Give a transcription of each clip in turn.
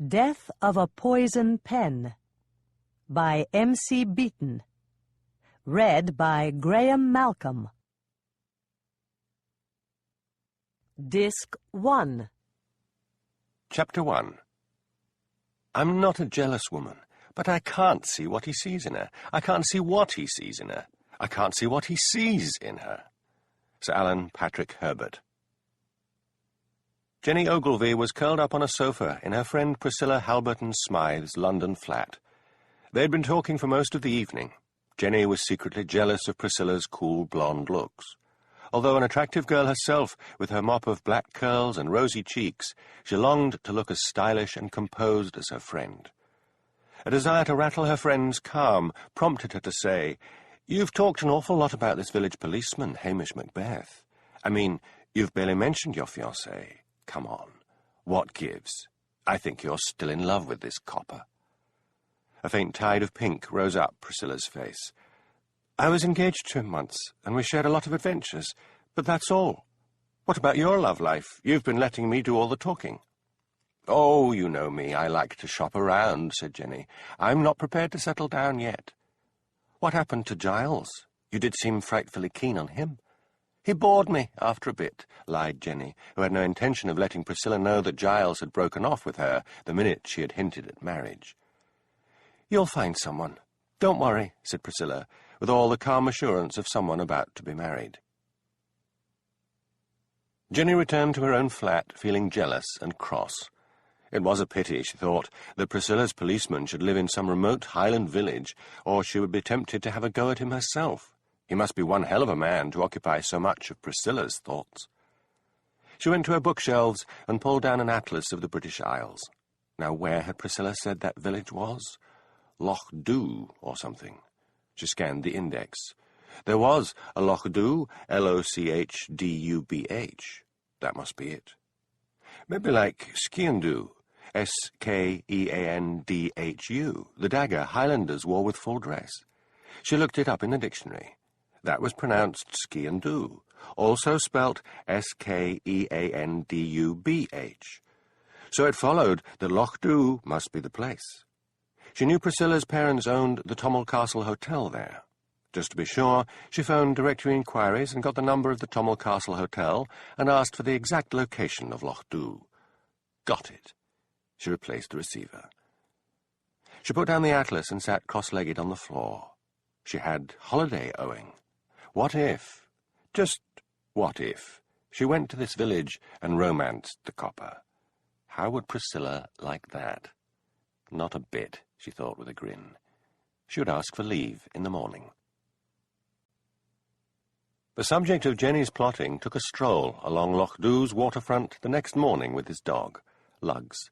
Death of a Poison Pen by M.C. Beaton. Read by Graham Malcolm. Disc 1. Chapter 1. I'm not a jealous woman, but I can't see what he sees in her. I can't see what he sees in her. I can't see what he sees in her. Sir Alan Patrick Herbert. Jenny Ogilvy was curled up on a sofa in her friend Priscilla Halberton Smythe's London flat. They had been talking for most of the evening. Jenny was secretly jealous of Priscilla's cool blonde looks. Although an attractive girl herself, with her mop of black curls and rosy cheeks, she longed to look as stylish and composed as her friend. A desire to rattle her friend's calm prompted her to say, "You've talked an awful lot about this village policeman, Hamish Macbeth. I mean, you've barely mentioned your fiancée. Come on, what gives? I think you're still in love with this copper." A faint tide of pink rose up Priscilla's face. "I was engaged to him once, and we shared a lot of adventures, but that's all. What about your love life? You've been letting me do all the talking." "Oh, you know me, I like to shop around," said Jenny. "I'm not prepared to settle down yet." "What happened to Giles? You did seem frightfully keen on him." "He bored me after a bit," lied Jenny, who had no intention of letting Priscilla know that Giles had broken off with her the minute she had hinted at marriage. "You'll find someone. Don't worry," said Priscilla, with all the calm assurance of someone about to be married. Jenny returned to her own flat, feeling jealous and cross. It was a pity, she thought, that Priscilla's policeman should live in some remote Highland village, or she would be tempted to have a go at him herself. He must be one hell of a man to occupy so much of Priscilla's thoughts. She went to her bookshelves and pulled down an atlas of the British Isles. Now where had Priscilla said that village was? Loch Dhu, or something. She scanned the index. There was a Loch Dhu, Lochdubh. That must be it. Maybe like Skeandhu, Skeandhu, the dagger Highlanders wore with full dress. She looked it up in the dictionary. That was pronounced Skeandhu, also spelt Skeandubh. So it followed that Loch Dhu must be the place. She knew Priscilla's parents owned the Tommel Castle Hotel there. Just to be sure, she phoned directory inquiries and got the number of the Tommel Castle Hotel and asked for the exact location of Loch Dhu. Got it. She replaced the receiver. She put down the atlas and sat cross-legged on the floor. She had holiday owing. What if, just what if, she went to this village and romanced the copper? How would Priscilla like that? Not a bit, she thought with a grin. She would ask for leave in the morning. The subject of Jenny's plotting took a stroll along Loch Dhu's waterfront the next morning with his dog, Lugs.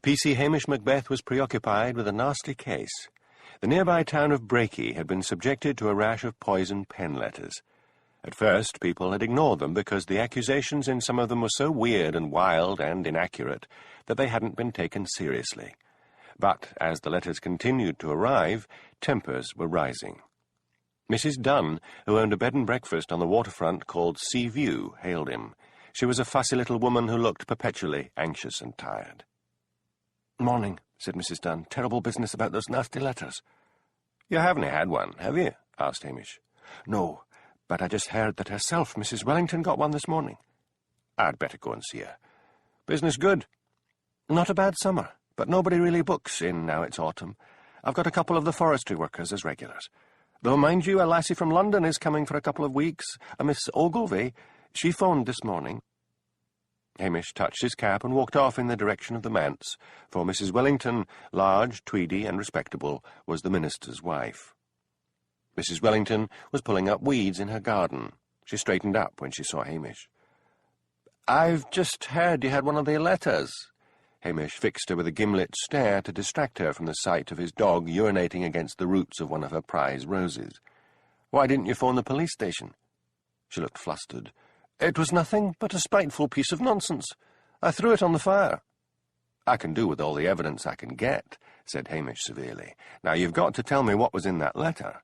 PC Hamish Macbeth was preoccupied with a nasty case. The nearby town of Brakey had been subjected to a rash of poison pen letters. At first, people had ignored them because the accusations in some of them were so weird and wild and inaccurate that they hadn't been taken seriously. But as the letters continued to arrive, tempers were rising. Mrs. Dunn, who owned a bed and breakfast on the waterfront called Sea View, hailed him. She was a fussy little woman who looked perpetually anxious and tired. "Morning," said Mrs. Dunn. "Terrible business about those nasty letters." "You haven't had one, have you?" asked Hamish. "No, but I just heard that herself, Mrs. Wellington, got one this morning." "I'd better go and see her. Business good?" "Not a bad summer, but nobody really books in now it's autumn. I've got a couple of the forestry workers as regulars. Though, mind you, a lassie from London is coming for a couple of weeks, a Miss Ogilvy. She phoned this morning." Hamish touched his cap and walked off in the direction of the manse, for Mrs. Wellington, large, tweedy, and respectable, was the minister's wife. Mrs. Wellington was pulling up weeds in her garden. She straightened up when she saw Hamish. "I've just heard you had one of the letters." Hamish fixed her with a gimlet stare to distract her from the sight of his dog urinating against the roots of one of her prize roses. "Why didn't you phone the police station?" She looked flustered. "It was nothing but a spiteful piece of nonsense. I threw it on the fire." "I can do with all the evidence I can get," said Hamish severely. "Now you've got to tell me what was in that letter.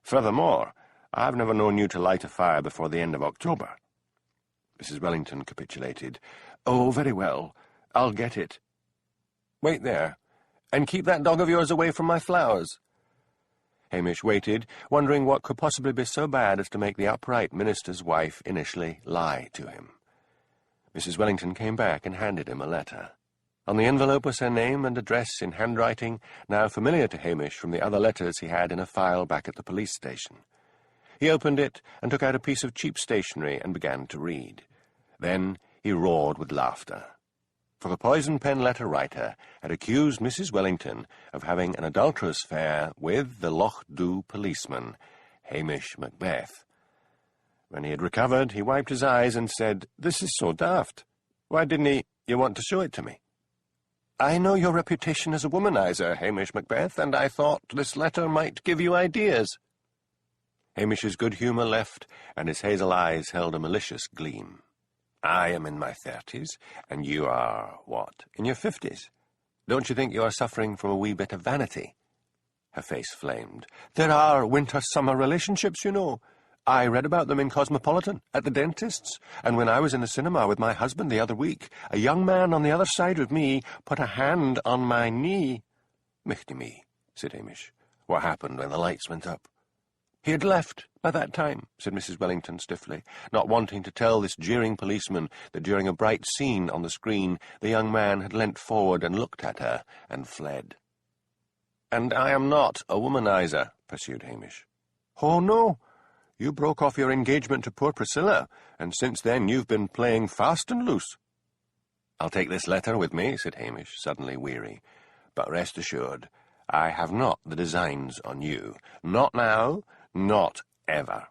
Furthermore, I've never known you to light a fire before the end of October." Mrs. Wellington capitulated. "Oh, very well. I'll get it." Wait there, and keep that dog of yours away from my flowers." Hamish waited, wondering what could possibly be so bad as to make the upright minister's wife initially lie to him. Mrs. Wellington came back and handed him a letter. On the envelope was her name and address in handwriting, now familiar to Hamish from the other letters he had in a file back at the police station. He opened it and took out a piece of cheap stationery and began to read. Then he roared with laughter. For the poison pen letter writer had accused Mrs. Wellington of having an adulterous affair with the Loch Dhu policeman, Hamish Macbeth. When he had recovered, he wiped his eyes and said, "This is so daft. Why didn't you want to show it to me?" "I know your reputation as a womanizer, Hamish Macbeth, and I thought this letter might give you ideas." Hamish's good humour left, and his hazel eyes held a malicious gleam. "I am in my 30s, and you are, what, in your 50s? Don't you think you are suffering from a wee bit of vanity?" Her face flamed. "There are winter-summer relationships, you know. I read about them in Cosmopolitan, at the dentist's, and when I was in the cinema with my husband the other week, a young man on the other side of me put a hand on my knee." "Michty me," said Hamish. "What happened when the lights went up?" "He had left by that time," said Mrs. Wellington stiffly, not wanting to tell this jeering policeman that during a bright scene on the screen the young man had leant forward and looked at her and fled. "And I am not a womanizer," pursued Hamish. "Oh, no. You broke off your engagement to poor Priscilla, and since then you've been playing fast and loose." "I'll take this letter with me," said Hamish, suddenly weary. "But rest assured, I have not the designs on you. Not now, not ever."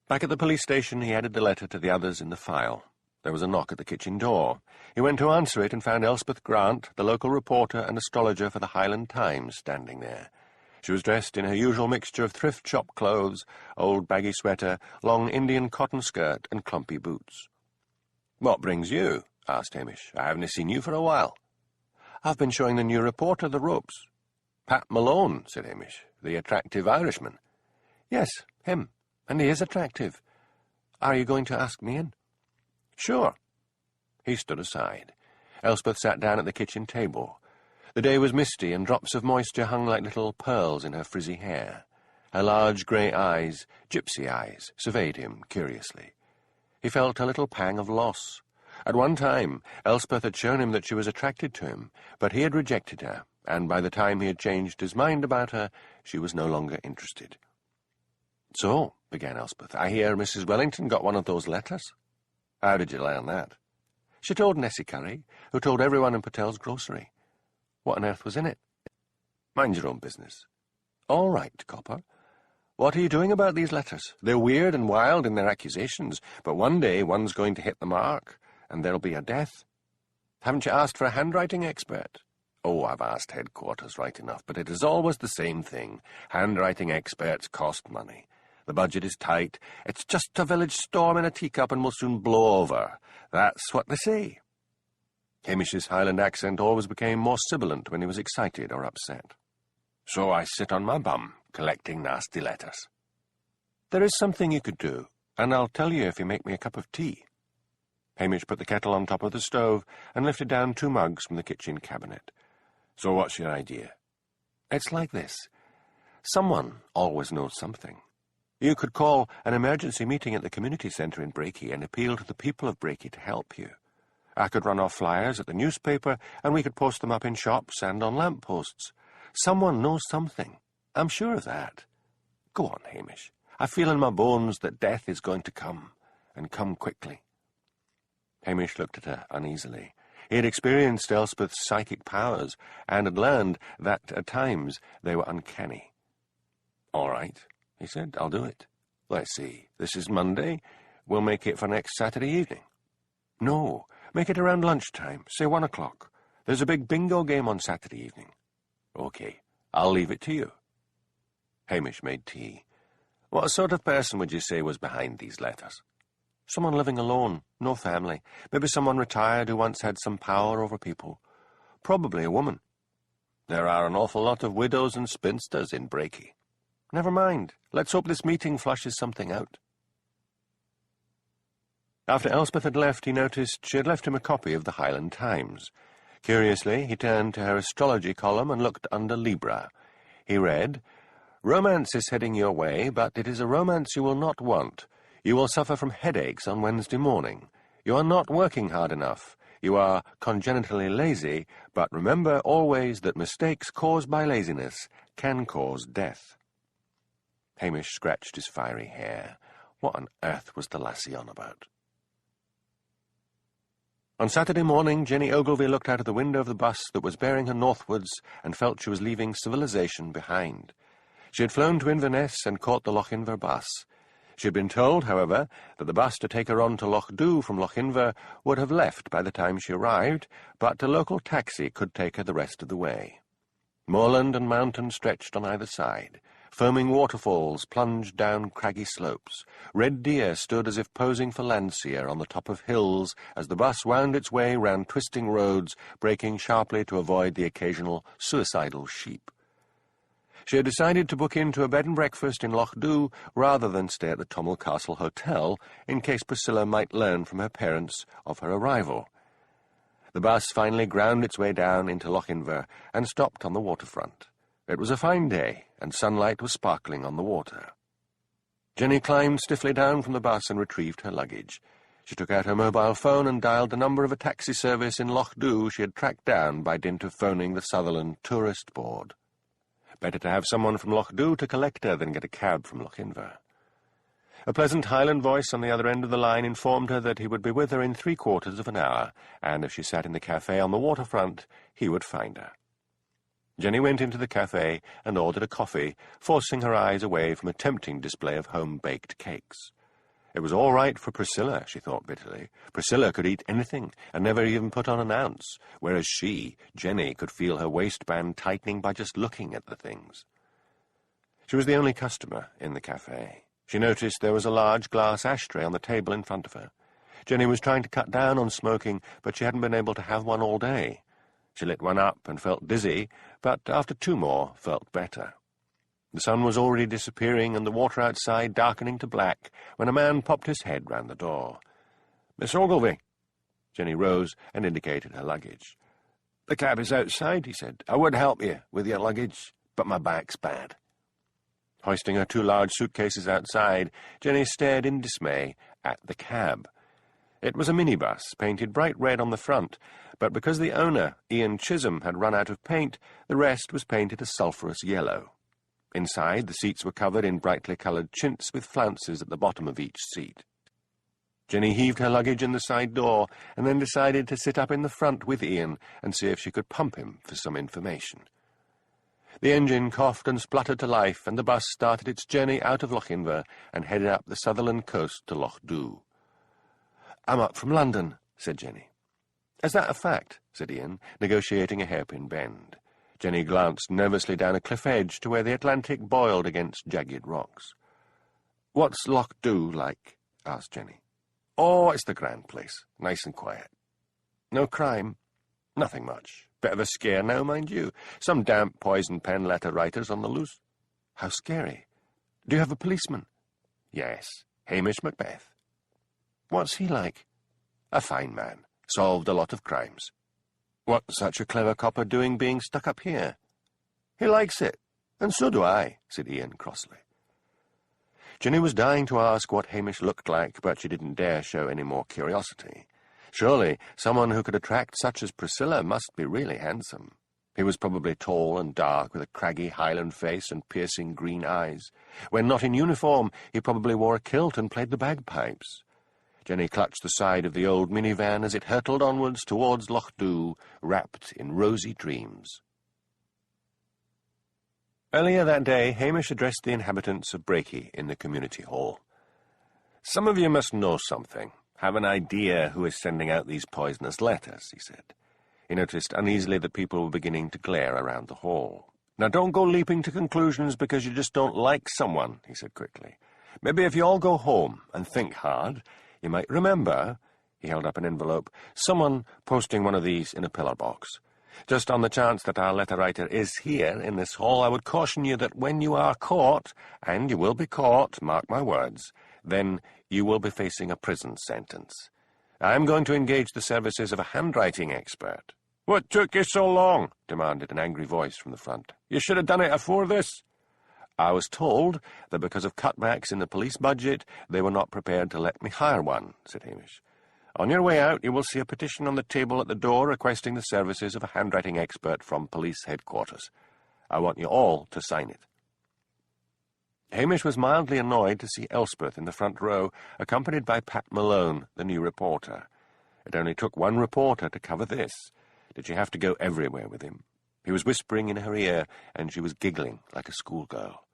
Back at the police station, he added the letter to the others in the file. There was a knock at the kitchen door. He went to answer it and found Elspeth Grant, the local reporter and astrologer for the Highland Times, standing there. She was dressed in her usual mixture of thrift shop clothes, old baggy sweater, long Indian cotton skirt, and clumpy boots. "What brings you?" asked Hamish. "I haven't seen you for a while." "I've been showing the new reporter the ropes." "Pat Malone," said Hamish, "the attractive Irishman." "Yes, him. And he is attractive. Are you going to ask me in?" "Sure." He stood aside. Elspeth sat down at the kitchen table. The day was misty, and drops of moisture hung like little pearls in her frizzy hair. Her large grey eyes, gypsy eyes, surveyed him curiously. He felt a little pang of loss. At one time, Elspeth had shown him that she was attracted to him, but he had rejected her, and by the time he had changed his mind about her, she was no longer interested. "So," began Elspeth, "I hear Mrs. Wellington got one of those letters." "How did you learn that?" "She told Nessie Curry, who told everyone in Patel's grocery." "What on earth was in it?" "Mind your own business." "All right, Copper. What are you doing about these letters? They're weird and wild in their accusations, but one day one's going to hit the mark, and there'll be a death. Haven't you asked for a handwriting expert?" "Oh, I've asked headquarters right enough, but it is always the same thing. Handwriting experts cost money. The budget is tight. It's just a village storm in a teacup and will soon blow over. That's what they say." Hamish's Highland accent always became more sibilant when he was excited or upset. "So I sit on my bum, collecting nasty letters." "There is something you could do, and I'll tell you if you make me a cup of tea." Hamish put the kettle on top of the stove and lifted down 2 mugs from the kitchen cabinet. "So what's your idea?" "It's like this. Someone always knows something. You could call an emergency meeting at the community centre in Brakey and appeal to the people of Brakey to help you. I could run off flyers at the newspaper, and we could post them up in shops and on lamp-posts. Someone knows something. I'm sure of that. Go on, Hamish. I feel in my bones that death is going to come, and come quickly." Hamish looked at her uneasily. He had experienced Elspeth's psychic powers, and had learned that, at times, they were uncanny. "All right," he said, "I'll do it. Let's see, this is Monday. We'll make it for next Saturday evening." "No, make it around lunchtime, say 1 o'clock. There's a big bingo game on Saturday evening." "Okay, I'll leave it to you." Hamish made tea. "What sort of person would you say was behind these letters?" "Someone living alone, no family. Maybe someone retired who once had some power over people. Probably a woman." "There are an awful lot of widows and spinsters in Brakey." "Never mind. Let's hope this meeting flushes something out." After Elspeth had left, he noticed she had left him a copy of the Highland Times. Curiously, he turned to her astrology column and looked under Libra. He read, "Romance is heading your way, but it is a romance you will not want. You will suffer from headaches on Wednesday morning. You are not working hard enough. You are congenitally lazy, but remember always that mistakes caused by laziness can cause death." Hamish scratched his fiery hair. What on earth was the lassie on about? On Saturday morning, Jenny Ogilvy looked out of the window of the bus that was bearing her northwards and felt she was leaving civilization behind. She had flown to Inverness and caught the Lochinver bus. She had been told, however, that the bus to take her on to Loch Dhu from Lochinver would have left by the time she arrived, but a local taxi could take her the rest of the way. Moorland and mountain stretched on either side. Foaming waterfalls plunged down craggy slopes. Red deer stood as if posing for Landseer on the top of hills as the bus wound its way round twisting roads, braking sharply to avoid the occasional suicidal sheep. She had decided to book into a bed and breakfast in Loch Dhu rather than stay at the Tommel Castle Hotel, in case Priscilla might learn from her parents of her arrival. The bus finally ground its way down into Lochinver and stopped on the waterfront. It was a fine day, and sunlight was sparkling on the water. Jenny climbed stiffly down from the bus and retrieved her luggage. She took out her mobile phone and dialed the number of a taxi service in Loch Dhu she had tracked down by dint of phoning the Sutherland Tourist Board. Better to have someone from Loch Dhu to collect her than get a cab from Lochinver. A pleasant Highland voice on the other end of the line informed her that he would be with her in 3/4 of an hour, and if she sat in the cafe on the waterfront, he would find her. Jenny went into the cafe and ordered a coffee, forcing her eyes away from a tempting display of home-baked cakes. It was all right for Priscilla, she thought bitterly. Priscilla could eat anything and never even put on an ounce, whereas she, Jenny, could feel her waistband tightening by just looking at the things. She was the only customer in the cafe. She noticed there was a large glass ashtray on the table in front of her. Jenny was trying to cut down on smoking, but she hadn't been able to have one all day. She lit one up and felt dizzy, but after 2 more felt better. The sun was already disappearing and the water outside darkening to black when a man popped his head round the door. "Miss Ogilvy." Jenny rose and indicated her luggage. "The cab is outside," he said. "I would help you with your luggage, but my back's bad." Hoisting her 2 large suitcases outside, Jenny stared in dismay at the cab. It was a minibus, painted bright red on the front, but because the owner, Ian Chisholm, had run out of paint, the rest was painted a sulphurous yellow. Inside, the seats were covered in brightly coloured chintz with flounces at the bottom of each seat. Jenny heaved her luggage in the side door and then decided to sit up in the front with Ian and see if she could pump him for some information. The engine coughed and spluttered to life, and the bus started its journey out of Lochinver and headed up the Sutherland coast to Loch Dhu. "I'm up from London," said Jenny. "Is that a fact?" said Ian, negotiating a hairpin bend. Jenny glanced nervously down a cliff edge to where the Atlantic boiled against jagged rocks. "What's Loch Dhu like?" asked Jenny. "Oh, it's the grand place, nice and quiet. No crime? Nothing much. Bit of a scare now, mind you. Some damp poison pen letter writers on the loose." "How scary. Do you have a policeman?" "Yes, Hamish Macbeth." "What's he like?" "A fine man. Solved a lot of crimes." "What's such a clever copper doing being stuck up here?" "He likes it, and so do I," said Ian crossly. Jenny was dying to ask what Hamish looked like, but she didn't dare show any more curiosity. Surely someone who could attract such as Priscilla must be really handsome. He was probably tall and dark, with a craggy Highland face and piercing green eyes. When not in uniform, he probably wore a kilt and played the bagpipes. Jenny clutched the side of the old minivan as it hurtled onwards towards Loch Dhu, wrapped in rosy dreams. Earlier that day, Hamish addressed the inhabitants of Brakey in the community hall. "Some of you must know something, have an idea who is sending out these poisonous letters," he said. He noticed uneasily that people were beginning to glare around the hall. "Now don't go leaping to conclusions because you just don't like someone," he said quickly. "Maybe if you all go home and think hard, you might remember," he held up an envelope, "someone posting one of these in a pillar box. Just on the chance that our letter writer is here in this hall, I would caution you that when you are caught, and you will be caught, mark my words, then you will be facing a prison sentence. I am going to engage the services of a handwriting expert." "What took you so long?" demanded an angry voice from the front. "You should have done it afore this." "I was told that because of cutbacks in the police budget, they were not prepared to let me hire one," said Hamish. "On your way out, you will see a petition on the table at the door requesting the services of a handwriting expert from police headquarters. I want you all to sign it." Hamish was mildly annoyed to see Elspeth in the front row, accompanied by Pat Malone, the new reporter. It only took one reporter to cover this. Did she have to go everywhere with him? He was whispering in her ear, and she was giggling like a schoolgirl.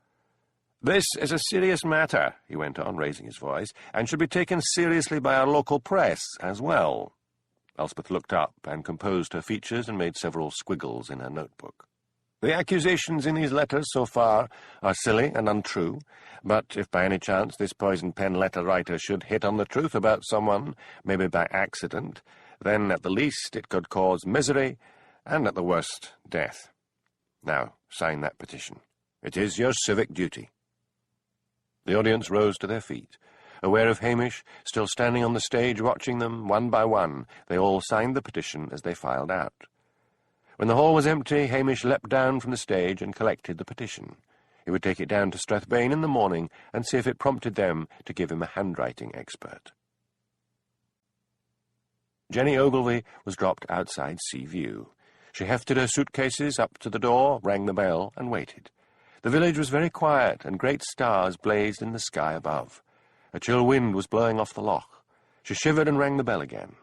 "This is a serious matter," he went on, raising his voice, "and should be taken seriously by our local press as well." Elspeth looked up and composed her features and made several squiggles in her notebook. "The accusations in these letters so far are silly and untrue, but if by any chance this poison pen letter writer should hit on the truth about someone, maybe by accident, then at the least it could cause misery, and at the worst, death. Now, sign that petition. It is your civic duty." The audience rose to their feet. Aware of Hamish, still standing on the stage watching them, one by one, they all signed the petition as they filed out. When the hall was empty, Hamish leapt down from the stage and collected the petition. He would take it down to Strathbane in the morning and see if it prompted them to give him a handwriting expert. Jenny Ogilvy was dropped outside Sea View. She hefted her suitcases up to the door, rang the bell, and waited. The village was very quiet, and great stars blazed in the sky above. A chill wind was blowing off the loch. She shivered and rang the bell again.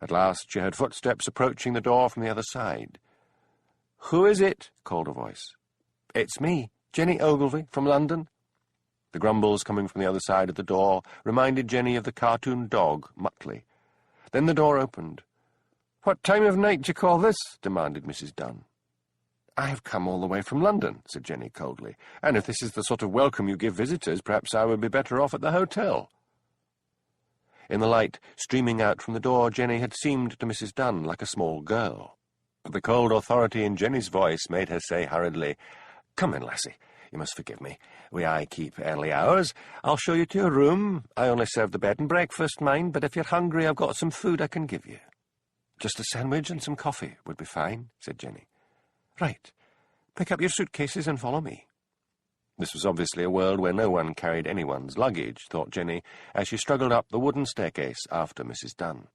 At last she heard footsteps approaching the door from the other side. "Who is it?" called a voice. "It's me, Jenny Ogilvy, from London." The grumbles coming from the other side of the door reminded Jenny of the cartoon dog, Muttley. Then the door opened. "What time of night do you call this?" demanded Mrs. Dunn. "I have come all the way from London," said Jenny coldly, "and if this is the sort of welcome you give visitors, perhaps I would be better off at the hotel." In the light streaming out from the door, Jenny had seemed to Mrs. Dunn like a small girl. But the cold authority in Jenny's voice made her say hurriedly, "Come in, lassie. You must forgive me. We aye keep early hours. I'll show you to your room. I only serve the bed and breakfast, mind, but if you're hungry, I've got some food I can give you." "Just a sandwich and some coffee would be fine," said Jenny. "Right. Pick up your suitcases and follow me." This was obviously a world where no one carried anyone's luggage, thought Jenny, as she struggled up the wooden staircase after Mrs. Dunn.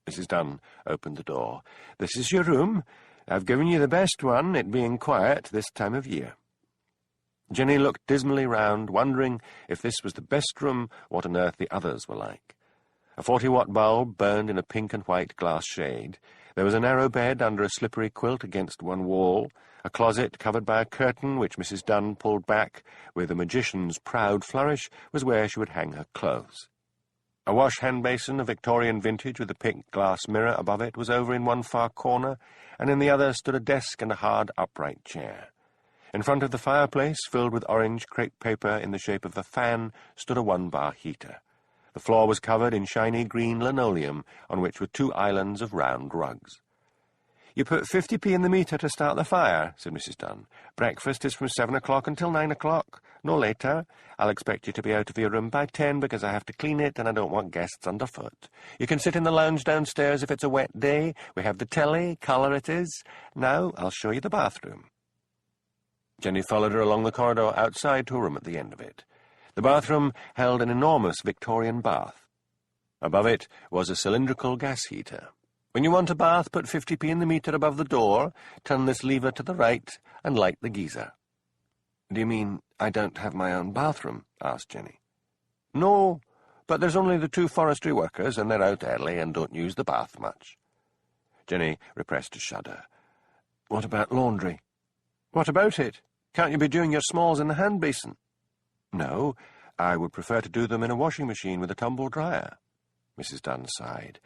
Mrs. Dunn opened the door. "This is your room. I've given you the best one, it being quiet this time of year." Jenny looked dismally round, wondering if this was the best room, what on earth the others were like. A 40-watt bulb burned in a pink and white glass shade. There was a narrow bed under a slippery quilt against one wall, a closet covered by a curtain which Mrs. Dunn pulled back with a magician's proud flourish was where she would hang her clothes. A wash-hand basin of Victorian vintage with a pink glass mirror above it was over in one far corner, and in the other stood a desk and a hard upright chair. In front of the fireplace, filled with orange crepe paper in the shape of a fan, stood a one-bar heater. The floor was covered in shiny green linoleum, on which were 2 islands of round rugs. "You put 50p in the meter to start the fire," said Mrs. Dunn. "Breakfast is from 7 o'clock until 9 o'clock. No later. I'll expect you to be out of your room by 10 because I have to clean it and I don't want guests underfoot. You can sit in the lounge downstairs if it's a wet day. We have the telly, colour it is. Now I'll show you the bathroom." Jenny followed her along the corridor outside to a room at the end of it. The bathroom held an enormous Victorian bath. Above it was a cylindrical gas heater. "When you want a bath, put 50p in the meter above the door, turn this lever to the right, and light the geyser." "Do you mean I don't have my own bathroom?" asked Jenny. "No, but there's only the 2 forestry workers, and they're out early and don't use the bath much." Jenny repressed a shudder. "What about laundry?" "What about it? Can't you be doing your smalls in the hand basin?" "No, I would prefer to do them in a washing machine with a tumble dryer." Mrs. Dunn sighed.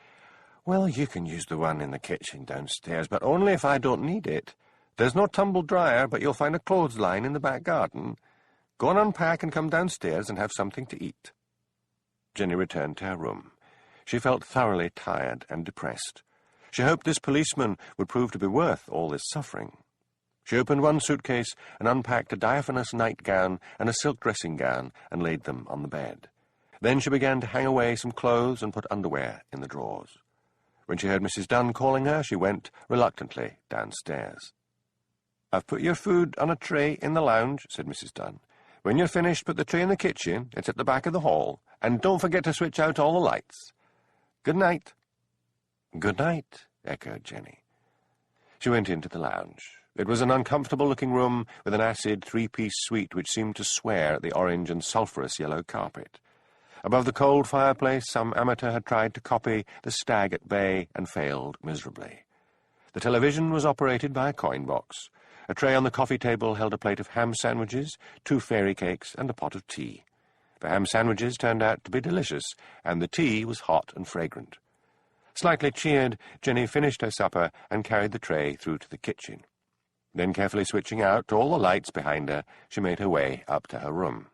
"Well, you can use the one in the kitchen downstairs, but only if I don't need it. There's no tumble dryer, but you'll find a clothesline in the back garden. Go and unpack and come downstairs and have something to eat." Jenny returned to her room. She felt thoroughly tired and depressed. She hoped this policeman would prove to be worth all this suffering. She opened one suitcase and unpacked a diaphanous nightgown and a silk dressing-gown and laid them on the bed. Then she began to hang away some clothes and put underwear in the drawers. When she heard Mrs. Dunn calling her, she went reluctantly downstairs. "I've put your food on a tray in the lounge," said Mrs. Dunn. "When you're finished, put the tray in the kitchen. It's at the back of the hall. And don't forget to switch out all the lights. Good night." "Good night," echoed Jenny. She went into the lounge. It was an uncomfortable-looking room with an acid three-piece suite which seemed to swear at the orange and sulphurous yellow carpet. Above the cold fireplace, some amateur had tried to copy The Stag at Bay and failed miserably. The television was operated by a coin box. A tray on the coffee table held a plate of ham sandwiches, 2 fairy cakes, and a pot of tea. The ham sandwiches turned out to be delicious, and the tea was hot and fragrant. Slightly cheered, Jenny finished her supper and carried the tray through to the kitchen. Then, carefully switching out all the lights behind her, she made her way up to her room.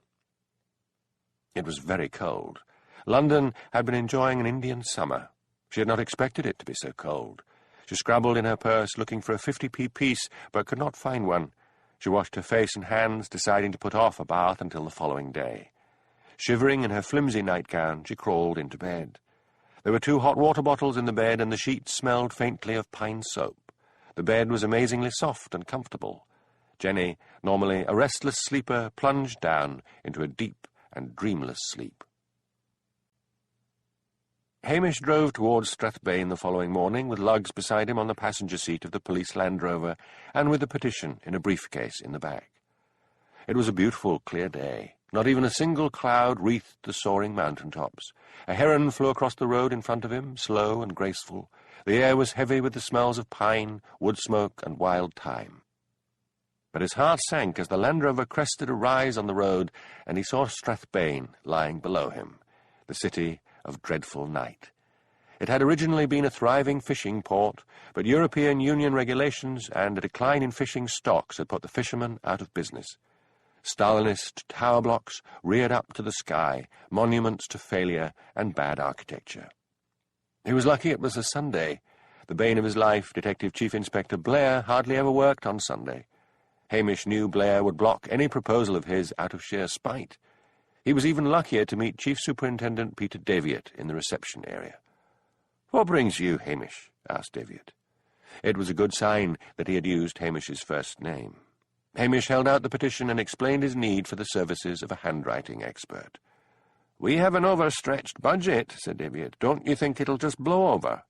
It was very cold. London had been enjoying an Indian summer. She had not expected it to be so cold. She scrabbled in her purse, looking for a 50p piece, but could not find one. She washed her face and hands, deciding to put off a bath until the following day. Shivering in her flimsy nightgown, she crawled into bed. There were 2 hot water bottles in the bed, and the sheets smelled faintly of pine soap. The bed was amazingly soft and comfortable. Jenny, normally a restless sleeper, plunged down into a deep and dreamless sleep. Hamish drove towards Strathbane the following morning, with lugs beside him on the passenger seat of the police Land Rover, and with the petition in a briefcase in the back. It was a beautiful, clear day. Not even a single cloud wreathed the soaring mountain-tops. A heron flew across the road in front of him, slow and graceful. The air was heavy with the smells of pine, wood smoke, and wild thyme. But his heart sank as the Land Rover crested a rise on the road, and he saw Strathbane lying below him, the city of dreadful night. It had originally been a thriving fishing port, but European Union regulations and a decline in fishing stocks had put the fishermen out of business. Stalinist tower blocks reared up to the sky, monuments to failure and bad architecture. He was lucky it was a Sunday. The bane of his life, Detective Chief Inspector Blair, hardly ever worked on Sunday. Hamish knew Blair would block any proposal of his out of sheer spite. He was even luckier to meet Chief Superintendent Peter Daviett in the reception area. "What brings you, Hamish?" asked Daviett. It was a good sign that he had used Hamish's first name. Hamish held out the petition and explained his need for the services of a handwriting expert. "We have an overstretched budget," said Daviett. "Don't you think it'll just blow over?"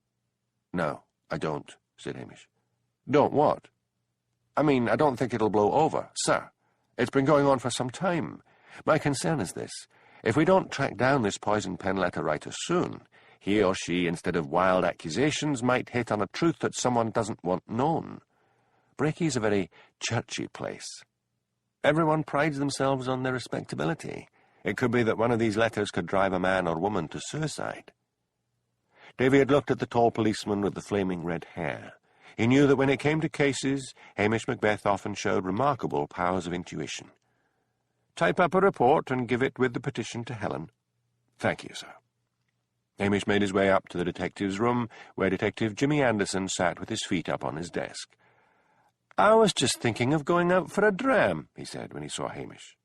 "No, I don't," said Hamish. "Don't what?" "I mean, I don't think it'll blow over, sir. It's been going on for some time. My concern is this. If we don't track down this poison pen letter writer soon, he or she, instead of wild accusations, might hit on a truth that someone doesn't want known. Breakie's a very churchy place. Everyone prides themselves on their respectability. It could be that one of these letters could drive a man or woman to suicide." David looked at the tall policeman with the flaming red hair. He knew that when it came to cases, Hamish Macbeth often showed remarkable powers of intuition. "Type up a report and give it with the petition to Helen." "Thank you, sir." Hamish made his way up to the detective's room, where Detective Jimmy Anderson sat with his feet up on his desk. "I was just thinking of going out for a dram," he said when he saw Hamish.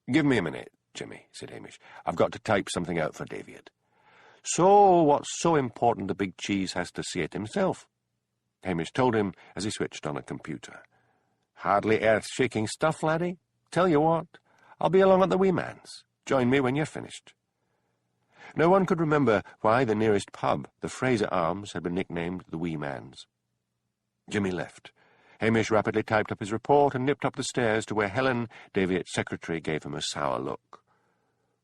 "Give me a minute, Jimmy," said Hamish. "I've got to type something out for Daviett." "So what's so important the big cheese has to see it himself?" Hamish told him as he switched on a computer. "Hardly earth-shaking stuff, laddie. Tell you what, I'll be along at the wee man's. Join me when you're finished." No one could remember why the nearest pub, the Fraser Arms, had been nicknamed the Wee Man's. Jimmy left. Hamish rapidly typed up his report and nipped up the stairs to where Helen, Daviett's secretary, gave him a sour look.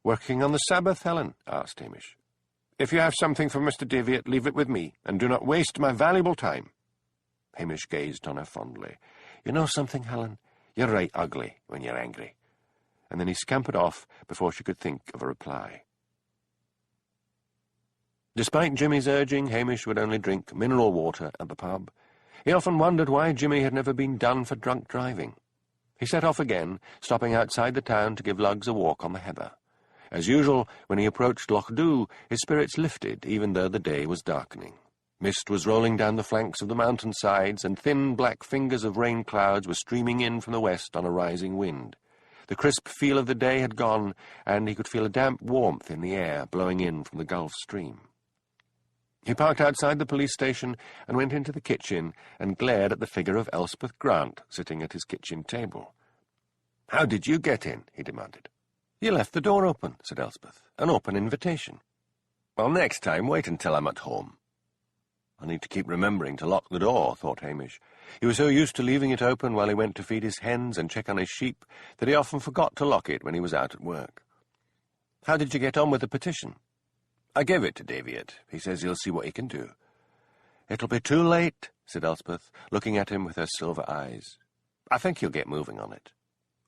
"Working on the Sabbath, Helen?" asked Hamish. "If you have something for Mr. Daviett, leave it with me, and do not waste my valuable time." Hamish gazed on her fondly. "You know something, Helen? You're right ugly when you're angry." And then he scampered off before she could think of a reply. Despite Jimmy's urging, Hamish would only drink mineral water at the pub. He often wondered why Jimmy had never been done for drunk driving. He set off again, stopping outside the town to give Lugs a walk on the heather. As usual, when he approached Loch Dhu, his spirits lifted, even though the day was darkening. Mist was rolling down the flanks of the mountain-sides, and thin black fingers of rain clouds were streaming in from the west on a rising wind. The crisp feel of the day had gone, and he could feel a damp warmth in the air blowing in from the Gulf Stream. He parked outside the police station and went into the kitchen and glared at the figure of Elspeth Grant sitting at his kitchen table. "How did you get in?" he demanded. "You left the door open," said Elspeth. "An open invitation." "Well, next time, wait until I'm at home." "I need to keep remembering to lock the door," thought Hamish. He was so used to leaving it open while he went to feed his hens and check on his sheep that he often forgot to lock it when he was out at work. "How did you get on with the petition?" "I gave it to Daviot. He says he'll see what he can do." "It'll be too late," said Elspeth, looking at him with her silver eyes. "I think he'll get moving on it."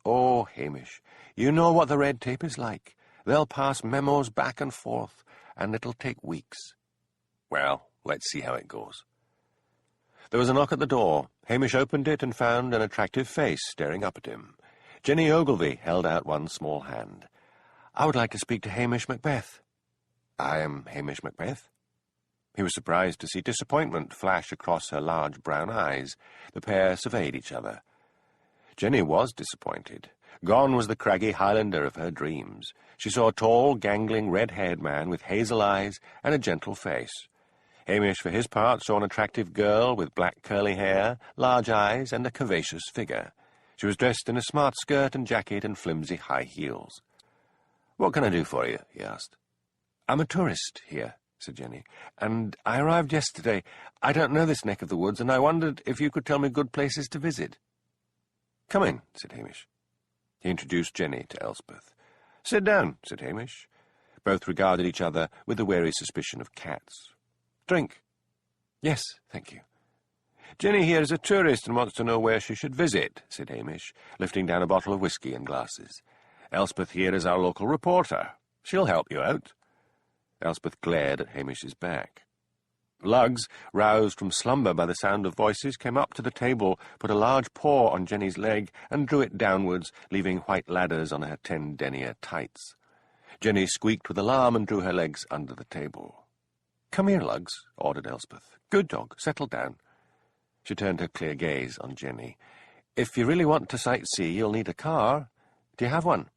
"Oh, Hamish, you know what the red tape is like. They'll pass memos back and forth, and it'll take weeks." "Well, let's see how it goes." There was a knock at the door. Hamish opened it and found an attractive face staring up at him. Jenny Ogilvy held out one small hand. "I would like to speak to Hamish Macbeth." "I am Hamish Macbeth." He was surprised to see disappointment flash across her large brown eyes. The pair surveyed each other. Jenny was disappointed. Gone was the craggy Highlander of her dreams. She saw a tall, gangling, red-haired man with hazel eyes and a gentle face. Hamish, for his part, saw an attractive girl with black curly hair, large eyes, and a curvaceous figure. She was dressed in a smart skirt and jacket and flimsy high heels. "What can I do for you?" he asked. "I'm a tourist here," said Jenny, "and I arrived yesterday. I don't know this neck of the woods, and I wondered if you could tell me good places to visit." "Come in," said Hamish. He introduced Jenny to Elspeth. "Sit down," said Hamish. Both regarded each other with the wary suspicion of cats. "Drink?" "Yes, thank you." "Jenny here is a tourist and wants to know where she should visit," said Hamish, lifting down a bottle of whisky and glasses. "Elspeth here is our local reporter. She'll help you out." Elspeth glared at Hamish's back. Luggs, roused from slumber by the sound of voices, came up to the table, put a large paw on Jenny's leg, and drew it downwards, leaving white ladders on her 10 denier tights. Jenny squeaked with alarm and drew her legs under the table. "Come here, Luggs," ordered Elspeth. "Good dog, settle down." She turned her clear gaze on Jenny. "If you really want to sightsee, you'll need a car. Do you have one?"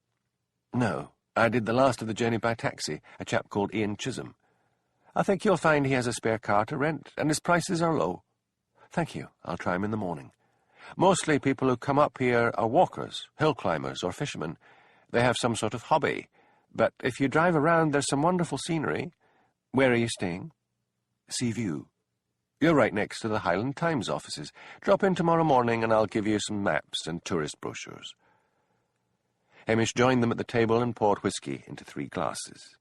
"No. I did the last of the journey by taxi, a chap called Ian Chisholm." "I think you'll find he has a spare car to rent, and his prices are low." "Thank you. I'll try him in the morning." "Mostly people who come up here are walkers, hill climbers, or fishermen. They have some sort of hobby. But if you drive around, there's some wonderful scenery." "Where are you staying?" "Seaview." "You're right next to the Highland Times offices. Drop in tomorrow morning and I'll give you some maps and tourist brochures." Hamish joined them at the table and poured whisky into 3 glasses.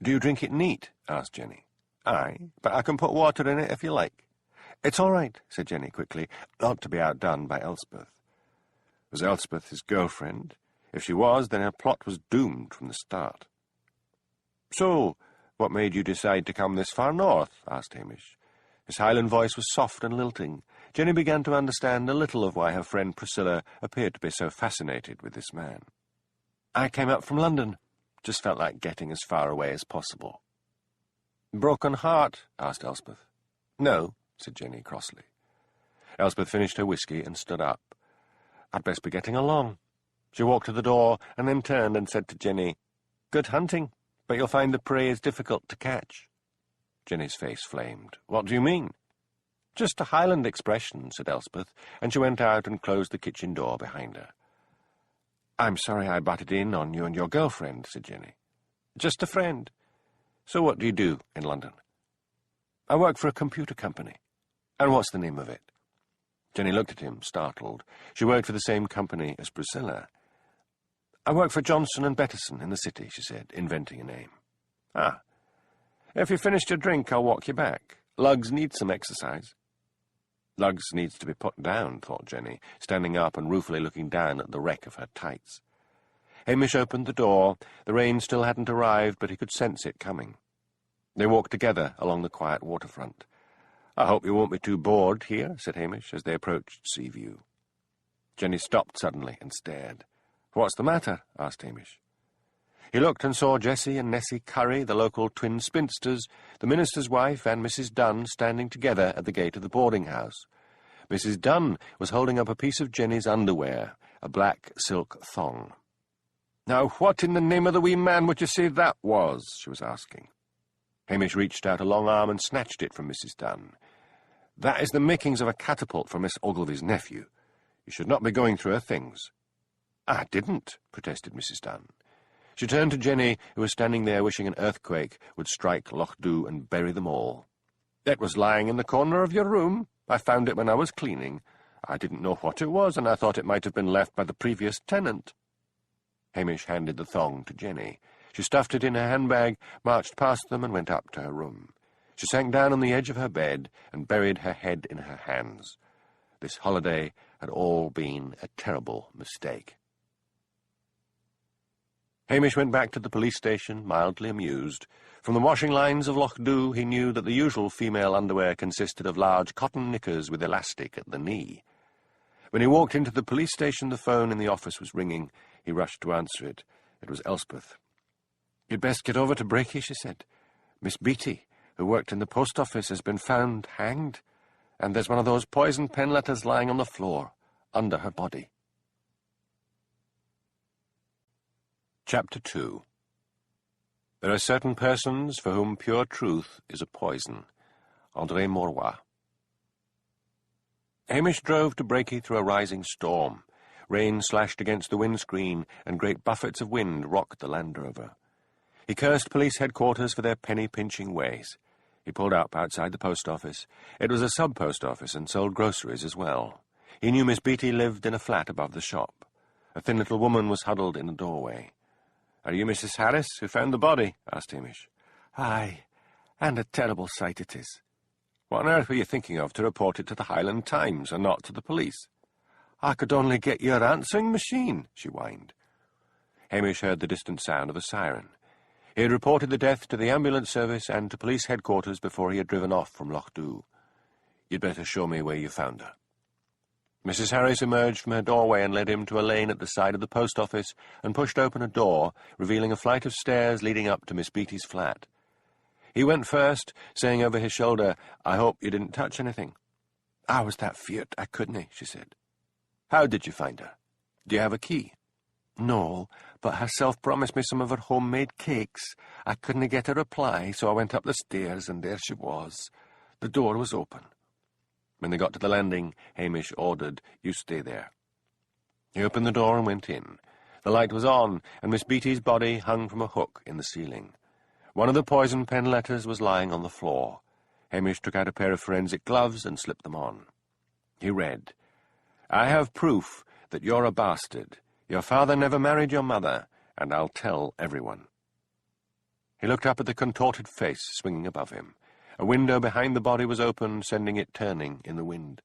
"Do you drink it neat?" asked Jenny. "Aye, but I can put water in it if you like." "It's all right," said Jenny quickly, not to be outdone by Elspeth. Was Elspeth his girlfriend? If she was, then her plot was doomed from the start. "So, what made you decide to come this far north?" asked Hamish. His Highland voice was soft and lilting. Jenny began to understand a little of why her friend Priscilla appeared to be so fascinated with this man. "I came up from London. Just felt like getting as far away as possible." "Broken heart?" asked Elspeth. "No," said Jenny crossly. Elspeth finished her whisky and stood up. "I'd best be getting along." She walked to the door and then turned and said to Jenny, "Good hunting, but you'll find the prey is difficult to catch." Jenny's face flamed. "What do you mean?" "Just a Highland expression," said Elspeth, and she went out and closed the kitchen door behind her. "I'm sorry I butted in on you and your girlfriend," said Jenny. "Just a friend. So what do you do in London?" "I work for a computer company." "And what's the name of it?" Jenny looked at him, startled. She worked for the same company as Priscilla. "I work for Johnson and Bettison in the city," she said, inventing a name. "Ah. If you've finished your drink, I'll walk you back. Luggs needs some exercise." "Luggs needs to be put down," thought Jenny, standing up and ruefully looking down at the wreck of her tights. Hamish opened the door. The rain still hadn't arrived, but he could sense it coming. They walked together along the quiet waterfront. "I hope you won't be too bored here," said Hamish, as they approached Seaview. Jenny stopped suddenly and stared. "What's the matter?" asked Hamish. He looked and saw Jessie and Nessie Curry, the local twin spinsters, the minister's wife and Mrs. Dunn standing together at the gate of the boarding-house. Mrs. Dunn was holding up a piece of Jenny's underwear, a black silk thong. "Now, what in the name of the wee man would you say that was?" she was asking. Hamish reached out a long arm and snatched it from Mrs. Dunn. "That is the makings of a catapult for Miss Ogilvy's nephew. You should not be going through her things." "I didn't," protested Mrs. Dunn. She turned to Jenny, who was standing there wishing an earthquake would strike Loch Dhu and bury them all. "It was lying in the corner of your room. I found it when I was cleaning. I didn't know what it was, and I thought it might have been left by the previous tenant." Hamish handed the thong to Jenny. She stuffed it in her handbag, marched past them, and went up to her room. She sank down on the edge of her bed and buried her head in her hands. This holiday had all been a terrible mistake. Hamish went back to the police station, mildly amused. From the washing lines of Loch Dhu, he knew that the usual female underwear consisted of large cotton knickers with elastic at the knee. When he walked into the police station, the phone in the office was ringing. He rushed to answer it. It was Elspeth. "You'd best get over to Brakey," she said. "Miss Beatty, who worked in the post office, has been found hanged, and there's one of those poison pen letters lying on the floor, under her body." Chapter 2. There are certain persons for whom pure truth is a poison. André Maurois. Hamish drove to Brakey through a rising storm. Rain slashed against the windscreen, and great buffets of wind rocked the Land Rover. He cursed police headquarters for their penny-pinching ways. He pulled up outside the post office. It was a sub-post office and sold groceries as well. He knew Miss Beatty lived in a flat above the shop. A thin little woman was huddled in the doorway. "Are you Mrs. Harris, who found the body?" asked Hamish. "Aye, and a terrible sight it is." "What on earth were you thinking of to report it to the Highland Times and not to the police?" "I could only get your answering machine," she whined. Hamish heard the distant sound of a siren. He had reported the death to the ambulance service and to police headquarters before he had driven off from Loch Dhu. "You'd better show me where you found her." Mrs. Harris emerged from her doorway and led him to a lane at the side of the post office and pushed open a door, revealing a flight of stairs leading up to Miss Beatty's flat. He went first, saying over his shoulder, "I hope you didn't touch anything." "I was that feared I couldn't," she said. "How did you find her? Do you have a key?" "No, but herself promised me some of her homemade cakes. I couldn't get a reply, so I went up the stairs, and there she was. The door was open." When they got to the landing, Hamish ordered, "You stay there." He opened the door and went in. The light was on, and Miss Beatty's body hung from a hook in the ceiling. One of the poison pen letters was lying on the floor. Hamish took out a pair of forensic gloves and slipped them on. He read, "I have proof that you're a bastard. Your father never married your mother, and I'll tell everyone." He looked up at the contorted face swinging above him. A window behind the body was open, sending it turning in the wind.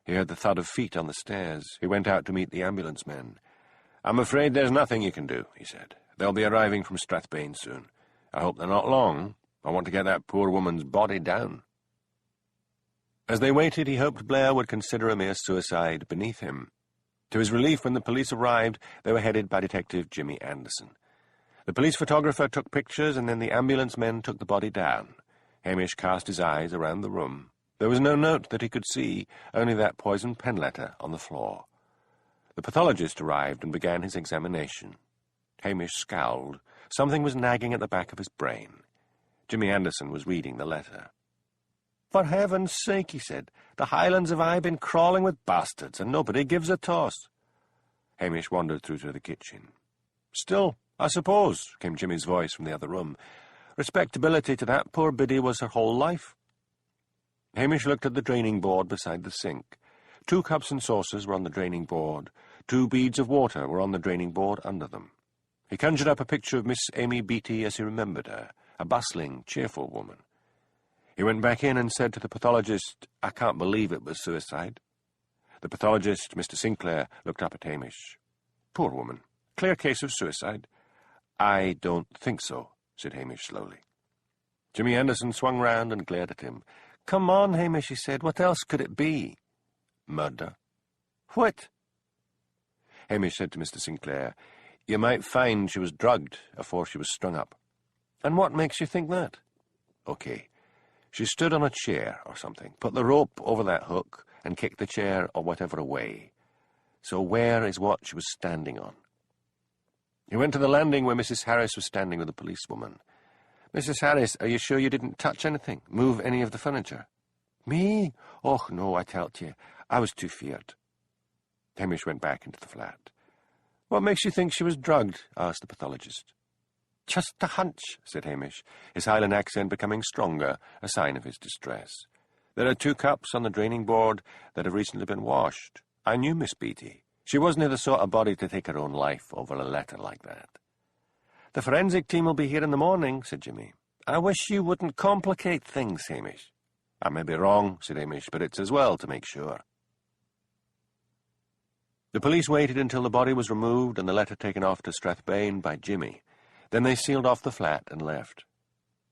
He heard the thud of feet on the stairs. He went out to meet the ambulance men. "I'm afraid there's nothing you can do," he said. "They'll be arriving from Strathbane soon. I hope they're not long. I want to get that poor woman's body down." As they waited, he hoped Blair would consider a mere suicide beneath him. To his relief, when the police arrived, they were headed by Detective Jimmy Anderson. The police photographer took pictures, and then the ambulance men took the body down. Hamish cast his eyes around the room. There was no note that he could see, only that poison pen letter on the floor. The pathologist arrived and began his examination. Hamish scowled. Something was nagging at the back of his brain. Jimmy Anderson was reading the letter. "For heaven's sake," he said, "the Highlands have I been crawling with bastards, and nobody gives a toss." Hamish wandered through to the kitchen. "Still, I suppose," came Jimmy's voice from the other room, "respectability to that poor biddy was her whole life." Hamish looked at the draining board beside the sink. 2 cups and saucers were on the draining board. 2 beads of water were on the draining board under them. He conjured up a picture of Miss Amy Beatty as he remembered her, a bustling, cheerful woman. He went back in and said to the pathologist, "I can't believe it was suicide." The pathologist, Mr. Sinclair, looked up at Hamish. "Poor woman. Clear case of suicide." "I don't think so," said Hamish slowly. Jimmy Anderson swung round and glared at him. "Come on, Hamish," he said. "What else could it be?" "Murder." "What?" Hamish said to Mr. Sinclair, "You might find she was drugged afore she was strung up." "And what makes you think that?" "Okay. She stood on a chair or something, put the rope over that hook, and kicked the chair or whatever away. So where is what she was standing on? He went to the landing where Mrs. Harris was standing with a policewoman. "Mrs. Harris, are you sure you didn't touch anything, move any of the furniture?" "Me? Och, no, I tell't you. I was too feared." Hamish went back into the flat. "What makes you think she was drugged?" asked the pathologist. "Just a hunch," said Hamish, his Highland accent becoming stronger, a sign of his distress. "There are 2 cups on the draining board that have recently been washed. I knew Miss Beatty. She wasn't the sort of body to take her own life over a letter like that." "The forensic team will be here in the morning," said Jimmy. "I wish you wouldn't complicate things, Hamish." "I may be wrong," said Hamish, "but it's as well to make sure." The police waited until the body was removed and the letter taken off to Strathbane by Jimmy. Then they sealed off the flat and left.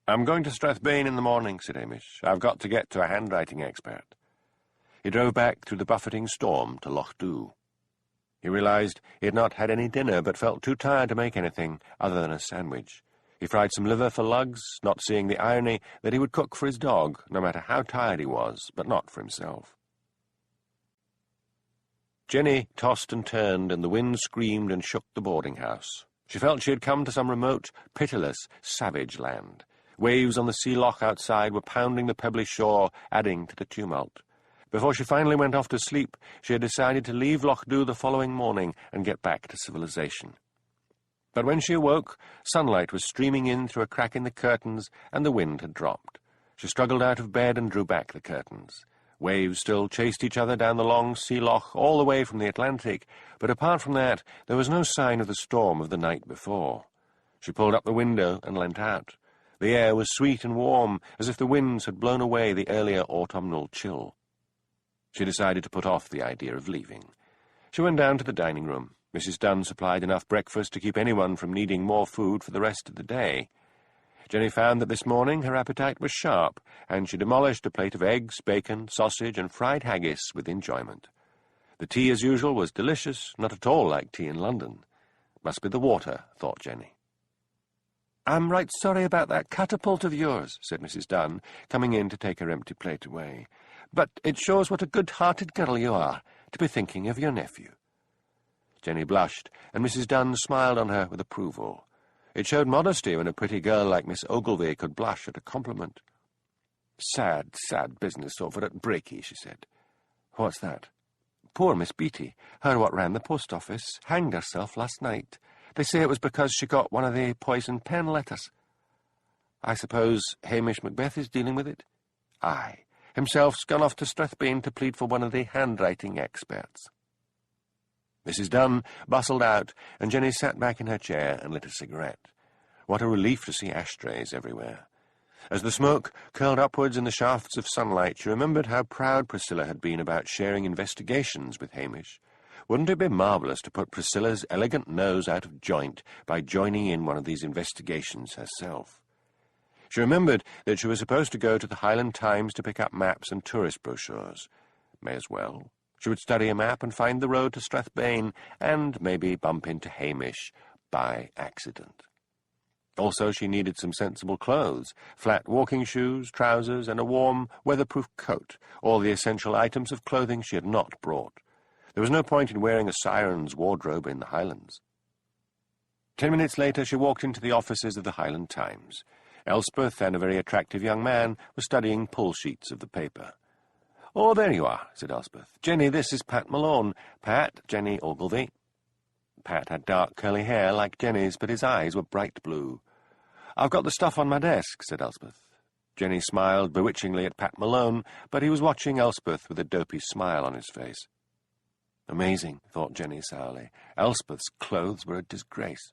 "I'm going to Strathbane in the morning," said Hamish. "I've got to get to a handwriting expert." He drove back through the buffeting storm to Loch Dhu. He realised he had not had any dinner, but felt too tired to make anything other than a sandwich. He fried some liver for Lugs, not seeing the irony that he would cook for his dog, no matter how tired he was, but not for himself. Jenny tossed and turned, and the wind screamed and shook the boarding-house. She felt she had come to some remote, pitiless, savage land. Waves on the sea loch outside were pounding the pebbly shore, adding to the tumult. Before she finally went off to sleep, she had decided to leave Loch Dhu the following morning and get back to civilization. But when she awoke, sunlight was streaming in through a crack in the curtains, and the wind had dropped. She struggled out of bed and drew back the curtains. Waves still chased each other down the long sea loch all the way from the Atlantic, but apart from that, there was no sign of the storm of the night before. She pulled up the window and leant out. The air was sweet and warm, as if the winds had blown away the earlier autumnal chill. She decided to put off the idea of leaving. She went down to the dining room. Mrs. Dunn supplied enough breakfast to keep anyone from needing more food for the rest of the day. Jenny found that this morning her appetite was sharp, and she demolished a plate of eggs, bacon, sausage, and fried haggis with enjoyment. The tea, as usual, was delicious, not at all like tea in London. Must be the water, thought Jenny. "I'm right sorry about that catapult of yours," said Mrs. Dunn, coming in to take her empty plate away. "But it shows what a good-hearted girl you are, to be thinking of your nephew." Jenny blushed, and Mrs. Dunn smiled on her with approval. It showed modesty when a pretty girl like Miss Ogilvy could blush at a compliment. "Sad, sad business over at Breaky," she said. "What's that?" "Poor Miss Beatty, her what ran the post office, hanged herself last night. They say it was because she got one of the poison pen letters." "I suppose Hamish Macbeth is dealing with it?" "Aye. Himself's gone off to Strathbane to plead for one of the handwriting experts." Mrs. Dunn bustled out, and Jenny sat back in her chair and lit a cigarette. What a relief to see ashtrays everywhere. As the smoke curled upwards in the shafts of sunlight, she remembered how proud Priscilla had been about sharing investigations with Hamish. Wouldn't it be marvellous to put Priscilla's elegant nose out of joint by joining in one of these investigations herself? She remembered that she was supposed to go to the Highland Times to pick up maps and tourist brochures. May as well. She would study a map and find the road to Strathbane, and maybe bump into Hamish by accident. Also, she needed some sensible clothes, flat walking shoes, trousers, and a warm, weatherproof coat, all the essential items of clothing she had not brought. There was no point in wearing a siren's wardrobe in the Highlands. 10 minutes later, she walked into the offices of the Highland Times. Elspeth and a very attractive young man were studying pull sheets of the paper. "Oh, there you are," said Elspeth. "Jenny, this is Pat Malone. Pat, Jenny Ogilvy." Pat had dark curly hair like Jenny's, but his eyes were bright blue. "I've got the stuff on my desk," said Elspeth. Jenny smiled bewitchingly at Pat Malone, but he was watching Elspeth with a dopey smile on his face. Amazing, thought Jenny sourly. Elspeth's clothes were a disgrace.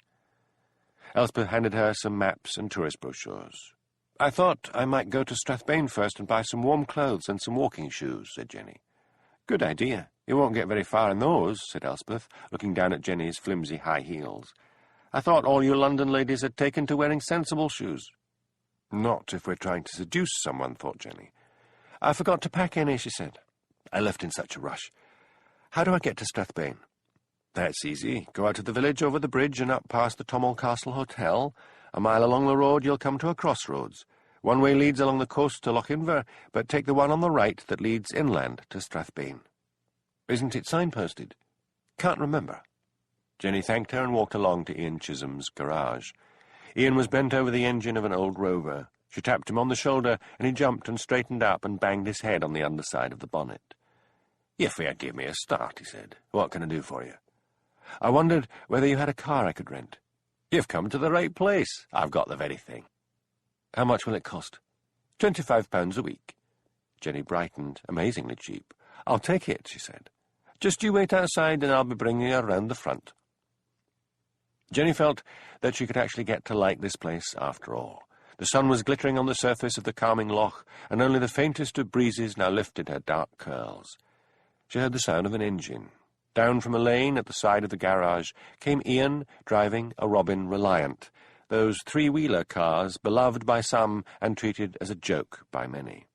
Elspeth handed her some maps and tourist brochures. "I thought I might go to Strathbane first and buy some warm clothes and some walking shoes," said Jenny. "Good idea. You won't get very far in those," said Elspeth, looking down at Jenny's flimsy high heels. "I thought all you London ladies had taken to wearing sensible shoes." "Not if we're trying to seduce someone," thought Jenny. "I forgot to pack any," she said. "I left in such a rush. How do I get to Strathbane?" "That's easy. Go out of the village over the bridge and up past the Tommel Castle Hotel. A mile along the road you'll come to a crossroads. One way leads along the coast to Lochinver, but take the one on the right that leads inland to Strathbane." "Isn't it signposted?" Can't remember." Jenny thanked her and walked along to Ian Chisholm's garage. Ian was bent over the engine of an old Rover. She tapped him on the shoulder, and he jumped and straightened up and banged his head on the underside of the bonnet. "You fair give me a start," he said. "What can I do for you?" "I wondered whether you had a car I could rent." "You've come to the right place. I've got the very thing." "How much will it cost?" £25 a week." Jenny brightened, amazingly cheap. "I'll take it," she said. "Just you wait outside and I'll be bringing you around the front." Jenny felt that she could actually get to like this place after all. The sun was glittering on the surface of the calming loch, and only the faintest of breezes now lifted her dark curls. She heard the sound of an engine. Down from a lane at the side of the garage came Ian, driving a Robin Reliant, those three-wheeler cars beloved by some and treated as a joke by many.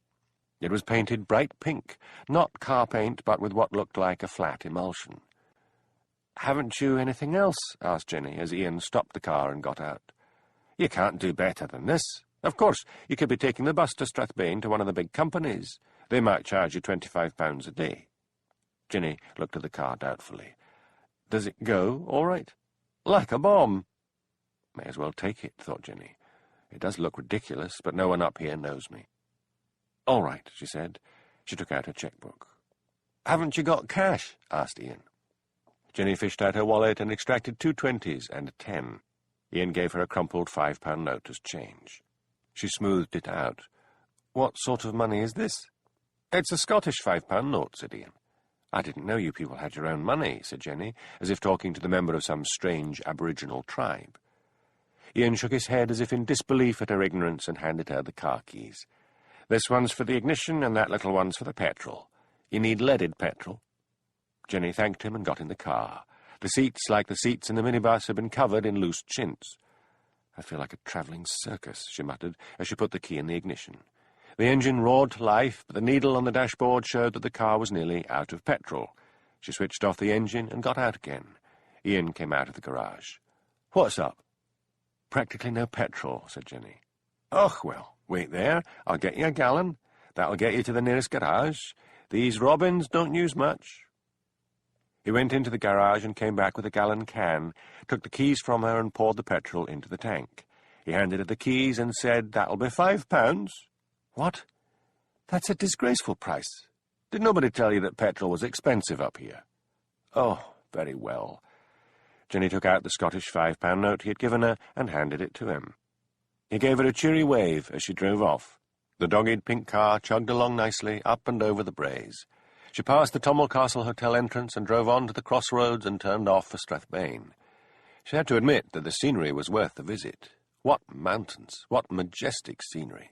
It was painted bright pink, not car paint, but with what looked like a flat emulsion. "Haven't you anything else?" asked Jenny, as Ian stopped the car and got out. "You can't do better than this. Of course, you could be taking the bus to Strathbane to one of the big companies. They might charge you £25 a day." Jenny looked at the car doubtfully. "Does it go all right?" "Like a bomb." "May as well take it," thought Jenny. "It does look ridiculous, but no one up here knows me." "All right," she said. She took out her checkbook. "Haven't you got cash?" asked Ian. Jenny fished out her wallet and extracted 2 20s and a 10. Ian gave her a crumpled £5 note as change. She smoothed it out. "What sort of money is this?" "It's a Scottish £5 note," said Ian. "I didn't know you people had your own money," said Jenny, as if talking to the member of some strange Aboriginal tribe. Ian shook his head as if in disbelief at her ignorance and handed her the car keys. "This one's for the ignition and that little one's for the petrol. You need leaded petrol." Jenny thanked him and got in the car. The seats, like the seats in the minibus, had been covered in loose chintz. "I feel like a travelling circus," she muttered, as she put the key in the ignition. The engine roared to life, but the needle on the dashboard showed that the car was nearly out of petrol. She switched off the engine and got out again. Ian came out of the garage. "What's up?" "Practically no petrol," said Jenny. "Oh, well, wait there. I'll get you a gallon. That'll get you to the nearest garage. These Robins don't use much." He went into the garage and came back with a gallon can, took the keys from her and poured the petrol into the tank. He handed her the keys and said, "That'll be £5. "What? That's a disgraceful price. Did nobody tell you that petrol was expensive up here?" "Oh, very well." Jenny took out the Scottish £5 note he had given her and handed it to him. He gave her a cheery wave as she drove off. The dogged pink car chugged along nicely up and over the braes. She passed the Tommel Castle Hotel entrance and drove on to the crossroads and turned off for Strathbane. She had to admit that the scenery was worth the visit. What mountains! What majestic scenery!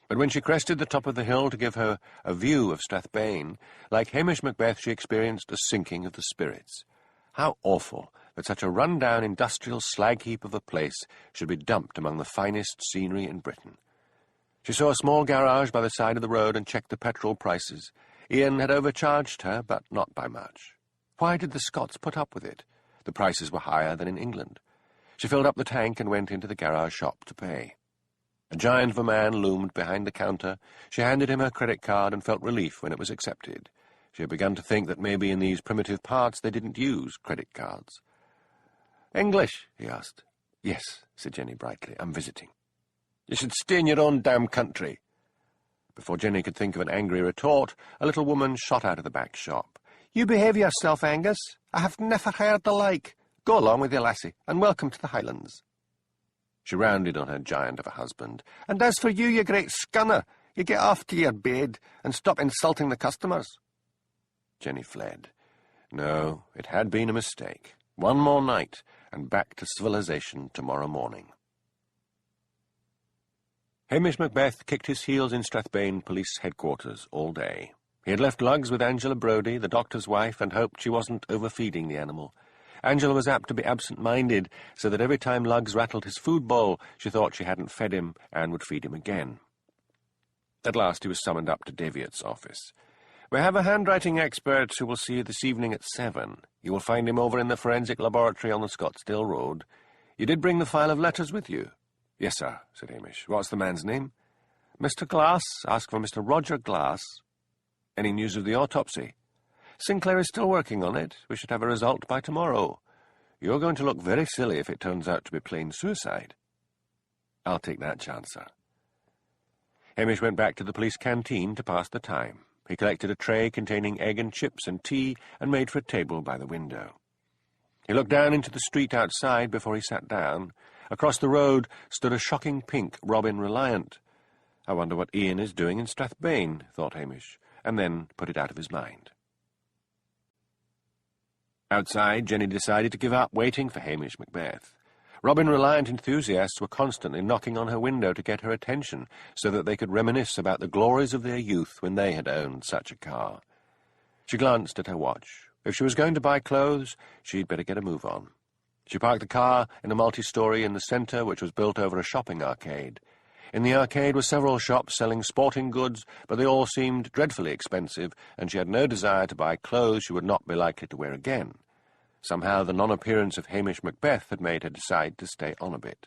But when she crested the top of the hill to give her a view of Strathbane, like Hamish Macbeth, she experienced a sinking of the spirits. How awful that such a run-down industrial slag heap of a place should be dumped among the finest scenery in Britain. She saw a small garage by the side of the road and checked the petrol prices. Ian had overcharged her, but not by much. Why did the Scots put up with it? The prices were higher than in England. She filled up the tank and went into the garage shop to pay. A giant of a man loomed behind the counter. She handed him her credit card and felt relief when it was accepted. She had begun to think that maybe in these primitive parts they didn't use credit cards. "English?" he asked. "Yes," said Jenny brightly. "I'm visiting." "You should stay in your own damn country." Before Jenny could think of an angry retort, a little woman shot out of the back shop. "You behave yourself, Angus. I have never heard the like. Go along with you, lassie, and welcome to the Highlands." She rounded on her giant of a husband. "And as for you, you great scunner, you get off to your bed and stop insulting the customers." Jenny fled. No, it had been a mistake. One more night, and back to civilization tomorrow morning. Hamish Macbeth kicked his heels in Strathbane Police Headquarters all day. He had left Lugs with Angela Brodie, the doctor's wife, and hoped she wasn't overfeeding the animal. Angela was apt to be absent-minded, so that every time Lugs rattled his food bowl, she thought she hadn't fed him and would feed him again. At last he was summoned up to Daviot's office. "We have a handwriting expert who will see you this evening at 7. You will find him over in the forensic laboratory on the Scottsdale Road. You did bring the file of letters with you?" "Yes, sir," said Hamish. "What's the man's name?" "Mr. Glass. Ask for Mr. Roger Glass." "Any news of the autopsy?" Sinclair is still working on it. We should have a result by tomorrow. You're going to look very silly if it turns out to be plain suicide." "I'll take that chance, sir." Hamish went back to the police canteen to pass the time. He collected a tray containing egg and chips and tea and made for a table by the window. He looked down into the street outside before he sat down. Across the road stood a shocking pink Robin Reliant. "I wonder what Ian is doing in Strathbane," thought Hamish, and then put it out of his mind. Outside, Jenny decided to give up waiting for Hamish Macbeth. Robin Reliant enthusiasts were constantly knocking on her window to get her attention so that they could reminisce about the glories of their youth when they had owned such a car. She glanced at her watch. If she was going to buy clothes, she'd better get a move on. She parked the car in a multi-story in the centre, which was built over a shopping arcade. In the arcade were several shops selling sporting goods, but they all seemed dreadfully expensive, and she had no desire to buy clothes she would not be likely to wear again. Somehow the non-appearance of Hamish Macbeth had made her decide to stay on a bit.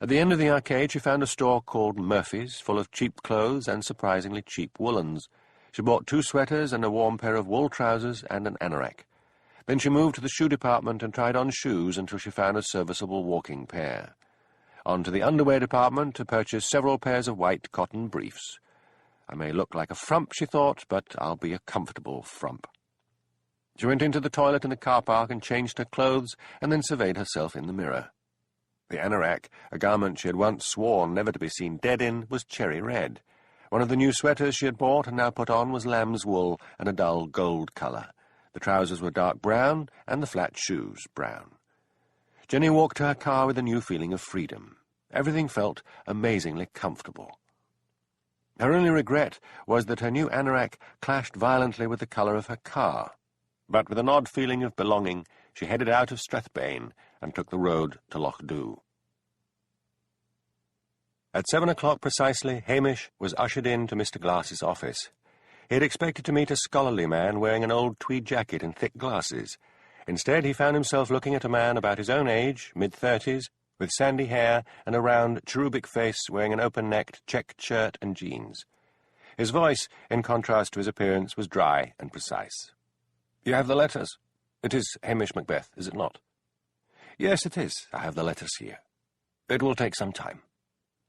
At the end of the arcade she found a store called Murphy's, full of cheap clothes and surprisingly cheap woolens. She bought 2 sweaters and a warm pair of wool trousers and an anorak. Then she moved to the shoe department and tried on shoes until she found a serviceable walking pair. On to the underwear department to purchase several pairs of white cotton briefs. "I may look like a frump," she thought, "but I'll be a comfortable frump." She went into the toilet in the car park and changed her clothes, and then surveyed herself in the mirror. The anorak, a garment she had once sworn never to be seen dead in, was cherry red. One of the new sweaters she had bought and now put on was lamb's wool and a dull gold colour. The trousers were dark brown, and the flat shoes brown. Jenny walked to her car with a new feeling of freedom. Everything felt amazingly comfortable. Her only regret was that her new anorak clashed violently with the colour of her car. But with an odd feeling of belonging, she headed out of Strathbane and took the road to Loch Dhu. At 7 o'clock precisely, Hamish was ushered in to Mr. Glass's office. He had expected to meet a scholarly man wearing an old tweed jacket and thick glasses. Instead, he found himself looking at a man about his own age, mid-30s, with sandy hair and a round, cherubic face, wearing an open-necked checked shirt and jeans. His voice, in contrast to his appearance, was dry and precise. "You have the letters. It is Hamish Macbeth, is it not?" "Yes, it is. I have the letters here." "It will take some time."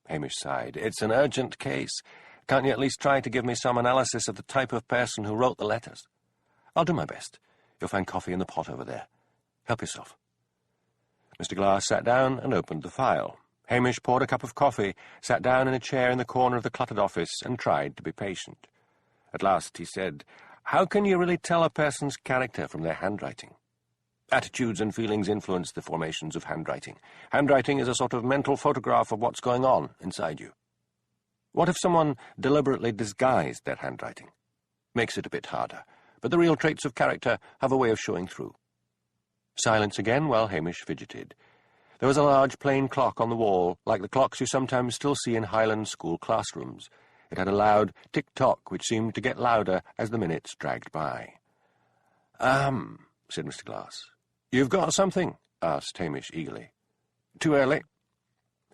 Hamish sighed. "It's an urgent case. Can't you at least try to give me some analysis of the type of person who wrote the letters?" "I'll do my best. You'll find coffee in the pot over there. Help yourself." Mr. Glass sat down and opened the file. Hamish poured a cup of coffee, sat down in a chair in the corner of the cluttered office, and tried to be patient. At last he said, "How can you really tell a person's character from their handwriting?" "Attitudes and feelings influence the formations of handwriting. Handwriting is a sort of mental photograph of what's going on inside you." "What if someone deliberately disguised their handwriting?" "Makes it a bit harder, but the real traits of character have a way of showing through." Silence again while Hamish fidgeted. There was a large plain clock on the wall, like the clocks you sometimes still see in Highland school classrooms. It had a loud tick-tock, which seemed to get louder as the minutes dragged by. Said Mr. Glass. "You've got something?" asked Hamish eagerly. "Too early?"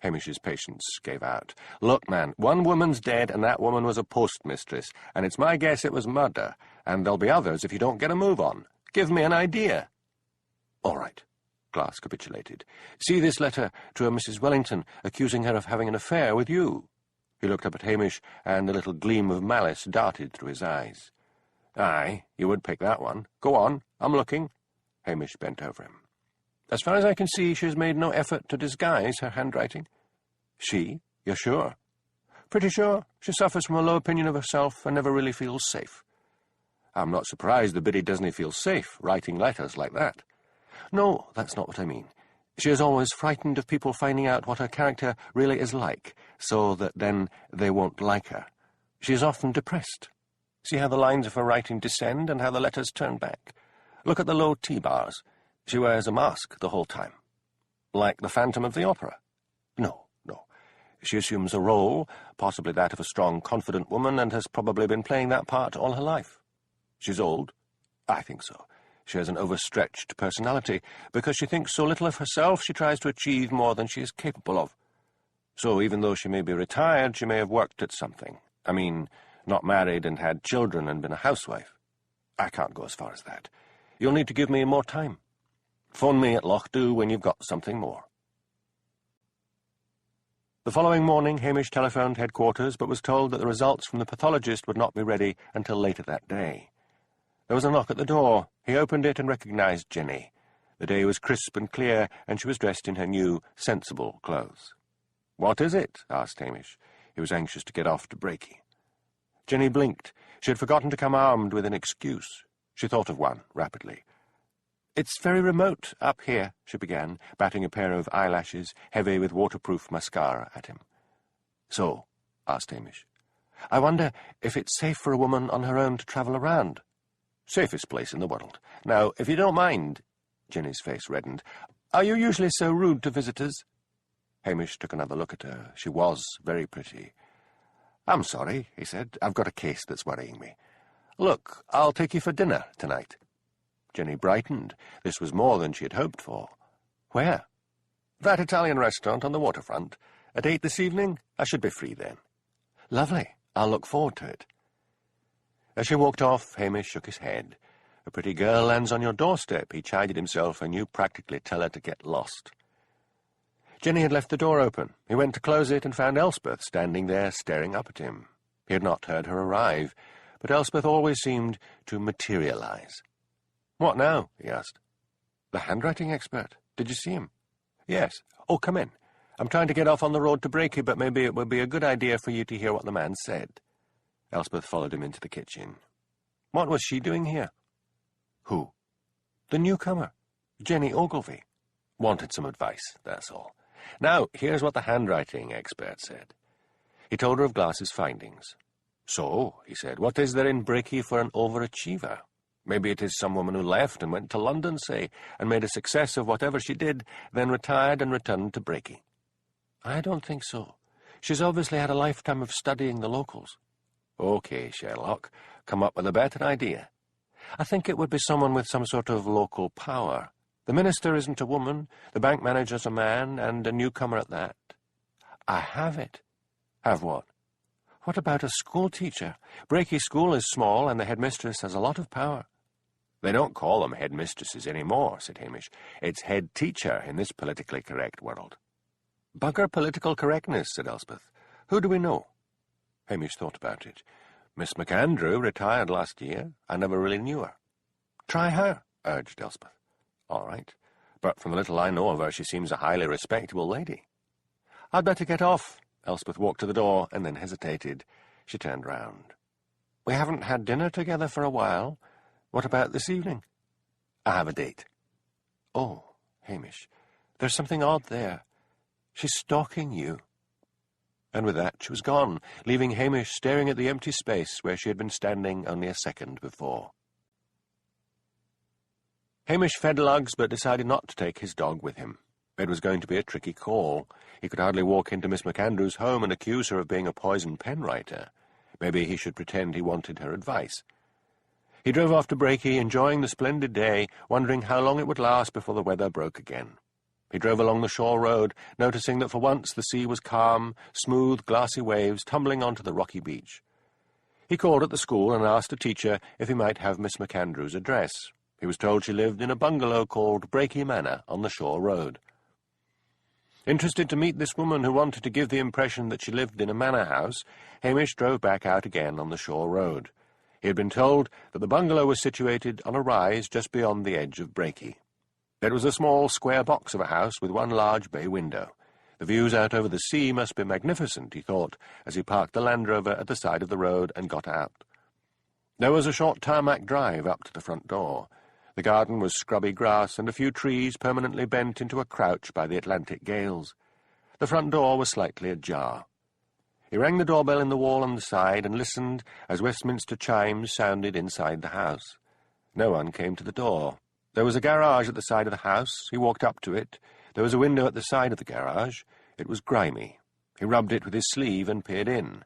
Hamish's patience gave out. "Look, man, one woman's dead, and that woman was a postmistress, and it's my guess it was murder, and there'll be others if you don't get a move on. Give me an idea." "All right," Glass capitulated. "See this letter to a Mrs. Wellington, accusing her of having an affair with you." He looked up at Hamish, and a little gleam of malice darted through his eyes. "Aye, you would pick that one. Go on, I'm looking." Hamish bent over him. "As far as I can see, she has made no effort to disguise her handwriting." "She? You're sure?" "Pretty sure. She suffers from a low opinion of herself and never really feels safe." "I'm not surprised the biddy doesn't feel safe, writing letters like that." "No, that's not what I mean. She is always frightened of people finding out what her character really is like, so that then they won't like her. She is often depressed. See how the lines of her writing descend and how the letters turn back. Look at the low T-bars. She wears a mask the whole time. Like the Phantom of the Opera. No. She assumes a role, possibly that of a strong, confident woman, and has probably been playing that part all her life. She's old? I think so. She has an overstretched personality. Because she thinks so little of herself, she tries to achieve more than she is capable of. So even though she may be retired, she may have worked at something. I mean, not married and had children and been a housewife. I can't go as far as that. You'll need to give me more time. Phone me at Loch when you've got something more. The following morning, Hamish telephoned headquarters, but was told that the results from the pathologist would not be ready until later that day. There was a knock at the door. He opened it and recognised Jenny. The day was crisp and clear, and she was dressed in her new, sensible clothes. "What is it?" asked Hamish. He was anxious to get off to Brakey. Jenny blinked. She had forgotten to come armed with an excuse. She thought of one, rapidly. "It's very remote up here," she began, batting a pair of eyelashes, heavy with waterproof mascara, at him. "So?" asked Hamish. "I wonder if it's safe for a woman on her own to travel around." "Safest place in the world. Now, if you don't mind—" Jenny's face reddened. "Are you usually so rude to visitors?" Hamish took another look at her. She was very pretty. "I'm sorry," he said. "I've got a case that's worrying me. Look, I'll take you for dinner tonight." Jenny brightened. This was more than she had hoped for. "Where?" "That Italian restaurant on the waterfront. At 8 this evening? I should be free then." "Lovely. I'll look forward to it." As she walked off, Hamish shook his head. "A pretty girl lands on your doorstep," he chided himself, and you practically tell her to get lost. Jenny had left the door open. He went to close it and found Elspeth standing there staring up at him. He had not heard her arrive, but Elspeth always seemed to materialize. "What now?" he asked. "The handwriting expert. Did you see him?" "Yes. Oh, come in. I'm trying to get off on the road to Brakey, but maybe it would be a good idea for you to hear what the man said." Elspeth followed him into the kitchen. "What was she doing here?" "Who?" "The newcomer. Jenny Ogilvy. Wanted some advice, that's all. Now, here's what the handwriting expert said." He told her of Glass's findings. "So," he said, "what is there in Brakey for an overachiever? Maybe it is some woman who left and went to London, say, and made a success of whatever she did, then retired and returned to Brakey." "I don't think so. She's obviously had a lifetime of studying the locals." "OK, Sherlock. Come up with a better idea." "I think it would be someone with some sort of local power. The minister isn't a woman, the bank manager's a man, and a newcomer at that." "I have it." "Have what?" "What about a school teacher? Brakey School is small, and the headmistress has a lot of power." "They don't call them headmistresses any more," said Hamish. "It's head teacher in this politically correct world." "Bugger political correctness," said Elspeth. "Who do we know?" Hamish thought about it. "Miss McAndrew retired last year. I never really knew her." "Try her," urged Elspeth. "All right. But from the little I know of her, she seems a highly respectable lady." "I'd better get off." Elspeth walked to the door and then hesitated. She turned round. "We haven't had dinner together for a while. What about this evening?" "I have a date." "Oh, Hamish, there's something odd there. She's stalking you." And with that she was gone, leaving Hamish staring at the empty space where she had been standing only a second before. Hamish fed Lugs, but decided not to take his dog with him. It was going to be a tricky call. He could hardly walk into Miss McAndrew's home and accuse her of being a poison pen writer. Maybe he should pretend he wanted her advice. He drove off to Brakey, enjoying the splendid day, wondering how long it would last before the weather broke again. He drove along the shore road, noticing that for once the sea was calm, smooth, glassy waves tumbling onto the rocky beach. He called at the school and asked a teacher if he might have Miss McAndrew's address. He was told she lived in a bungalow called Brakey Manor on the shore road. Interested to meet this woman who wanted to give the impression that she lived in a manor house, Hamish drove back out again on the shore road. He had been told that the bungalow was situated on a rise just beyond the edge of Brakey. It was a small square box of a house with one large bay window. The views out over the sea must be magnificent, he thought, as he parked the Land Rover at the side of the road and got out. There was a short tarmac drive up to the front door. The garden was scrubby grass and a few trees permanently bent into a crouch by the Atlantic gales. The front door was slightly ajar. He rang the doorbell in the wall on the side and listened as Westminster chimes sounded inside the house. No one came to the door. There was a garage at the side of the house. He walked up to it. There was a window at the side of the garage. It was grimy. He rubbed it with his sleeve and peered in.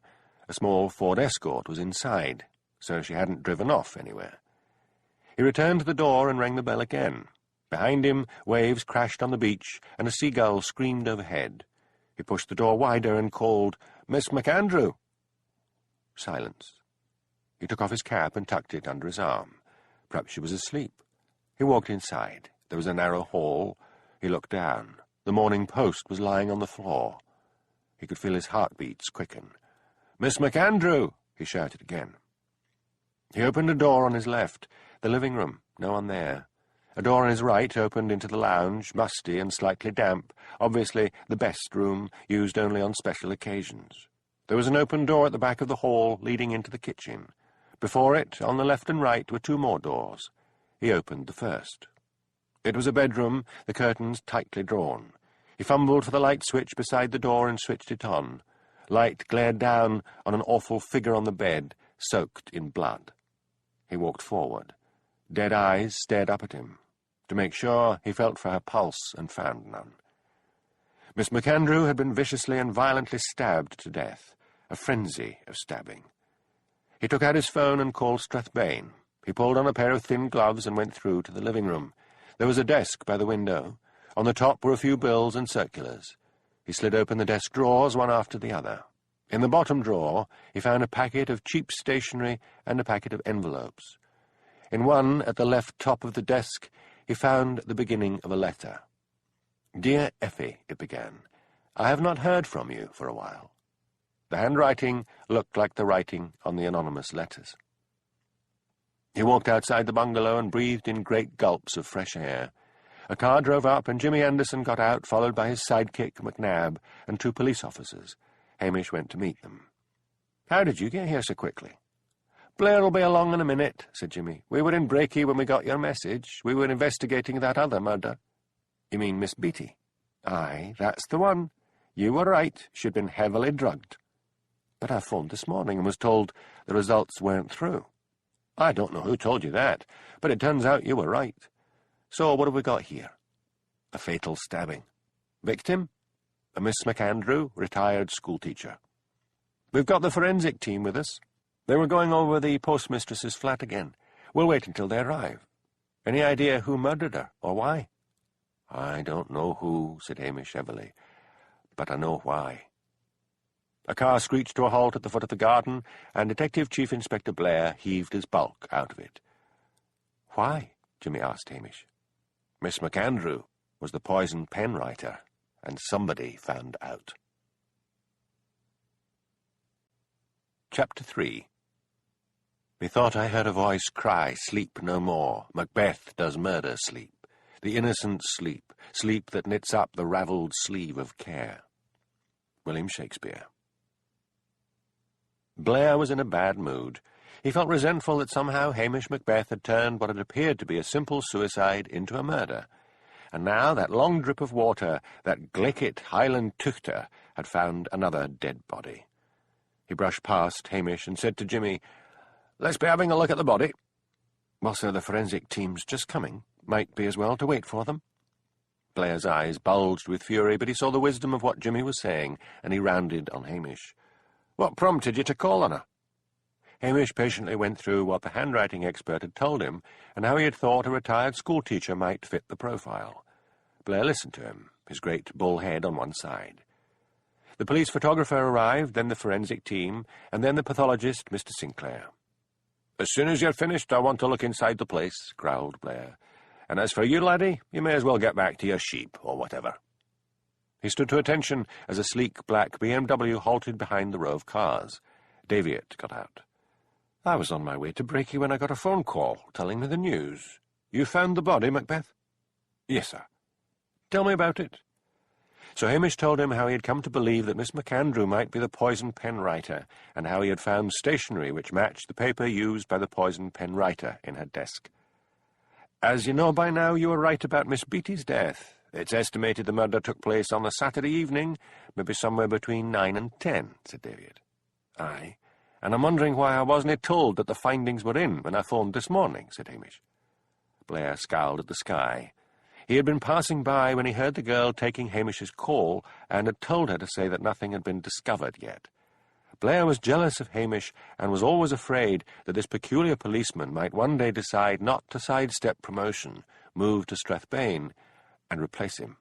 A small Ford Escort was inside, so she hadn't driven off anywhere. He returned to the door and rang the bell again. Behind him, waves crashed on the beach, and a seagull screamed overhead. He pushed the door wider and called, "Miss McAndrew!" Silence. He took off his cap and tucked it under his arm. Perhaps she was asleep. He walked inside. There was a narrow hall. He looked down. The Morning Post was lying on the floor. He could feel his heartbeats quicken. "Miss MacAndrew!" he shouted again. He opened a door on his left. The living room. No one there. A door on his right opened into the lounge, musty and slightly damp, obviously the best room, used only on special occasions. There was an open door at the back of the hall leading into the kitchen. Before it, on the left and right, were two more doors. He opened the first. It was a bedroom, the curtains tightly drawn. He fumbled for the light switch beside the door and switched it on. Light glared down on an awful figure on the bed, soaked in blood. He walked forward. Dead eyes stared up at him. To make sure, he felt for her pulse and found none. Miss MacAndrew had been viciously and violently stabbed to death, a frenzy of stabbing. He took out his phone and called Strathbane. He pulled on a pair of thin gloves and went through to the living room. There was a desk by the window. On the top were a few bills and circulars. He slid open the desk drawers one after the other. In the bottom drawer, he found a packet of cheap stationery and a packet of envelopes. In one, at the left top of the desk, he found the beginning of a letter. "Dear Effie," it began, "I have not heard from you for a while." The handwriting looked like the writing on the anonymous letters. He walked outside the bungalow and breathed in great gulps of fresh air. A car drove up and Jimmy Anderson got out, followed by his sidekick, McNabb, and two police officers. Hamish went to meet them. "How did you get here so quickly?" "Blair'll be along in a minute," said Jimmy. "We were in Brakey when we got your message. We were investigating that other murder." "You mean Miss Beatty?" "Aye, that's the one. You were right. She'd been heavily drugged." "But I phoned this morning and was told the results weren't through." "I don't know who told you that, but it turns out you were right. So what have we got here?" "A fatal stabbing." "Victim?" "A Miss MacAndrew, retired schoolteacher." "We've got the forensic team with us. They were going over the postmistress's flat again. We'll wait until they arrive. Any idea who murdered her, or why?" "I don't know who," said Hamish heavily, "but I know why." A car screeched to a halt at the foot of the garden, and Detective Chief Inspector Blair heaved his bulk out of it. "Why?" Jimmy asked Hamish. "Miss MacAndrew was the poison pen writer, and somebody found out." Chapter 3. "Methought I heard a voice cry, 'Sleep no more. Macbeth does murder sleep. The innocent sleep, sleep that knits up the ravelled sleeve of care.'" William Shakespeare. Blair was in a bad mood. He felt resentful that somehow Hamish Macbeth had turned what had appeared to be a simple suicide into a murder. And now that long drip of water, that Glicket Highland tuchter, had found another dead body. He brushed past Hamish and said to Jimmy, "Let's be having a look at the body." "Well, sir, the forensic team's just coming. Might be as well to wait for them." Blair's eyes bulged with fury, but he saw the wisdom of what Jimmy was saying, and he rounded on Hamish. "What prompted you to call on her?" Hamish patiently went through what the handwriting expert had told him, and how he had thought a retired schoolteacher might fit the profile. Blair listened to him, his great bull head on one side. The police photographer arrived, then the forensic team, and then the pathologist, Mr. Sinclair. "As soon as you're finished, I want to look inside the place," growled Blair. "And as for you, laddie, you may as well get back to your sheep, or whatever." He stood to attention as a sleek black BMW halted behind the row of cars. Daviot got out. "I was on my way to Brakey when I got a phone call telling me the news. You found the body, Macbeth?" "Yes, sir." "Tell me about it." So Hamish told him how he had come to believe that Miss MacAndrew might be the poison pen writer, and how he had found stationery which matched the paper used by the poison pen writer in her desk. "As you know by now, you were right about Miss Beatty's death. It's estimated the murder took place on the Saturday evening, maybe somewhere between 9 and 10, said David. "Aye, and I'm wondering why I wasn't told that the findings were in when I phoned this morning," said Hamish. Blair scowled at the sky. He had been passing by when he heard the girl taking Hamish's call, and had told her to say that nothing had been discovered yet. Blair was jealous of Hamish, and was always afraid that this peculiar policeman might one day decide not to sidestep promotion, move to Strathbane, and replace him.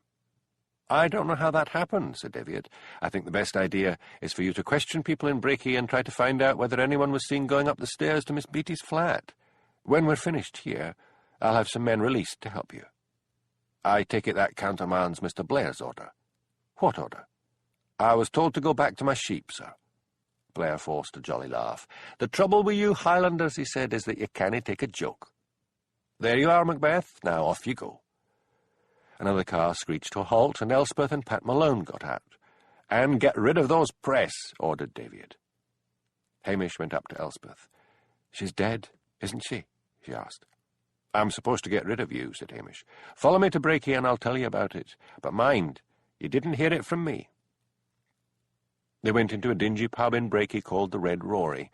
"I don't know how that happened," said Daviot. "I think the best idea is for you to question people in Brakey and try to find out whether anyone was seen going up the stairs to Miss Beatty's flat. When we're finished here, I'll have some men released to help you. I take it that countermands Mr. Blair's order. What order? I was told to go back to my sheep, sir. Blair forced a jolly laugh. The trouble with you Highlanders, he said, is that you can't take a joke. There you are, Macbeth. Now off you go. Another car screeched to a halt, and Elspeth and Pat Malone got out. And get rid of those press, ordered David. Hamish went up to Elspeth. She's dead, isn't she? She asked. I'm supposed to get rid of you, said Hamish. Follow me to Brakey and I'll tell you about it. But mind, you didn't hear it from me. They went into a dingy pub in Brakey called the Red Rory.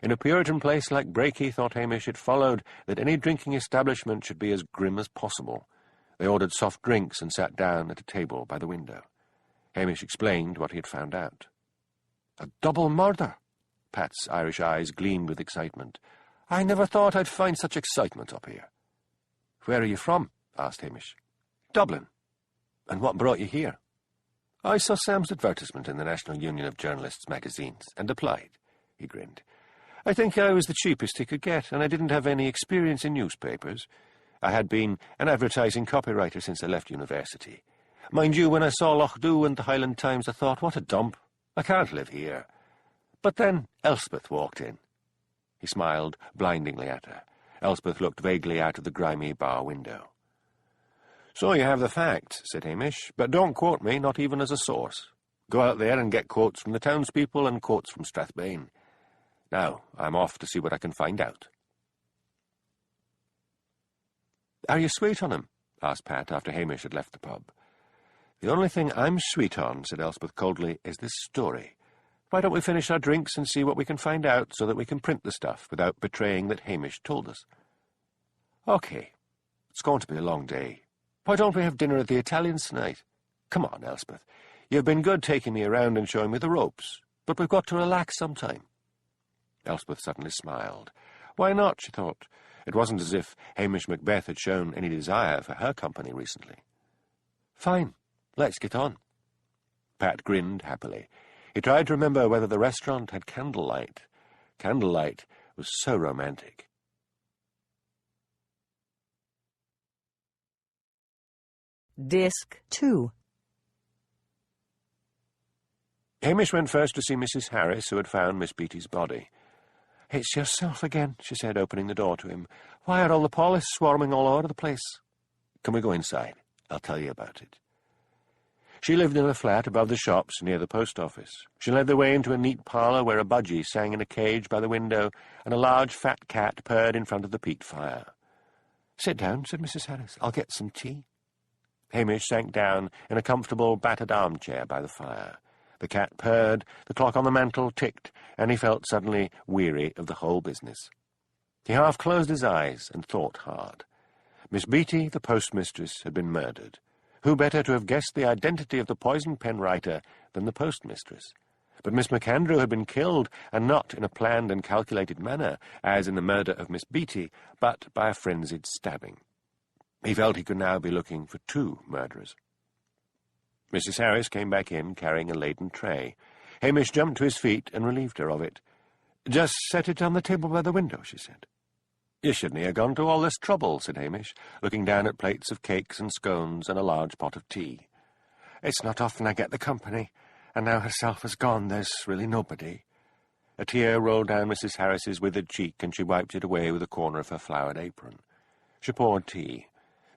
In a Puritan place like Brakey, thought Hamish, it followed that any drinking establishment should be as grim as possible. They ordered soft drinks and sat down at a table by the window. Hamish explained what he had found out. A double murder! Pat's Irish eyes gleamed with excitement. I never thought I'd find such excitement up here. Where are you from? Asked Hamish. Dublin. And what brought you here? I saw Sam's advertisement in the National Union of Journalists magazines and applied. He grinned. I think I was the cheapest he could get, and I didn't have any experience in newspapers. I had been an advertising copywriter since I left university. Mind you, when I saw Loch and the Highland Times, I thought, what a dump. I can't live here. But then Elspeth walked in. He smiled blindingly at her. Elspeth looked vaguely out of the grimy bar window. So you have the facts, said Hamish, but don't quote me, not even as a source. Go out there and get quotes from the townspeople and quotes from Strathbane. Now, I'm off to see what I can find out. Are you sweet on him? Asked Pat after Hamish had left the pub. The only thing I'm sweet on, said Elspeth coldly, is this story. Why don't we finish our drinks and see what we can find out so that we can print the stuff without betraying that Hamish told us? OK. It's going to be a long day. Why don't we have dinner at the Italians tonight? Come on, Elspeth. You've been good taking me around and showing me the ropes, but we've got to relax sometime. Elspeth suddenly smiled. Why not, she thought. It wasn't as if Hamish Macbeth had shown any desire for her company recently. Fine. Let's get on. Pat grinned happily. He tried to remember whether the restaurant had candlelight. Candlelight was so romantic. Disc 2. Hamish went first to see Mrs. Harris, who had found Miss Beattie's body. It's yourself again, she said, opening the door to him. Why are all the police swarming all over the place? Can we go inside? I'll tell you about it. She lived in a flat above the shops near the post office. She led the way into a neat parlour where a budgie sang in a cage by the window and a large fat cat purred in front of the peat fire. Sit down, said Mrs. Harris. I'll get some tea. Hamish sank down in a comfortable battered armchair by the fire. The cat purred, the clock on the mantel ticked, and he felt suddenly weary of the whole business. He half closed his eyes and thought hard. Miss Beattie, the postmistress, had been murdered. Who better to have guessed the identity of the poison pen writer than the postmistress? But Miss MacAndrew had been killed, and not in a planned and calculated manner, as in the murder of Miss Beattie, but by a frenzied stabbing. He felt he could now be looking for two murderers. Mrs. Harris came back in, carrying a laden tray. Hamish jumped to his feet and relieved her of it. Just set it on the table by the window, she said. You shouldn't have gone to all this trouble, said Hamish, looking down at plates of cakes and scones and a large pot of tea. It's not often I get the company, and now herself has gone, there's really nobody. A tear rolled down Mrs. Harris's withered cheek, and she wiped it away with a corner of her flowered apron. She poured tea.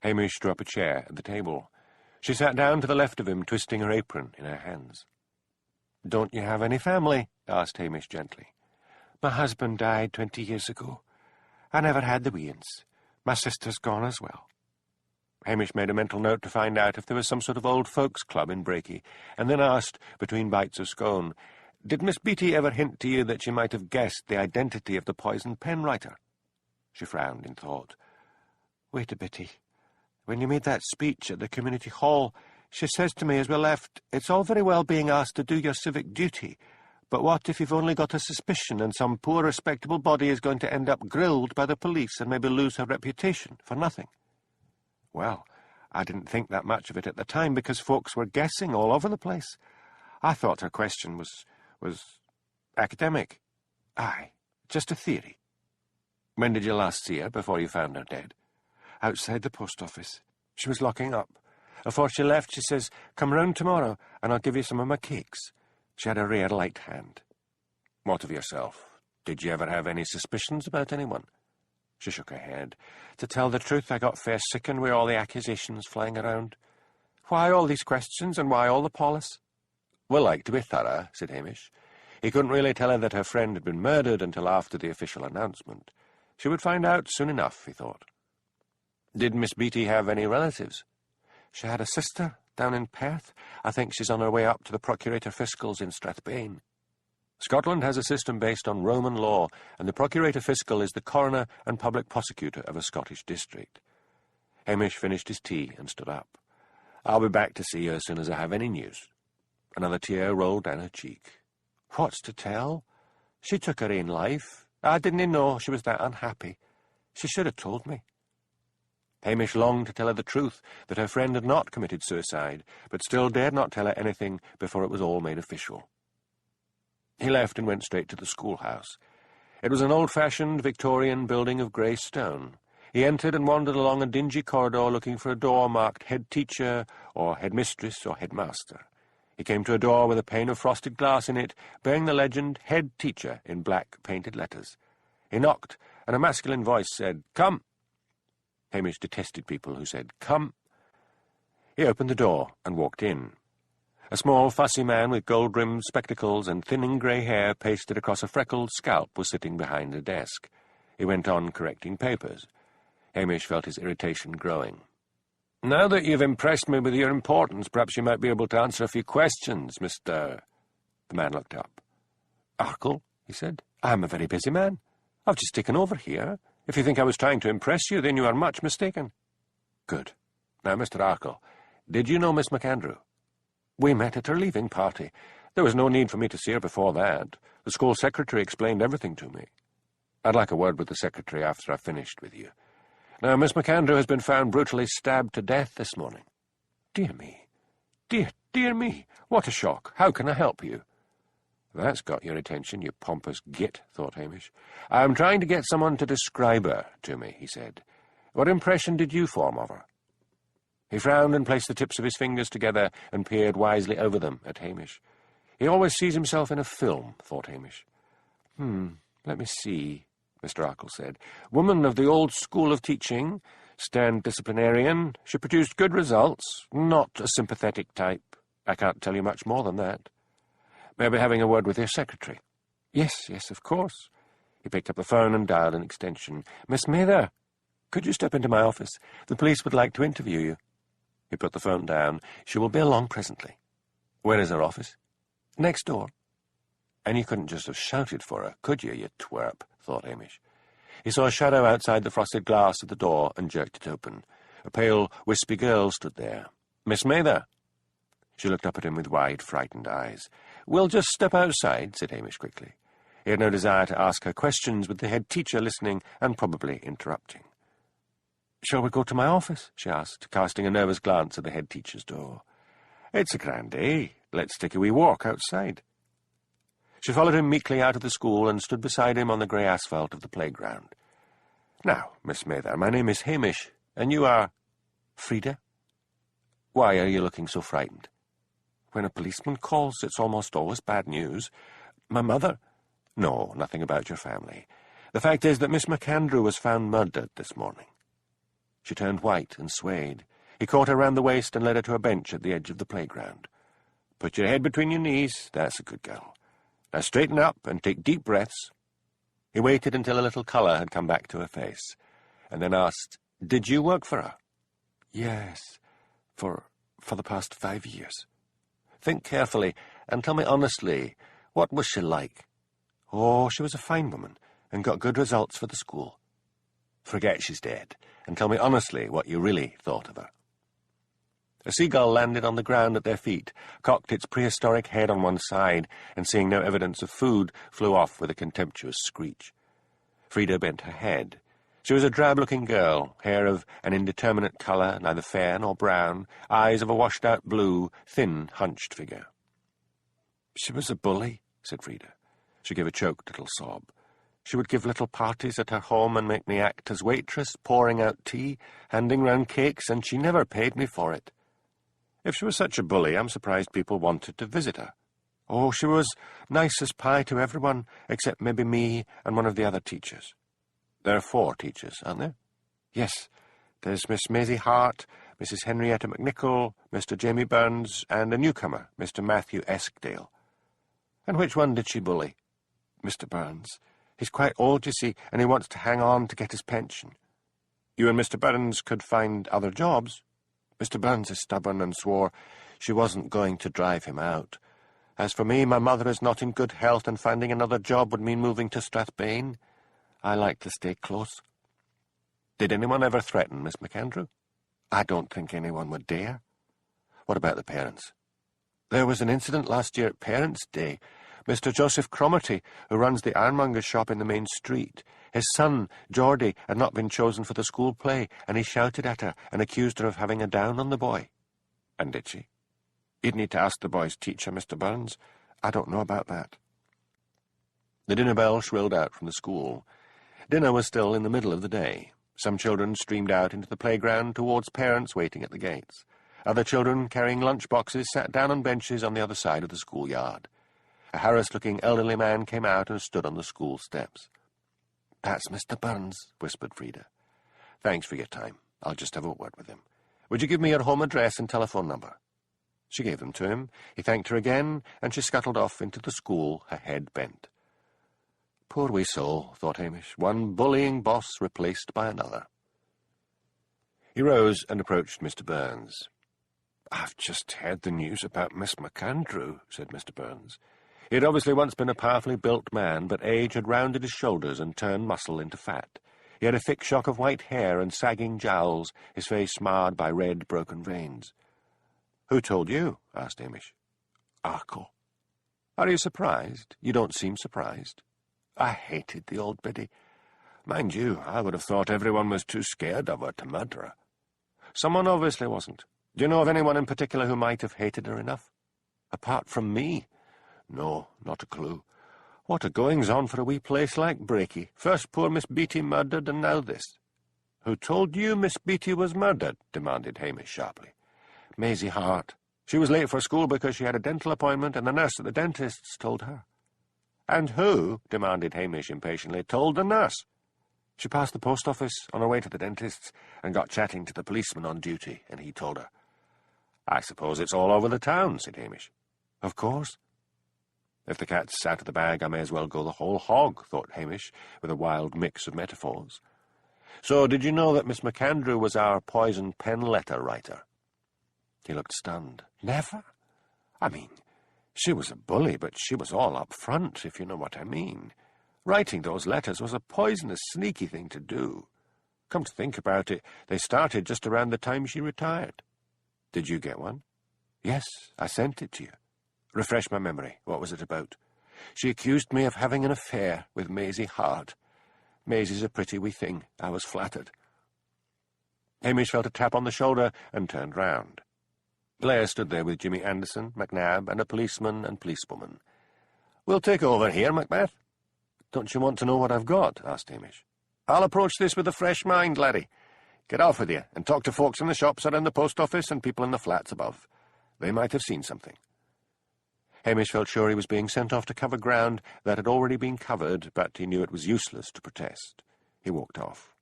Hamish drew up a chair at the table. She sat down to the left of him, twisting her apron in her hands. Don't you have any family? Asked Hamish gently. My husband died 20 years ago. I never had the weans. My sister's gone as well. Hamish made a mental note to find out if there was some sort of old folks' club in Brakey, and then asked, between bites of scone, Did Miss Beattie ever hint to you that she might have guessed the identity of the poisoned pen writer? She frowned in thought. Wait a bitty. When you made that speech at the community hall, she says to me as we left, it's all very well being asked to do your civic duty, but what if you've only got a suspicion and some poor respectable body is going to end up grilled by the police and maybe lose her reputation for nothing? Well, I didn't think that much of it at the time because folks were guessing all over the place. I thought her question was academic. Aye, just a theory. When did you last see her, before you found her dead? Outside the post office. She was locking up. Afore she left, she says, "Come round tomorrow, and I'll give you some of my cakes." She had a rare light hand. What of yourself? Did you ever have any suspicions about anyone? She shook her head. To tell the truth, I got fair sickened with all the accusations flying around. Why all these questions, and why all the police? We'll like to be thorough, said Hamish. He couldn't really tell her that her friend had been murdered until after the official announcement. She would find out soon enough, he thought. Did Miss Beatty have any relatives? She had a sister down in Perth. I think she's on her way up to the Procurator Fiscal's in Strathbane. Scotland has a system based on Roman law, and the Procurator Fiscal is the coroner and public prosecutor of a Scottish district. Hamish finished his tea and stood up. I'll be back to see you as soon as I have any news. Another tear rolled down her cheek. What's to tell? She took her own life. I didn't know she was that unhappy. She should have told me. Hamish longed to tell her the truth, that her friend had not committed suicide, but still dared not tell her anything before it was all made official. He left and went straight to the schoolhouse. It was an old-fashioned Victorian building of grey stone. He entered and wandered along a dingy corridor looking for a door marked Head Teacher or Headmistress or Headmaster. He came to a door with a pane of frosted glass in it, bearing the legend Head Teacher in black painted letters. He knocked, and a masculine voice said, "Come." Hamish detested people who said, "Come." He opened the door and walked in. A small, fussy man with gold-rimmed spectacles and thinning grey hair pasted across a freckled scalp was sitting behind a desk. He went on correcting papers. Hamish felt his irritation growing. "Now that you've impressed me with your importance, perhaps you might be able to answer a few questions, Mr.—" The man looked up. "Arkle," he said, "I am a very busy man. I've just taken over here. If you think I was trying to impress you, then you are much mistaken." "Good. Now, Mr. Arkle, did you know Miss McAndrew?" "We met at her leaving party. There was no need for me to see her before that. The school secretary explained everything to me." "I'd like a word with the secretary after I've finished with you. Now, Miss McAndrew has been found brutally stabbed to death this morning." "Dear me. Dear me. What a shock. How can I help you?" "That's got your attention, you pompous git," thought Hamish. "I'm trying to get someone to describe her to me," he said. "What impression did you form of her?" He frowned and placed the tips of his fingers together and peered wisely over them at Hamish. He always sees himself in a film, thought Hamish. Let me see," Mr. Arkle said. "Woman of the old school of teaching, stern disciplinarian. She produced good results. Not a sympathetic type. I can't tell you much more than that. Maybe having a word with your secretary." Yes, of course." He picked up the phone and dialed an extension. "Miss Mather, could you step into my office? The police would like to interview you." He put the phone down. "She will be along presently." "Where is her office?" "Next door." "And you couldn't just have shouted for her, could you twerp?" thought Hamish. He saw a shadow outside the frosted glass of the door and jerked it open. A pale, wispy girl stood there. "Miss Mather." She looked up at him with wide, frightened eyes. "We'll just step outside," said Hamish quickly. He had no desire to ask her questions, with the head teacher listening and probably interrupting. "Shall we go to my office?" she asked, casting a nervous glance at the head teacher's door. "It's a grand day. Let's take a wee walk outside." She followed him meekly out of the school and stood beside him on the grey asphalt of the playground. "Now, Miss Mather, my name is Hamish, and you are—" "Frida." "Why are you looking so frightened?" "When a policeman calls, it's almost always bad news. My mother—" "No, nothing about your family. The fact is that Miss McAndrew was found murdered this morning." She turned white and swayed. He caught her round the waist and led her to a bench at the edge of the playground. "Put your head between your knees. That's a good girl. Now straighten up and take deep breaths." He waited until a little colour had come back to her face, and then asked, "Did you work for her?" "Yes, for the past 5 years." "Think carefully, and tell me honestly, what was she like?" "Oh, she was a fine woman, and got good results for the school." "Forget she's dead, and tell me honestly what you really thought of her." A seagull landed on the ground at their feet, cocked its prehistoric head on one side, and seeing no evidence of food, flew off with a contemptuous screech. Frida bent her head. She was a drab-looking girl, hair of an indeterminate colour, neither fair nor brown, eyes of a washed-out blue, thin, hunched figure. "She was a bully," said Frida. She gave a choked little sob. She would give little parties at her home and make me act as waitress, pouring out tea, handing round cakes, and she never paid me for it. If she was such a bully, I'm surprised people wanted to visit her. Oh, she was nice as pie to everyone, except maybe me and one of the other teachers. There are 4 teachers, aren't there? Yes, there's Miss Maisie Hart, Mrs. Henrietta McNichol, Mr. Jamie Burns, and a newcomer, Mr. Matthew Eskdale. And which one did she bully? Mr. Burns. He's quite old, you see, and he wants to hang on to get his pension. You and Mr. Burns could find other jobs. Mr. Burns is stubborn and swore she wasn't going to drive him out. As for me, my mother is not in good health, and finding another job would mean moving to Strathbane. I like to stay close. Did anyone ever threaten Miss McAndrew? I don't think anyone would dare. What about the parents? There was an incident last year at Parents' Day. Mr. Joseph Cromarty, who runs the ironmonger's shop in the main street. His son, Geordie, had not been chosen for the school play, and he shouted at her and accused her of having a down on the boy. And did she? You'd need to ask the boy's teacher, Mr. Burns. I don't know about that. The dinner bell shrilled out from the school. Dinner was still in the middle of the day. Some children streamed out into the playground towards parents waiting at the gates. Other children, carrying lunch-boxes, sat down on benches on the other side of the schoolyard. A harassed-looking elderly man came out and stood on the school steps. "That's Mr. Burns," whispered Frida. "Thanks for your time. I'll just have a word with him. Would you give me your home address and telephone number?" She gave them to him. He thanked her again, and she scuttled off into the school, her head bent. Poor wee soul, thought Hamish, one bullying boss replaced by another. He rose and approached Mr. Burns. "I've just heard the news about Miss McAndrew," said Mr. Burns. He had obviously once been a powerfully built man, but age had rounded his shoulders and turned muscle into fat. He had a thick shock of white hair and sagging jowls, his face marred by red, broken veins. "Who told you?" asked Hamish. "Arkle." "Are you surprised? You don't seem surprised." "I hated the old biddy. Mind you, I would have thought everyone was too scared of her to murder her. Someone obviously wasn't. Do you know of anyone in particular who might have hated her enough?" "Apart from me?" "No, not a clue. What a goings-on for a wee place like Brakey. First poor Miss Beaty murdered, and now this." "Who told you Miss Beaty was murdered?" demanded Hamish sharply. "Maisie Hart. She was late for school because she had a dental appointment, and the nurse at the dentist's told her." "And who," demanded Hamish impatiently, "told the nurse?" "She passed the post office on her way to the dentist's and got chatting to the policeman on duty, and he told her." "I suppose it's all over the town," said Hamish. "Of course." If the cat's out of the bag, I may as well go the whole hog, thought Hamish, with a wild mix of metaphors. "So did you know that Miss McAndrew was our poison pen letter writer?" He looked stunned. "Never. I mean, she was a bully, but she was all up front, if you know what I mean. Writing those letters was a poisonous, sneaky thing to do. Come to think about it, they started just around the time she retired." "Did you get one?" "Yes, I sent it to you." "Refresh my memory. What was it about?" "She accused me of having an affair with Maisie Hart. Maisie's a pretty wee thing. I was flattered." Hamish felt a tap on the shoulder and turned round. Blair stood there with Jimmy Anderson, McNabb, and a policeman and policewoman. "We'll take over here, Macbeth." "Don't you want to know what I've got?" asked Hamish. "I'll approach this with a fresh mind, laddie. Get off with you, and talk to folks in the shops around the post office and people in the flats above. They might have seen something." Hamish felt sure he was being sent off to cover ground that had already been covered, but he knew it was useless to protest. He walked off.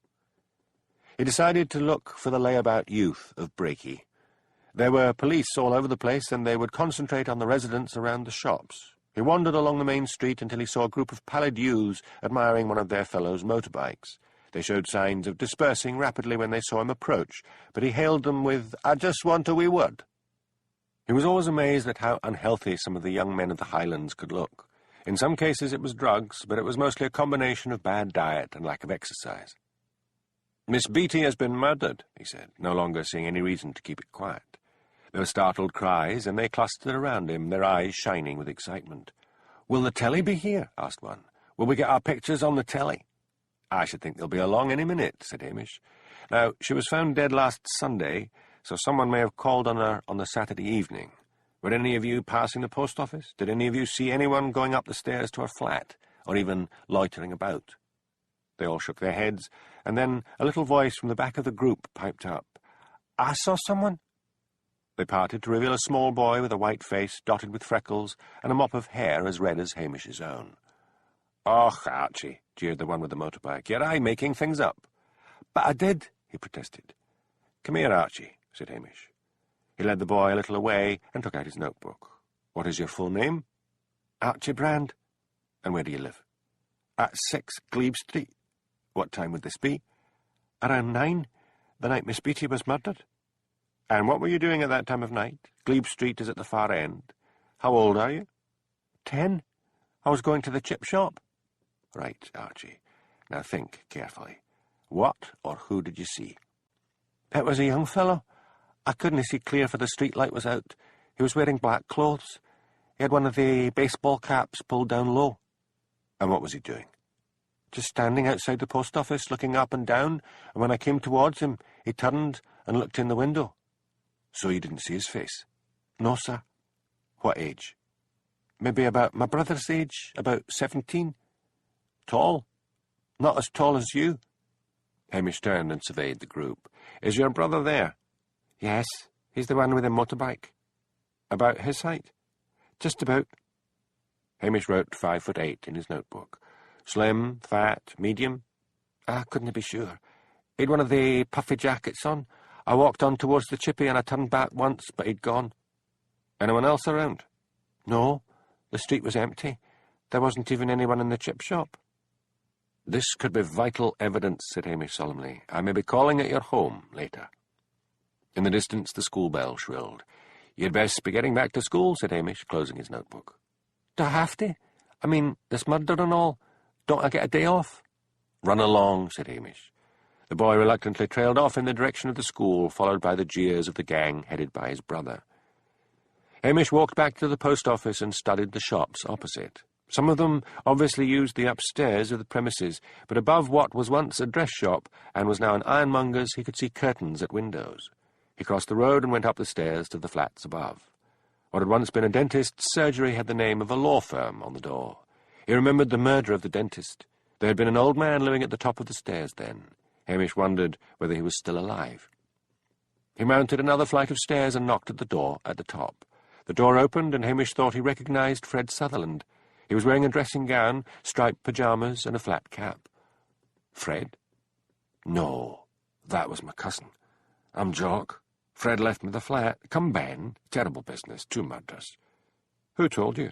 He decided to look for the layabout youth of Brakey. There were police all over the place, and they would concentrate on the residents around the shops. He wandered along the main street until he saw a group of pallid youths admiring one of their fellows' motorbikes. They showed signs of dispersing rapidly when they saw him approach, but he hailed them with, "I just want a wee word." He was always amazed at how unhealthy some of the young men of the Highlands could look. In some cases it was drugs, but it was mostly a combination of bad diet and lack of exercise. "Miss Beaty has been murdered," he said, no longer seeing any reason to keep it quiet. There were startled cries, and they clustered around him, their eyes shining with excitement. "Will the telly be here?" asked one. "Will we get our pictures on the telly?" "I should think they'll be along any minute," said Hamish. "Now, she was found dead last Sunday, so someone may have called on her on the Saturday evening. Were any of you passing the post office? Did any of you see anyone going up the stairs to her flat? or even loitering about. They all shook their heads, and then a little voice from the back of the group piped up. "I saw someone." They parted to reveal a small boy with a white face dotted with freckles and a mop of hair as red as Hamish's own. "Och, Archie," jeered the one with the motorbike, "you're aye making things up." "But I did," he protested. "Come here, Archie," said Hamish. He led the boy a little away and took out his notebook. "What is your full name?" "Archie Brand." "And where do you live?" "At 6 Glebe Street." "What time would this be?" "Around 9, the night Miss Beatty was murdered." "And what were you doing at that time of night? Glebe Street is at the far end. How old are you?" 10. I was going to the chip shop." "Right, Archie. Now think carefully. What or who did you see?" "It was a young fellow. I couldn't see clear for the street light was out. He was wearing black clothes. He had one of the baseball caps pulled down low." "And what was he doing?" "Just standing outside the post office, looking up and down, and when I came towards him, he turned and looked in the window." "So you didn't see his face?" "No, sir." "What age?" "Maybe about my brother's age, about 17. "Tall?" "Not as tall as you." Hamish turned and surveyed the group. "Is your brother there?" "Yes, he's the one with the motorbike." "About his height?" "Just about." Hamish wrote 5'8" in his notebook. "Slim, fat, medium?" "I couldn't be sure. He'd one of the puffy jackets on. I walked on towards the chippy and I turned back once, but he'd gone." "Anyone else around?" "No, the street was empty. There wasn't even anyone in the chip shop." "This could be vital evidence," said Hamish solemnly. "I may be calling at your home later." In the distance the school bell shrilled. "You'd best be getting back to school," said Hamish, closing his notebook. "Do I have to? I mean, this murder and all. Don't I get a day off?" "Run along," said Hamish. The boy reluctantly trailed off in the direction of the school, followed by the jeers of the gang headed by his brother. Hamish walked back to the post office and studied the shops opposite. Some of them obviously used the upstairs of the premises, but above what was once a dress shop and was now an ironmonger's he could see curtains at windows. He crossed the road and went up the stairs to the flats above. What had once been a dentist's surgery had the name of a law firm on the door. He remembered the murder of the dentist. There had been an old man living at the top of the stairs then. Hamish wondered whether he was still alive. He mounted another flight of stairs and knocked at the door at the top. The door opened, and Hamish thought he recognized Fred Sutherland. He was wearing a dressing gown, striped pyjamas, and a flat cap. "Fred?" "No, that was my cousin. I'm Jock. Fred left me the flat. Come, Ben. Terrible business. 2 murders. "Who told you?"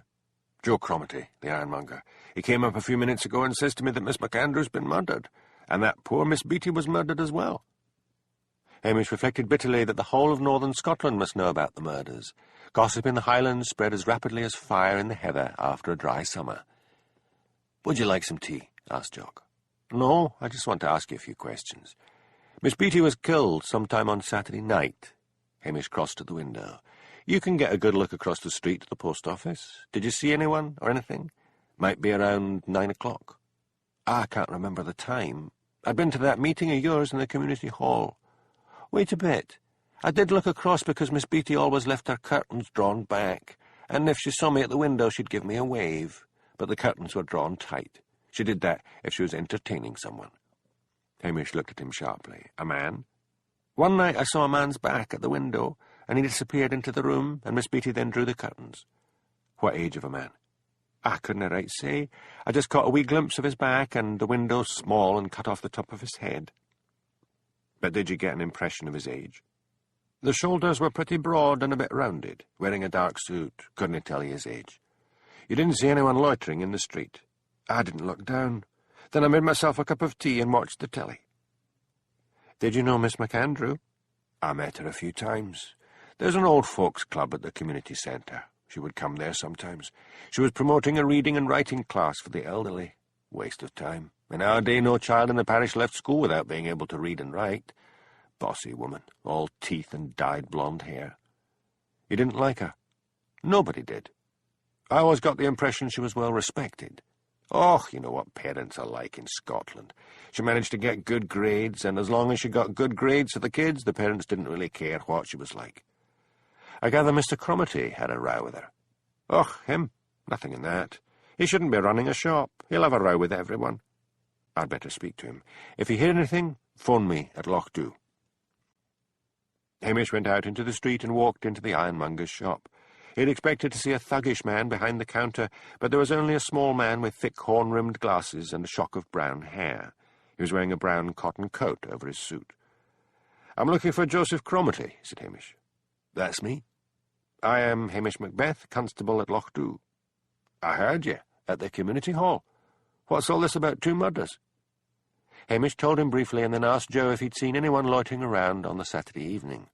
"Joe Cromarty, the ironmonger. He came up a few minutes ago and says to me that Miss McAndrew's been murdered, and that poor Miss Beatty was murdered as well." Hamish reflected bitterly that the whole of northern Scotland must know about the murders. Gossip in the Highlands spread as rapidly as fire in the heather after a dry summer. "Would you like some tea?" asked Jock. "No, I just want to ask you a few questions. Miss Beatty was killed sometime on Saturday night." Hamish crossed to the window. "You can get a good look across the street to the post office. Did you see anyone or anything? Might be around 9 o'clock. "I can't remember the time. I'd been to that meeting of yours in the community hall." "Wait a bit. I did look across because Miss Beatty always left her curtains drawn back, and if she saw me at the window she'd give me a wave, but the curtains were drawn tight. She did that if she was entertaining someone." Hamish looked at him sharply. "A man?" "One night I saw a man's back at the window, and he disappeared into the room, and Miss Beatty then drew the curtains." "What age of a man?" "I couldn't right say. I just caught a wee glimpse of his back, and the window small and cut off the top of his head." "But did you get an impression of his age?" "The shoulders were pretty broad and a bit rounded, wearing a dark suit. Couldn't tell you his age." "You didn't see anyone loitering in the street?" "I didn't look down. Then I made myself a cup of tea and watched the telly." "Did you know Miss McAndrew?" "I met her a few times. There's an old folks' club at the community centre. She would come there sometimes. She was promoting a reading and writing class for the elderly. Waste of time. In our day no child in the parish left school without being able to read and write. Bossy woman, all teeth and dyed blonde hair." "You didn't like her?" "Nobody did. I always got the impression she was well respected. Oh, you know what parents are like in Scotland. She managed to get good grades, and as long as she got good grades for the kids, the parents didn't really care what she was like." "I gather Mr. Cromarty had a row with her." "Oh, him? Nothing in that. He shouldn't be running a shop. He'll have a row with everyone. I'd better speak to him. If you hear anything, phone me at Loch Dhu. Hamish went out into the street and walked into the ironmonger's shop. He had expected to see a thuggish man behind the counter, but there was only a small man with thick horn-rimmed glasses and a shock of brown hair. He was wearing a brown cotton coat over his suit. "I'm looking for Joseph Cromarty," said Hamish. "That's me." "I am Hamish Macbeth, constable at Loch Dhu." "I heard you, at the community hall. What's all this about 2 murders? Hamish told him briefly and then asked Joe if he'd seen anyone loitering around on the Saturday evening.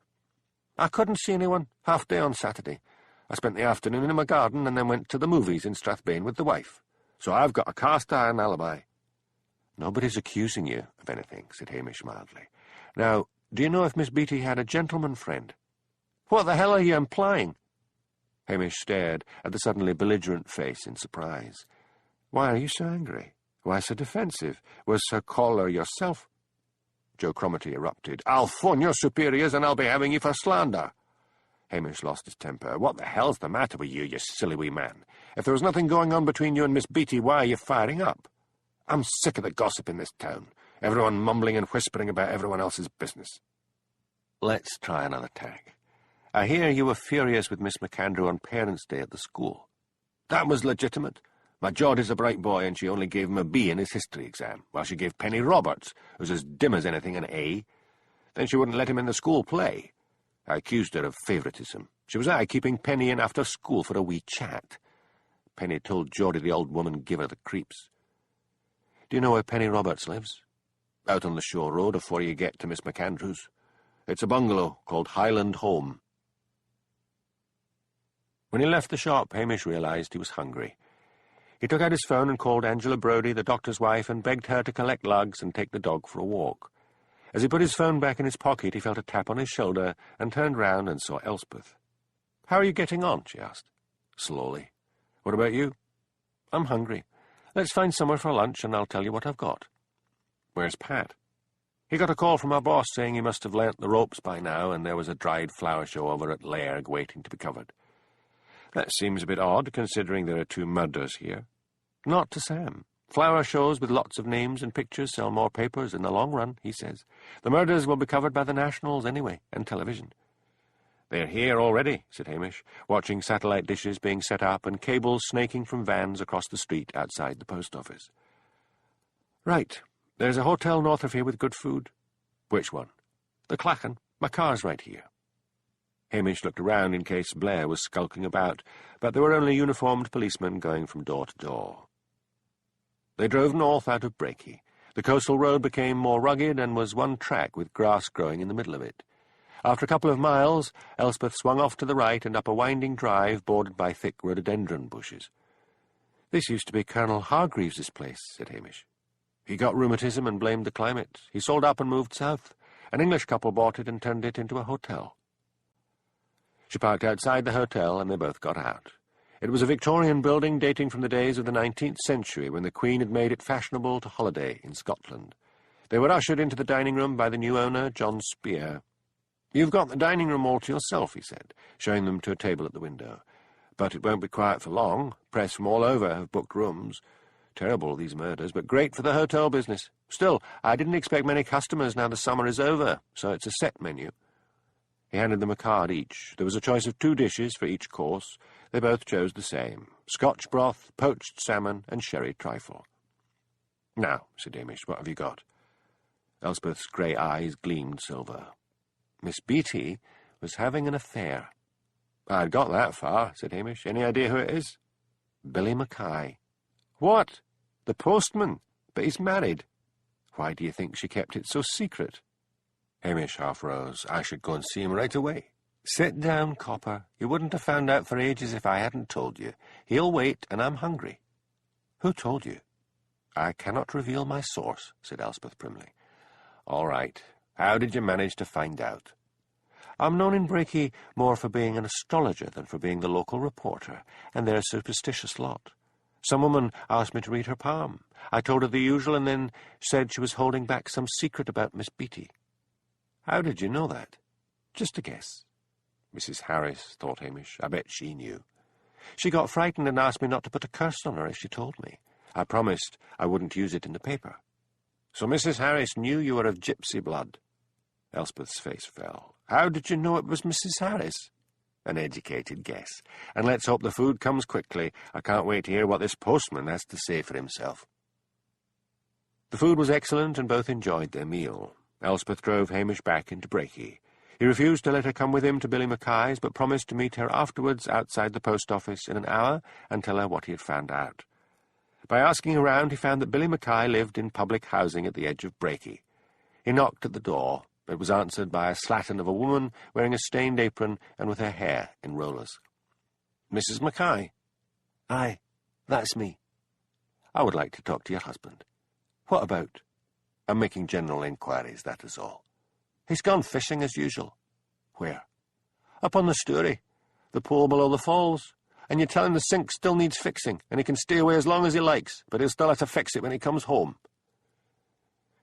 "I couldn't see anyone, half day on Saturday. I spent the afternoon in my garden and then went to the movies in Strathbane with the wife. So I've got a cast-iron alibi." "Nobody's accusing you of anything," said Hamish mildly. "Now, do you know if Miss Beatty had a gentleman friend?" "What the hell are you implying?" Hamish stared at the suddenly belligerent face in surprise. "Why are you so angry? Why so defensive? Was her caller yourself?" Joe Cromarty erupted. "I'll phone your superiors and I'll be having you for slander." Hamish lost his temper. "What the hell's the matter with you, you silly wee man? If there was nothing going on between you and Miss Beatty, why are you firing up? I'm sick of the gossip in this town. Everyone mumbling and whispering about everyone else's business." "Let's try another tack. I hear you were furious with Miss McAndrew on Parents' Day at the school." "That was legitimate. My Geordie's a bright boy, and she only gave him a B in his history exam, while she gave Penny Roberts, who's as dim as anything, an A. Then she wouldn't let him in the school play. I accused her of favouritism. She was keeping Penny in after school for a wee chat. Penny told Geordie the old woman gave her the creeps." "Do you know where Penny Roberts lives?" "Out on the shore road afore you get to Miss McAndrew's. It's a bungalow called Highland Home." When he left the shop, Hamish realised he was hungry. He took out his phone and called Angela Brodie, the doctor's wife, and begged her to collect lugs and take the dog for a walk. As he put his phone back in his pocket, he felt a tap on his shoulder and turned round and saw Elspeth. "How are you getting on?" she asked. "Slowly. What about you?" "I'm hungry. Let's find somewhere for lunch and I'll tell you what I've got." "Where's Pat?" "He got a call from our boss saying he must have learnt the ropes by now and there was a dried flower show over at Lairg waiting to be covered." "That seems a bit odd, considering there are 2 murders here." "Not to Sam. Flower shows with lots of names and pictures sell more papers in the long run, he says. The murders will be covered by the nationals anyway, and television." "They're here already," said Hamish, watching satellite dishes being set up and cables snaking from vans across the street outside the post office. "Right. There's a hotel north of here with good food." "Which one?" "The Clachan. My car's right here." Hamish looked around in case Blair was skulking about, but there were only uniformed policemen going from door to door. They drove north out of Brakey. The coastal road became more rugged and was one track with grass growing in the middle of it. After a couple of miles, Elspeth swung off to the right and up a winding drive bordered by thick rhododendron bushes. "This used to be Colonel Hargreaves's place," said Hamish. "He got rheumatism and blamed the climate. He sold up and moved south. An English couple bought it and turned it into a hotel." She parked outside the hotel and they both got out. It was a Victorian building dating from the days of the 19th century, when the Queen had made it fashionable to holiday in Scotland. They were ushered into the dining room by the new owner, John Spear. "You've got the dining room all to yourself," he said, showing them to a table at the window. "But it won't be quiet for long. Press from all over have booked rooms. Terrible, these murders, but great for the hotel business. Still, I didn't expect many customers now the summer is over, so it's a set menu." He handed them a card each. There was a choice of 2 dishes for each course. They both chose the same: Scotch broth, poached salmon, and sherry trifle. "Now," said Hamish, "what have you got?" Elspeth's grey eyes gleamed silver. "Miss Beatty was having an affair." "I'd got that far," said Hamish. "Any idea who it is?" "Billy Mackay." "What? The postman? But he's married." "Why do you think she kept it so secret?" Hamish half rose. "I should go and see him right away." "Sit down, copper. You wouldn't have found out for ages if I hadn't told you. He'll wait, and I'm hungry." "Who told you?" "I cannot reveal my source," said Elspeth primly. "All right. How did you manage to find out?" "I'm known in Brakey more for being an astrologer than for being the local reporter, and they're a superstitious lot. Some woman asked me to read her palm. I told her the usual, and then said she was holding back some secret about Miss Beatty." "How did you know that?" "Just a guess." "Mrs. Harris," thought Hamish. "I bet she knew." She got frightened and asked me not to put a curse on her, as she told me. I promised I wouldn't use it in the paper. So Mrs. Harris knew you were of gypsy blood. Elspeth's face fell. How did you know it was Mrs. Harris? An educated guess. And let's hope the food comes quickly. I can't wait to hear what this postman has to say for himself. The food was excellent, and both enjoyed their meal. Elspeth drove Hamish back into Brakey. He refused to let her come with him to Billy Mackay's, but promised to meet her afterwards outside the post office in an hour and tell her what he had found out. By asking around, he found that Billy Mackay lived in public housing at the edge of Brakey. He knocked at the door. It was answered by a slattern of a woman wearing a stained apron and with her hair in rollers. Mrs. Mackay? Aye, that's me. I would like to talk to your husband. What about? I'm making general inquiries, that is all. He's gone fishing as usual. Where? Up on the Story, the pool below the falls. And you tell him the sink still needs fixing, and he can stay away as long as he likes, but he'll still have to fix it when he comes home.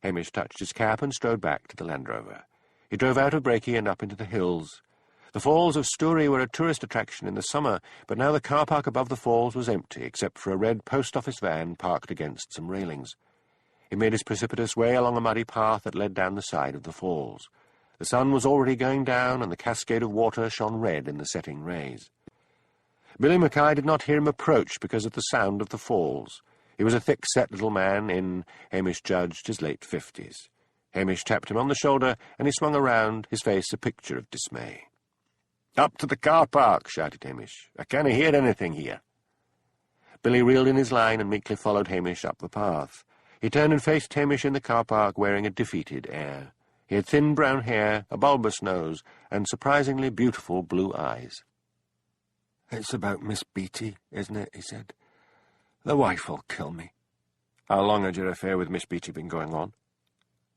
Hamish touched his cap and strode back to the Land Rover. He drove out of Brakey and up into the hills. The falls of Story were a tourist attraction in the summer, but now the car park above the falls was empty, except for a red post office van parked against some railings. He made his precipitous way along a muddy path that led down the side of the falls. The sun was already going down, and the cascade of water shone red in the setting rays. Billy Mackay did not hear him approach because of the sound of the falls. He was a thick-set little man in, Hamish judged, his late 50s. Hamish tapped him on the shoulder, and he swung around, his face a picture of dismay. "Up to the car park," shouted Hamish. "I can't hear anything here." Billy reeled in his line and meekly followed Hamish up the path. He turned and faced Hamish in the car park, wearing a defeated air. He had thin brown hair, a bulbous nose, and surprisingly beautiful blue eyes. "It's about Miss Beatty, isn't it?" he said. "The wife will kill me." "How long had your affair with Miss Beatty been going on?"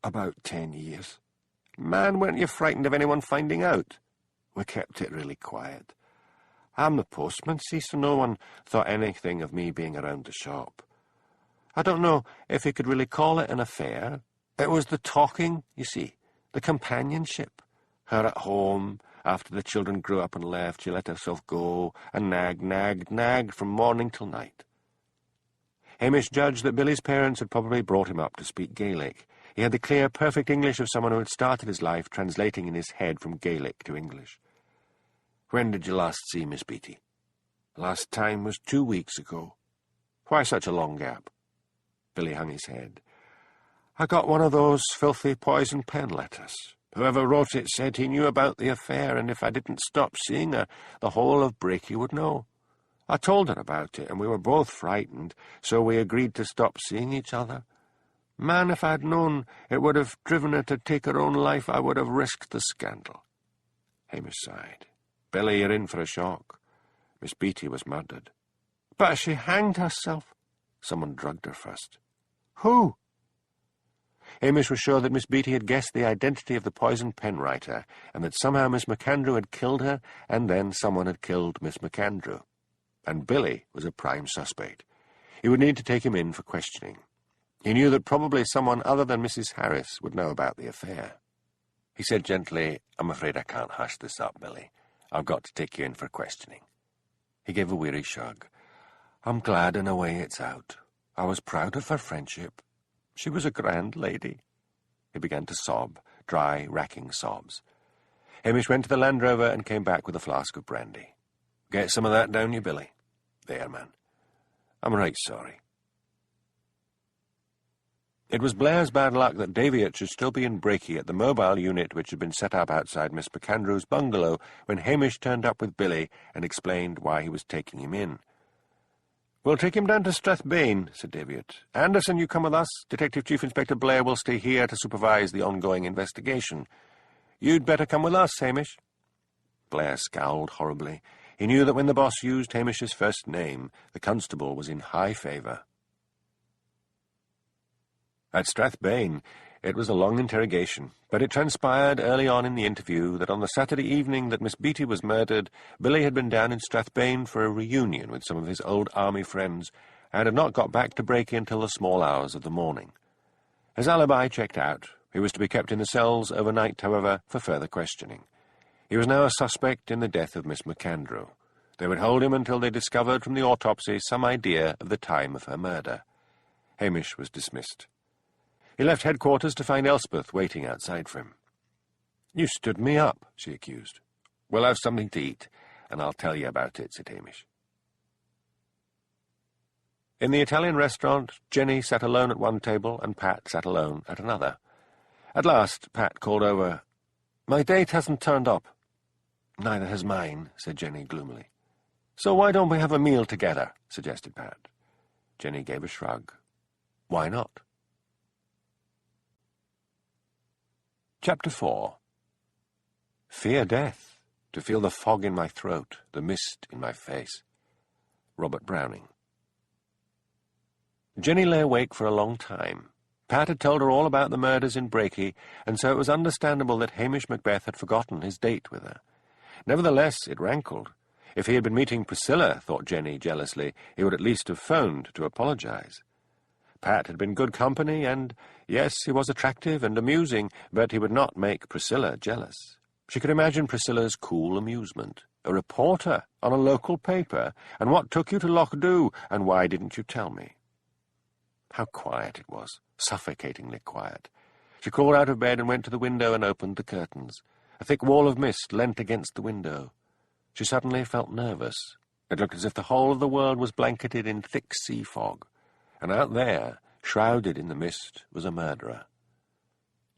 "About 10 years. Man, weren't you frightened of anyone finding out?" "We kept it really quiet. I'm the postman, see, so no one thought anything of me being around the shop. I don't know if you could really call it an affair. It was the talking, you see, the companionship. Her at home. After the children grew up and left, she let herself go, and nagged from morning till night." Hamish judged that Billy's parents had probably brought him up to speak Gaelic. He had the clear, perfect English of someone who had started his life translating in his head from Gaelic to English. "When did you last see Miss Beatty?" "Last time was 2 weeks ago." "Why such a long gap?" Billy hung his head. "I got one of those filthy poison pen letters. Whoever wrote it said he knew about the affair, and if I didn't stop seeing her, the whole of Brakey would know. I told her about it, and we were both frightened, so we agreed to stop seeing each other. Man, if I'd known it would have driven her to take her own life, I would have risked the scandal." Hamish sighed. "Billy, you're in for a shock. Miss Beatty was murdered." "But she hanged herself." "Someone drugged her first." "Who?" Hamish was sure that Miss Beatty had guessed the identity of the poisoned pen writer, and that somehow Miss MacAndrew had killed her, and then someone had killed Miss MacAndrew. And Billy was a prime suspect. He would need to take him in for questioning. He knew that probably someone other than Mrs. Harris would know about the affair. He said gently, "I'm afraid I can't hush this up, Billy. I've got to take you in for questioning." He gave a weary shrug. "I'm glad in a way it's out. I was proud of her friendship. She was a grand lady." He began to sob, dry, racking sobs. Hamish went to the Land Rover and came back with a flask of brandy. "Get some of that down you, Billy." "There, man. I'm right sorry." It was Blair's bad luck that Daviot should still be in Brakey at the mobile unit which had been set up outside Miss MacAndrew's bungalow when Hamish turned up with Billy and explained why he was taking him in. "We'll take him down to Strathbane," said Daviot. "Anderson, you come with us. Detective Chief Inspector Blair will stay here to supervise the ongoing investigation. You'd better come with us, Hamish." Blair scowled horribly. He knew that when the boss used Hamish's first name, the constable was in high favour. At Strathbane, it was a long interrogation, but it transpired early on in the interview that on the Saturday evening that Miss Beatty was murdered, Billy had been down in Strathbane for a reunion with some of his old army friends, and had not got back to Brakey until the small hours of the morning. His alibi checked out. He was to be kept in the cells overnight, however, for further questioning. He was now a suspect in the death of Miss MacAndrew. They would hold him until they discovered from the autopsy some idea of the time of her murder. Hamish was dismissed. He left headquarters to find Elspeth waiting outside for him. "You stood me up," she accused. "We'll have something to eat, and I'll tell you about it," said Hamish. In the Italian restaurant, Jenny sat alone at one table and Pat sat alone at another. At last, Pat called over, "My date hasn't turned up." "Neither has mine," said Jenny gloomily. "So why don't we have a meal together?" suggested Pat. Jenny gave a shrug. "Why not?" Chapter 4. Fear death, to feel the fog in my throat, the mist in my face. Robert Browning. Jenny lay awake for a long time. Pat had told her all about the murders in Brakey, and so it was understandable that Hamish Macbeth had forgotten his date with her. Nevertheless, it rankled. If he had been meeting Priscilla, thought Jenny jealously, he would at least have phoned to apologize. Pat had been good company, and, yes, he was attractive and amusing, but he would not make Priscilla jealous. She could imagine Priscilla's cool amusement. A reporter on a local paper, and what took you to Lochdew, and why didn't you tell me? How quiet it was, suffocatingly quiet. She crawled out of bed and went to the window and opened the curtains. A thick wall of mist leant against the window. She suddenly felt nervous. It looked as if the whole of the world was blanketed in thick sea fog, and out there, shrouded in the mist, was a murderer.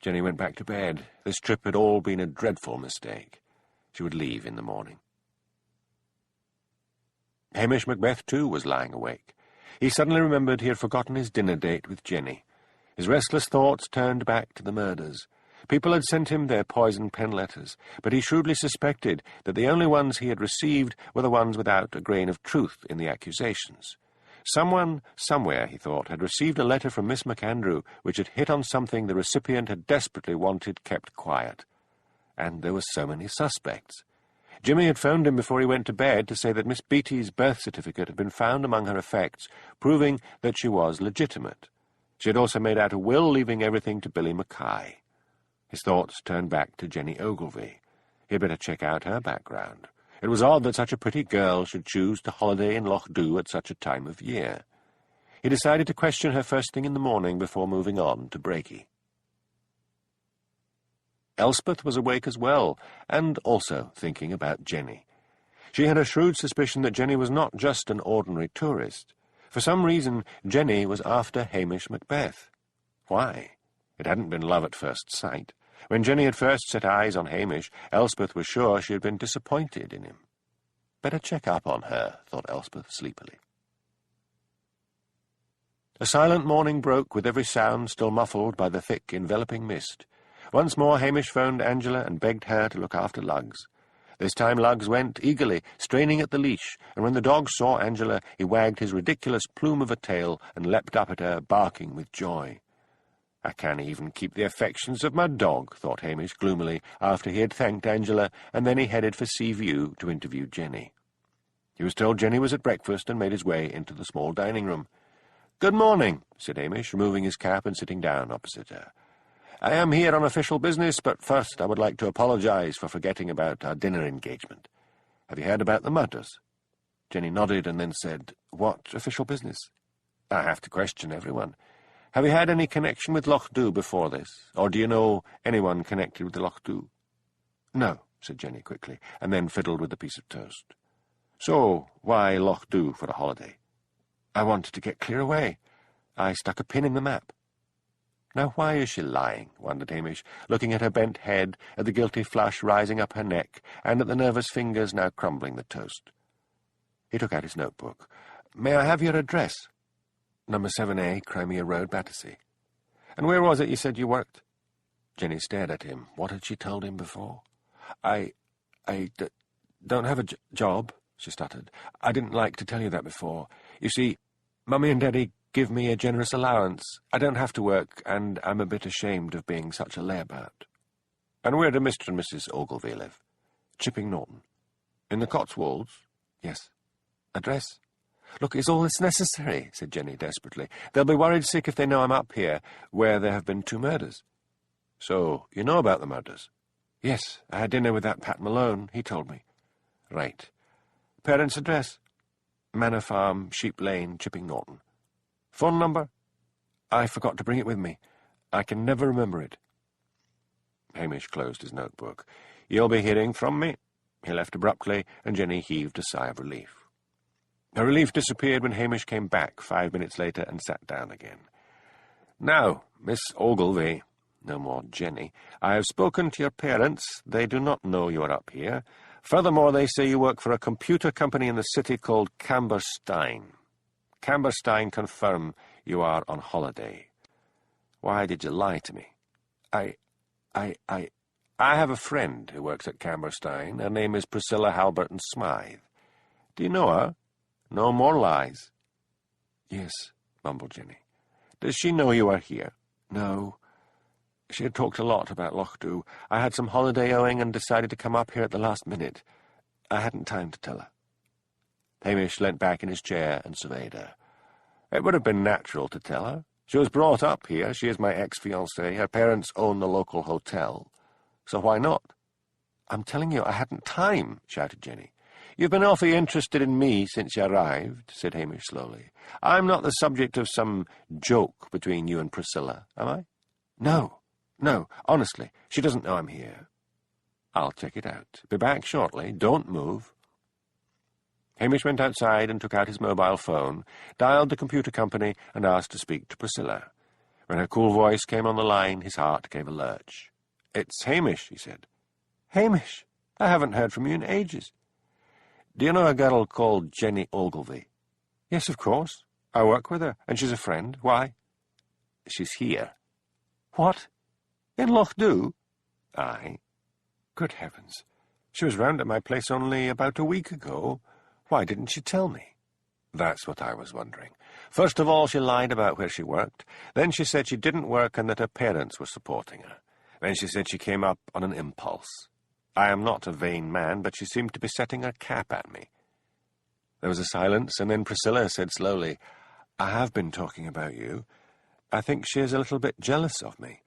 Jenny went back to bed. This trip had all been a dreadful mistake. She would leave in the morning. Hamish Macbeth, too, was lying awake. He suddenly remembered he had forgotten his dinner date with Jenny. His restless thoughts turned back to the murders. People had sent him their poisoned pen letters, but he shrewdly suspected that the only ones he had received were the ones without a grain of truth in the accusations. Someone, somewhere, he thought, had received a letter from Miss MacAndrew which had hit on something the recipient had desperately wanted kept quiet. And there were so many suspects. Jimmy had phoned him before he went to bed to say that Miss Beattie's birth certificate had been found among her effects, proving that she was legitimate. She had also made out a will leaving everything to Billy Mackay. His thoughts turned back to Jenny Ogilvy. He had better check out her background. It was odd that such a pretty girl should choose to holiday in Lochdew at such a time of year. He decided to question her first thing in the morning before moving on to Brakey. Elspeth was awake as well, and also thinking about Jenny. She had a shrewd suspicion that Jenny was not just an ordinary tourist. For some reason, Jenny was after Hamish Macbeth. Why? It hadn't been love at first sight. When Jenny had first set eyes on Hamish, Elspeth was sure she had been disappointed in him. Better check up on her, thought Elspeth sleepily. A silent morning broke, with every sound still muffled by the thick, enveloping mist. Once more Hamish phoned Angela and begged her to look after Lugs. This time Lugs went eagerly, straining at the leash, and when the dog saw Angela, he wagged his ridiculous plume of a tail and leapt up at her, barking with joy. "I can't even keep the affections of my dog," thought Hamish gloomily, after he had thanked Angela, and then he headed for Seaview to interview Jenny. He was told Jenny was at breakfast and made his way into the small dining room. "Good morning," said Hamish, removing his cap and sitting down opposite her. "I am here on official business, but first I would like to apologize for forgetting about our dinner engagement. Have you heard about the murders?" Jenny nodded and then said, "What official business?" "I have to question everyone. Have you had any connection with Lochdew before this, or do you know anyone connected with the Lochdew?" "No," said Jenny quickly, and then fiddled with a piece of toast. "So, why Lochdew for a holiday?" "I wanted to get clear away. I stuck a pin in the map." Now why is she lying, wondered Hamish, looking at her bent head, at the guilty flush rising up her neck, and at the nervous fingers now crumbling the toast. He took out his notebook. "May I have your address?" "Number 7A, Crimea Road, Battersea." "And where was it you said you worked?" Jenny stared at him. What had she told him before? I don't have a job," she stuttered. "I didn't like to tell you that before. You see, Mummy and Daddy give me a generous allowance. I don't have to work, and I'm a bit ashamed of being such a layabout." "And where do Mr. and Mrs. Ogilvy live?" "Chipping Norton." "In the Cotswolds?" "Yes." "Address?" "Look, is all this necessary?" said Jenny desperately. "They'll be worried sick if they know I'm up here, where there have been 2 murders. "So, you know about the murders?" "Yes, I had dinner with that Pat Malone. He told me." "Right. Parents' address? Manor Farm, Sheep Lane, Chipping Norton. Phone number? I forgot to bring it with me. I can never remember it. Hamish closed his notebook. You'll be hearing from me. He left abruptly, and Jenny heaved a sigh of relief. Her relief disappeared when Hamish came back 5 minutes later and sat down again. Now, Miss Ogilvy, no more Jenny, I have spoken to your parents. They do not know you are up here. Furthermore, they say you work for a computer company in the city called Camberstein. Camberstein confirm you are on holiday. Why did you lie to me? I have a friend who works at Camberstein. Her name is Priscilla Halberton Smythe. Do you know her? No more lies. Yes, mumbled Jenny. Does she know you are here? No. She had talked a lot about Loch Dhu. I had some holiday owing and decided to come up here at the last minute. I hadn't time to tell her. Hamish leant back in his chair and surveyed her. It would have been natural to tell her. She was brought up here. She is my ex-fiancée. Her parents own the local hotel. So why not? I'm telling you, I hadn't time, shouted Jenny. You've been awfully interested in me since you arrived, said Hamish slowly. I'm not the subject of some joke between you and Priscilla, am I? No, honestly, she doesn't know I'm here. I'll check it out. Be back shortly. Don't move. Hamish went outside and took out his mobile phone, dialed the computer company, and asked to speak to Priscilla. When her cool voice came on the line, his heart gave a lurch. It's Hamish, he said. Hamish, I haven't heard from you in ages. Do you know a girl called Jenny Ogilvy? Yes, of course. I work with her, and she's a friend. Why? She's here. What? In Loch Dhu? Aye. Good heavens. She was round at my place only about a week ago. Why didn't she tell me? That's what I was wondering. First of all, she lied about where she worked. Then she said she didn't work and that her parents were supporting her. Then she said she came up on an impulse. I am not a vain man, but she seemed to be setting her cap at me. There was a silence, and then Priscilla said slowly, I have been talking about you. I think she is a little bit jealous of me.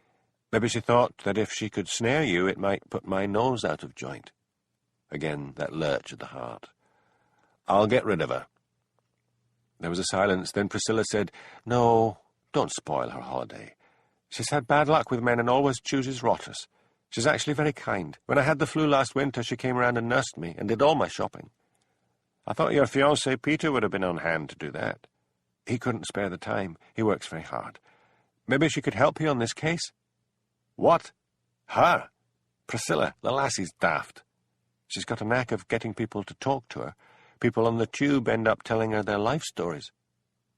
Maybe she thought that if she could snare you, it might put my nose out of joint. Again, that lurch at the heart. I'll get rid of her. There was a silence, then Priscilla said, No, don't spoil her holiday. She's had bad luck with men and always chooses rotters. She's actually very kind. When I had the flu last winter, she came round and nursed me and did all my shopping. I thought your fiancé Peter would have been on hand to do that. He couldn't spare the time. He works very hard. Maybe she could help you on this case? What? Her? Priscilla, the lassie's daft. She's got a knack of getting people to talk to her. People on the tube end up telling her their life stories.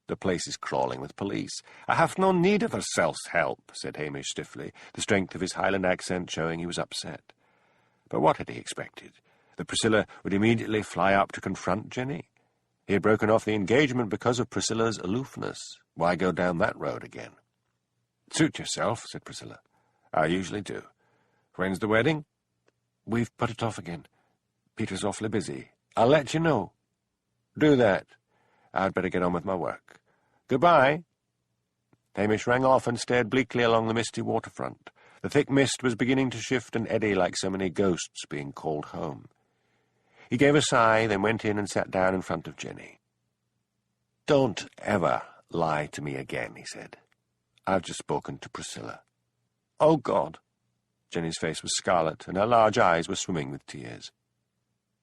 The place is crawling with police. I have no need of her self-help, said Hamish stiffly, the strength of his Highland accent showing he was upset. But what had he expected? That Priscilla would immediately fly up to confront Jenny? He had broken off the engagement because of Priscilla's aloofness. Why go down that road again? Suit yourself, said Priscilla. I usually do. When's the wedding? We've put it off again. Peter's awfully busy. I'll let you know. Do that. I'd better get on with my work. Goodbye. Hamish rang off and stared bleakly along the misty waterfront. The thick mist was beginning to shift and eddy like so many ghosts being called home. He gave a sigh, then went in and sat down in front of Jenny. Don't ever lie to me again, he said. I've just spoken to Priscilla. Oh, God. Jenny's face was scarlet, and her large eyes were swimming with tears.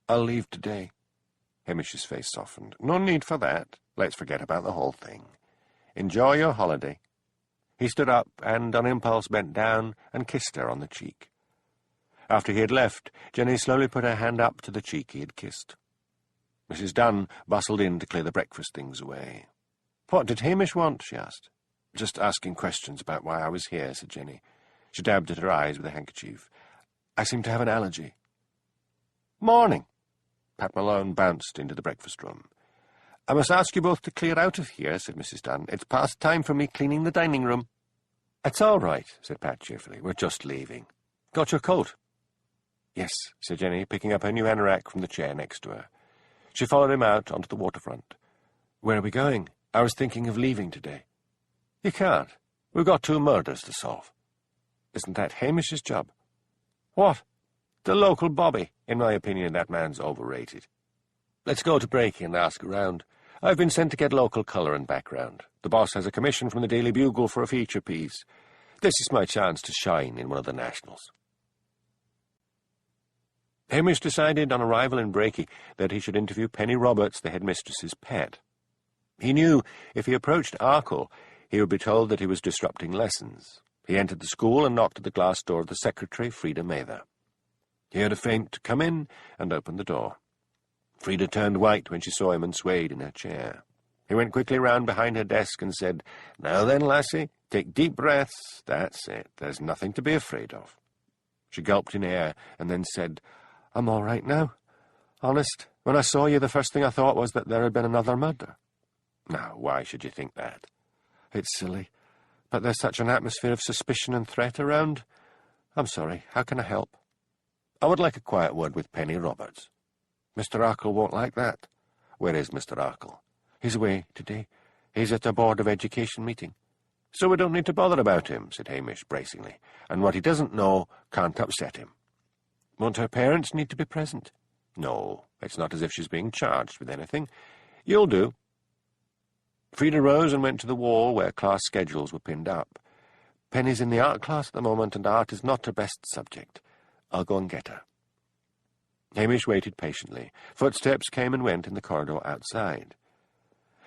I'll leave today. Hamish's face softened. No need for that. Let's forget about the whole thing. Enjoy your holiday. He stood up and, on impulse, bent down and kissed her on the cheek. After he had left, Jenny slowly put her hand up to the cheek he had kissed. Mrs. Dunn bustled in to clear the breakfast things away. What did Hamish want? She asked. Just asking questions about why I was here, said Jenny. She dabbed at her eyes with a handkerchief. I seem to have an allergy. Morning. Pat Malone bounced into the breakfast room. I must ask you both to clear out of here, said Mrs. Dunn. It's past time for me cleaning the dining room. It's all right, said Pat cheerfully. We're just leaving. Got your coat? Yes, said Jenny, picking up her new anorak from the chair next to her. She followed him out onto the waterfront. Where are we going? I was thinking of leaving today. You can't. We've got 2 murders to solve. Isn't that Hamish's job? What? The local bobby. In my opinion, that man's overrated. Let's go to Brakey and ask around. I've been sent to get local colour and background. The boss has a commission from the Daily Bugle for a feature piece. This is my chance to shine in one of the nationals. Hamish decided on arrival in Brakey that he should interview Penny Roberts, the headmistress's pet. He knew if he approached Arkle, he would be told that he was disrupting lessons. He entered the school and knocked at the glass door of the secretary, Frida Mather. He heard a faint "come in" and opened the door. Frida turned white when she saw him and swayed in her chair. He went quickly round behind her desk and said, "Now then, lassie, take deep breaths. That's it. There's nothing to be afraid of." She gulped in air and then said, "I'm all right now. Honest, when I saw you, the first thing I thought was that there had been another murder." "Now, why should you think that?" "It's silly, but there's such an atmosphere of suspicion and threat around. I'm sorry. How can I help?" "I would like a quiet word with Penny Roberts." "Mr. Arkle won't like that." "Where is Mr. Arkle?" "He's away today. He's at a Board of Education meeting." "So we don't need to bother about him," said Hamish bracingly. "And what he doesn't know can't upset him." "Won't her parents need to be present?" "No, it's not as if she's being charged with anything. You'll do." Frida rose and went to the wall where class schedules were pinned up. "Penny's in the art class at the moment, and art is not her best subject. I'll go and get her." Hamish waited patiently. Footsteps came and went in the corridor outside.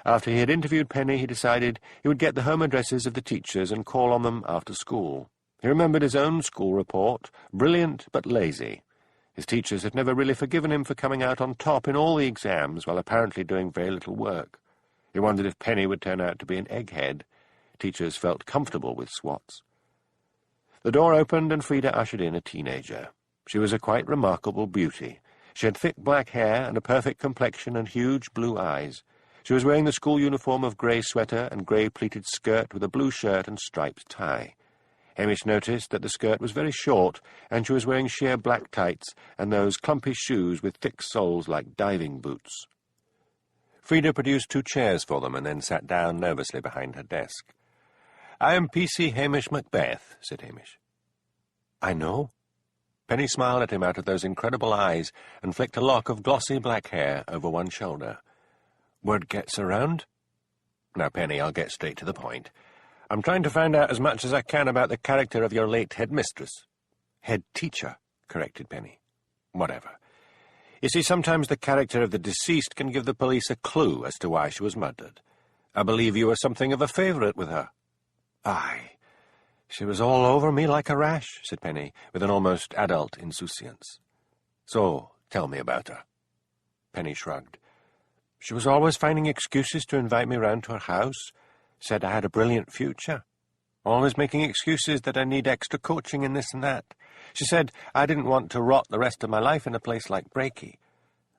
After he had interviewed Penny, he decided he would get the home addresses of the teachers and call on them after school. He remembered his own school report, brilliant but lazy. His teachers had never really forgiven him for coming out on top in all the exams while apparently doing very little work. He wondered if Penny would turn out to be an egghead. Teachers felt comfortable with swats. The door opened and Frida ushered in a teenager. She was a quite remarkable beauty. She had thick black hair and a perfect complexion and huge blue eyes. She was wearing the school uniform of grey sweater and grey pleated skirt with a blue shirt and striped tie. Hamish noticed that the skirt was very short, and she was wearing sheer black tights and those clumpy shoes with thick soles like diving boots. Frida produced 2 chairs for them and then sat down nervously behind her desk. "I am PC Hamish Macbeth," said Hamish. "I know." Penny smiled at him out of those incredible eyes and flicked a lock of glossy black hair over one shoulder. "Word gets around?" "Now, Penny, I'll get straight to the point. I'm trying to find out as much as I can about the character of your late headmistress." "Head teacher," corrected Penny. "Whatever. You see, sometimes the character of the deceased can give the police a clue as to why she was murdered. I believe you were something of a favourite with her." "Aye. She was all over me like a rash," said Penny, with an almost adult insouciance. "So, tell me about her." Penny shrugged. "She was always finding excuses to invite me round to her house. Said I had a brilliant future. Always making excuses that I need extra coaching in this and that. She said I didn't want to rot the rest of my life in a place like Brakey.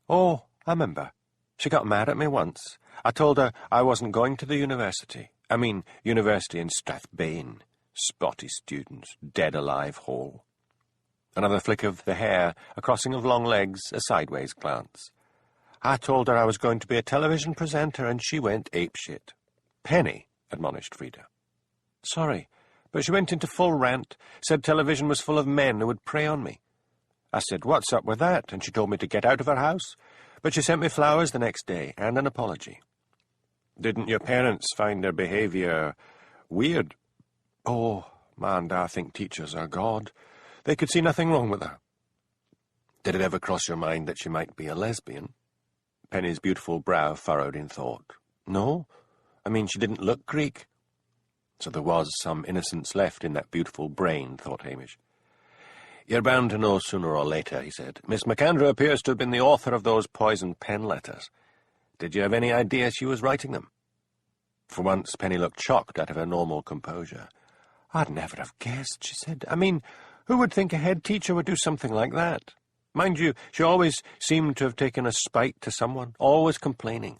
Oh, I remember. She got mad at me once. I told her I wasn't going to the university. I mean, university in Strathbane. Spotty students, dead alive whole." Another flick of the hair, a crossing of long legs, a sideways glance. "I told her I was going to be a television presenter, and she went apeshit." "Penny," admonished Frida. "Sorry, but she went into full rant, said television was full of men who would prey on me. I said, 'What's up with that?' and she told me to get out of her house, but she sent me flowers the next day and an apology." "Didn't your parents find her behaviour weird?" "Oh, man, I think teachers are God. They could see nothing wrong with her." "Did it ever cross your mind that she might be a lesbian?" Penny's beautiful brow furrowed in thought. "No. I mean, she didn't look Greek." So there was some innocence left in that beautiful brain, thought Hamish. "You're bound to know sooner or later," he said. "Miss McAndrew appears to have been the author of those poisoned pen letters. Did you have any idea she was writing them?" For once, Penny looked shocked out of her normal composure. "I'd never have guessed," she said. "I mean, who would think a head teacher would do something like that? Mind you, she always seemed to have taken a spite to someone, always complaining."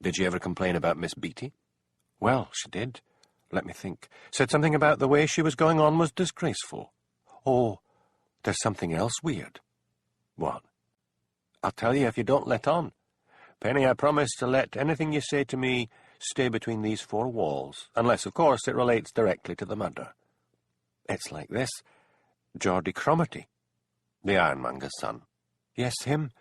"Did she ever complain about Miss Beatty?" "Well, she did. Let me think. Said something about the way she was going on was disgraceful. Oh, there's something else weird." "What?" "I'll tell you if you don't let on. Penny, I promise to let anything you say to me stay between these 4 walls, unless, of course, it relates directly to the murder. It's like this. Geordie Cromarty." "The ironmonger's son?" "Yes, him.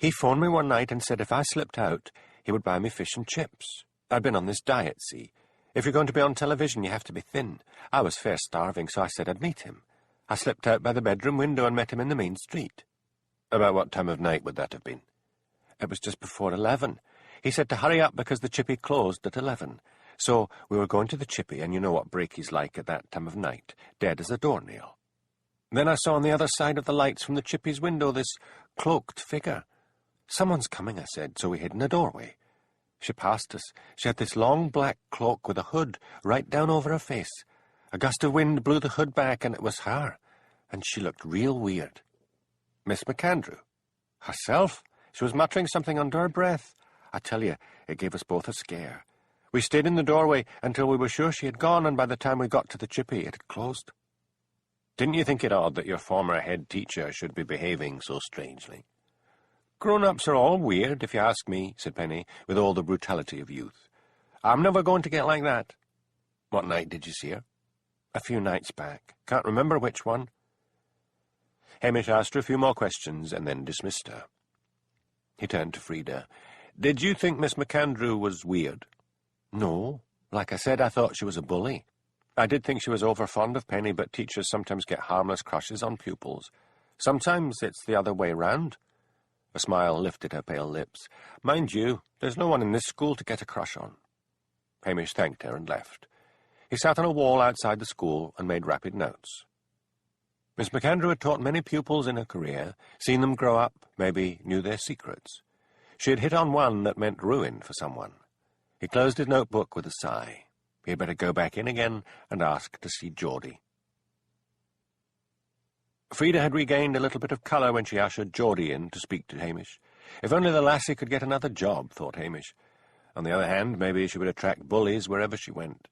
He phoned me one night and said if I slipped out, he would buy me fish and chips. I'd been on this diet, see. If you're going to be on television, you have to be thin. I was fair starving, so I said I'd meet him. I slipped out by the bedroom window and met him in the main street. About what time of night would that have been? It was just before 11. He said to hurry up because the chippy closed at 11. So we were going to the chippy, and you know what breaky's like at that time of night, dead as a doornail. Then I saw on the other side of the lights from the chippy's window this cloaked figure. Someone's coming, I said, so we hid in a doorway. She passed us. She had this long black cloak with a hood right down over her face. A gust of wind blew the hood back, and it was her, and she looked real weird. Miss McAndrew. Herself? She was muttering something under her breath. I tell you, it gave us both a scare. We stayed in the doorway until we were sure she had gone, and by the time we got to the chippy, it had closed. Didn't you think it odd that your former head teacher should be behaving so strangely? Grown-ups are all weird, if you ask me, said Penny, with all the brutality of youth. I'm never going to get like that. What night did you see her? A few nights back. Can't remember which one. Hamish asked her a few more questions and then dismissed her. He turned to Frida. Did you think Miss McAndrew was weird? No. Like I said, I thought she was a bully. I did think she was over-fond of Penny, but teachers sometimes get harmless crushes on pupils. Sometimes it's the other way round. A smile lifted her pale lips. Mind you, there's no one in this school to get a crush on. Hamish thanked her and left. He sat on a wall outside the school and made rapid notes. Miss McAndrew had taught many pupils in her career, seen them grow up, maybe knew their secrets. She had hit on one that meant ruin for someone. He closed his notebook with a sigh. He had better go back in again and ask to see Geordie. Frida had regained a little bit of colour when she ushered Geordie in to speak to Hamish. If only the lassie could get another job, thought Hamish. On the other hand, maybe she would attract bullies wherever she went.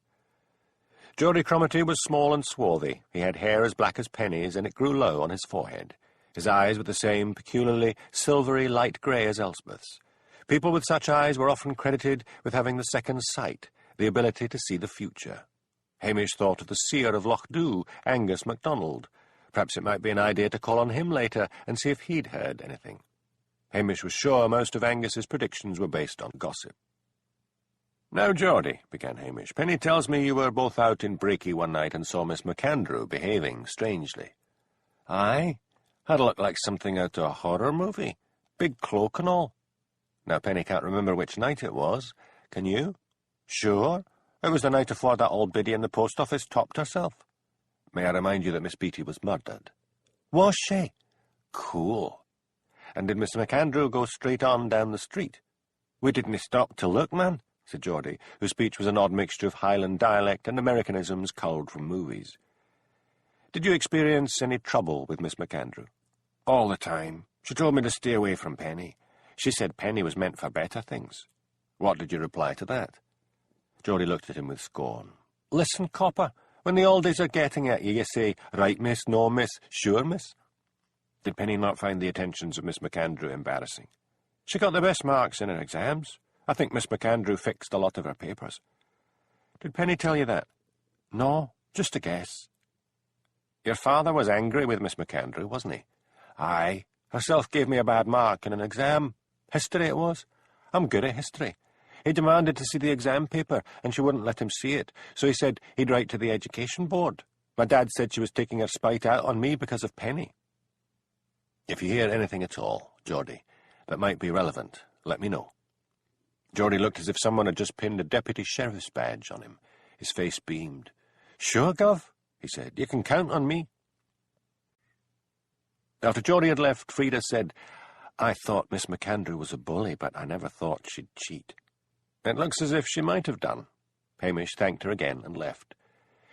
Geordie Cromarty was small and swarthy. He had hair as black as pennies, and it grew low on his forehead. His eyes were the same peculiarly silvery light grey as Elspeth's. People with such eyes were often credited with having the second sight, the ability to see the future. Hamish thought of the seer of Loch Dhu, Angus MacDonald. Perhaps it might be an idea to call on him later and see if he'd heard anything. Hamish was sure most of Angus's predictions were based on gossip. "Now, Geordie," began Hamish, "Penny tells me you were both out in Breaky one night and saw Miss McAndrew behaving strangely." "Aye. Had looked like something out of a horror movie. Big cloak and all." Now, Penny can't remember which night it was. Can you? "Sure. It was the night afore that old biddy in the post office topped herself." "May I remind you that Miss Beatty was murdered?" "Was she?" "Cool. And did Miss McAndrew go straight on down the street?" "We didn't stop to look, man," said Geordie, whose speech was an odd mixture of Highland dialect and Americanisms culled from movies. "Did you experience any trouble with Miss McAndrew?" "All the time. She told me to stay away from Penny. She said Penny was meant for better things." "What did you reply to that?" Geordie looked at him with scorn. "Listen, copper, when the oldies are getting at you, you say, 'Right, miss, no, miss, sure, miss.'" "Did Penny not find the attentions of Miss McAndrew embarrassing?" "She got the best marks in her exams. I think Miss McAndrew fixed a lot of her papers." "Did Penny tell you that?" "No, just a guess." "Your father was angry with Miss McAndrew, wasn't he?" "Aye. Herself gave me a bad mark in an exam. History it was. I'm good at history. He demanded to see the exam paper, and she wouldn't let him see it, so he said he'd write to the education board. My dad said she was taking her spite out on me because of Penny." "If you hear anything at all, Geordie, that might be relevant, let me know." Geordie looked as if someone had just pinned a deputy sheriff's badge on him. His face beamed. "Sure, Gov," he said. "You can count on me." After Geordie had left, Frida said, "I thought Miss McAndrew was a bully, but I never thought she'd cheat." "It looks as if she might have done." Hamish thanked her again and left.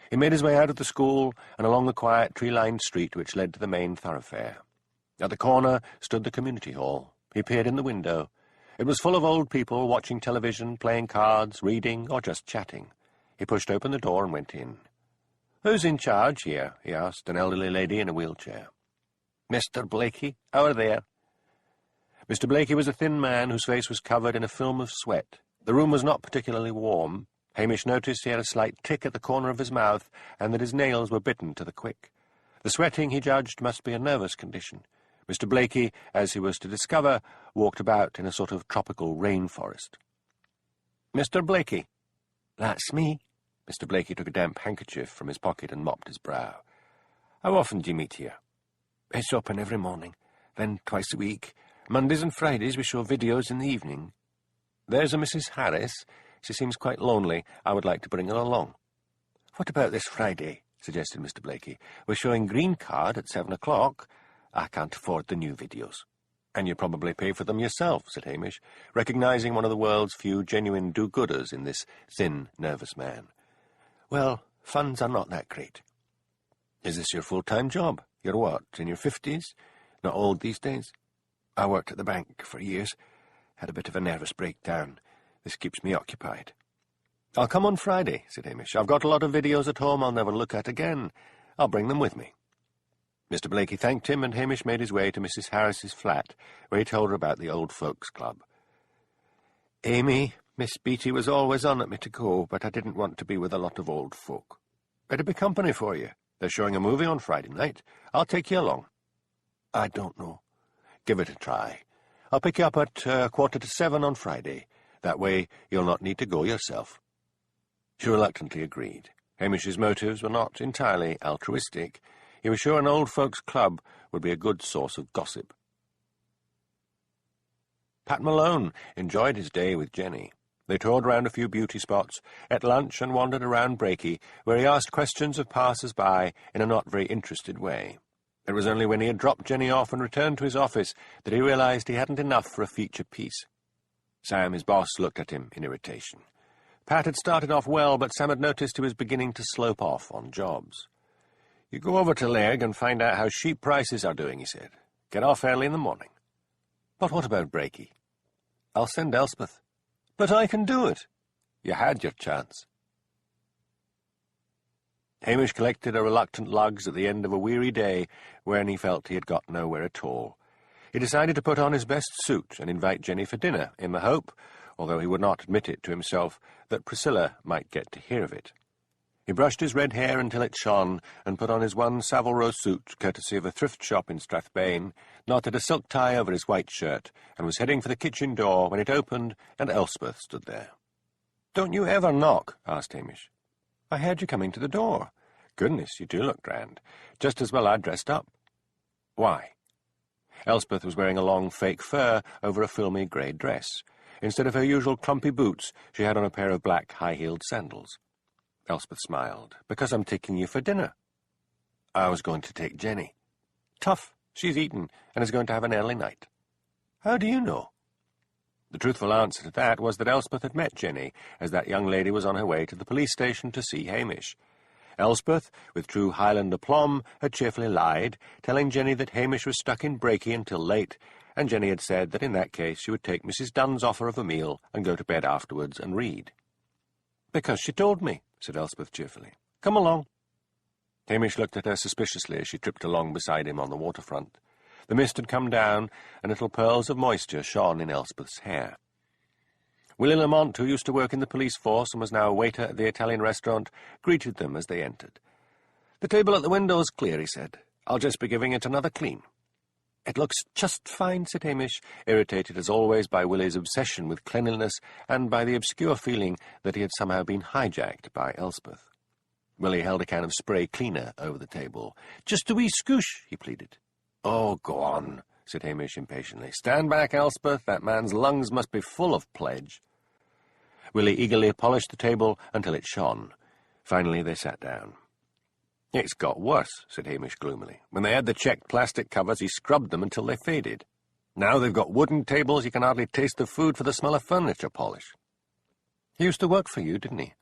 He made his way out of the school and along the quiet tree-lined street which led to the main thoroughfare. At the corner stood the community hall. He peered in the window. It was full of old people watching television, playing cards, reading, or just chatting. He pushed open the door and went in. "Who's in charge here?" he asked, an elderly lady in a wheelchair. "Mr. Blakey, over there." Mr. Blakey was a thin man whose face was covered in a film of sweat. The room was not particularly warm. Hamish noticed he had a slight tick at the corner of his mouth and that his nails were bitten to the quick. The sweating, he judged, must be a nervous condition. Mr. Blakey, as he was to discover, walked about in a sort of tropical rainforest. "Mr. Blakey." "That's me." Mr. Blakey took a damp handkerchief from his pocket and mopped his brow. "How often do you meet here?" "It's open every morning, then twice a week. Mondays and Fridays we show videos in the evening." "There's a Mrs. Harris. She seems quite lonely. I would like to bring her along." "What about this Friday?" suggested Mr. Blakey. "We're showing Green Card at 7 o'clock. I can't afford the new videos." "And you probably pay for them yourself," said Hamish, recognising one of the world's few genuine do-gooders in this thin, nervous man. "Well, funds are not that great." "Is this your full-time job? You're what, in your 50s? Not old these days?" "I worked at the bank for years. Had a bit of a nervous breakdown. This keeps me occupied." "I'll come on Friday," said Hamish. "I've got a lot of videos at home I'll never look at again. I'll bring them with me." Mr. Blakey thanked him, and Hamish made his way to Mrs. Harris's flat, where he told her about the Old Folks' Club. "Amy, Miss Beatty was always on at me to go, but I didn't want to be with a lot of old folk." "It'd be company for you. They're showing a movie on Friday night. I'll take you along." "I don't know." "Give it a try. I'll pick you up at 6:45 on Friday. That way you'll not need to go yourself." She reluctantly agreed. Hamish's motives were not entirely altruistic. He was sure an old folks' club would be a good source of gossip. Pat Malone enjoyed his day with Jenny. They toured round a few beauty spots, ate lunch, and wandered around Brakey, where he asked questions of passers-by in a not very interested way. It was only when he had dropped Jenny off and returned to his office that he realised he hadn't enough for a feature piece. Sam, his boss, looked at him in irritation. Pat had started off well, but Sam had noticed he was beginning to slope off on jobs. "You go over to Lairg and find out how sheep prices are doing," he said. "Get off early in the morning." "But what about Brakey?" "I'll send Elspeth." "But I can do it." "You had your chance." Hamish collected a reluctant lugs at the end of a weary day when he felt he had got nowhere at all. He decided to put on his best suit and invite Jenny for dinner, in the hope, although he would not admit it to himself, that Priscilla might get to hear of it. He brushed his red hair until it shone, and put on his one Savile Row suit, courtesy of a thrift shop in Strathbane, knotted a silk tie over his white shirt, and was heading for the kitchen door when it opened, and Elspeth stood there. "Don't you ever knock?" asked Hamish. "I heard you coming to the door." "Goodness, you do look grand. Just as well I'd dressed up." "Why?" Elspeth was wearing a long fake fur over a filmy grey dress. Instead of her usual clumpy boots, she had on a pair of black high-heeled sandals. Elspeth smiled. "Because I'm taking you for dinner." "I was going to take Jenny." "Tough. She's eaten, and is going to have an early night." "How do you know?" The truthful answer to that was that Elspeth had met Jenny, as that young lady was on her way to the police station to see Hamish. Elspeth, with true Highland aplomb, had cheerfully lied, telling Jenny that Hamish was stuck in Brakey until late, and Jenny had said that in that case she would take Mrs. Dunn's offer of a meal and go to bed afterwards and read. "Because she told me," said Elspeth cheerfully. "Come along." Hamish looked at her suspiciously as she tripped along beside him on the waterfront. The mist had come down, and little pearls of moisture shone in Elspeth's hair. Willie Lamont, who used to work in the police force and was now a waiter at the Italian restaurant, greeted them as they entered. "The table at the window is clear," he said. "I'll just be giving it another clean." "It looks just fine," said Hamish, irritated as always by Willie's obsession with cleanliness and by the obscure feeling that he had somehow been hijacked by Elspeth. Willie held a can of spray cleaner over the table. "Just a wee scoosh," he pleaded. "Oh, go on," said Hamish impatiently. "Stand back, Elspeth. That man's lungs must be full of pledge." Willie eagerly polished the table until it shone. Finally they sat down. "It's got worse," said Hamish gloomily. "When they had the checked plastic covers, he scrubbed them until they faded. Now they've got wooden tables, you can hardly taste the food for the smell of furniture polish." "He used to work for you, didn't he?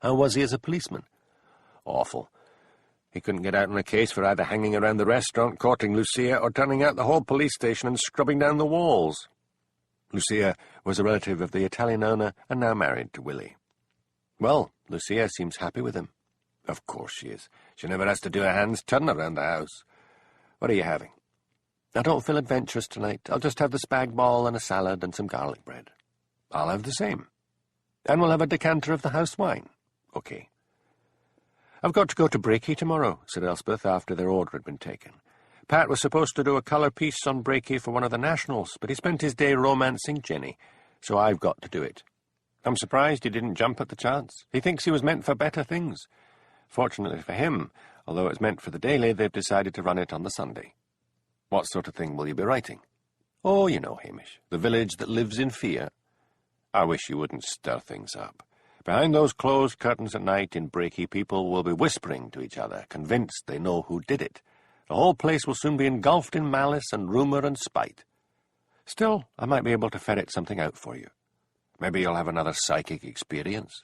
How was he as a policeman?" "Awful. He couldn't get out on a case for either hanging around the restaurant courting Lucia or turning out the whole police station and scrubbing down the walls." Lucia was a relative of the Italian owner and now married to Willie. "Well, Lucia seems happy with him." "Of course she is. She never has to do a hand's turn around the house. What are you having?" "I don't feel adventurous tonight. I'll just have the spag bol and a salad and some garlic bread." "I'll have the same." "And we'll have a decanter of the house wine." "OK." "I've got to go to Brakey tomorrow," said Elspeth after their order had been taken. Pat was supposed to do a colour piece on Breaky for one of the nationals, but he spent his day romancing Jenny, so I've got to do it. I'm surprised he didn't jump at the chance. He thinks he was meant for better things. Fortunately for him, although it's meant for the daily, they've decided to run it on the Sunday. What sort of thing will you be writing? Oh, you know, Hamish, the village that lives in fear. I wish you wouldn't stir things up. Behind those closed curtains at night in Breaky, people will be whispering to each other, convinced they know who did it. The whole place will soon be engulfed in malice and rumour and spite. Still, I might be able to ferret something out for you. Maybe you'll have another psychic experience.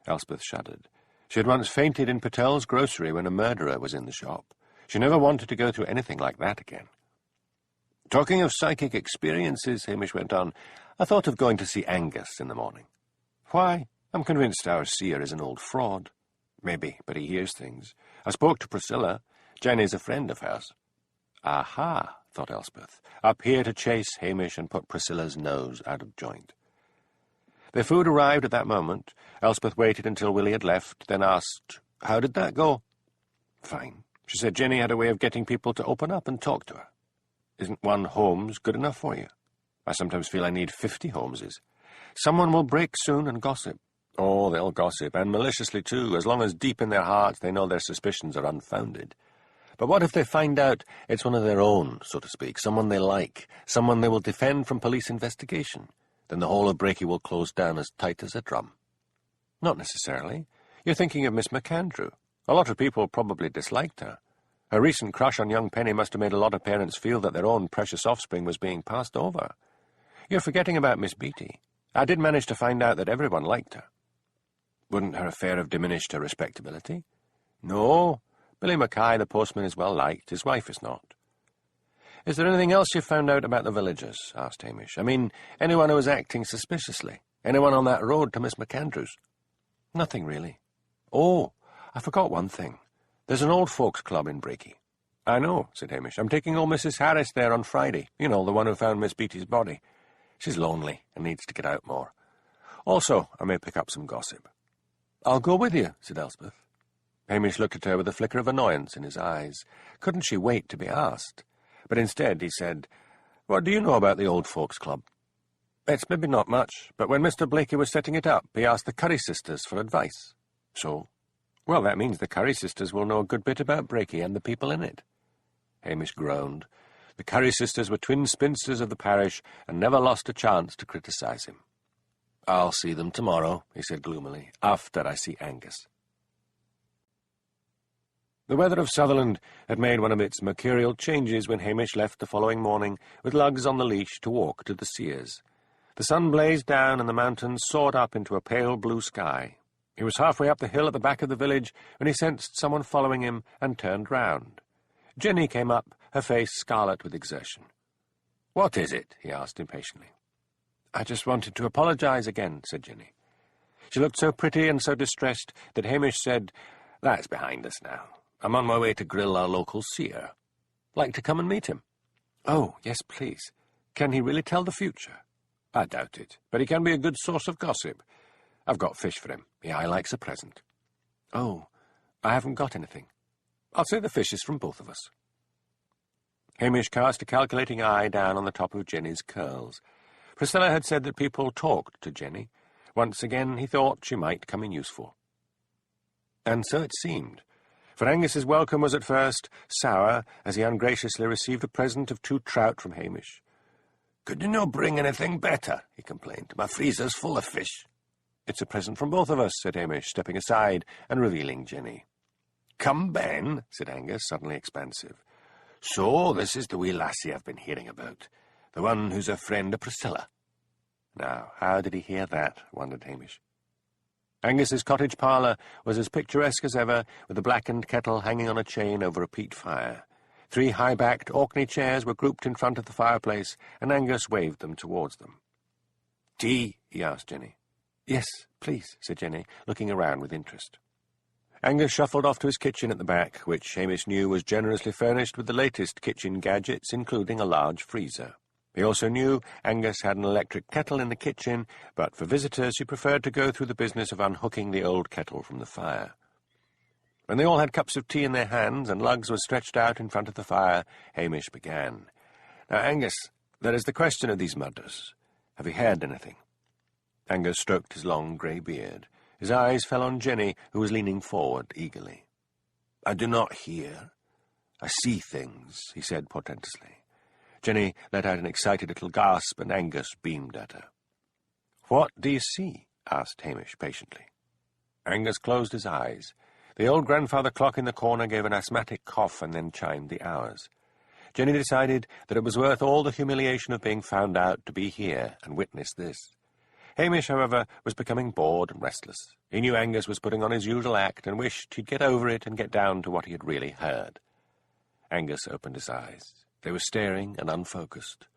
Elspeth shuddered. She had once fainted in Patel's grocery when a murderer was in the shop. She never wanted to go through anything like that again. Talking of psychic experiences, Hamish went on, I thought of going to see Angus in the morning. Why? I'm convinced our seer is an old fraud. Maybe, but he hears things. I spoke to Priscilla. Jenny's a friend of hers. Aha, thought Elspeth, up here to chase Hamish and put Priscilla's nose out of joint. Their food arrived at that moment. Elspeth waited until Willie had left, then asked, How did that go? Fine. She said Jenny had a way of getting people to open up and talk to her. Isn't one Holmes good enough for you? I sometimes feel I need 50 Holmeses. Someone will break soon and gossip. Oh, they'll gossip, and maliciously too, as long as deep in their hearts they know their suspicions are unfounded. But what if they find out it's one of their own, so to speak, someone they like, someone they will defend from police investigation? Then the whole of Breaky will close down as tight as a drum. Not necessarily. You're thinking of Miss McAndrew. A lot of people probably disliked her. Her recent crush on young Penny must have made a lot of parents feel that their own precious offspring was being passed over. You're forgetting about Miss Beatty. I did manage to find out that everyone liked her. Wouldn't her affair have diminished her respectability? No. Billy Mackay, the postman, is well liked. His wife is not. Is there anything else you've found out about the villagers? Asked Hamish. I mean, anyone who was acting suspiciously? Anyone on that road to Miss McAndrew's? Nothing, really. Oh, I forgot one thing. There's an old folks' club in Breaky. I know, said Hamish. I'm taking old Mrs. Harris there on Friday. You know, the one who found Miss Beatty's body. She's lonely and needs to get out more. Also, I may pick up some gossip. I'll go with you, said Elspeth. Hamish looked at her with a flicker of annoyance in his eyes. Couldn't she wait to be asked? But instead he said, What do you know about the old folks' club? It's maybe not much, but when Mr. Blakey was setting it up, he asked the Curry sisters for advice. So? Well, that means the Curry sisters will know a good bit about Breaky and the people in it. Hamish groaned. The Curry sisters were twin spinsters of the parish and never lost a chance to criticise him. I'll see them tomorrow, he said gloomily, after I see Angus. The weather of Sutherland had made one of its mercurial changes when Hamish left the following morning with lugs on the leash to walk to the Sears. The sun blazed down and the mountains soared up into a pale blue sky. He was halfway up the hill at the back of the village when he sensed someone following him and turned round. Jenny came up, her face scarlet with exertion. What is it? He asked impatiently. I just wanted to apologise again, said Jenny. She looked so pretty and so distressed that Hamish said, That's behind us now. I'm on my way to grill our local seer. Like to come and meet him? Oh, yes, please. Can he really tell the future? I doubt it, but he can be a good source of gossip. I've got fish for him. He likes a present. Oh, I haven't got anything. I'll say the fish is from both of us. Hamish cast a calculating eye down on the top of Jenny's curls. Priscilla had said that people talked to Jenny. Once again he thought she might come in useful. And so it seemed. For Angus's welcome was at first sour, as he ungraciously received a present of 2 trout from Hamish. Could you no bring anything better? He complained. My freezer's full of fish. It's a present from both of us, said Hamish, stepping aside and revealing Jenny. Come, Ben, said Angus, suddenly expansive. So this is the wee lassie I've been hearing about, the one who's a friend of Priscilla. Now, how did he hear that? Wondered Hamish. Angus's cottage parlour was as picturesque as ever, with a blackened kettle hanging on a chain over a peat fire. 3 high-backed Orkney chairs were grouped in front of the fireplace, and Angus waved them towards them. Tea? He asked Jenny. Yes, please, said Jenny, looking around with interest. Angus shuffled off to his kitchen at the back, which Hamish knew was generously furnished with the latest kitchen gadgets, including a large freezer. He also knew Angus had an electric kettle in the kitchen, but for visitors he preferred to go through the business of unhooking the old kettle from the fire. When they all had cups of tea in their hands and lugs were stretched out in front of the fire, Hamish began. "Now, Angus, there is the question of these murders. Have you heard anything?" Angus stroked his long grey beard. His eyes fell on Jenny, who was leaning forward eagerly. "I do not hear. I see things," he said portentously. Jenny let out an excited little gasp, and Angus beamed at her. "What do you see?" asked Hamish patiently. Angus closed his eyes. The old grandfather clock in the corner gave an asthmatic cough and then chimed the hours. Jenny decided that it was worth all the humiliation of being found out to be here and witness this. Hamish, however, was becoming bored and restless. He knew Angus was putting on his usual act and wished he'd get over it and get down to what he had really heard. Angus opened his eyes. They were staring and unfocused.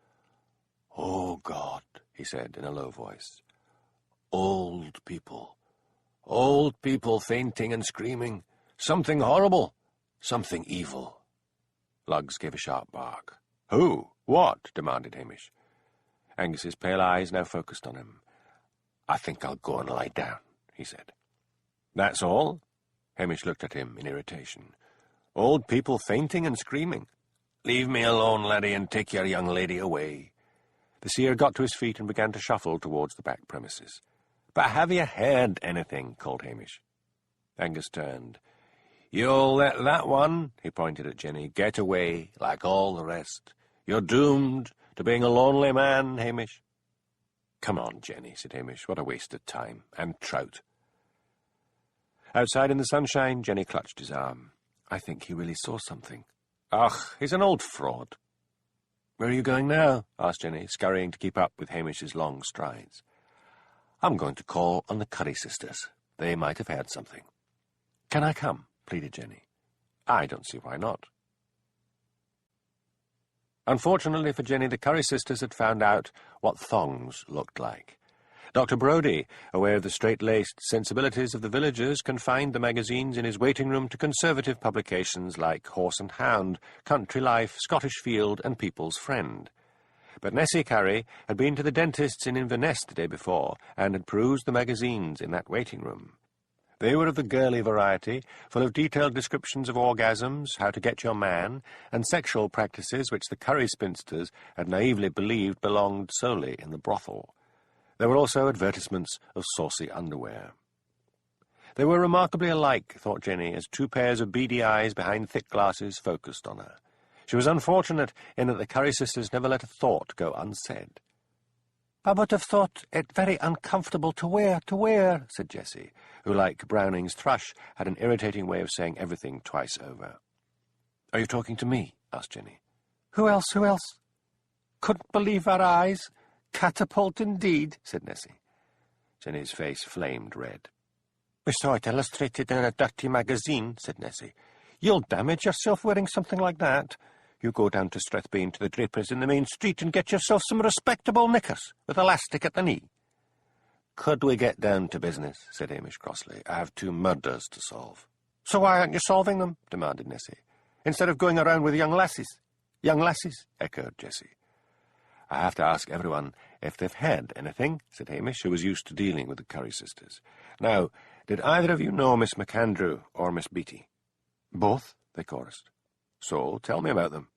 "Oh, God," he said in a low voice. Old people fainting and screaming. Something horrible, something evil." Lugs gave a sharp bark. "Who? What?" demanded Hamish. Angus's pale eyes now focused on him. "I think I'll go and lie down," he said. "That's all?" Hamish looked at him in irritation. "Old people fainting and screaming. Leave me alone, laddie, and take your young lady away." The seer got to his feet and began to shuffle towards the back premises. "But have you heard anything?" called Hamish. Angus turned. "You'll let that one," he pointed at Jenny, "get away like all the rest. You're doomed to being a lonely man, Hamish." "Come on, Jenny," said Hamish. "What a waste of time. And trout." Outside in the sunshine, Jenny clutched his arm. "I think he really saw something." "Ugh, he's an old fraud." "Where are you going now?" asked Jenny, scurrying to keep up with Hamish's long strides. "I'm going to call on the Curry sisters. They might have heard something." "Can I come?" pleaded Jenny. "I don't see why not." Unfortunately for Jenny, the Curry sisters had found out what thongs looked like. Dr. Brodie, aware of the straight-laced sensibilities of the villagers, confined the magazines in his waiting room to conservative publications like Horse and Hound, Country Life, Scottish Field, and People's Friend. But Nessie Curry had been to the dentist's in Inverness the day before, and had perused the magazines in that waiting room. They were of the girly variety, full of detailed descriptions of orgasms, how to get your man, and sexual practices which the Curry spinsters had naively believed belonged solely in the brothel. There were also advertisements of saucy underwear. They were remarkably alike, thought Jenny, as two pairs of beady eyes behind thick glasses focused on her. She was unfortunate in that the Curry sisters never let a thought go unsaid. "I would have thought it very uncomfortable to wear," said Jessie, who, like Browning's thrush, had an irritating way of saying everything twice over. "Are you talking to me?" asked Jenny. Who else? Couldn't believe our eyes. Catapult indeed," said Nessie. Jenny's face flamed red. "We saw it illustrated in a dirty magazine," said Nessie. "You'll damage yourself wearing something like that. You go down to Strathbane to the draper's in the main street and get yourself some respectable knickers with elastic at the knee." "Could we get down to business?" said Hamish crossly. "I have 2 murders to solve." "So why aren't you solving them?" demanded Nessie. "Instead of going around with young lassies." "Young lassies," echoed Jessie. "I have to ask everyone if they've heard anything," said Hamish, who was used to dealing with the Curry sisters. "Now, did either of you know Miss McAndrew or Miss Beatty?" "Both," they chorused. "So, tell me about them."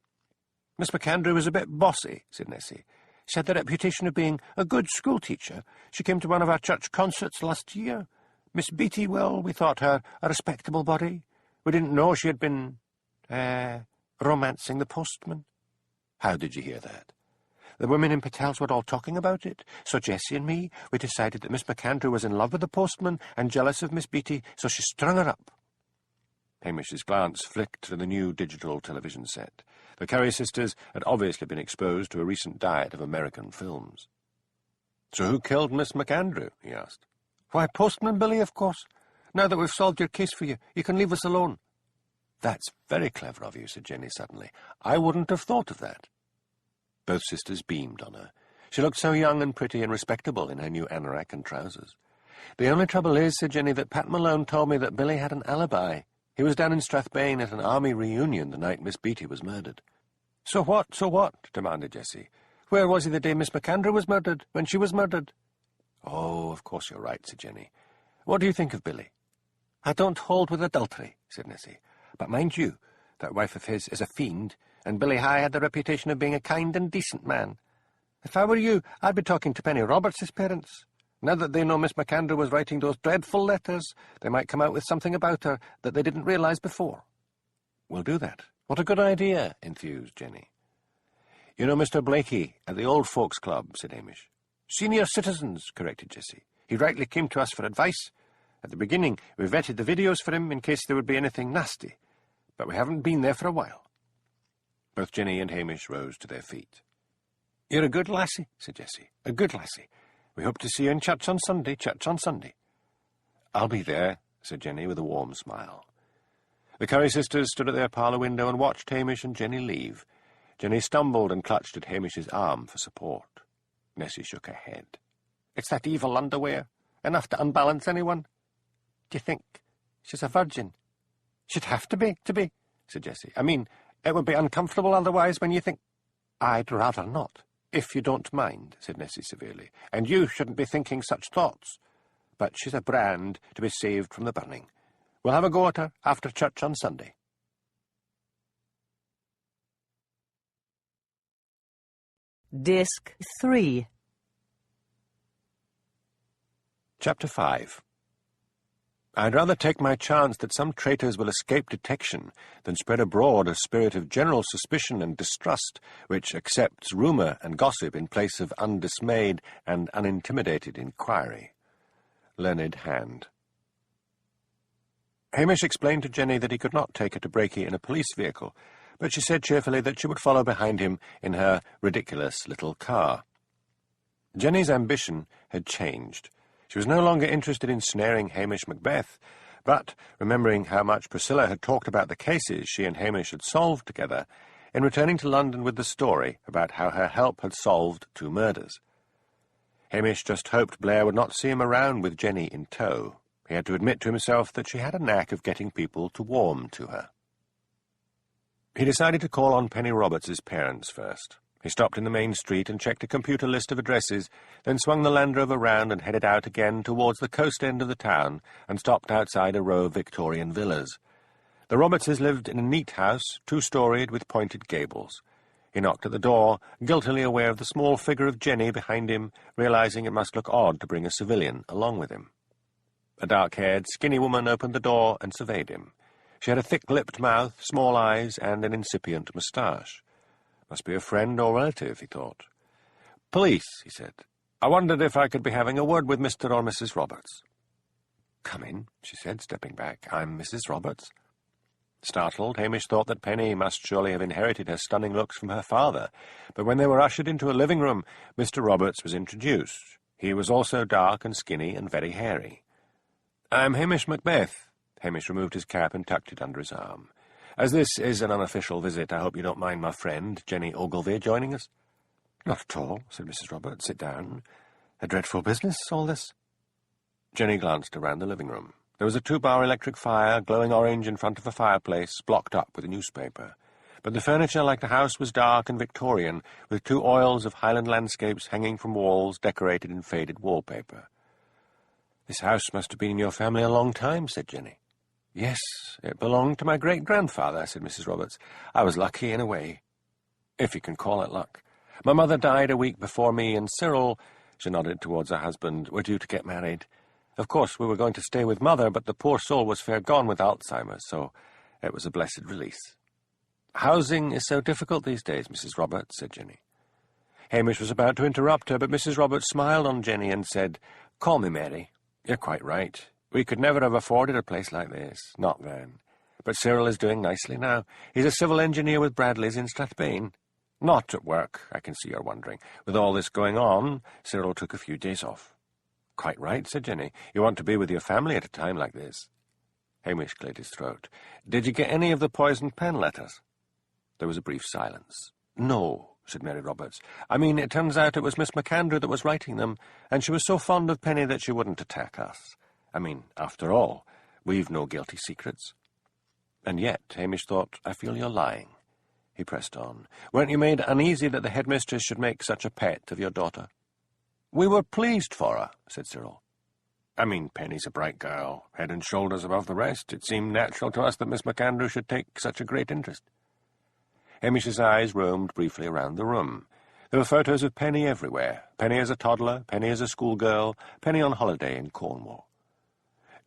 "Miss McAndrew was a bit bossy," said Nessie. "She had the reputation of being a good schoolteacher. She came to one of our church concerts last year. Miss Beatty, well, we thought her a respectable body. We didn't know she had been, romancing the postman." "How did you hear that?" "The women in Patel's were all talking about it. So Jessie and me, we decided that Miss McAndrew was in love with the postman and jealous of Miss Beatty, so she strung her up." Hamish's glance flicked to the new digital television set. The Curry sisters had obviously been exposed to a recent diet of American films. "So who killed Miss McAndrew?" he asked. "Why, Postman Billy, of course. Now that we've solved your case for you, you can leave us alone." "That's very clever of you," said Jenny suddenly. "I wouldn't have thought of that." Both sisters beamed on her. She looked so young and pretty and respectable in her new anorak and trousers. "The only trouble is," said Jenny, "that Pat Malone told me that Billy had an alibi. He was down in Strathbane at an army reunion the night Miss Beatty was murdered." So what? Demanded Jessie. "Where was he the day Miss McAndrew was murdered, when she was murdered?" "Oh, of course you're right," said Jenny. "What do you think of Billy?" "I don't hold with adultery," said Nessie. "But mind you, that wife of his is a fiend, and Billy High had the reputation of being a kind and decent man. If I were you, I'd be talking to Penny Roberts's parents. Now that they know Miss McAndrew was writing those dreadful letters, they might come out with something about her that they didn't realise before." "We'll do that. What a good idea," enthused Jenny. "You know Mr. Blakey at the Old Folks' Club," said Hamish. "Senior citizens," corrected Jessie. "He rightly came to us for advice. At the beginning, we vetted the videos for him in case there would be anything nasty, but we haven't been there for a while." Both Jenny and Hamish rose to their feet. "You're a good lassie," said Jessie. "A good lassie. We hope to see you in church on Sunday, "I'll be there," said Jenny with a warm smile. The Curry sisters stood at their parlour window and watched Hamish and Jenny leave. Jenny stumbled and clutched at Hamish's arm for support. Nessie shook her head. "It's that evil underwear. Enough to unbalance anyone. Do you think she's a virgin?" "She'd have to be, said Jessie. "I mean, it would be uncomfortable otherwise when you think—" "I'd rather not, if you don't mind," said Nessie severely. "And you shouldn't be thinking such thoughts. But she's a brand to be saved from the burning. We'll have a go at her after church on Sunday." Disc 3. Chapter 5. I'd rather take my chance that some traitors will escape detection than spread abroad a spirit of general suspicion and distrust which accepts rumour and gossip in place of undismayed and unintimidated inquiry. Learned Hand. Hamish explained to Jenny that he could not take her to Brakey in a police vehicle, but she said cheerfully that she would follow behind him in her ridiculous little car. Jenny's ambition had changed. She was no longer interested in snaring Hamish Macbeth, but, remembering how much Priscilla had talked about the cases she and Hamish had solved together, in returning to London with the story about how her help had solved 2 murders. Hamish just hoped Blair would not see him around with Jenny in tow. He had to admit to himself that she had a knack of getting people to warm to her. He decided to call on Penny Roberts's parents first. He stopped in the main street and checked a computer list of addresses, then swung the Land Rover round and headed out again towards the coast end of the town and stopped outside a row of Victorian villas. The Robertses lived in a neat house, 2-storied with pointed gables. He knocked at the door, guiltily aware of the small figure of Jenny behind him, realising it must look odd to bring a civilian along with him. A dark-haired, skinny woman opened the door and surveyed him. She had a thick-lipped mouth, small eyes, and an incipient moustache. Must be a friend or relative, he thought. "Police," he said. "I wondered if I could be having a word with Mr. or Mrs. Roberts." "Come in," she said, stepping back. "I'm Mrs. Roberts." Startled, Hamish thought that Penny must surely have inherited her stunning looks from her father, but when they were ushered into a living-room, Mr. Roberts was introduced. He was also dark and skinny and very hairy. "I'm Hamish Macbeth." Hamish removed his cap and tucked it under his arm. "As this is an unofficial visit, I hope you don't mind my friend, Jenny Ogilvy, joining us." "Not at all," said Mrs. Roberts. "Sit down. A dreadful business, all this." Jenny glanced around the living room. There was a 2-bar electric fire, glowing orange in front of a fireplace, blocked up with a newspaper. But the furniture, like the house, was dark and Victorian, with 2 oils of Highland landscapes hanging from walls decorated in faded wallpaper. "This house must have been in your family a long time," said Jenny. "Yes, it belonged to my great-grandfather," said Mrs. Roberts. "I was lucky in a way, if you can call it luck. My mother died a week before me, and Cyril," she nodded towards her husband, "were due to get married. Of course, we were going to stay with Mother, but the poor soul was fair gone with Alzheimer's, so it was a blessed release." "Housing is so difficult these days, Mrs. Roberts," said Jenny. Hamish was about to interrupt her, but Mrs. Roberts smiled on Jenny and said, "Call me Mary. You're quite right. We could never have afforded a place like this, not then. But Cyril is doing nicely now. He's a civil engineer with Bradley's in Strathbane. Not at work, I can see you're wondering. With all this going on, Cyril took a few days off." "Quite right," said Jenny. "You want to be with your family at a time like this." Hamish cleared his throat. "Did you get any of the poisoned pen letters?" There was a brief silence. "No," said Mary Roberts. "I mean, it turns out it was Miss McAndrew that was writing them, and she was so fond of Penny that she wouldn't attack us. I mean, after all, we've no guilty secrets." "And yet," Hamish thought, "I feel you're lying." He pressed on. "Weren't you made uneasy that the headmistress should make such a pet of your daughter?" "We were pleased for her," said Cyril. I mean, Penny's a bright girl, head and shoulders above the rest. It seemed natural to us that Miss MacAndrew should take such a great interest. Hamish's eyes roamed briefly around the room. There were photos of Penny everywhere. Penny as a toddler, Penny as a schoolgirl, Penny on holiday in Cornwall.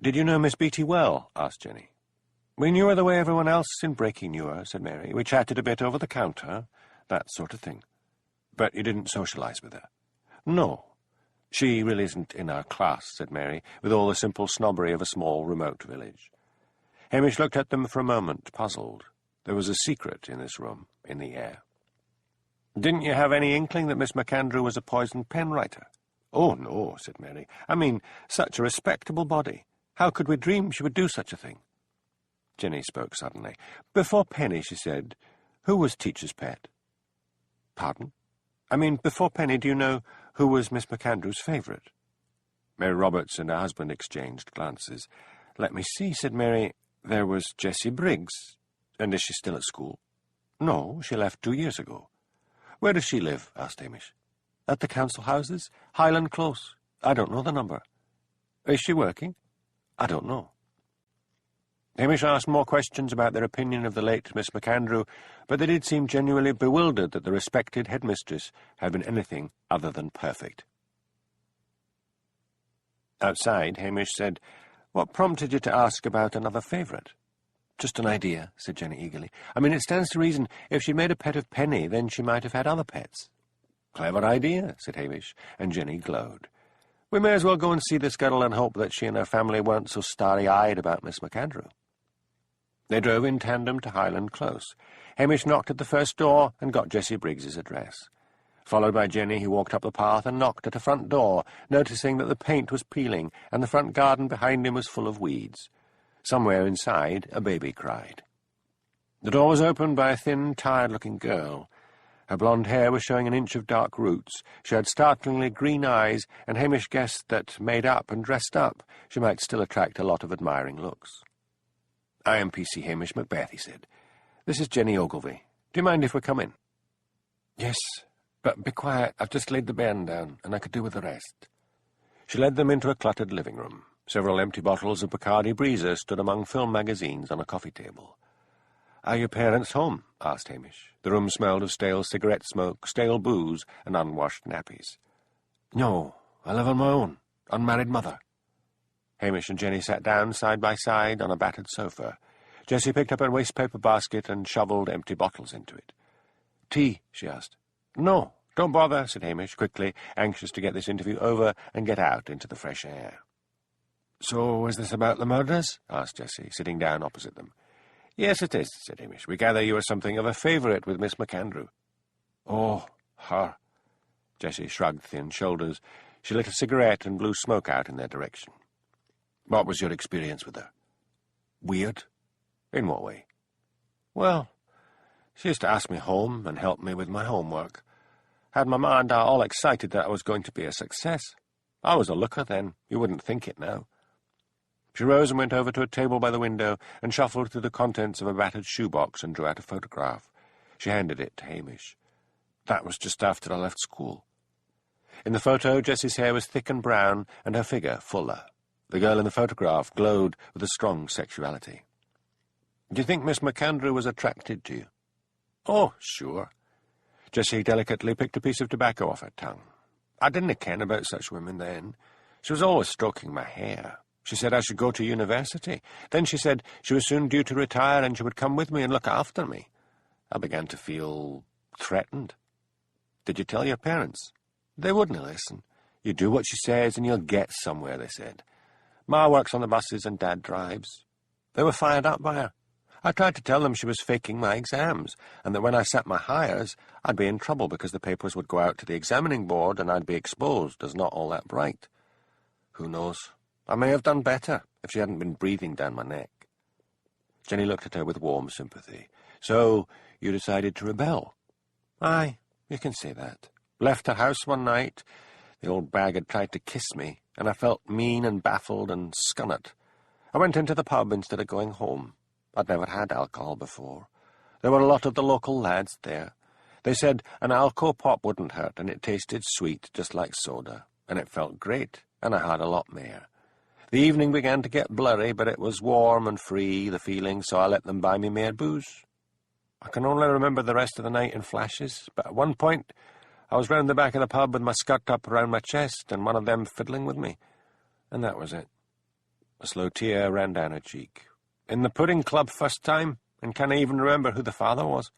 "Did you know Miss Beatty well?" asked Jenny. "We knew her the way everyone else in Breaking knew her," said Mary. "We chatted a bit over the counter, that sort of thing." "But you didn't socialise with her?" "No. She really isn't in our class," said Mary, with all the simple snobbery of a small, remote village. Hamish looked at them for a moment, puzzled. There was a secret in this room, in the air. "Didn't you have any inkling that Miss MacAndrew was a poisoned pen writer?" "Oh, no," said Mary. "I mean, such a respectable body. How could we dream she would do such a thing?" Jenny spoke suddenly. "Before Penny," she said, "who was Teacher's pet?" "Pardon? I mean, before Penny, do you know who was Miss MacAndrew's favourite?" Mary Roberts and her husband exchanged glances. "Let me see," said Mary. "There was Jessie Briggs. And is she still at school?" "No, she left 2 years ago." "Where does she live?" asked Hamish. "At the council houses. Highland Close. I don't know the number." "Is she working?" "I don't know." Hamish asked more questions about their opinion of the late Miss MacAndrew, but they did seem genuinely bewildered that the respected headmistress had been anything other than perfect. Outside, Hamish said, "What prompted you to ask about another favourite?" "Just an idea," said Jenny eagerly. "I mean, it stands to reason, if she'd made a pet of Penny, then she might have had other pets." "Clever idea," said Hamish, and Jenny glowed. "We may as well go and see this girl and hope that she and her family weren't so starry-eyed about Miss MacAndrew." They drove in tandem to Highland Close. Hamish knocked at the first door and got Jessie Briggs's address. Followed by Jenny, he walked up the path and knocked at a front door, noticing that the paint was peeling and the front garden behind him was full of weeds. Somewhere inside, a baby cried. The door was opened by a thin, tired-looking girl. Her blonde hair was showing an inch of dark roots. She had startlingly green eyes, and Hamish guessed that, made up and dressed up, she might still attract a lot of admiring looks. "I am PC Hamish Macbeth," he said. "This is Jenny Ogilvy. Do you mind if we come in?" "Yes, but be quiet. I've just laid the bairn down, and I could do with the rest." She led them into a cluttered living room. Several empty bottles of Bacardi Breezer stood among film magazines on a coffee table. "Are your parents home?" asked Hamish. The room smelled of stale cigarette smoke, stale booze, and unwashed nappies. "No, I live on my own. Unmarried mother." Hamish and Jenny sat down side by side on a battered sofa. Jessie picked up a waste-paper basket and shoveled empty bottles into it. "Tea?" she asked. "No, don't bother," said Hamish, quickly, anxious to get this interview over and get out into the fresh air. "So is this about the murders?" asked Jessie, sitting down opposite them. "Yes, it is," said Hamish. "We gather you are something of a favourite with Miss MacAndrew." "Oh, her." Jessie shrugged thin shoulders. She lit a cigarette and blew smoke out in their direction. "What was your experience with her?" "Weird." "In what way?" "Well, she used to ask me home and help me with my homework. Had my mind all excited that I was going to be a success. I was a looker then. You wouldn't think it now." She rose and went over to a table by the window and shuffled through the contents of a battered shoebox and drew out a photograph. She handed it to Hamish. "That was just after I left school." In the photo, Jessie's hair was thick and brown and her figure fuller. The girl in the photograph glowed with a strong sexuality. "Do you think Miss MacAndrew was attracted to you?" "Oh, sure." Jessie delicately picked a piece of tobacco off her tongue. "I didn't ken about such women then. She was always stroking my hair. She said I should go to university. Then she said she was soon due to retire and she would come with me and look after me. I began to feel threatened." "Did you tell your parents?" "They wouldn't listen. You do what she says and you'll get somewhere," they said. "Ma works on the buses and Dad drives." They were fired up by her. I tried to tell them she was faking my exams, and that when I sat my hires, I'd be in trouble because the papers would go out to the examining board and I'd be exposed as not all that bright. Who knows? I may have done better if she hadn't been breathing down my neck. Jenny looked at her with warm sympathy. "So, you decided to rebel?" "Aye, you can say that. Left her house one night. The old bag had tried to kiss me, and I felt mean and baffled and scunnert. I went into the pub instead of going home. I'd never had alcohol before. There were a lot of the local lads there. They said an alco pop wouldn't hurt, and it tasted sweet, just like soda, and it felt great, and I had a lot more. The evening began to get blurry, but it was warm and free, the feeling, so I let them buy me mere booze. I can only remember the rest of the night in flashes, but at one point I was round the back of the pub with my skirt up round my chest and one of them fiddling with me, and that was it. A slow tear ran down her cheek. In the pudding club first time, and can I even remember who the father was?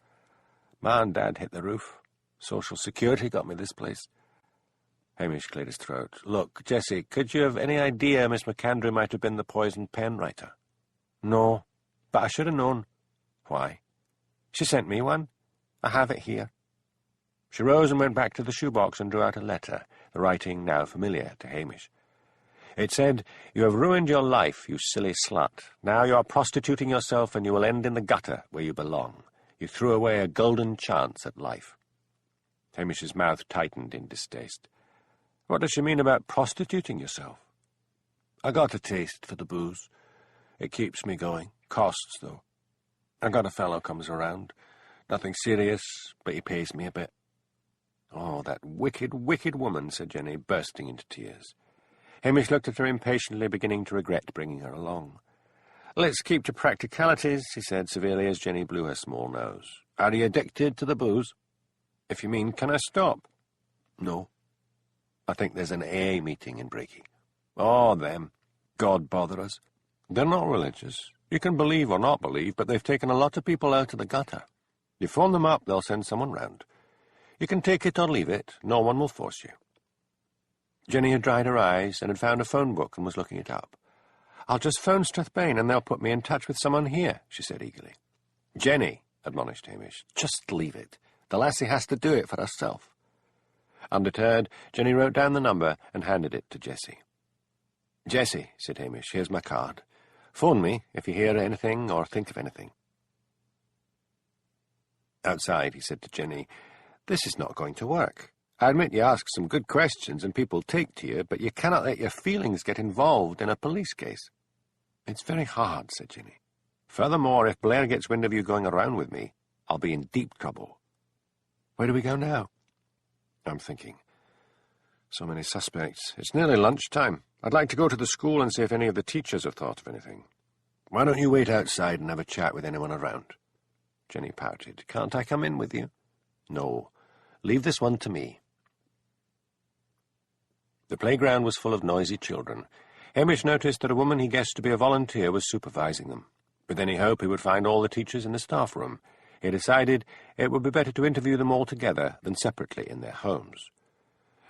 Ma and Dad hit the roof. Social Security got me this place. Hamish cleared his throat. Look, Jessie, could you have any idea Miss McAndrew might have been the poisoned pen writer? No, but I should have known. Why? She sent me one. I have it here. She rose and went back to the shoebox and drew out a letter, the writing now familiar to Hamish. It said, "You have ruined your life, you silly slut. Now you are prostituting yourself and you will end in the gutter where you belong. You threw away a golden chance at life." Hamish's mouth tightened in distaste. What does she mean about prostituting yourself? I got a taste for the booze. It keeps me going. Costs, though. I got a fellow comes around. Nothing serious, but he pays me a bit. Oh, that wicked, wicked woman, said Jenny, bursting into tears. Hamish looked at her impatiently, beginning to regret bringing her along. Let's keep to practicalities, he said severely as Jenny blew her small nose. Are you addicted to the booze? If you mean, can I stop? No. I think there's an AA meeting in Breaky. Oh, them. God bother us. They're not religious. You can believe or not believe, but they've taken a lot of people out of the gutter. You phone them up, they'll send someone round. You can take it or leave it. No one will force you. Jenny had dried her eyes and had found a phone book and was looking it up. I'll just phone Strathbane and they'll put me in touch with someone here, she said eagerly. Jenny, admonished Hamish, just leave it. The lassie has to do it for herself. Undeterred, Jenny wrote down the number and handed it to Jessie. Jessie, said Hamish, here's my card. Phone me if you hear anything or think of anything. Outside, he said to Jenny, this is not going to work. I admit you ask some good questions and people take to you, but you cannot let your feelings get involved in a police case. It's very hard, said Jenny. Furthermore, if Blair gets wind of you going around with me, I'll be in deep trouble. Where do we go now? I'm thinking. So many suspects. It's nearly lunchtime. I'd like to go to the school and see if any of the teachers have thought of anything. Why don't you wait outside and have a chat with anyone around? Jenny pouted. Can't I come in with you? No. Leave this one to me. The playground was full of noisy children. Hamish noticed that a woman he guessed to be a volunteer was supervising them. With any hope he would find all the teachers in the staff room. He decided it would be better to interview them all together than separately in their homes.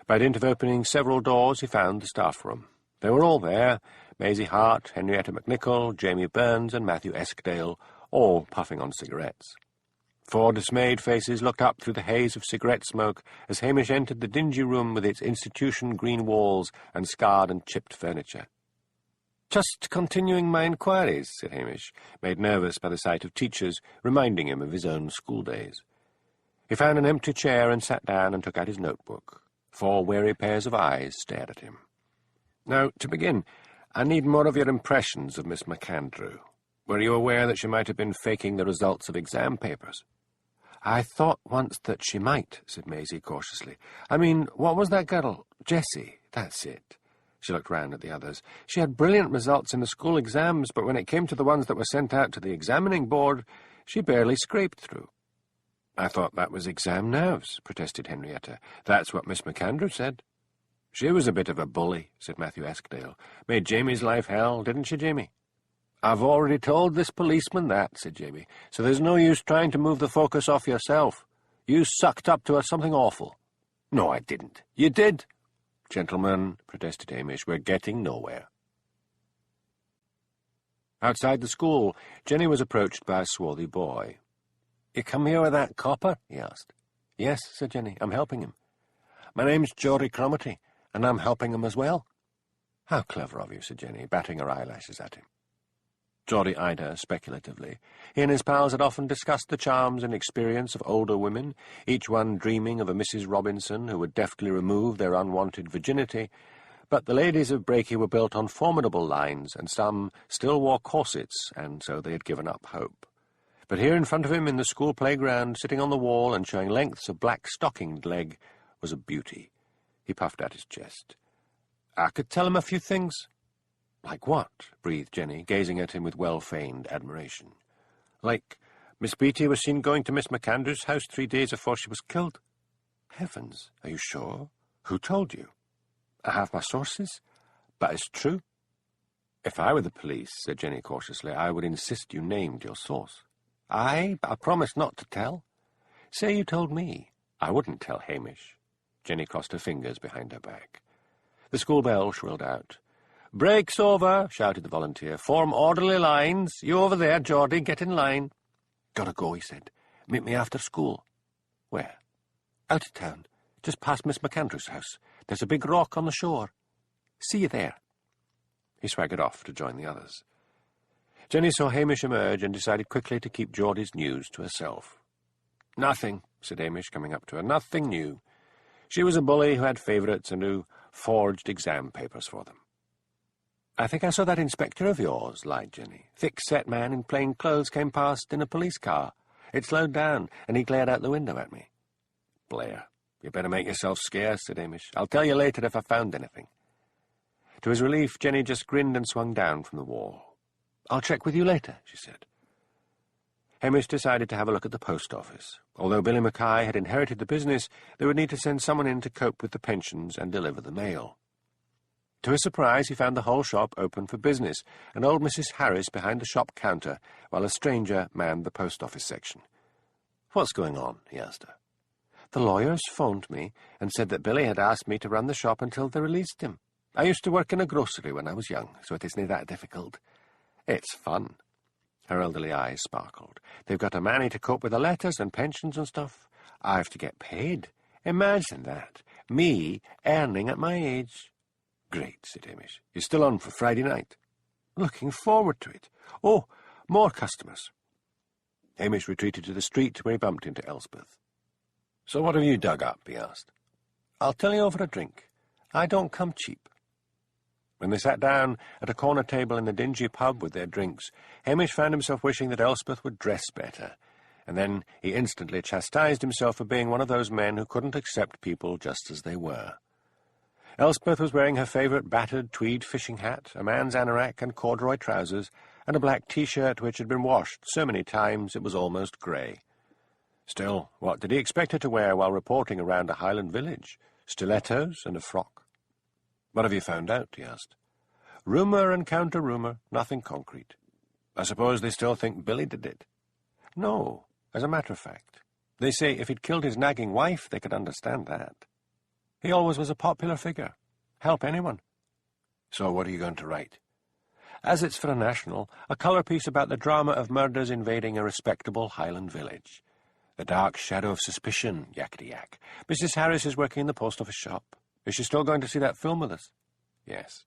By dint of opening several doors, he found the staff room. They were all there, Maisie Hart, Henrietta McNichol, Jamie Burns, and Matthew Eskdale, all puffing on cigarettes. 4 dismayed faces looked up through the haze of cigarette smoke as Hamish entered the dingy room with its institution green walls and scarred and chipped furniture. Just continuing my inquiries, said Hamish, made nervous by the sight of teachers, reminding him of his own school days. He found an empty chair and sat down and took out his notebook. 4 weary pairs of eyes stared at him. Now, to begin, I need more of your impressions of Miss McAndrew. Were you aware that she might have been faking the results of exam papers? I thought once that she might, said Maisie cautiously. I mean, what was that girl? Jessie, that's it. She looked round at the others. She had brilliant results in the school exams, but when it came to the ones that were sent out to the examining board, she barely scraped through. I thought that was exam nerves, protested Henrietta. That's what Miss McAndrew said. She was a bit of a bully, said Matthew Eskdale. Made Jamie's life hell, didn't she, Jamie? I've already told this policeman that, said Jamie, so there's no use trying to move the focus off yourself. You sucked up to her something awful. No, I didn't. You did. Gentlemen, protested Hamish, we're getting nowhere. Outside the school, Jenny was approached by a swarthy boy. You come here with that copper? He asked. Yes, said Jenny, I'm helping him. My name's Geordie Cromarty, and I'm helping him as well. How clever of you, said Jenny, batting her eyelashes at him. Geordie eyed her speculatively. He and his pals had often discussed the charms and experience of older women, each one dreaming of a Mrs. Robinson who would deftly remove their unwanted virginity, but the ladies of Breaky were built on formidable lines, and some still wore corsets, and so they had given up hope. But here in front of him in the school playground, sitting on the wall and showing lengths of black stockinged leg, was a beauty. He puffed out his chest. I could tell him a few things. "Like what?" breathed Jenny, gazing at him with well-feigned admiration. "Like Miss Beatty was seen going to Miss McAndrew's house 3 days before she was killed." "Heavens, are you sure? Who told you?" "I have my sources, but it's true." "If I were the police," said Jenny cautiously, "I would insist you named your source." "Aye, but I promised not to tell." "Say you told me. I wouldn't tell Hamish." Jenny crossed her fingers behind her back. The school bell shrilled out. "Break's over," shouted the volunteer. "Form orderly lines. You over there, Geordie, get in line." "Gotta go," he said. "Meet me after school." "Where?" "Out of town, just past Miss McAndrew's house. There's a big rock on the shore. See you there." He swaggered off to join the others. Jenny saw Hamish emerge and decided quickly to keep Geordie's news to herself. "Nothing," said Hamish, coming up to her. "Nothing new. She was a bully who had favourites and who forged exam papers for them." "I think I saw that inspector of yours," lied Jenny. "Thick-set man in plain clothes came past in a police car. It slowed down, and he glared out the window at me." "Blair, you better make yourself scarce," said Hamish. "I'll tell you later if I found anything." To his relief, Jenny just grinned and swung down from the wall. "I'll check with you later," she said. Hamish decided to have a look at the post office. Although Billy Mackay had inherited the business, they would need to send someone in to cope with the pensions and deliver the mail. To his surprise, he found the whole shop open for business, and old Mrs. Harris behind the shop counter, while a stranger manned the post office section. "What's going on?" he asked her. "The lawyers phoned me and said that Billy had asked me to run the shop until they released him. I used to work in a grocery when I was young, so it isn't that difficult. It's fun." Her elderly eyes sparkled. "They've got a manny to cope with the letters and pensions and stuff. I've to get paid. Imagine that. Me earning at my age." "Great," said Hamish. "You're still on for Friday night?" "Looking forward to it. Oh, more customers." Hamish retreated to the street, where he bumped into Elspeth. "So what have you dug up?" he asked. "I'll tell you over a drink. I don't come cheap." When they sat down at a corner table in the dingy pub with their drinks, Hamish found himself wishing that Elspeth would dress better, and then he instantly chastised himself for being one of those men who couldn't accept people just as they were. Elspeth was wearing her favourite battered tweed fishing hat, a man's anorak and corduroy trousers, and a black T-shirt which had been washed so many times it was almost grey. Still, what did he expect her to wear while reporting around a Highland village? Stilettos and a frock. "What have you found out?" he asked. "Rumour and counter-rumour, nothing concrete. I suppose they still think Billy did it." "No, as a matter of fact. They say if he'd killed his nagging wife, they could understand that. He always was a popular figure. Help anyone." "So what are you going to write?" "As it's for a national, a colour piece about the drama of murders invading a respectable Highland village. The dark shadow of suspicion, yakety-yak. Mrs. Harris is working in the post office shop. Is she still going to see that film with us?" "Yes."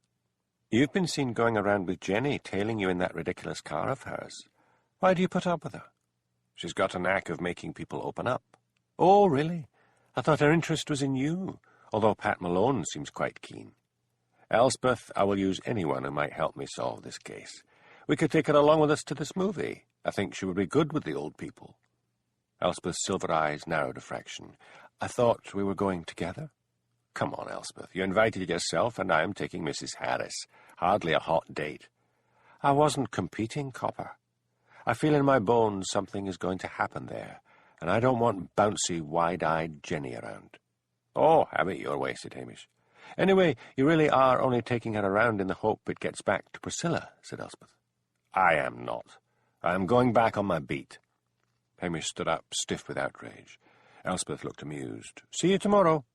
"You've been seen going around with Jenny, tailing you in that ridiculous car of hers. Why do you put up with her?" "She's got a knack of making people open up." "Oh, really? I thought her interest was in you, although Pat Malone seems quite keen." "Elspeth, I will use anyone who might help me solve this case. We could take her along with us to this movie. I think she would be good with the old people." Elspeth's silver eyes narrowed a fraction. "I thought we were going together." "Come on, Elspeth. You invited yourself, and I am taking Mrs. Harris. Hardly a hot date." "I wasn't competing, Copper. I feel in my bones something is going to happen there, and I don't want bouncy, wide-eyed Jenny around." "Oh, have it your way," said Hamish. "Anyway, you really are only taking her around in the hope it gets back to Priscilla," said Elspeth. "I am not. I am going back on my beat." Hamish stood up, stiff with outrage. Elspeth looked amused. "See you tomorrow."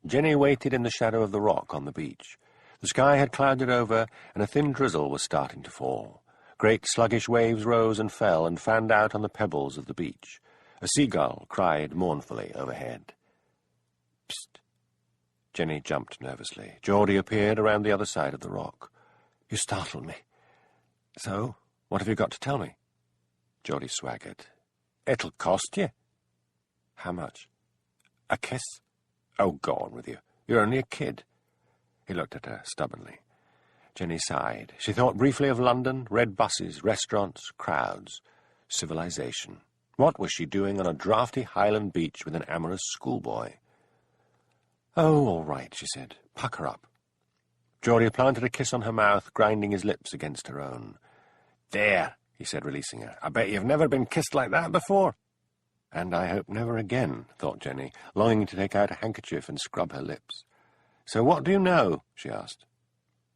Jenny waited in the shadow of the rock on the beach. The sky had clouded over, and a thin drizzle was starting to fall. Great sluggish waves rose and fell and fanned out on the pebbles of the beach. A seagull cried mournfully overhead. "Psst!" Jenny jumped nervously. Geordie appeared around the other side of the rock. "You startled me." "So, what have you got to tell me?" Geordie swaggered. "It'll cost you." "How much?" "A kiss." "Oh, go on with you. You're only a kid." He looked at her stubbornly. Jenny sighed. She thought briefly of London, red buses, restaurants, crowds, civilization. What was she doing on a draughty Highland beach with an amorous schoolboy? "Oh, all right," she said. "Pucker up." Geordie planted a kiss on her mouth, grinding his lips against her own. "There," he said, releasing her. "I bet you've never been kissed like that before." "And I hope never again," thought Jenny, longing to take out a handkerchief and scrub her lips. "So what do you know?" she asked.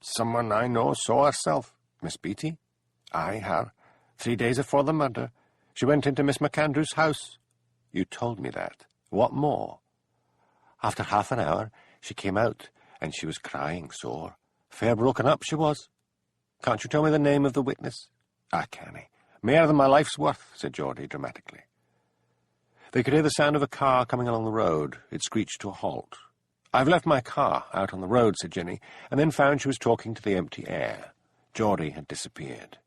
"Someone I know saw herself. Miss Beatty?" "Aye, her. 3 days afore the murder. She went into Miss McAndrew's house." "You told me that. What more?" "After half an hour, she came out, and she was crying sore. Fair broken up she was." "Can't you tell me the name of the witness?" "I cannae. Mair than my life's worth," said Geordie dramatically. They could hear the sound of a car coming along the road. It screeched to a halt. "I've left my car out on the road," said Jenny, and then found she was talking to the empty air. Geordie had disappeared.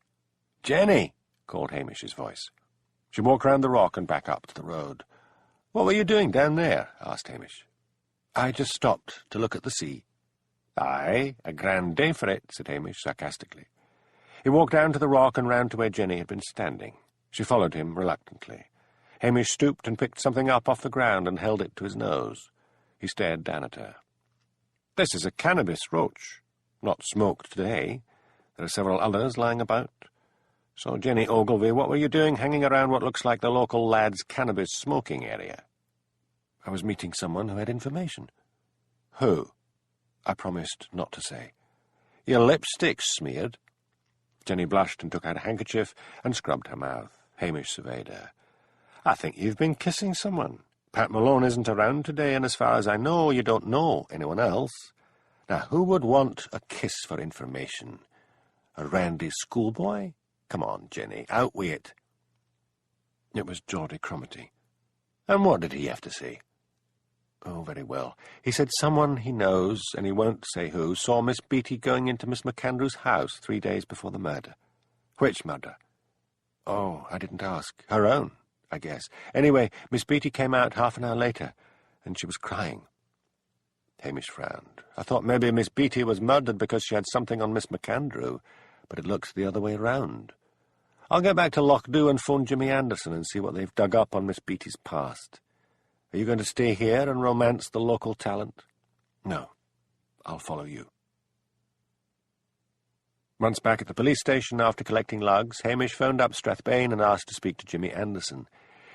"Jenny!" called Hamish's voice. She walked round the rock and back up to the road. "What were you doing down there?" asked Hamish. "I just stopped to look at the sea." "Aye, a grand day for it," said Hamish sarcastically. He walked down to the rock and round to where Jenny had been standing. She followed him reluctantly. Hamish stooped and picked something up off the ground and held it to his nose. He stared down at her. "This is a cannabis roach. Not smoked today. There are several others lying about. So, Jenny Ogilvy, what were you doing hanging around what looks like the local lad's cannabis smoking area?" "I was meeting someone who had information." "Who?" I promised not to say. "Your lipstick's smeared." Jenny blushed and took out a handkerchief and scrubbed her mouth. Hamish surveyed her. "I think you've been kissing someone. Pat Malone isn't around today, and as far as I know, you don't know anyone else. Now, who would want a kiss for information? A randy schoolboy? Come on, Jenny, out with it." It was Geordie Cromarty. "And what did he have to say?" "Oh, very well. He said someone he knows, and he won't say who, saw Miss Beatty going into Miss McAndrew's house 3 days before the murder." "Which murder?" "Oh, I didn't ask. Her own, I guess. Anyway, Miss Beatty came out half an hour later, and she was crying." Hamish frowned. "I thought maybe Miss Beatty was murdered because she had something on Miss McAndrew, but it looks the other way round. I'll get back to Lochdew and phone Jimmy Anderson and see what they've dug up on Miss Beatty's past. Are you going to stay here and romance the local talent?" "No. I'll follow you." Once back at the police station after collecting lugs, Hamish phoned up Strathbane and asked to speak to Jimmy Anderson.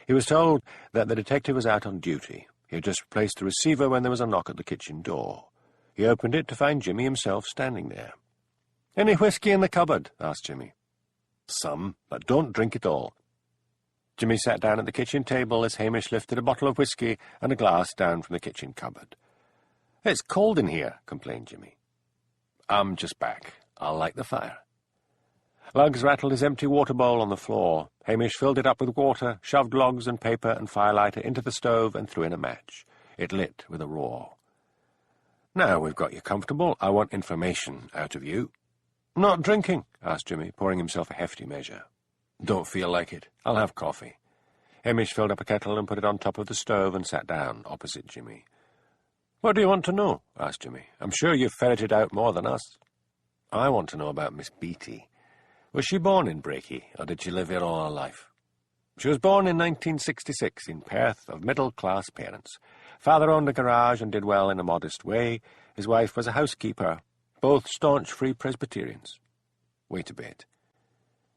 He was told that the detective was out on duty. He had just replaced the receiver when there was a knock at the kitchen door. He opened it to find Jimmy himself standing there. "Any whisky in the cupboard?" asked Jimmy. "Some, but don't drink it all." Jimmy sat down at the kitchen table as Hamish lifted a bottle of whisky and a glass down from the kitchen cupboard. "It's cold in here," complained Jimmy. "I'm just back. I'll light the fire." Lugs rattled his empty water bowl on the floor. Hamish filled it up with water, shoved logs and paper and firelighter into the stove and threw in a match. It lit with a roar. "Now we've got you comfortable, I want information out of you." "Not drinking?" asked Jimmy, pouring himself a hefty measure. "Don't feel like it. I'll have coffee." Hamish filled up a kettle and put it on top of the stove and sat down opposite Jimmy. "What do you want to know?" asked Jimmy. "I'm sure you've ferreted out more than us." "I want to know about Miss Beatty. Was she born in Brakey, or did she live here all her life?" "She was born in 1966 in Perth, of middle-class parents. Father owned a garage and did well in a modest way. His wife was a housekeeper, both staunch Free Presbyterians." "Wait a bit.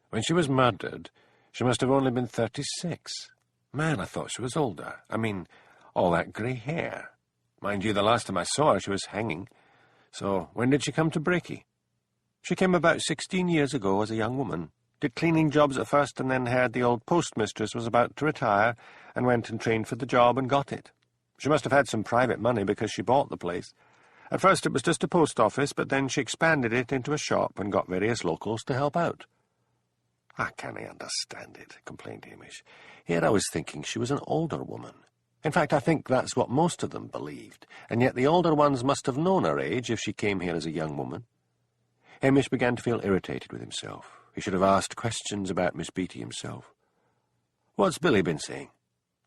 When she was murdered, she must have only been 36. Man, I thought she was older. I mean, all that grey hair. Mind you, the last time I saw her, she was hanging. So, when did she come to Brakey?" "She came about 16 years ago as a young woman. Did cleaning jobs at first and then heard the old postmistress was about to retire and went and trained for the job and got it. She must have had some private money because she bought the place. At first it was just a post office, but then she expanded it into a shop and got various locals to help out." "I can't understand it," complained Hamish. "Here I was thinking she was an older woman. In fact, I think that's what most of them believed, and yet the older ones must have known her age if she came here as a young woman." Hamish began to feel irritated with himself. He should have asked questions about Miss Beatty himself. "What's Billy been saying?"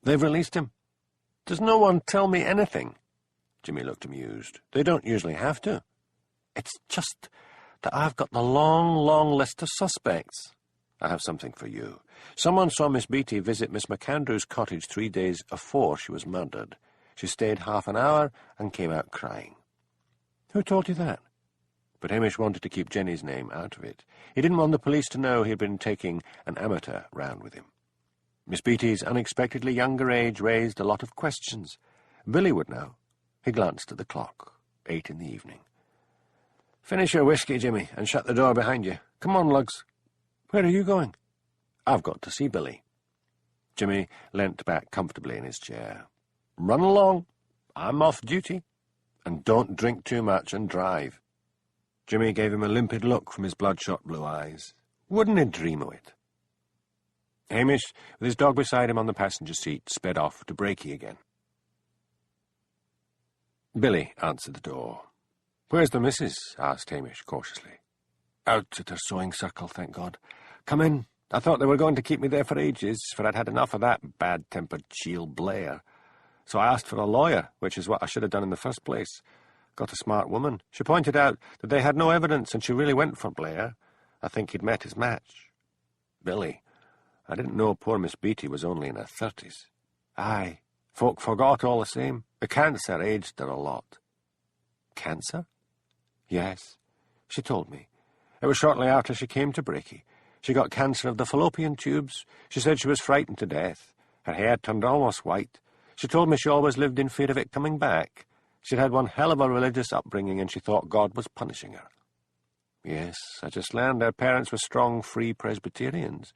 "They've released him." "Does no one tell me anything?" Jimmy looked amused. "They don't usually have to." "It's just that I've got the long, long list of suspects." "I have something for you. Someone saw Miss Beatty visit Miss McAndrew's cottage 3 days afore she was murdered. She stayed half an hour and came out crying." "Who told you that?" but Hamish wanted to keep Jenny's name out of it. He didn't want the police to know he had been taking an amateur round with him. Miss Beattie's unexpectedly younger age raised a lot of questions. Billy would know. He glanced at the clock. 8 in the evening. "Finish your whiskey, Jimmy, and shut the door behind you. Come on, Lugs." "Where are you going?" "I've got to see Billy." Jimmy leant back comfortably in his chair. "Run along. I'm off duty. And don't drink too much and drive." Jimmy gave him a limpid look from his bloodshot blue eyes. Wouldn't he dream of it? Hamish, with his dog beside him on the passenger seat, sped off to Breaky again. Billy answered the door. "Where's the missus?" asked Hamish cautiously. "Out at her sewing circle, thank God. Come in. I thought they were going to keep me there for ages, for I'd had enough of that bad-tempered Cheel Blair. So I asked for a lawyer, which is what I should have done in the first place. Got a smart woman. She pointed out that they had no evidence, and she really went for Blair. I think he'd met his match. Billy, I didn't know poor Miss Beattie was only in her 30s. Aye, folk forgot all the same. The cancer aged her a lot." "Cancer?" "Yes, she told me. It was shortly after she came to Breaky. She got cancer of the fallopian tubes. She said she was frightened to death. Her hair turned almost white. She told me she always lived in fear of it coming back. She'd had one hell of a religious upbringing, and she thought God was punishing her." "Yes, I just learned her parents were strong, free Presbyterians.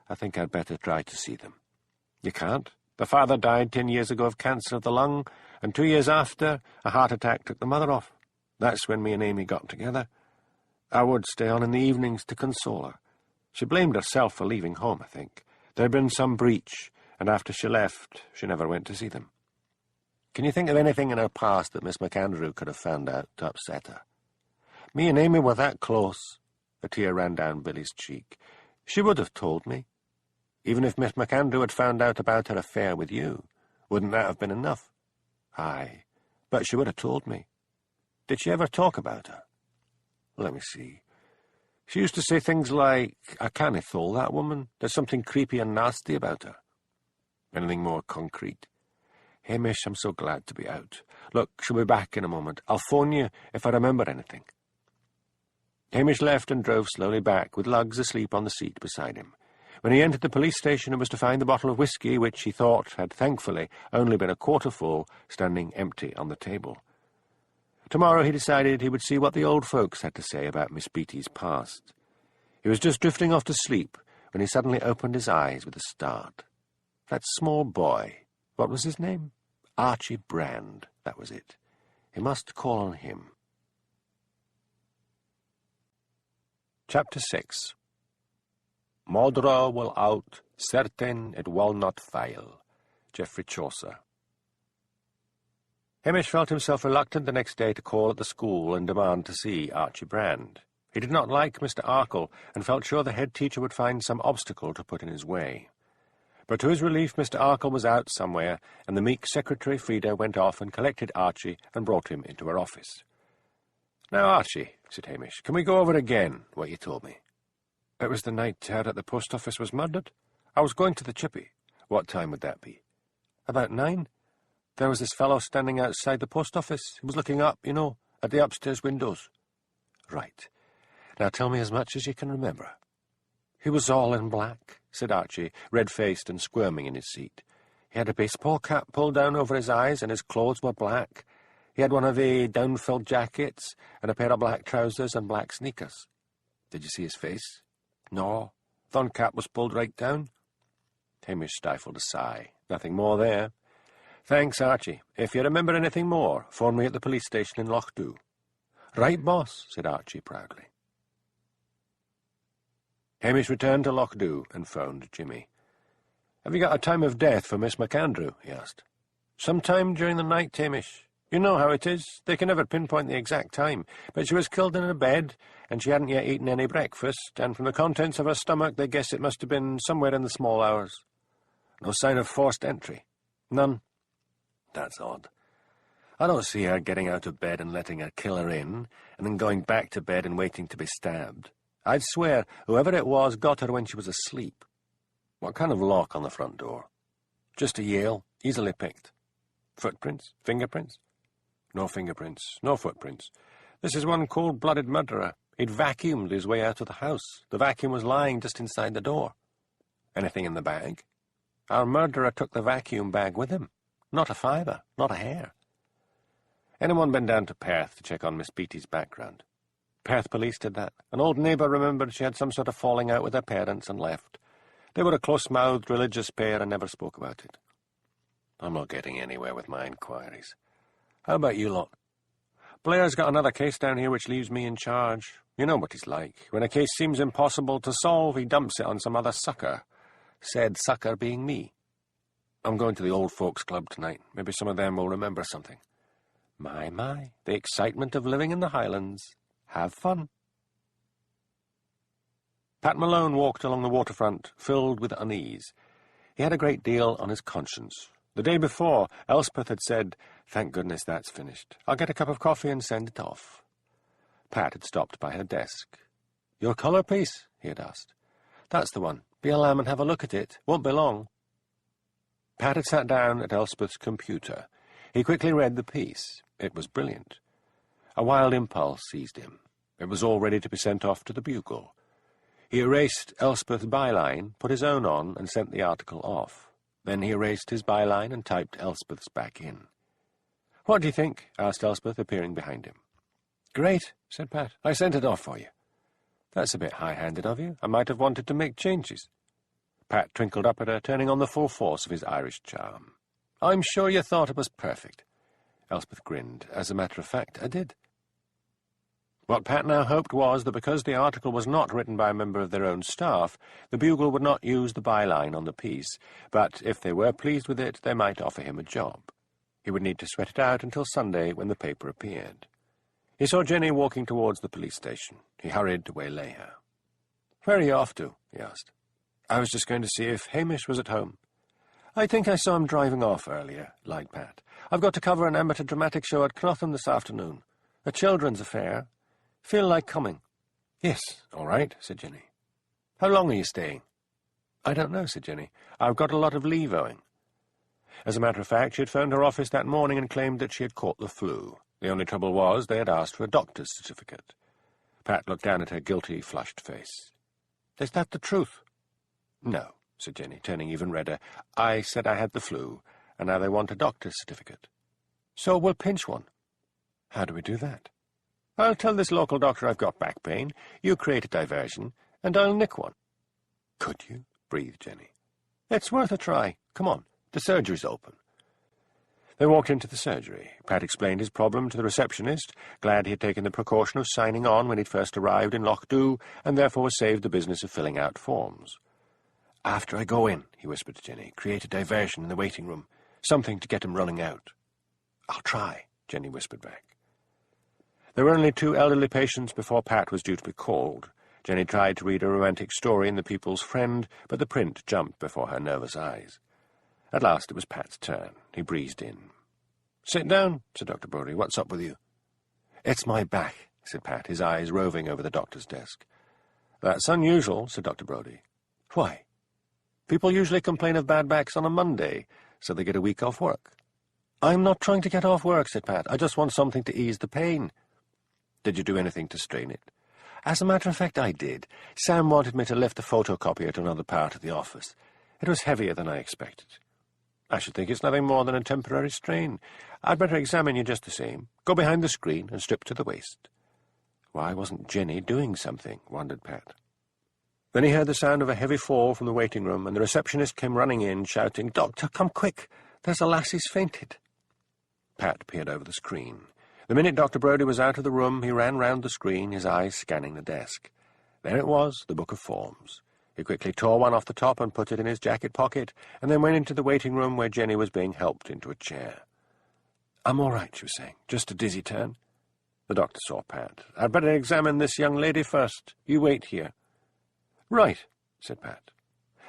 I think I'd better try to see them." "You can't. The father died 10 years ago of cancer of the lung, and 2 years after, a heart attack took the mother off. That's when me and Amy got together. I would stay on in the evenings to console her. She blamed herself for leaving home, I think. There had been some breach, and after she left, she never went to see them." "Can you think of anything in her past that Miss McAndrew could have found out to upset her?" "Me and Amy were that close." A tear ran down Billy's cheek. "She would have told me. Even if Miss McAndrew had found out about her affair with you, wouldn't that have been enough?" "Aye, but she would have told me." "Did she ever talk about her?" "Let me see. She used to say things like, 'I can't thole that woman. There's something creepy and nasty about her.' Anything more concrete?" "Hamish, I'm so glad to be out. Look, she'll be back in a moment. I'll phone you if I remember anything." Hamish left and drove slowly back, with Lugs asleep on the seat beside him. When he entered the police station, it was to find the bottle of whiskey, which he thought had thankfully only been a quarter full, standing empty on the table. Tomorrow, he decided, he would see what the old folks had to say about Miss Beattie's past. He was just drifting off to sleep when he suddenly opened his eyes with a start. That small boy, what was his name? Archie Brand, that was it. He must call on him. Chapter 6. "Modra will out, certain it will not fail." Geoffrey Chaucer. Hamish felt himself reluctant the next day to call at the school and demand to see Archie Brand. He did not like Mr. Arkle, and felt sure the head teacher would find some obstacle to put in his way. But to his relief, Mr. Arkle was out somewhere, and the meek secretary Frida went off and collected Archie and brought him into her office. "Now, Archie," said Hamish, "can we go over again what you told me?" "It was the night Ted at the post office was murdered. I was going to the chippy." "What time would that be?" "About 9. There was this fellow standing outside the post office. He was looking up, you know, at the upstairs windows." "Right. Now tell me as much as you can remember." "He was all in black," said Archie, red-faced and squirming in his seat. "He had a baseball cap pulled down over his eyes, and his clothes were black. He had one of the down-filled jackets, and a pair of black trousers and black sneakers." "Did you see his face?" "No. Thun cap was pulled right down." Hamish stifled a sigh. Nothing more there. "Thanks, Archie. If you remember anything more, phone me at the police station in Lochdu." "Right, boss," said Archie proudly. Hamish returned to Lochdu and phoned Jimmy. "Have you got a time of death for Miss McAndrew?" he asked. "Sometime during the night, Hamish. You know how it is. They can never pinpoint the exact time. But she was killed in her bed, and she hadn't yet eaten any breakfast, and from the contents of her stomach they guess it must have been somewhere in the small hours. No sign of forced entry. None. That's odd. I don't see her getting out of bed and letting her killer in, and then going back to bed and waiting to be stabbed. I'd swear whoever it was got her when she was asleep. What kind of lock on the front door?" "Just a Yale, easily picked." "Footprints? Fingerprints?" "No fingerprints, no footprints. This is one cold-blooded murderer. He'd vacuumed his way out of the house. The vacuum was lying just inside the door. Anything in the bag? Our murderer took the vacuum bag with him. Not a fiver, not a hair. Anyone been down to Perth to check on Miss Beattie's background? Perth police did that. An old neighbour remembered she had some sort of falling out with her parents and left. They were a close-mouthed religious pair and never spoke about it. I'm not getting anywhere with my inquiries. How about you lot? Blair's got another case down here which leaves me in charge. You know what he's like. When a case seems impossible to solve, he dumps it on some other sucker. Said sucker being me. I'm going to the old folks' club tonight. Maybe some of them will remember something. My, the excitement of living in the Highlands. Have fun. Pat Malone walked along the waterfront, filled with unease. He had a great deal on his conscience. The day before, Elspeth had said, "Thank goodness that's finished. I'll get a cup of coffee and send it off." Pat had stopped by her desk. "Your colour piece?" he had asked. "That's the one. Be a lamb and have a look at it. Won't be long." Pat had sat down at Elspeth's computer. He quickly read the piece. It was brilliant. A wild impulse seized him. It was all ready to be sent off to the Bugle. He erased Elspeth's byline, put his own on, and sent the article off. Then he erased his byline and typed Elspeth's back in. "What do you think?" asked Elspeth, appearing behind him. "Great," said Pat. "I sent it off for you." "That's a bit high-handed of you. I might have wanted to make changes." Pat twinkled up at her, turning on the full force of his Irish charm. "I'm sure you thought it was perfect." Elspeth grinned. "As a matter of fact, I did." What Pat now hoped was that because the article was not written by a member of their own staff, the Bugle would not use the byline on the piece, but if they were pleased with it, they might offer him a job. He would need to sweat it out until Sunday when the paper appeared. He saw Jenny walking towards the police station. He hurried to waylay her. "Where are you off to?" he asked. "I was just going to see if Hamish was at home." "I think I saw him driving off earlier," lied Pat. "I've got to cover an amateur dramatic show at Cnotham this afternoon. A children's affair. Feel like coming." "Yes, all right," said Jenny. "How long are you staying?" "I don't know," said Jenny. "I've got a lot of leave owing." As a matter of fact, she had phoned her office that morning and claimed that she had caught the flu. The only trouble was they had asked for a doctor's certificate. Pat looked down at her guilty, flushed face. "Is that the truth?" "No," said Jenny, turning even redder. "I said I had the flu, and now they want a doctor's certificate." "So we'll pinch one." "How do we do that?" "I'll tell this local doctor I've got back pain, you create a diversion, and I'll nick one." "Could you?" breathed Jenny. "It's worth a try. Come on, the surgery's open." They walked into the surgery. Pat explained his problem to the receptionist, glad he had taken the precaution of signing on when he'd first arrived in Lochdu, and therefore was saved the business of filling out forms. "After I go in," he whispered to Jenny, "create a diversion in the waiting room, something to get him running out." "I'll try," Jenny whispered back. There were only 2 elderly patients before Pat was due to be called. Jenny tried to read a romantic story in The People's Friend, but the print jumped before her nervous eyes. At last it was Pat's turn. He breezed in. "Sit down," said Dr. Brodie. "What's up with you?" "It's my back," said Pat, his eyes roving over the doctor's desk. "That's unusual," said Dr. Brodie. "Why?" "People usually complain of bad backs on a Monday, so they get a week off work." "I'm not trying to get off work," said Pat. "I just want something to ease the pain." "Did you do anything to strain it?" "As a matter of fact, I did. Sam wanted me to lift a photocopier to another part of the office. It was heavier than I expected." "I should think it's nothing more than a temporary strain. I'd better examine you just the same. Go behind the screen and strip to the waist." Why wasn't Jenny doing something, wondered Pat. Then he heard the sound of a heavy fall from the waiting room, and the receptionist came running in, shouting, "Doctor, come quick! There's a lassie's fainted." Pat peered over the screen. The minute Dr. Brodie was out of the room, he ran round the screen, his eyes scanning the desk. There it was, the book of forms. He quickly tore one off the top and put it in his jacket pocket, and then went into the waiting room where Jenny was being helped into a chair. "I'm all right," she was saying. "Just a dizzy turn." The doctor saw Pat. "I'd better examine this young lady first. You wait here." "Right," said Pat.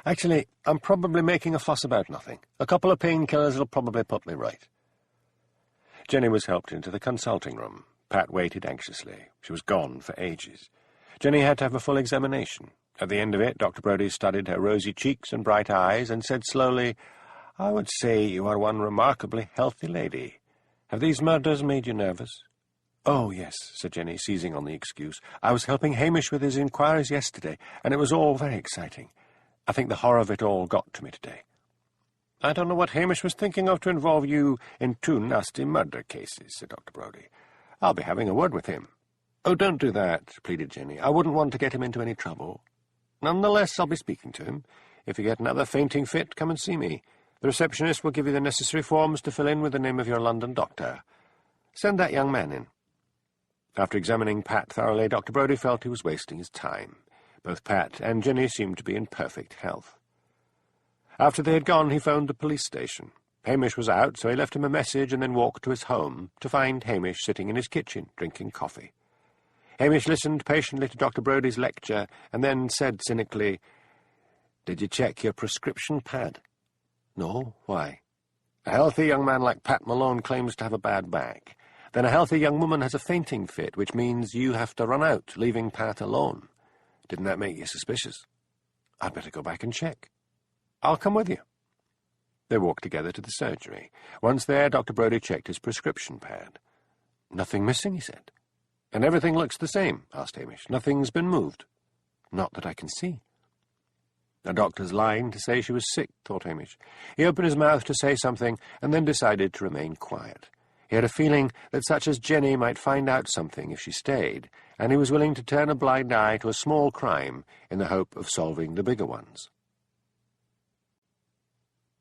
"Actually, I'm probably making a fuss about nothing. A couple of painkillers will probably put me right." Jenny was helped into the consulting room. Pat waited anxiously. She was gone for ages. Jenny had to have a full examination. At the end of it, Dr. Brodie studied her rosy cheeks and bright eyes and said slowly, "I would say you are one remarkably healthy lady. Have these murders made you nervous?" "Oh, yes," said Jenny, seizing on the excuse. "I was helping Hamish with his inquiries yesterday, and it was all very exciting. I think the horror of it all got to me today." "I don't know what Hamish was thinking of to involve you in 2 nasty murder cases," said Dr. Brodie. "I'll be having a word with him." "Oh, don't do that," pleaded Jenny. "I wouldn't want to get him into any trouble." "Nonetheless, I'll be speaking to him. If you get another fainting fit, come and see me. The receptionist will give you the necessary forms to fill in with the name of your London doctor. Send that young man in." After examining Pat thoroughly, Dr. Brodie felt he was wasting his time. Both Pat and Jenny seemed to be in perfect health. After they had gone, he phoned the police station. Hamish was out, so he left him a message and then walked to his home to find Hamish sitting in his kitchen, drinking coffee. Hamish listened patiently to Dr. Brodie's lecture and then said cynically, "Did you check your prescription pad?" "No, why?" "A healthy young man like Pat Malone claims to have a bad back. Then a healthy young woman has a fainting fit, which means you have to run out, leaving Pat alone. Didn't that make you suspicious?" "I'd better go back and check." "I'll come with you." They walked together to the surgery. Once there, Dr. Brodie checked his prescription pad. "Nothing missing," he said. "And everything looks the same?" asked Hamish. "Nothing's been moved?" "Not that I can see." A doctor's lying to say she was sick, thought Hamish. He opened his mouth to say something and then decided to remain quiet. He had a feeling that such as Jenny might find out something if she stayed, and he was willing to turn a blind eye to a small crime in the hope of solving the bigger ones.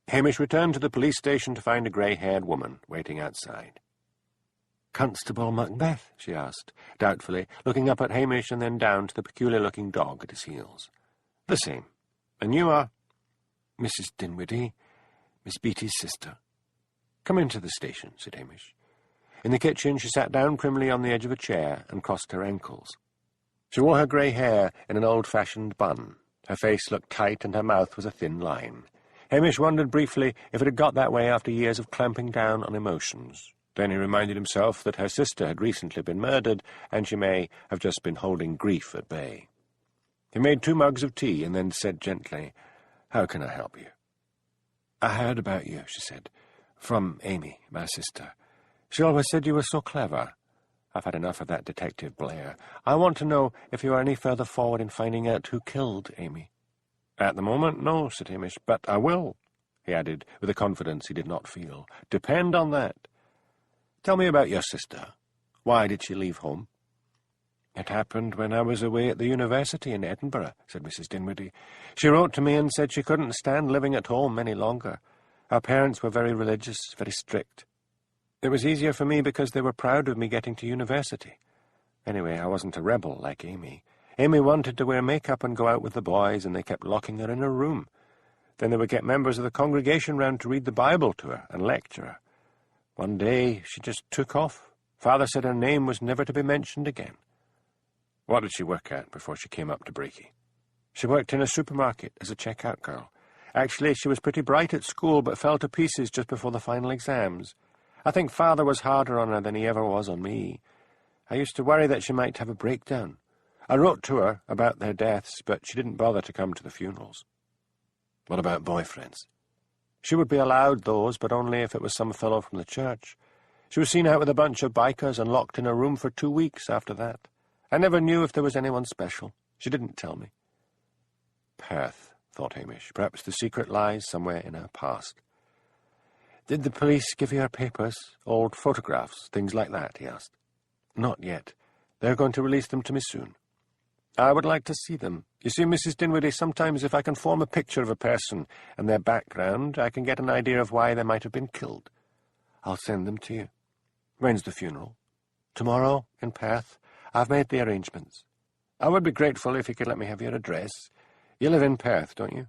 Hamish returned to the police station to find a grey-haired woman waiting outside. "Constable Macbeth?" she asked, doubtfully, looking up at Hamish and then down to the peculiar-looking dog at his heels. "The same. And you are—" "Mrs. Dinwiddie, Miss Beattie's sister." "Come into the station," said Hamish. In the kitchen she sat down primly on the edge of a chair and crossed her ankles. She wore her grey hair in an old-fashioned bun. Her face looked tight and her mouth was a thin line. Hamish wondered briefly if it had got that way after years of clamping down on emotions. Then he reminded himself that her sister had recently been murdered, and she may have just been holding grief at bay. He made 2 mugs of tea and then said gently, "How can I help you?" "I heard about you," she said, "from Amy, my sister. She always said you were so clever. I've had enough of that Detective Blair. I want to know if you are any further forward in finding out who killed Amy." "At the moment, no," said Hamish, "but I will," he added, with a confidence he did not feel. "Depend on that. Tell me about your sister. Why did she leave home?" "It happened when I was away at the university in Edinburgh," said Mrs. Dinwiddie. "She wrote to me and said she couldn't stand living at home any longer. Our parents were very religious, very strict. It was easier for me because they were proud of me getting to university. Anyway, I wasn't a rebel like Amy. Amy wanted to wear makeup and go out with the boys, and they kept locking her in her room. Then they would get members of the congregation round to read the Bible to her and lecture her. One day she just took off. Father said her name was never to be mentioned again." "What did she work at before she came up to Breaky?" "She worked in a supermarket as a checkout girl. Actually, she was pretty bright at school, but fell to pieces just before the final exams. I think Father was harder on her than he ever was on me. I used to worry that she might have a breakdown. I wrote to her about their deaths, but she didn't bother to come to the funerals." "What about boyfriends?" "She would be allowed those, but only if it was some fellow from the church. She was seen out with a bunch of bikers and locked in a room for 2 weeks after that. I never knew if there was anyone special. She didn't tell me." Perth, thought Hamish. Perhaps the secret lies somewhere in her past. "Did the police give you her papers, old photographs, things like that?" he asked. "Not yet. They're going to release them to me soon." "I would like to see them. You see, Mrs. Dinwiddie, sometimes if I can form a picture of a person and their background, I can get an idea of why they might have been killed." "I'll send them to you." "When's the funeral?" "Tomorrow, in Perth. I've made the arrangements." "I would be grateful if you could let me have your address. You live in Perth, don't you?"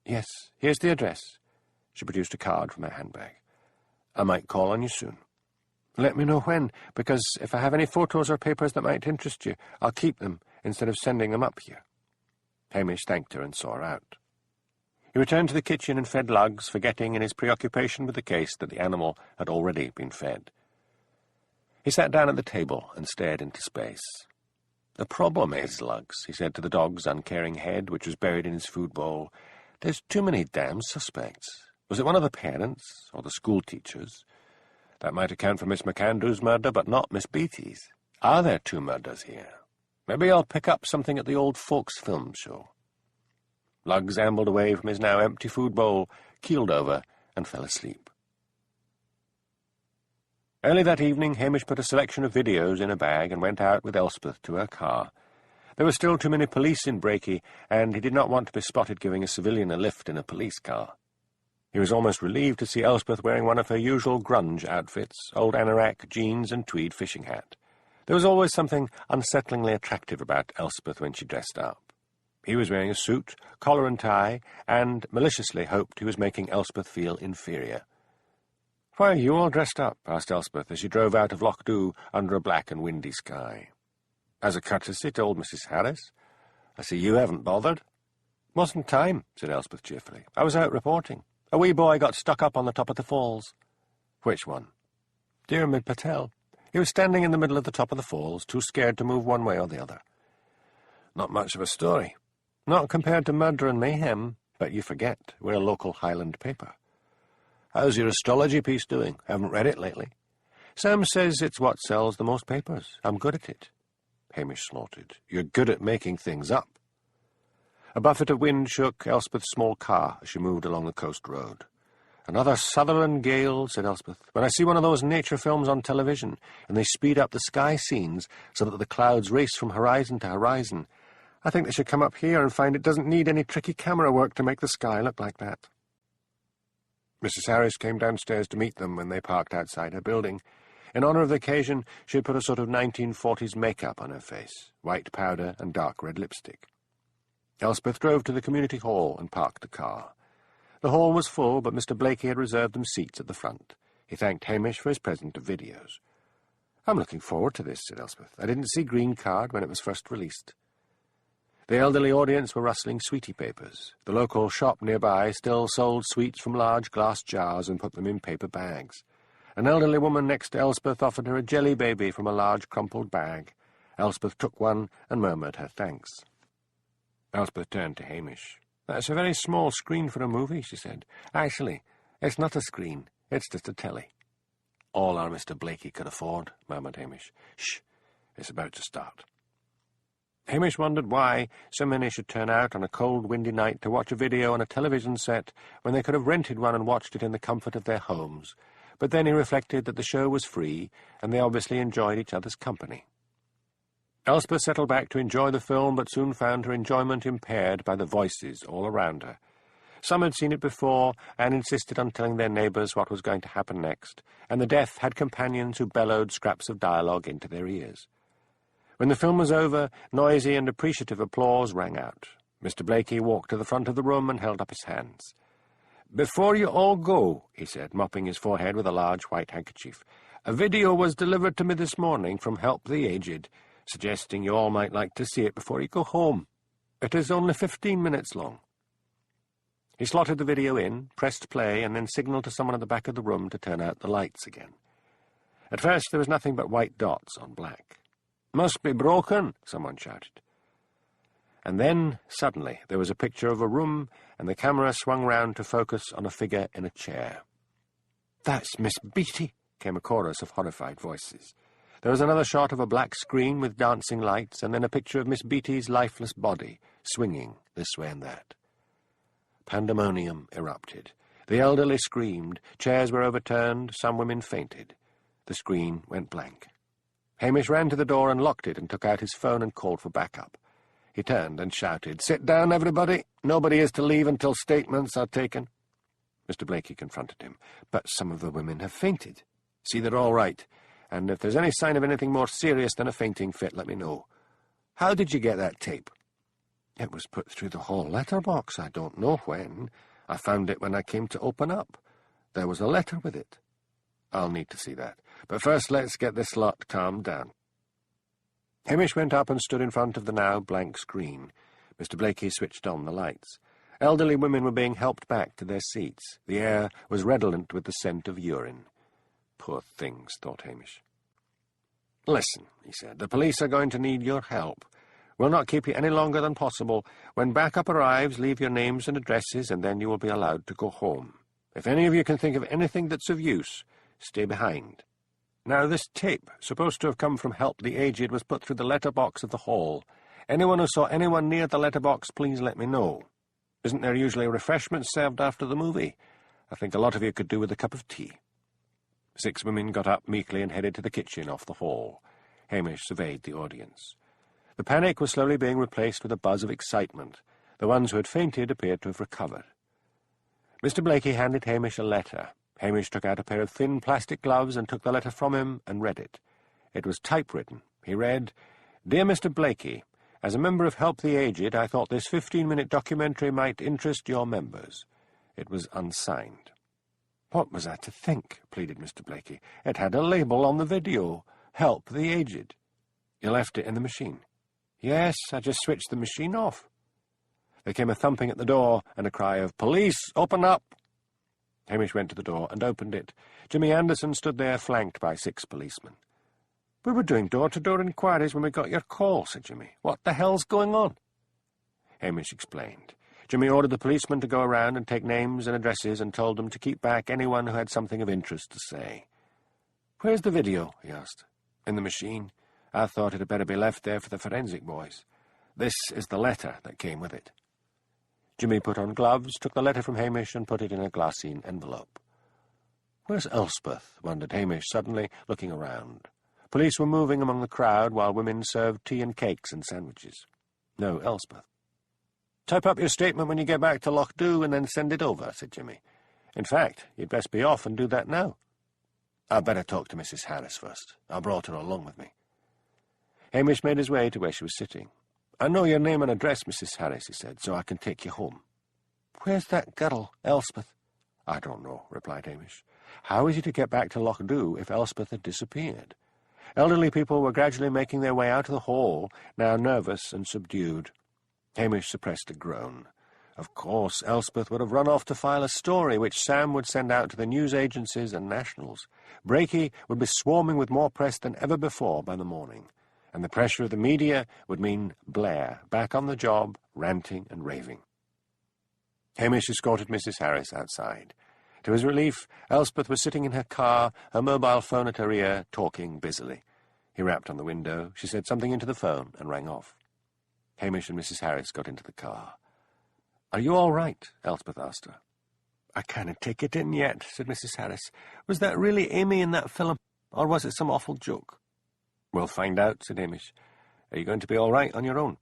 "Yes. Here's the address." She produced a card from her handbag. "I might call on you soon." "Let me know when, because if I have any photos or papers that might interest you, I'll keep them instead of sending them up here." Hamish thanked her and saw her out. He returned to the kitchen and fed Lugs, forgetting in his preoccupation with the case that the animal had already been fed. He sat down at the table and stared into space. "The problem is, Lugs," he said to the dog's uncaring head, which was buried in his food bowl, "there's too many damn suspects. Was it one of the parents or the school teachers? That might account for Miss McAndrew's murder, but not Miss Beattie's. Are there 2 murders here? Maybe I'll pick up something at the old folks' film show. Luggs ambled away from his now empty food bowl, keeled over, and fell asleep. Early that evening, Hamish put a selection of videos in a bag and went out with Elspeth to her car. There were still too many police in Brakey, and he did not want to be spotted giving a civilian a lift in a police car. He was almost relieved to see Elspeth wearing one of her usual grunge outfits, old anorak, jeans, and tweed fishing hat. There was always something unsettlingly attractive about Elspeth when she dressed up. He was wearing a suit, collar and tie, and maliciously hoped he was making Elspeth feel inferior. "Why are you all dressed up?" asked Elspeth as she drove out of Loch under a black and windy sky. "As a courtesy to old Mrs. Harris. I see you haven't bothered." "Wasn't time," said Elspeth cheerfully. "I was out reporting. A wee boy got stuck up on the top of the falls." "Which one?" "Diarmid Patel. He was standing in the middle of the top of the falls, too scared to move one way or the other." "Not much of a story." "Not compared to Murder and Mayhem, but you forget, we're a local Highland paper." "How's your astrology piece doing? Haven't read it lately." "Sam says it's what sells the most papers. I'm good at it." Hamish snorted. "You're good at making things up." A buffet of wind shook Elspeth's small car as she moved along the coast road. "Another Sutherland gale," said Elspeth. "When I see one of those nature films on television, and they speed up the sky scenes so that the clouds race from horizon to horizon, I think they should come up here and find it doesn't need any tricky camera work to make the sky look like that." Mrs. Harris came downstairs to meet them when they parked outside her building. In honour of the occasion, she had put a sort of 1940s make-up on her face, white powder and dark red lipstick. Elspeth drove to the community hall and parked the car. The hall was full, but Mr. Blakey had reserved them seats at the front. He thanked Hamish for his present of videos. "I'm looking forward to this," said Elspeth. "I didn't see Green Card when it was first released." The elderly audience were rustling sweetie papers. The local shop nearby still sold sweets from large glass jars and put them in paper bags. An elderly woman next to Elspeth offered her a jelly baby from a large crumpled bag. Elspeth took one and murmured her thanks. Elspeth turned to Hamish. "That's a very small screen for a movie," she said. "Actually, it's not a screen. It's just a telly." "All our Mr. Blakey could afford," murmured Hamish. "Shh, it's about to start." Hamish wondered why so many should turn out on a cold, windy night to watch a video on a television set when they could have rented one and watched it in the comfort of their homes. But then he reflected that the show was free, and they obviously enjoyed each other's company. Elspeth settled back to enjoy the film, but soon found her enjoyment impaired by the voices all around her. Some had seen it before and insisted on telling their neighbours what was going to happen next, and the deaf had companions who bellowed scraps of dialogue into their ears. When the film was over, noisy and appreciative applause rang out. Mr. Blakey walked to the front of the room and held up his hands. "Before you all go," he said, mopping his forehead with a large white handkerchief, "a video was delivered to me this morning from Help the Aged, suggesting you all might like to see it before you go home. It is only 15 minutes long." He slotted the video in, pressed play, and then signalled to someone at the back of the room to turn out the lights again. At first there was nothing but white dots on black. "Must be broken," someone shouted. And then, suddenly, there was a picture of a room, and the camera swung round to focus on a figure in a chair. "That's Miss Beatty," came a chorus of horrified voices. There was another shot of a black screen with dancing lights, and then a picture of Miss Beatty's lifeless body, swinging this way and that. Pandemonium erupted. The elderly screamed, chairs were overturned, some women fainted. The screen went blank. Hamish ran to the door and locked it and took out his phone and called for backup. He turned and shouted, "Sit down, everybody. Nobody is to leave until statements are taken." Mr. Blakey confronted him. "But some of the women have fainted. See, they're all right. And if there's any sign of anything more serious than a fainting fit, let me know. How did you get that tape?" "It was put through the hall letterbox. I don't know when. I found it when I came to open up. There was a letter with it." "I'll need to see that. But first let's get this lot calmed down." Hamish went up and stood in front of the now blank screen. Mr. Blakey switched on the lights. Elderly women were being helped back to their seats. The air was redolent with the scent of urine. "Poor things," thought Hamish. "Listen," he said, "the police are going to need your help. We'll not keep you any longer than possible. When backup arrives, leave your names and addresses, and then you will be allowed to go home. If any of you can think of anything that's of use, stay behind." Now, this tape, supposed to have come from Help the Aged, was put through the letterbox of the hall. Anyone who saw anyone near the letterbox, please let me know. Isn't there usually refreshments served after the movie? I think a lot of you could do with a cup of tea. 6 women got up meekly and headed to the kitchen off the hall. Hamish surveyed the audience. The panic was slowly being replaced with a buzz of excitement. The ones who had fainted appeared to have recovered. Mr. Blakey handed Hamish a letter. Hamish took out a pair of thin plastic gloves and took the letter from him and read it. It was typewritten. He read, "Dear Mr. Blakey, as a member of Help the Aged, I thought this 15-minute documentary might interest your members." It was unsigned. "What was I to think?" pleaded Mr. Blakey. "It had a label on the video. Help the Aged." "You left it in the machine?" "Yes, I just switched the machine off." There came a thumping at the door and a cry of, "Police, open up!" Hamish went to the door and opened it. Jimmy Anderson stood there, flanked by 6 policemen. "We were doing door-to-door inquiries when we got your call," said Jimmy. "What the hell's going on?" Hamish explained. Jimmy ordered the policemen to go around and take names and addresses and told them to keep back anyone who had something of interest to say. "Where's the video?" he asked. "In the machine. I thought it had better be left there for the forensic boys. This is the letter that came with it." Jimmy put on gloves, took the letter from Hamish, and put it in a glassine envelope. "Where's Elspeth?" wondered Hamish, suddenly looking around. Police were moving among the crowd, while women served tea and cakes and sandwiches. No Elspeth. "Type up your statement when you get back to Lochdew and then send it over," said Jimmy. "In fact, you'd best be off and do that now." "I'd better talk to Mrs. Harris first. I brought her along with me." Hamish made his way to where she was sitting. "I know your name and address, Mrs. Harris," he said, "so I can take you home." "Where's that girl, Elspeth?" "I don't know," replied Hamish. How was he to get back to Lochdew if Elspeth had disappeared? Elderly people were gradually making their way out of the hall, now nervous and subdued. Hamish suppressed a groan. Of course, Elspeth would have run off to file a story which Sam would send out to the news agencies and nationals. Brakey would be swarming with more press than ever before by the morning, and the pressure of the media would mean Blair back on the job, ranting and raving. Hamish escorted Mrs. Harris outside. To his relief, Elspeth was sitting in her car, her mobile phone at her ear, talking busily. He rapped on the window. She said something into the phone and rang off. Hamish and Mrs. Harris got into the car. "Are you all right?" Elspeth asked her. "I can't take it in yet," said Mrs. Harris. "Was that really Amy in that film, or was it some awful joke?" "We'll find out," said Hamish. "Are you going to be all right on your own?"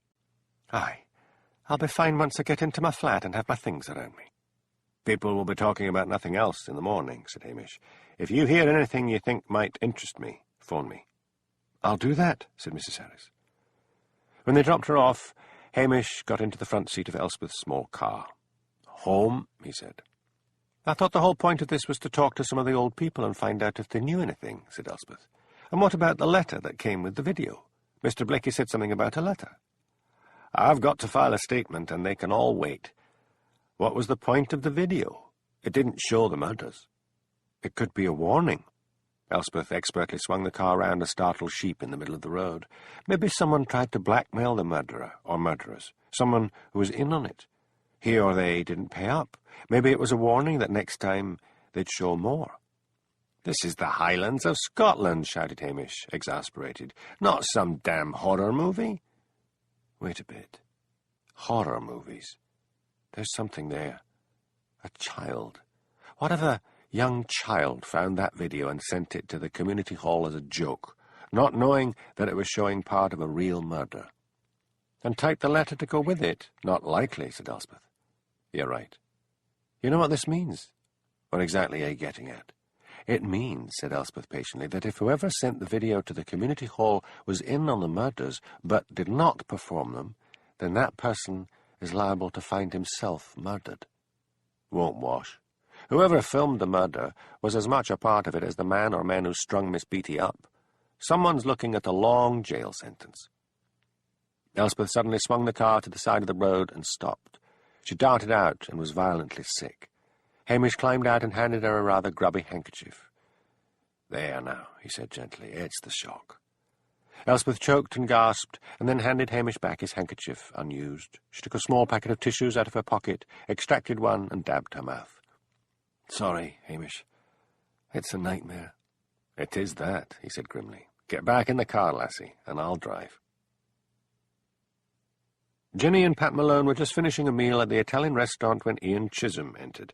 "Aye. I'll be fine once I get into my flat and have my things around me." "People will be talking about nothing else in the morning," said Hamish. "If you hear anything you think might interest me, phone me." "I'll do that," said Mrs. Harris. When they dropped her off, Hamish got into the front seat of Elspeth's small car. "Home," he said. "I thought the whole point of this was to talk to some of the old people and find out if they knew anything," said Elspeth. "And what about the letter that came with the video? Mr. Blakey said something about a letter." "I've got to file a statement, and they can all wait. What was the point of the video? It didn't show the murders." "It could be a warning." Elspeth expertly swung the car round a startled sheep in the middle of the road. "Maybe someone tried to blackmail the murderer or murderers, someone who was in on it. He or they didn't pay up. Maybe it was a warning that next time they'd show more." "This is the Highlands of Scotland," shouted Hamish, exasperated. "Not some damn horror movie." "Wait a bit. Horror movies. There's something there. A child. What if a young child found that video and sent it to the community hall as a joke, not knowing that it was showing part of a real murder? And typed the letter to go with it? Not likely," said Elspeth. "You're right. You know what this means?" "What exactly are you getting at?" "It means," said Elspeth patiently, "that if whoever sent the video to the community hall was in on the murders but did not perform them, then that person is liable to find himself murdered. Won't wash. Whoever filmed the murder was as much a part of it as the man or men who strung Miss Beatty up. Someone's looking at a long jail sentence." Elspeth suddenly swung the car to the side of the road and stopped. She darted out and was violently sick. Hamish climbed out and handed her a rather grubby handkerchief. "There now," he said gently. "It's the shock." Elspeth choked and gasped, and then handed Hamish back his handkerchief, unused. She took a small packet of tissues out of her pocket, extracted one, and dabbed her mouth. "Sorry, Hamish. It's a nightmare. "It is that," he said grimly. "Get back in the car, lassie, and I'll drive." Jenny and Pat Malone were just finishing a meal at the Italian restaurant when Ian Chisholm entered.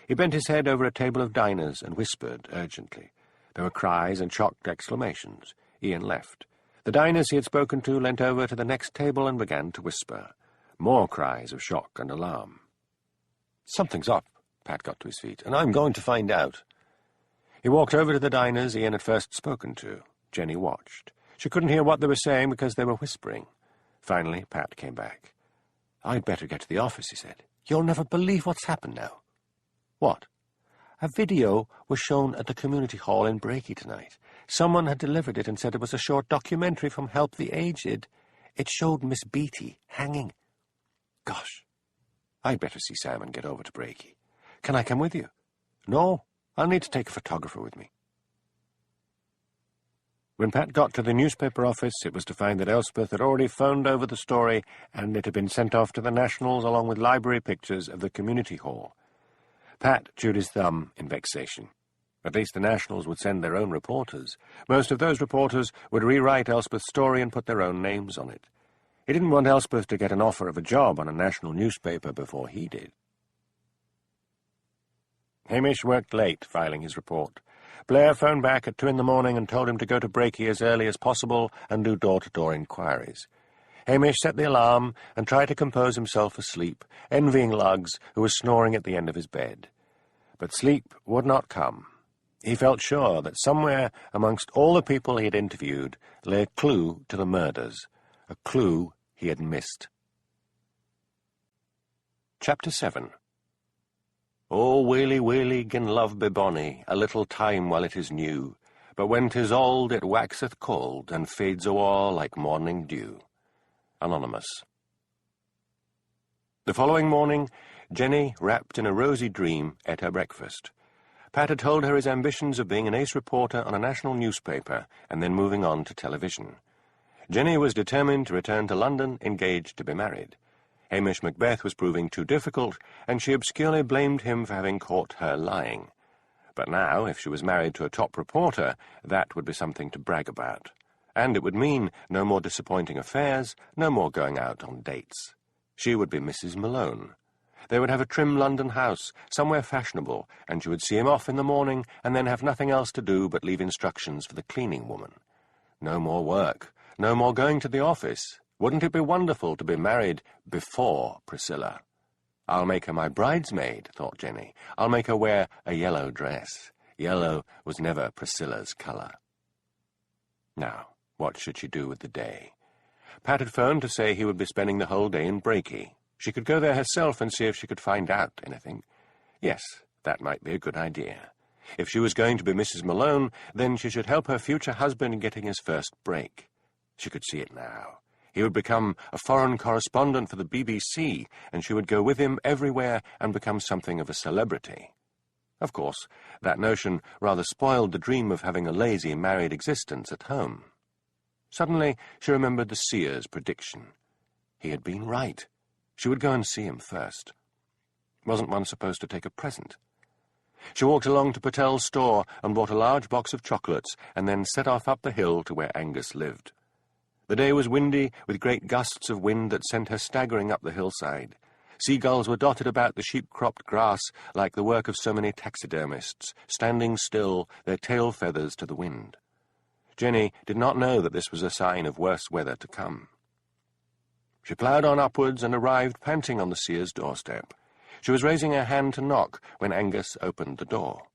He bent his head over a table of diners and whispered urgently. There were cries and shocked exclamations. Ian left. The diners he had spoken to leant over to the next table and began to whisper. More cries of shock and alarm. "Something's up." Pat got to his feet, "and I'm going to find out." He walked over to the diners Ian had first spoken to. Jenny watched. She couldn't hear what they were saying because they were whispering. Finally, Pat came back. "I'd better get to the office," he said. "You'll never believe what's happened now." "What?" "A video was shown at the community hall in Breaky tonight. Someone had delivered it and said it was a short documentary from Help the Aged. It showed Miss Beatty hanging." "Gosh, I'd better see Sam and get over to Breaky. Can I come with you?" "No, I'll need to take a photographer with me." When Pat got to the newspaper office, it was to find that Elspeth had already phoned over the story, and it had been sent off to the Nationals along with library pictures of the community hall. Pat chewed his thumb in vexation. At least the Nationals would send their own reporters. Most of those reporters would rewrite Elspeth's story and put their own names on it. He didn't want Elspeth to get an offer of a job on a national newspaper before he did. Hamish worked late, filing his report. Blair phoned back at 2 in the morning and told him to go to Breaky as early as possible and do door-to-door inquiries. Hamish set the alarm and tried to compose himself for sleep, envying Luggs, who was snoring at the end of his bed. But sleep would not come. He felt sure that somewhere amongst all the people he had interviewed lay a clue to the murders, a clue he had missed. Chapter 7. "Oh, waly, waly, gin love be bonny, a little time while it is new, but when 'tis old it waxeth cold, and fades awa' like morning dew." Anonymous. The following morning, Jenny, wrapped in a rosy dream, ate her breakfast. Pat had told her his ambitions of being an ace reporter on a national newspaper, and then moving on to television. Jenny was determined to return to London, engaged to be married. Hamish Macbeth was proving too difficult, and she obscurely blamed him for having caught her lying. But now, if she was married to a top reporter, that would be something to brag about. And it would mean no more disappointing affairs, no more going out on dates. She would be Mrs. Malone. They would have a trim London house, somewhere fashionable, and she would see him off in the morning and then have nothing else to do but leave instructions for the cleaning woman. No more work, no more going to the office. Wouldn't it be wonderful to be married before Priscilla? "I'll make her my bridesmaid," thought Jenny. "I'll make her wear a yellow dress." Yellow was never Priscilla's colour. Now, what should she do with the day? Pat had phoned to say he would be spending the whole day in Breaky. She could go there herself and see if she could find out anything. Yes, that might be a good idea. If she was going to be Mrs. Malone, then she should help her future husband in getting his first break. She could see it now. He would become a foreign correspondent for the BBC, and she would go with him everywhere and become something of a celebrity. Of course, that notion rather spoiled the dream of having a lazy married existence at home. Suddenly, she remembered the seer's prediction. He had been right. She would go and see him first. Wasn't one supposed to take a present? She walked along to Patel's store and bought a large box of chocolates and then set off up the hill to where Angus lived. The day was windy, with great gusts of wind that sent her staggering up the hillside. Seagulls were dotted about the sheep-cropped grass like the work of so many taxidermists, standing still, their tail feathers to the wind. Jenny did not know that this was a sign of worse weather to come. She ploughed on upwards and arrived panting on the seer's doorstep. She was raising her hand to knock when Angus opened the door.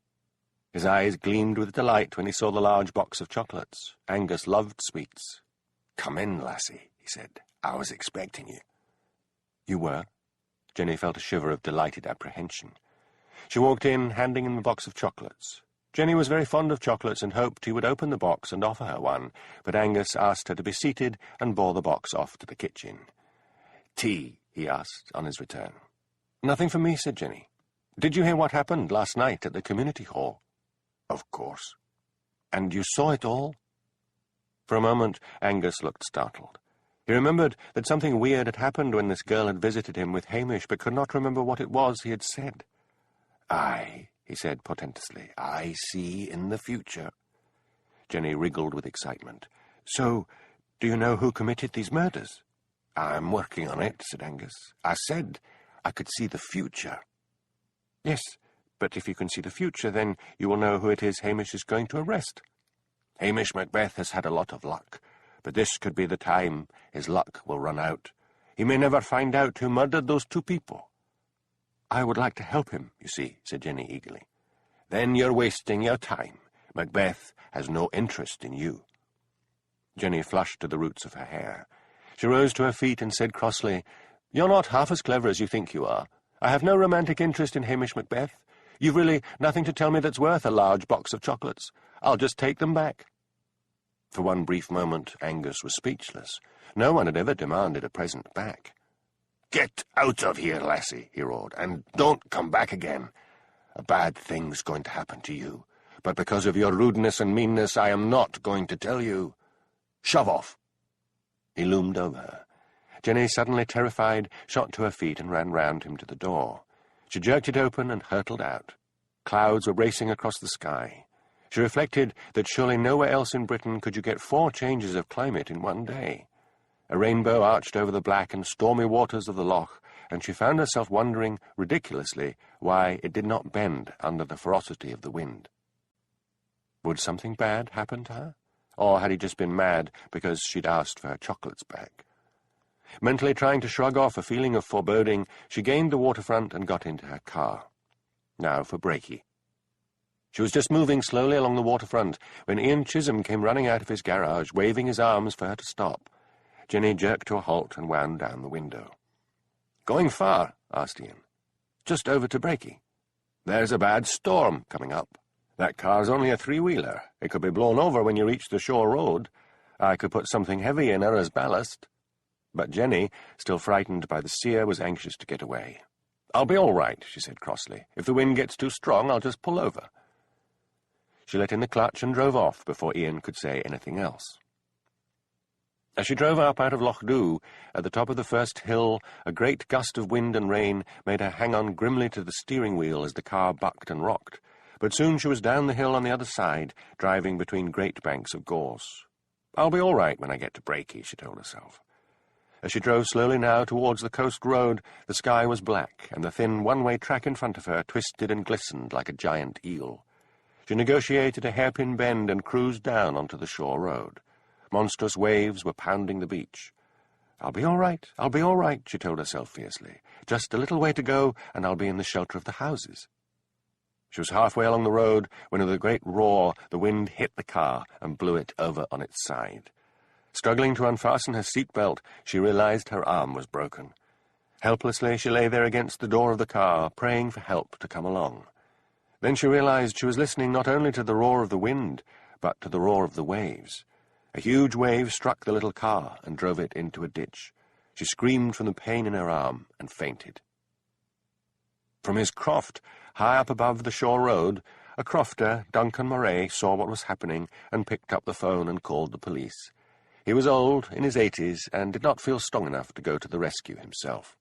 His eyes gleamed with delight when he saw the large box of chocolates. Angus loved sweets. "Come in, lassie," he said. "I was expecting you." "You were?" Jenny felt a shiver of delighted apprehension. She walked in, handing him the box of chocolates. Jenny was very fond of chocolates and hoped he would open the box and offer her one, but Angus asked her to be seated and bore the box off to the kitchen. "Tea?" he asked on his return. "Nothing for me," said Jenny. "Did you hear what happened last night at the community hall?" "Of course." "And you saw it all?" For a moment, Angus looked startled. He remembered that something weird had happened when this girl had visited him with Hamish, but could not remember what it was he had said. "Aye," he said portentously, "I see in the future." Jenny wriggled with excitement. "So, do you know who committed these murders?" "I'm working on it," said Angus. "I said I could see the future." "Yes, but if you can see the future, then you will know who it is Hamish is going to arrest." "Hamish Macbeth has had a lot of luck, but this could be the time his luck will run out. He may never find out who murdered those 2 people. "I would like to help him, you see," said Jenny eagerly. "Then you're wasting your time. Macbeth has no interest in you." Jenny flushed to the roots of her hair. She rose to her feet and said crossly, "You're not half as clever as you think you are. I have no romantic interest in Hamish Macbeth. You've really nothing to tell me that's worth a large box of chocolates. I'll just take them back." For one brief moment, Angus was speechless. No one had ever demanded a present back. "Get out of here, lassie," he roared, "and don't come back again. A bad thing's going to happen to you, but because of your rudeness and meanness, I am not going to tell you. Shove off." He loomed over her. Jenny, suddenly terrified, shot to her feet and ran round him to the door. She jerked it open and hurtled out. Clouds were racing across the sky. She reflected that surely nowhere else in Britain could you get 4 changes of climate in one day. A rainbow arched over the black and stormy waters of the loch, and she found herself wondering, ridiculously, why it did not bend under the ferocity of the wind. Would something bad happen to her? Or had he just been mad because she'd asked for her chocolates back? Mentally trying to shrug off a feeling of foreboding, she gained the waterfront and got into her car. Now for brakey. She was just moving slowly along the waterfront when Ian Chisholm came running out of his garage, waving his arms for her to stop. Jenny jerked to a halt and wound down the window. "Going far?" asked Ian. "Just over to Brakey." "There's a bad storm coming up. That car's only a 3-wheeler. It could be blown over when you reach the shore road. I could put something heavy in her as ballast." But Jenny, still frightened by the seer, was anxious to get away. "I'll be all right," she said crossly. "If the wind gets too strong, I'll just pull over." She let in the clutch and drove off before Ian could say anything else. As she drove up out of Loch Dhu, at the top of the first hill, a great gust of wind and rain made her hang on grimly to the steering wheel as the car bucked and rocked, but soon she was down the hill on the other side, driving between great banks of gorse. "I'll be all right when I get to Brakey," she told herself. As she drove slowly now towards the coast road, the sky was black, and the thin one-way track in front of her twisted and glistened like a giant eel. She negotiated a hairpin bend and cruised down onto the shore road. Monstrous waves were pounding the beach. I'll be all right, she told herself fiercely. "Just a little way to go, and I'll be in the shelter of the houses." She was halfway along the road when, with a great roar, the wind hit the car and blew it over on its side. Struggling to unfasten her seat-belt, she realized her arm was broken. Helplessly, she lay there against the door of the car, praying for help to come along. Then she realized she was listening not only to the roar of the wind, but to the roar of the waves. A huge wave struck the little car and drove it into a ditch. She screamed from the pain in her arm and fainted. From his croft, high up above the shore road, a crofter, Duncan Murray, saw what was happening and picked up the phone and called the police. He was old, in his 80s, and did not feel strong enough to go to the rescue himself.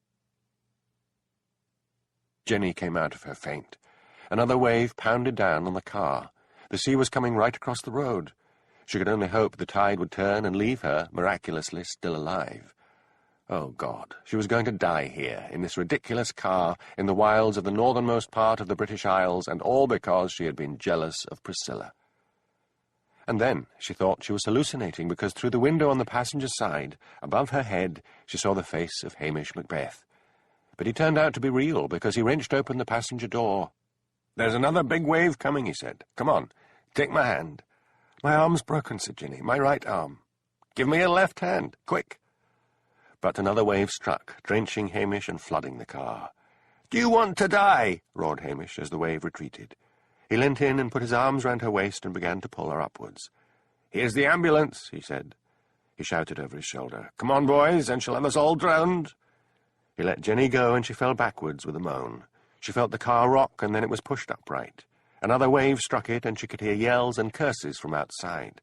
Jenny came out of her faint. Another wave pounded down on the car. The sea was coming right across the road. She could only hope the tide would turn and leave her, miraculously, still alive. Oh, God, she was going to die here, in this ridiculous car, in the wilds of the northernmost part of the British Isles, and all because she had been jealous of Priscilla. And then she thought she was hallucinating, because through the window on the passenger side, above her head, she saw the face of Hamish Macbeth. But he turned out to be real, because he wrenched open the passenger door. "There's another big wave coming," he said. "Come on, take my hand." "My arm's broken," said Jenny, "my right arm." "Give me your left hand, quick." But another wave struck, drenching Hamish and flooding the car. "Do you want to die?" roared Hamish as the wave retreated. He leant in and put his arms round her waist and began to pull her upwards. "Here's the ambulance," he said. He shouted over his shoulder, "Come on, boys, and she'll have us all drowned." He let Jenny go, and she fell backwards with a moan. She felt the car rock, and then it was pushed upright. Another wave struck it, and she could hear yells and curses from outside.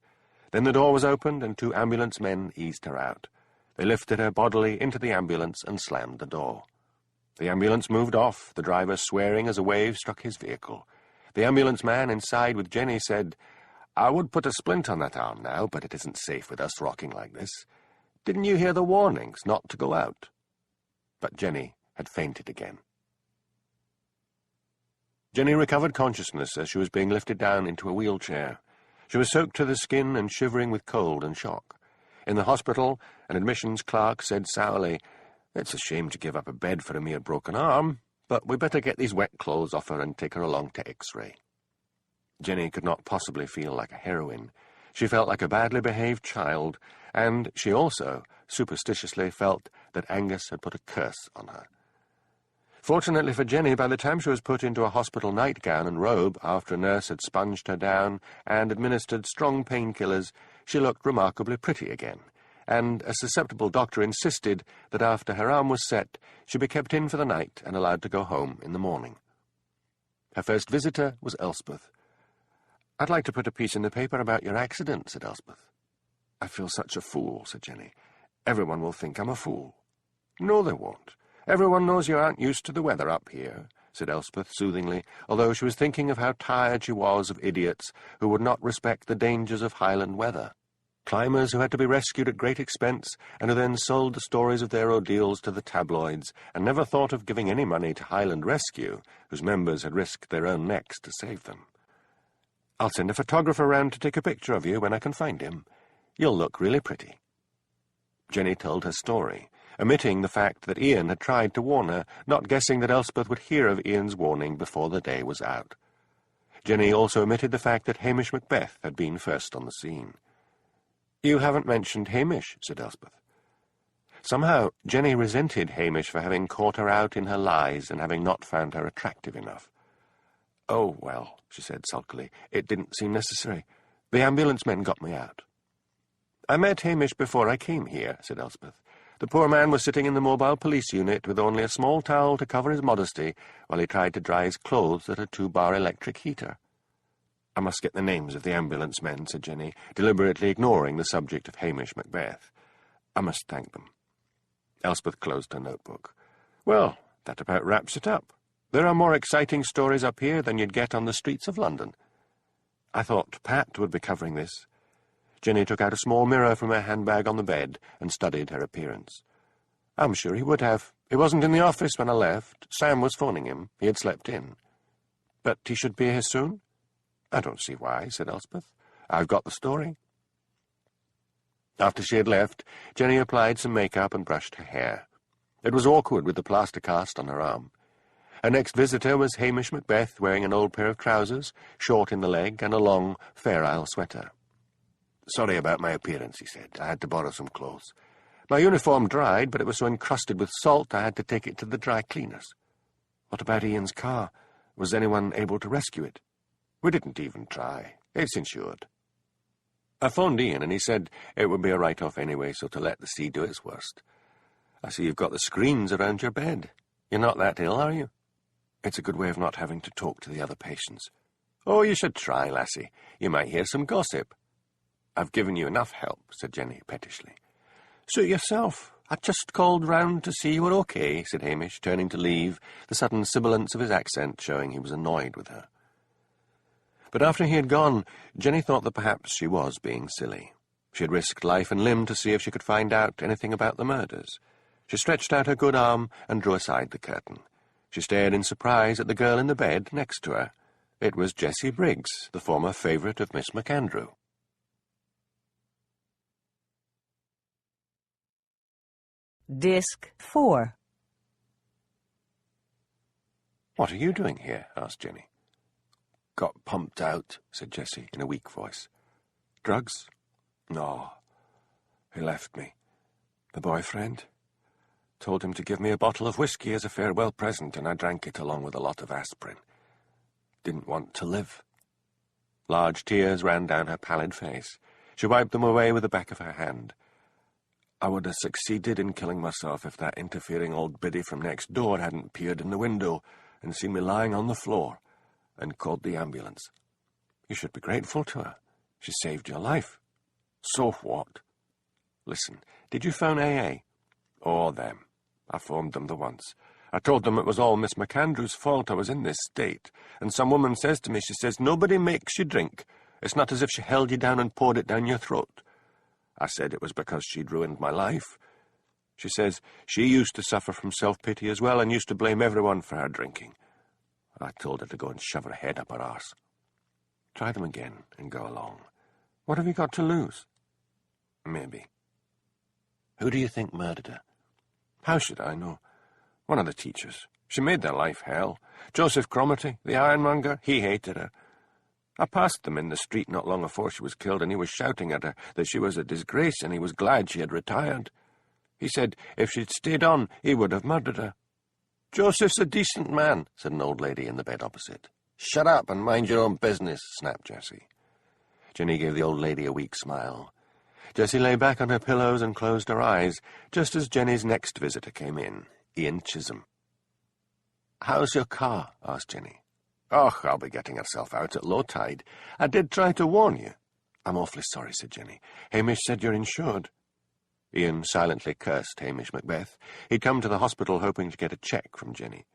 Then the door was opened, and 2 ambulance men eased her out. They lifted her bodily into the ambulance and slammed the door. The ambulance moved off, the driver swearing as a wave struck his vehicle. The ambulance man inside with Jenny said, I would put a splint on that arm now, but it isn't safe with us rocking like this. Didn't you hear the warnings not to go out?" But Jenny had fainted again. Jenny recovered consciousness as she was being lifted down into a wheelchair. She was soaked to the skin and shivering with cold and shock. In the hospital, an admissions clerk said sourly, "It's a shame to give up a bed for a mere broken arm, but we better get these wet clothes off her and take her along to X-ray." Jenny could not possibly feel like a heroine. She felt like a badly behaved child, and she also superstitiously felt that Angus had put a curse on her. Fortunately for Jenny, by the time she was put into a hospital nightgown and robe, after a nurse had sponged her down and administered strong painkillers, she looked remarkably pretty again, and a susceptible doctor insisted that after her arm was set, she be kept in for the night and allowed to go home in the morning. Her first visitor was Elspeth. "I'd like to put a piece in the paper about your accident," said Elspeth. "I feel such a fool," said Jenny. "Everyone will think I'm a fool." "No, they won't. Everyone knows you aren't used to the weather up here," said Elspeth soothingly, although she was thinking of how tired she was of idiots who would not respect the dangers of Highland weather. Climbers who had to be rescued at great expense, and who then sold the stories of their ordeals to the tabloids, and never thought of giving any money to Highland Rescue, whose members had risked their own necks to save them. "I'll send a photographer round to take a picture of you when I can find him. You'll look really pretty." Jenny told her story, omitting the fact that Ian had tried to warn her, not guessing that Elspeth would hear of Ian's warning before the day was out. Jenny also omitted the fact that Hamish Macbeth had been first on the scene. "You haven't mentioned Hamish," said Elspeth. Somehow Jenny resented Hamish for having caught her out in her lies and having not found her attractive enough. "Oh, well," she said sulkily, "it didn't seem necessary. The ambulance men got me out." "I met Hamish before I came here," said Elspeth. "The poor man was sitting in the mobile police unit with only a small towel to cover his modesty while he tried to dry his clothes at a 2-bar electric heater." "I must get the names of the ambulance men," said Jenny, deliberately ignoring the subject of Hamish Macbeth. "I must thank them." Elspeth closed her notebook. "Well, that about wraps it up. There are more exciting stories up here than you'd get on the streets of London. I thought Pat would be covering this." Jenny took out a small mirror from her handbag on the bed and studied her appearance. "I'm sure he would have. He wasn't in the office when I left. Sam was phoning him. He had slept in." "But he should be here soon?" "I don't see why," said Elspeth. "I've got the story." After she had left, Jenny applied some makeup and brushed her hair. It was awkward with the plaster cast on her arm. Her next visitor was Hamish Macbeth, wearing an old pair of trousers, short in the leg, and a long, Fair Isle sweater. "Sorry about my appearance," he said. "I had to borrow some clothes. My uniform dried, but it was so encrusted with salt I had to take it to the dry cleaners." "What about Ian's car? Was anyone able to rescue it?" "We didn't even try. It's insured." "I phoned Ian, and he said it would be a write-off anyway, so to let the sea do its worst." "I see you've got the screens around your bed. You're not that ill, are you?" "It's a good way of not having to talk to the other patients." "Oh, you should try, lassie. You might hear some gossip." "I've given you enough help," said Jenny pettishly. "Suit yourself. I just called round to see you were okay," said Hamish, turning to leave, the sudden sibilance of his accent showing he was annoyed with her. But after he had gone, Jenny thought that perhaps she was being silly. She had risked life and limb to see if she could find out anything about the murders. She stretched out her good arm and drew aside the curtain. She stared in surprise at the girl in the bed next to her. It was Jessie Briggs, the former favourite of Miss MacAndrew. Disc 4. "What are you doing here?" asked Jenny. "Got pumped out," said Jessie in a weak voice. "Drugs?" "No. He left me. The boyfriend. Told him to give me a bottle of whiskey as a farewell present, and I drank it along with a lot of aspirin. Didn't want to live." Large tears ran down her pallid face. She wiped them away with the back of her hand. "I would have succeeded in killing myself if that interfering old biddy from next door hadn't peered in the window and seen me lying on the floor and called the ambulance." "You should be grateful to her. She saved your life." "So what?" "Listen, did you phone AA?" "Oh, them. I phoned them the once. I told them it was all Miss MacAndrew's fault I was in this state, and some woman says to me, she says, 'Nobody makes you drink,' It's not as if she held you down and poured it down your throat. I said it was because she'd ruined my life. She says she used to suffer from self-pity as well and used to blame everyone for her drinking. I told her to go and shove her head up her arse. Try them again and go along. What have you got to lose? Maybe. Who do you think murdered her? How should I know? One of the teachers. She made their life hell. Joseph Cromarty, the ironmonger, he hated her. I passed them in the street not long before she was killed, and he was shouting at her that she was a disgrace, and he was glad she had retired. He said if she'd stayed on, he would have murdered her. Joseph's a decent man, said an old lady in the bed opposite. Shut up and mind your own business, snapped Jessie. Jenny gave the old lady a weak smile. Jessie lay back on her pillows and closed her eyes, just as Jenny's next visitor came in, Ian Chisholm. "How's your car?" asked Jenny. "Oh, I'll be getting herself out at low tide. I did try to warn you." "I'm awfully sorry," said Jenny. "Hamish said you're insured." Ian silently cursed Hamish Macbeth. He'd come to the hospital hoping to get a cheque from Jenny.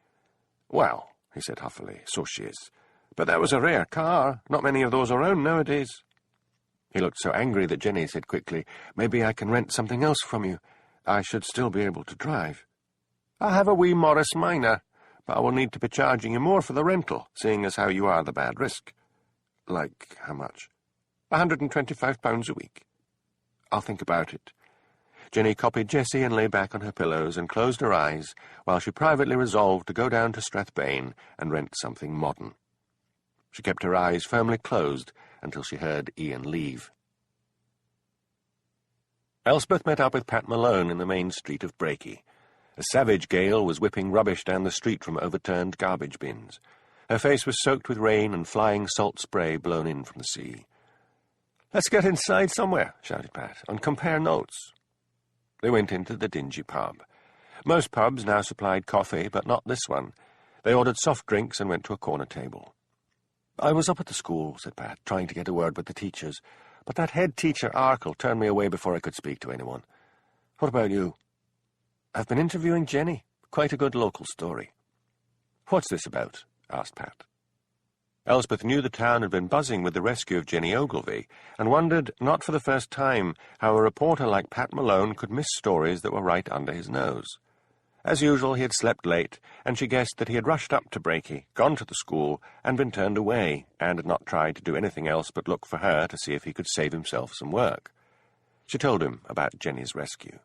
"Well," he said huffily, "so she is. But that was a rare car. Not many of those around nowadays." He looked so angry that Jenny said quickly, "Maybe I can rent something else from you. I should still be able to drive." "I have a wee Morris Minor, but I will need to be charging you more for the rental, seeing as how you are the bad risk." "Like how much?" £125 a week. "I'll think about it." Jenny copied Jessie and lay back on her pillows and closed her eyes while she privately resolved to go down to Strathbane and rent something modern. She kept her eyes firmly closed until she heard Ian leave. Elspeth met up with Pat Malone in the main street of Brakey. A savage gale was whipping rubbish down the street from overturned garbage bins. Her face was soaked with rain and flying salt spray blown in from the sea. "Let's get inside somewhere," shouted Pat, "and compare notes." They went into the dingy pub. Most pubs now supplied coffee, but not this one. They ordered soft drinks and went to a corner table. "I was up at the school," said Pat, "trying to get a word with the teachers, but that head teacher, Arkle, turned me away before I could speak to anyone. What about you?" "I've been interviewing Jenny. Quite a good local story." "What's this about?" asked Pat. Elspeth knew the town had been buzzing with the rescue of Jenny Ogilvy, and wondered, not for the first time, how a reporter like Pat Malone could miss stories that were right under his nose. As usual, he had slept late, and she guessed that he had rushed up to Brakey, gone to the school, and been turned away, and had not tried to do anything else but look for her to see if he could save himself some work. She told him about Jenny's rescue.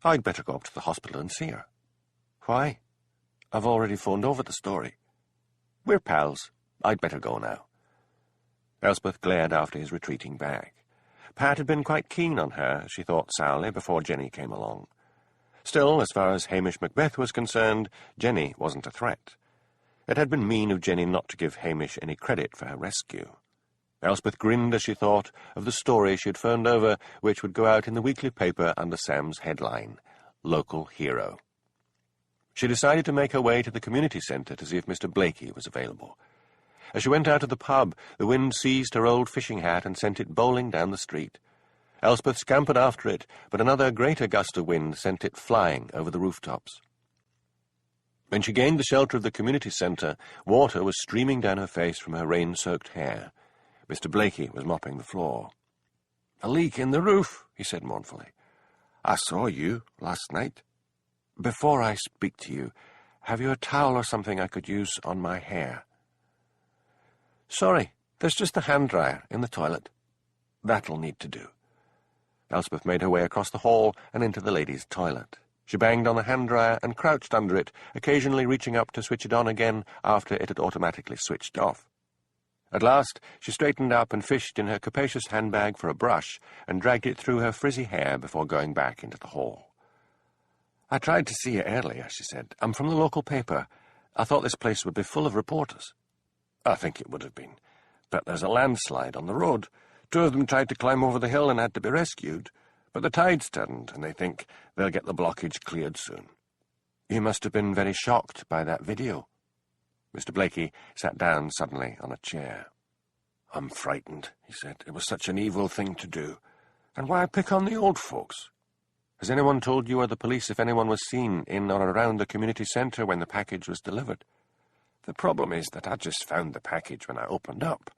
"I'd better go up to the hospital and see her." "Why?" "I've already phoned over the story." "We're pals. I'd better go now." Elspeth glared after his retreating back. Pat had been quite keen on her, she thought sourly, before Jenny came along. Still, as far as Hamish Macbeth was concerned, Jenny wasn't a threat. It had been mean of Jenny not to give Hamish any credit for her rescue. Elspeth grinned as she thought of the story she had phoned over, which would go out in the weekly paper under Sam's headline, "Local Hero." She decided to make her way to the community centre to see if Mr. Blakey was available. As she went out of the pub, the wind seized her old fishing hat and sent it bowling down the street. Elspeth scampered after it, but another greater gust of wind sent it flying over the rooftops. When she gained the shelter of the community centre, water was streaming down her face from her rain-soaked hair. Mr. Blakey was mopping the floor. "A leak in the roof," he said mournfully. "I saw you last night. Before I speak to you, have you a towel or something I could use on my hair?" "Sorry, there's just a hand dryer in the toilet." "That'll need to do." Elspeth made her way across the hall and into the ladies' toilet. She banged on the hand dryer and crouched under it, occasionally reaching up to switch it on again after it had automatically switched off. At last, she straightened up and fished in her capacious handbag for a brush and dragged it through her frizzy hair before going back into the hall. "I tried to see you earlier," she said. "I'm from the local paper. I thought this place would be full of reporters." "I think it would have been. But there's a landslide on the road. 2 of them tried to climb over the hill and had to be rescued. But the tide's turned, and they think they'll get the blockage cleared soon." "You must have been very shocked by that video." Mr. Blakey sat down suddenly on a chair. "I'm frightened," he said. "It was such an evil thing to do. And why pick on the old folks?" "Has anyone told you or the police if anyone was seen in or around the community centre when the package was delivered?" "The problem is that I just found the package when I opened up.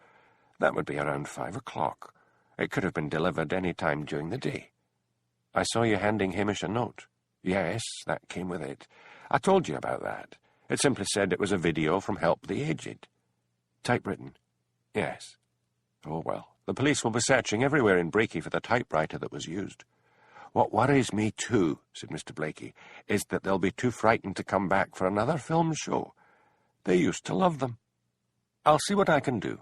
That would be around 5 o'clock. It could have been delivered any time during the day. I saw you handing Hamish a note. Yes, that came with it. I told you about that. It simply said it was a video from Help the Aged. Typewritten? Yes. Oh, well, the police will be searching everywhere in Brakey for the typewriter that was used. What worries me, too, said Mr. Blakey, is that they'll be too frightened to come back for another film show. They used to love them. I'll see what I can do.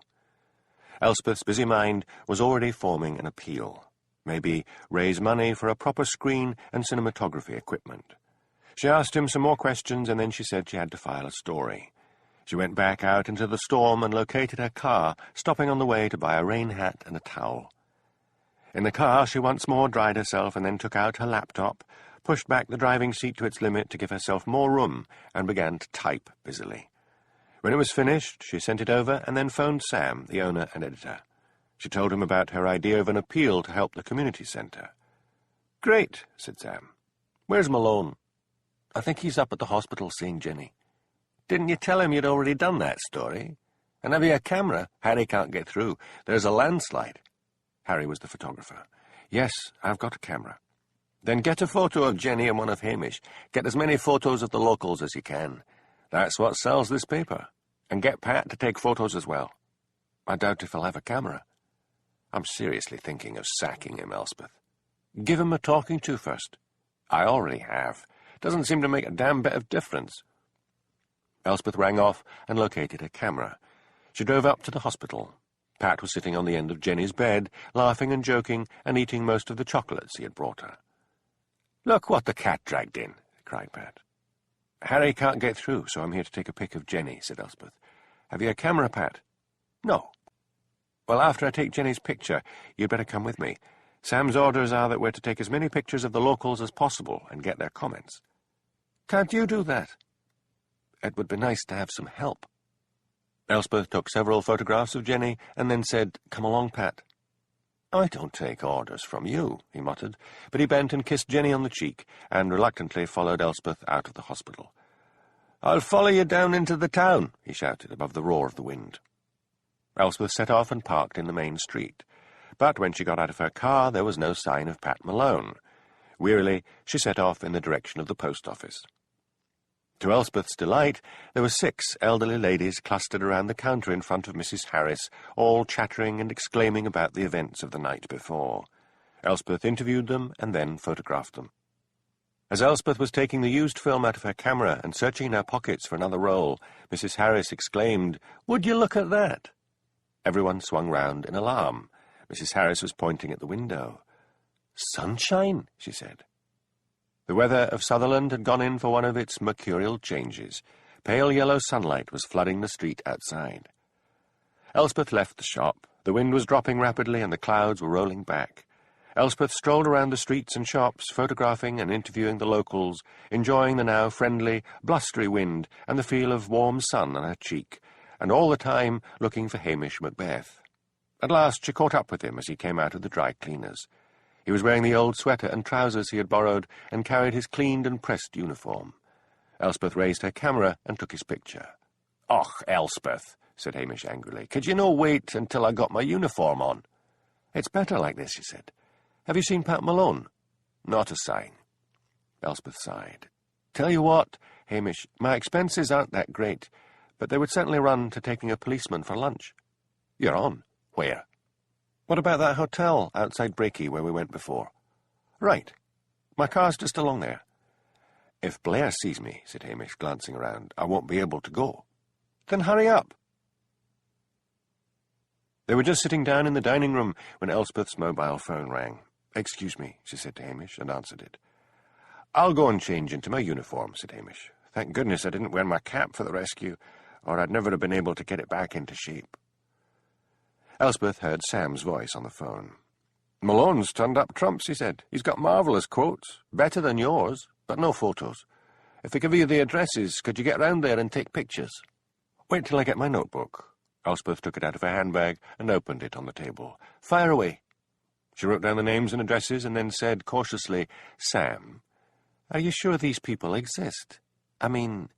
Elspeth's busy mind was already forming an appeal. Maybe raise money for a proper screen and cinematography equipment. She asked him some more questions, and then she said she had to file a story. She went back out into the storm and located her car, stopping on the way to buy a rain hat and a towel. In the car, she once more dried herself and then took out her laptop, pushed back the driving seat to its limit to give herself more room, and began to type busily. When it was finished, she sent it over and then phoned Sam, the owner and editor. She told him about her idea of an appeal to help the community centre. "Great," said Sam. "Where's Malone?" "I think he's up at the hospital seeing Jenny." "Didn't you tell him you'd already done that story? And have you a camera? Harry can't get through. There's a landslide." Harry was the photographer. "Yes, I've got a camera." "Then get a photo of Jenny and one of Hamish. Get as many photos of the locals as you can. That's what sells this paper. And get Pat to take photos as well." "I doubt if he'll have a camera." "I'm seriously thinking of sacking him, Elspeth." "Give him a talking to first." "I already have. Doesn't seem to make a damn bit of difference." Elspeth rang off and located her camera. She drove up to the hospital. Pat was sitting on the end of Jenny's bed, laughing and joking and eating most of the chocolates he had brought her. "Look what the cat dragged in," cried Pat. "Harry can't get through, so I'm here to take a pic of Jenny," said Elspeth. "Have you a camera, Pat?" "No." "Well, after I take Jenny's picture, you'd better come with me. Sam's orders are that we're to take as many pictures of the locals as possible and get their comments." "Can't you do that?" "It would be nice to have some help." Elspeth took several photographs of Jenny and then said, "Come along, Pat." "I don't take orders from you," he muttered, but he bent and kissed Jenny on the cheek and reluctantly followed Elspeth out of the hospital. "I'll follow you down into the town," he shouted above the roar of the wind. Elspeth set off and parked in the main street. But when she got out of her car, there was no sign of Pat Malone. Wearily, she set off in the direction of the post office. To Elspeth's delight, there were 6 elderly ladies clustered around the counter in front of Mrs. Harris, all chattering and exclaiming about the events of the night before. Elspeth interviewed them and then photographed them. As Elspeth was taking the used film out of her camera and searching in her pockets for another roll, Mrs. Harris exclaimed, "Would you look at that?" Everyone swung round in alarm. Mrs. Harris was pointing at the window. "Sunshine," she said. The weather of Sutherland had gone in for one of its mercurial changes. Pale yellow sunlight was flooding the street outside. Elspeth left the shop. The wind was dropping rapidly and the clouds were rolling back. Elspeth strolled around the streets and shops, photographing and interviewing the locals, enjoying the now friendly, blustery wind and the feel of warm sun on her cheek, and all the time looking for Hamish Macbeth. At last she caught up with him as he came out of the dry cleaners. He was wearing the old sweater and trousers he had borrowed and carried his cleaned and pressed uniform. Elspeth raised her camera and took his picture. "Och, Elspeth," said Hamish angrily, "could you no wait until I got my uniform on?" "It's better like this," she said. "Have you seen Pat Malone?" "Not a sign." Elspeth sighed. "Tell you what, Hamish, my expenses aren't that great, but they would certainly run to taking a policeman for lunch." "You're on. Where?" "What about that hotel outside Brakey where we went before?" "Right. My car's just along there." "If Blair sees me," said Hamish, glancing around, "I won't be able to go." "Then hurry up." They were just sitting down in the dining room when Elspeth's mobile phone rang. "Excuse me," she said to Hamish, and answered it. "I'll go and change into my uniform," said Hamish. "Thank goodness I didn't wear my cap for the rescue, or I'd never have been able to get it back into shape." Elspeth heard Sam's voice on the phone. "Malone's turned up trumps," he said. "He's got marvellous quotes, better than yours, but no photos. If I give you the addresses, could you get round there and take pictures?" "Wait till I get my notebook." Elspeth took it out of her handbag and opened it on the table. "Fire away." She wrote down the names and addresses and then said cautiously, "Sam, are you sure these people exist? I mean,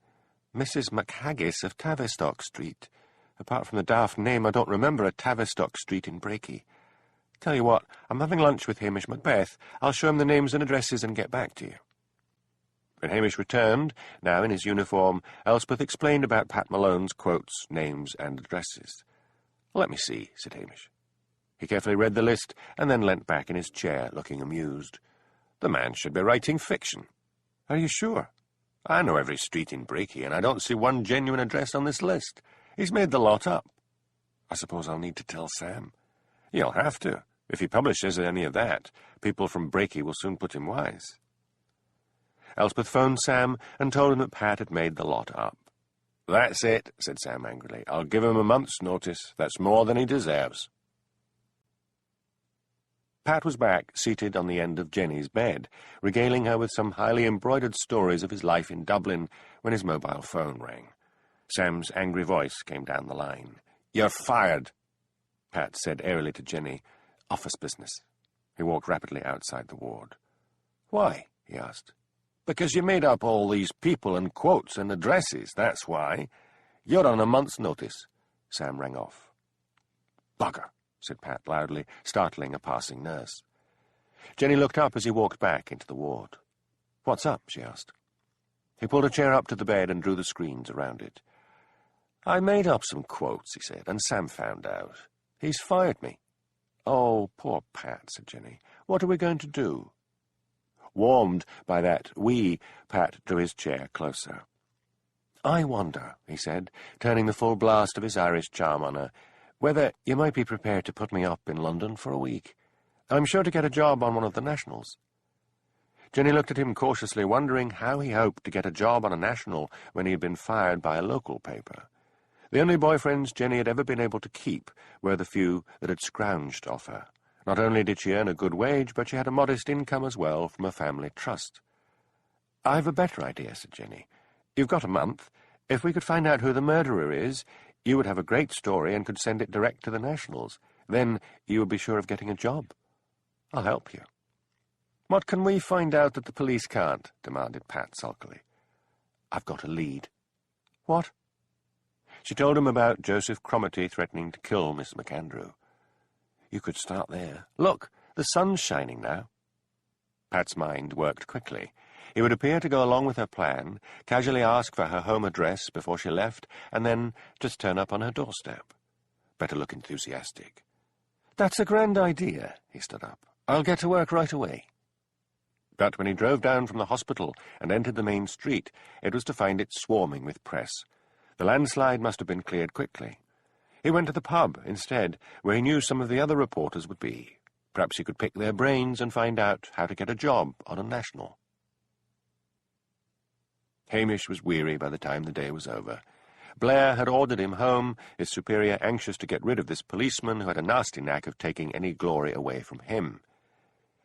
Mrs. McHaggis of Tavistock Street, Apart from the daft name, I don't remember a Tavistock street in Brakey. Tell you what, I'm having lunch with Hamish Macbeth. I'll show him the names and addresses and get back to you. When Hamish returned, now in his uniform, Elspeth explained about Pat Malone's quotes, names, and addresses. "Let me see," said Hamish. He carefully read the list and then leant back in his chair, looking amused. "The man should be writing fiction." "Are you sure?" "I know every street in Brakey, and I don't see one genuine address on this list. He's made the lot up." "I suppose I'll need to tell Sam." "You'll have to. If he publishes any of that, people from Brakey will soon put him wise." Elspeth phoned Sam and told him that Pat had made the lot up. "That's it," said Sam angrily. "I'll give him a month's notice. That's more than he deserves." Pat was back, seated on the end of Jenny's bed, regaling her with some highly embroidered stories of his life in Dublin, when his mobile phone rang. Sam's angry voice came down the line. "You're fired," Pat said airily to Jenny. "Office business." He walked rapidly outside the ward. "Why?" he asked. "Because you made up all these people and quotes and addresses, that's why. You're on a month's notice." Sam rang off. "Bugger," said Pat loudly, startling a passing nurse. Jenny looked up as he walked back into the ward. "What's up?" she asked. He pulled a chair up to the bed and drew the screens around it. "I made up some quotes," he said, "and Sam found out. He's fired me." "Oh, poor Pat," said Jenny. "What are we going to do?" Warmed by that Pat drew his chair closer. "I wonder," he said, turning the full blast of his Irish charm on her, "whether you might be prepared to put me up in London for a week. I'm sure to get a job on one of the nationals." Jenny looked at him cautiously, wondering how he hoped to get a job on a national when he had been fired by a local paper. The only boyfriends Jenny had ever been able to keep were the few that had scrounged off her. Not only did she earn a good wage, but she had a modest income as well from a family trust. "I've a better idea," said Jenny. "You've got a month. If we could find out who the murderer is, you would have a great story and could send it direct to the nationals. Then you would be sure of getting a job. I'll help you." "What can we find out that the police can't?" demanded Pat sulkily. "I've got a lead." "What?" She told him about Joseph Cromarty threatening to kill Miss McAndrew. "You could start there. Look, the sun's shining now." Pat's mind worked quickly. He would appear to go along with her plan, casually ask for her home address before she left, and then just turn up on her doorstep. Better look enthusiastic. "That's a grand idea," he stood up. "I'll get to work right away." But when he drove down from the hospital and entered the main street, it was to find it swarming with press. The landslide must have been cleared quickly. He went to the pub instead, where he knew some of the other reporters would be. Perhaps he could pick their brains and find out how to get a job on a national. Hamish was weary by the time the day was over. Blair had ordered him home, his superior anxious to get rid of this policeman who had a nasty knack of taking any glory away from him.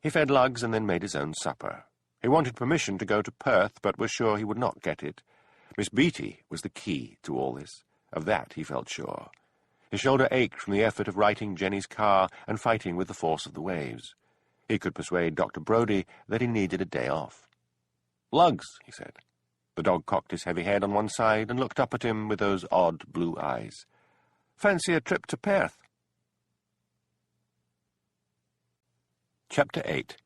He fed Lugs and then made his own supper. He wanted permission to go to Perth, but was sure he would not get it. Miss Beatty was the key to all this. Of that he felt sure. His shoulder ached from the effort of righting Jenny's car and fighting with the force of the waves. He could persuade Dr. Brodie that he needed a day off. "Lugs," he said. The dog cocked his heavy head on one side and looked up at him with those odd blue eyes. "Fancy a trip to Perth?" Chapter 8.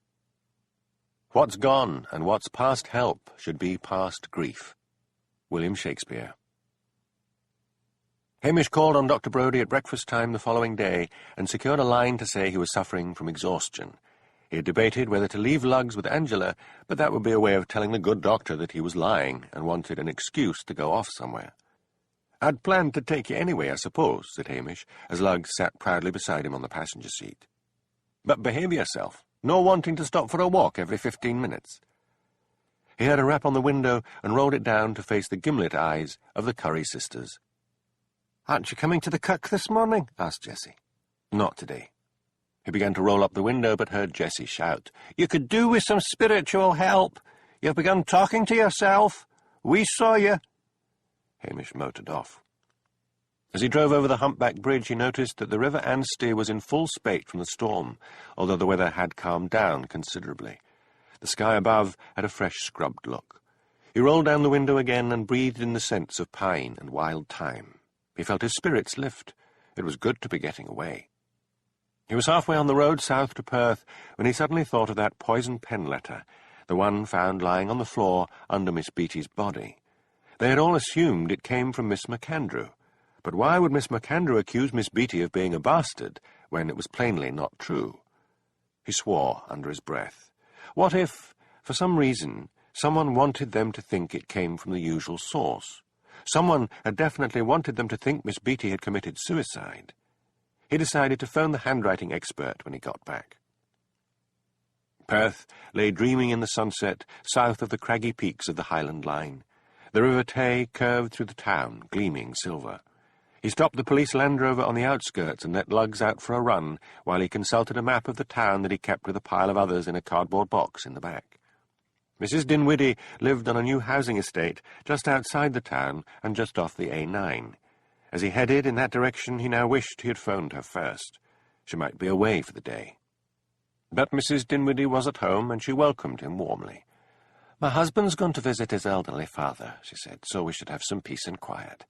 What's gone and what's past help should be past grief. William Shakespeare. Hamish called on Dr. Brodie at breakfast time the following day and secured a line to say he was suffering from exhaustion. He had debated whether to leave Lugs with Angela, but that would be a way of telling the good doctor that he was lying and wanted an excuse to go off somewhere. "I'd planned to take you anyway, I suppose," said Hamish, as Lugs sat proudly beside him on the passenger seat. "But behave yourself. No wanting to stop for a walk every 15 minutes. He heard a rap on the window and rolled it down to face the gimlet eyes of the Curry sisters. "Aren't you coming to the Cuck this morning?" asked Jessie. "Not today." He began to roll up the window, but heard Jessie shout, "You could do with some spiritual help. You've begun talking to yourself. We saw you." Hamish motored off. As he drove over the humpback bridge, he noticed that the River Anstey was in full spate from the storm, although the weather had calmed down considerably. The sky above had a fresh scrubbed look. He rolled down the window again and breathed in the scents of pine and wild thyme. He felt his spirits lift. It was good to be getting away. He was halfway on the road south to Perth when he suddenly thought of that poison pen letter, the one found lying on the floor under Miss Beattie's body. They had all assumed it came from Miss MacAndrew, but why would Miss MacAndrew accuse Miss Beattie of being a bastard when it was plainly not true? He swore under his breath. What if, for some reason, someone wanted them to think it came from the usual source? Someone had definitely wanted them to think Miss Beattie had committed suicide. He decided to phone the handwriting expert when he got back. Perth lay dreaming in the sunset south of the craggy peaks of the Highland line. The River Tay curved through the town, gleaming silver. He stopped the police Land Rover on the outskirts and let Lugs out for a run while he consulted a map of the town that he kept with a pile of others in a cardboard box in the back. Mrs. Dinwiddie lived on a new housing estate just outside the town and just off the A9. As he headed in that direction, he now wished he had phoned her first. She might be away for the day. But Mrs. Dinwiddie was at home, and she welcomed him warmly. "My husband's gone to visit his elderly father," she said, "so we should have some peace and quiet.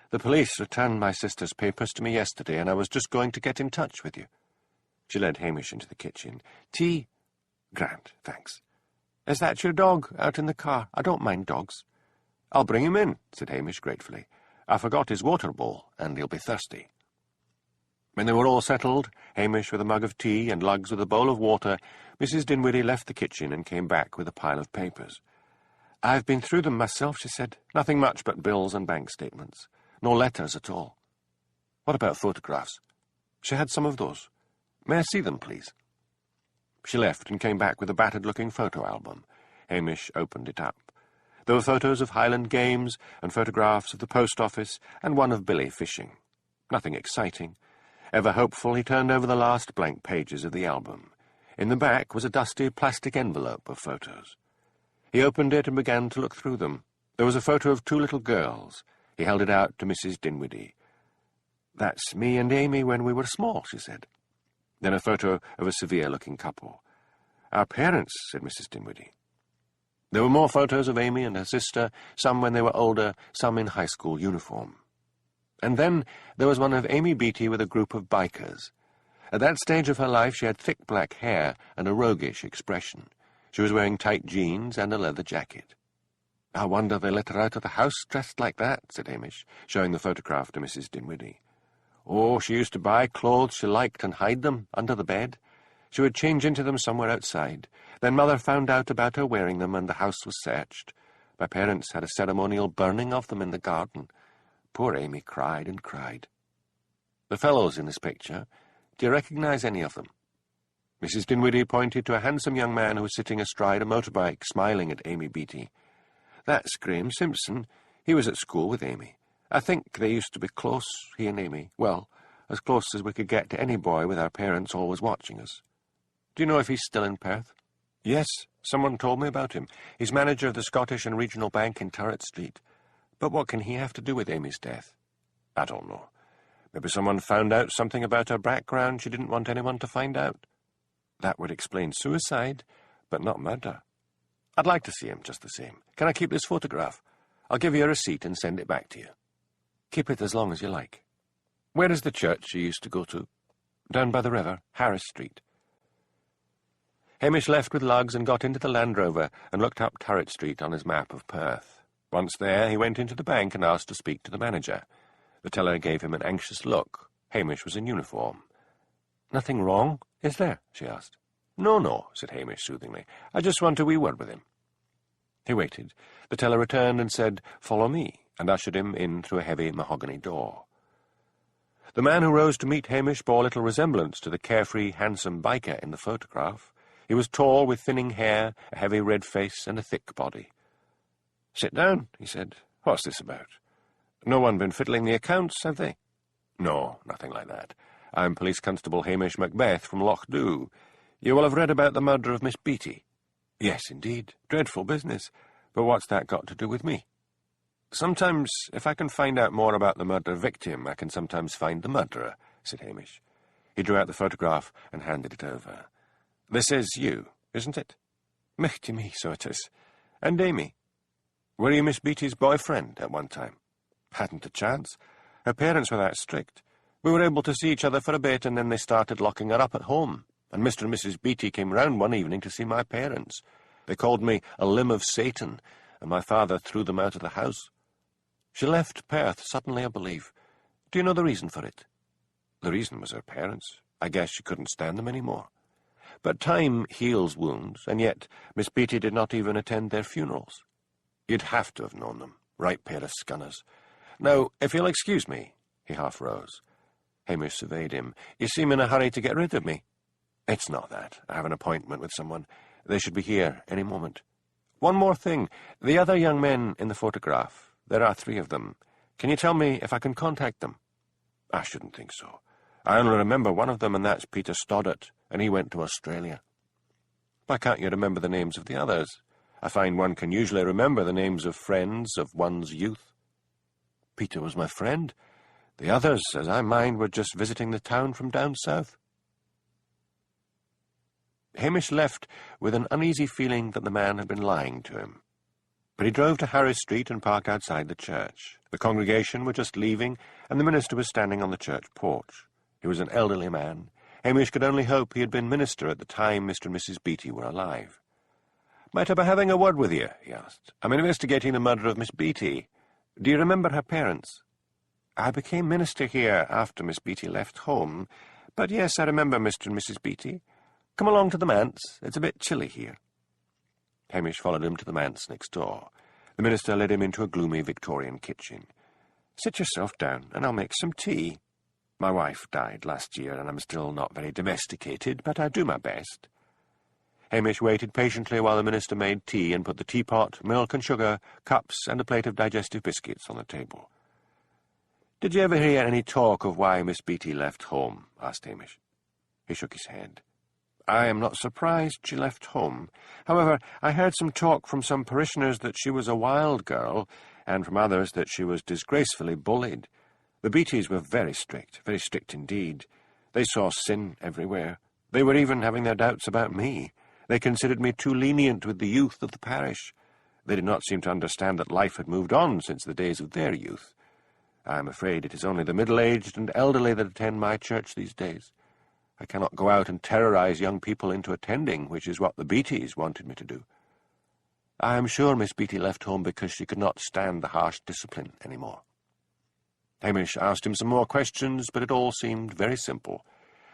The police returned my sister's papers to me yesterday, and I was just going to get in touch with you." She led Hamish into the kitchen. "Tea?" "Grand, thanks." "Is that your dog out in the car? I don't mind dogs." "I'll bring him in," said Hamish gratefully. "I forgot his water bowl, and he'll be thirsty." When they were all settled, Hamish with a mug of tea and Lugs with a bowl of water, Mrs. Dinwiddie left the kitchen and came back with a pile of papers. "I've been through them myself," she said. "Nothing much but bills and bank statements. No letters at all." "What about photographs?" "She had some of those." "May I see them, please?" She left and came back with a battered-looking photo album. Hamish opened it up. There were photos of Highland games and photographs of the post office and one of Billy fishing. Nothing exciting. Ever hopeful, he turned over the last blank pages of the album. In the back was a dusty plastic envelope of photos. He opened it and began to look through them. There was a photo of 2 little girls. He held it out to Mrs. Dinwiddie. "That's me and Amy when we were small," she said. Then a photo of a severe-looking couple. "Our parents," said Mrs. Dinwiddie. There were more photos of Amy and her sister, some when they were older, some in high school uniform. And then there was one of Amy Beattie with a group of bikers. At that stage of her life she had thick black hair and a roguish expression. She was wearing tight jeans and a leather jacket. "I wonder they let her out of the house dressed like that," said Hamish, showing the photograph to Mrs. Dinwiddie. "Oh, she used to buy clothes she liked and hide them under the bed. She would change into them somewhere outside. Then Mother found out about her wearing them, and the house was searched. My parents had a ceremonial burning of them in the garden. Poor Amy cried and cried." "The fellows in this picture, do you recognize any of them?" Mrs. Dinwiddie pointed to a handsome young man who was sitting astride a motorbike, smiling at Amy Beattie. "That's Graham Simpson. He was at school with Amy. I think they used to be close, he and Amy. Well, as close as we could get to any boy with our parents always watching us." "Do you know if he's still in Perth?" "Yes, someone told me about him. He's manager of the Scottish and Regional Bank in Turret Street. But what can he have to do with Amy's death?" "I don't know. Maybe someone found out something about her background she didn't want anyone to find out." "That would explain suicide, but not murder." "I'd like to see him just the same. Can I keep this photograph? I'll give you a receipt and send it back to you." "Keep it as long as you like." "Where is the church you used to go to?" "Down by the river, Harris Street." Hamish left with Lugs and got into the Land Rover and looked up Turret Street on his map of Perth. Once there, he went into the bank and asked to speak to the manager. The teller gave him an anxious look. Hamish was in uniform. "Nothing wrong, is there?" she asked. No, said Hamish soothingly. "I just want a wee word with him." He waited. The teller returned and said, "Follow me," and ushered him in through a heavy mahogany door. The man who rose to meet Hamish bore little resemblance to the carefree, handsome biker in the photograph. He was tall, with thinning hair, a heavy red face, and a thick body. "Sit down," he said. "What's this about? No one been fiddling the accounts, have they?" "No, nothing like that. I'm Police Constable Hamish Macbeth from Loch Dhu. You will have read about the murder of Miss Beattie." "Yes, indeed. Dreadful business. But what's that got to do with me?" "Sometimes, if I can find out more about the murder victim, I can sometimes find the murderer," said Hamish. He drew out the photograph and handed it over. "This is you, isn't it?" "Michty me, so it is. And Amy? Were you Miss Beattie's boyfriend at one time?" "Hadn't a chance. Her parents were that strict. We were able to see each other for a bit, and then they started locking her up at home, and Mr. and Mrs. Beatty came round one evening to see my parents. They called me a limb of Satan, and my father threw them out of the house. She left Perth suddenly, I believe. Do you know the reason for it? The reason was her parents. I guess she couldn't stand them any more. But time heals wounds, and yet Miss Beatty did not even attend their funerals. You'd have to have known them. Right pair of scunners. Now, if you'll excuse me, he half rose. Hamish surveyed him. You seem in a hurry to get rid of me. It's not that. I have an appointment with someone. They should be here any moment. One more thing. The other young men in the photograph, there are 3 of them. Can you tell me if I can contact them? I shouldn't think so. I only remember one of them, and that's Peter Stoddart, and he went to Australia. Why can't you remember the names of the others? I find one can usually remember the names of friends of one's youth. Peter was my friend. The others, as I mind, were just visiting the town from down south. Hamish left with an uneasy feeling that the man had been lying to him. But he drove to Harris Street and parked outside the church. The congregation were just leaving, and the minister was standing on the church porch. He was an elderly man. Hamish could only hope he had been minister at the time Mr. and Mrs. Beatty were alive. "Might I be having a word with you?" he asked. "I'm investigating the murder of Miss Beatty. Do you remember her parents?" "I became minister here after Miss Beatty left home, but yes, I remember Mr. and Mrs. Beatty. Come along to the manse. It's a bit chilly here." Hamish followed him to the manse next door. The minister led him into a gloomy Victorian kitchen. "Sit yourself down, and I'll make some tea. My wife died last year, and I'm still not very domesticated, but I do my best." Hamish waited patiently while the minister made tea and put the teapot, milk and sugar, cups, and a plate of digestive biscuits on the table. "Did you ever hear any talk of why Miss Beatty left home?" asked Hamish. He shook his head. "I am not surprised she left home. However, I heard some talk from some parishioners that she was a wild girl, and from others that she was disgracefully bullied. The Beattys were very strict indeed. They saw sin everywhere. They were even having their doubts about me. They considered me too lenient with the youth of the parish. They did not seem to understand that life had moved on since the days of their youth. I am afraid it is only the middle-aged and elderly that attend my church these days. I cannot go out and terrorize young people into attending, which is what the Beattys wanted me to do. I am sure Miss Beatty left home because she could not stand the harsh discipline any more." Hamish asked him some more questions, but it all seemed very simple.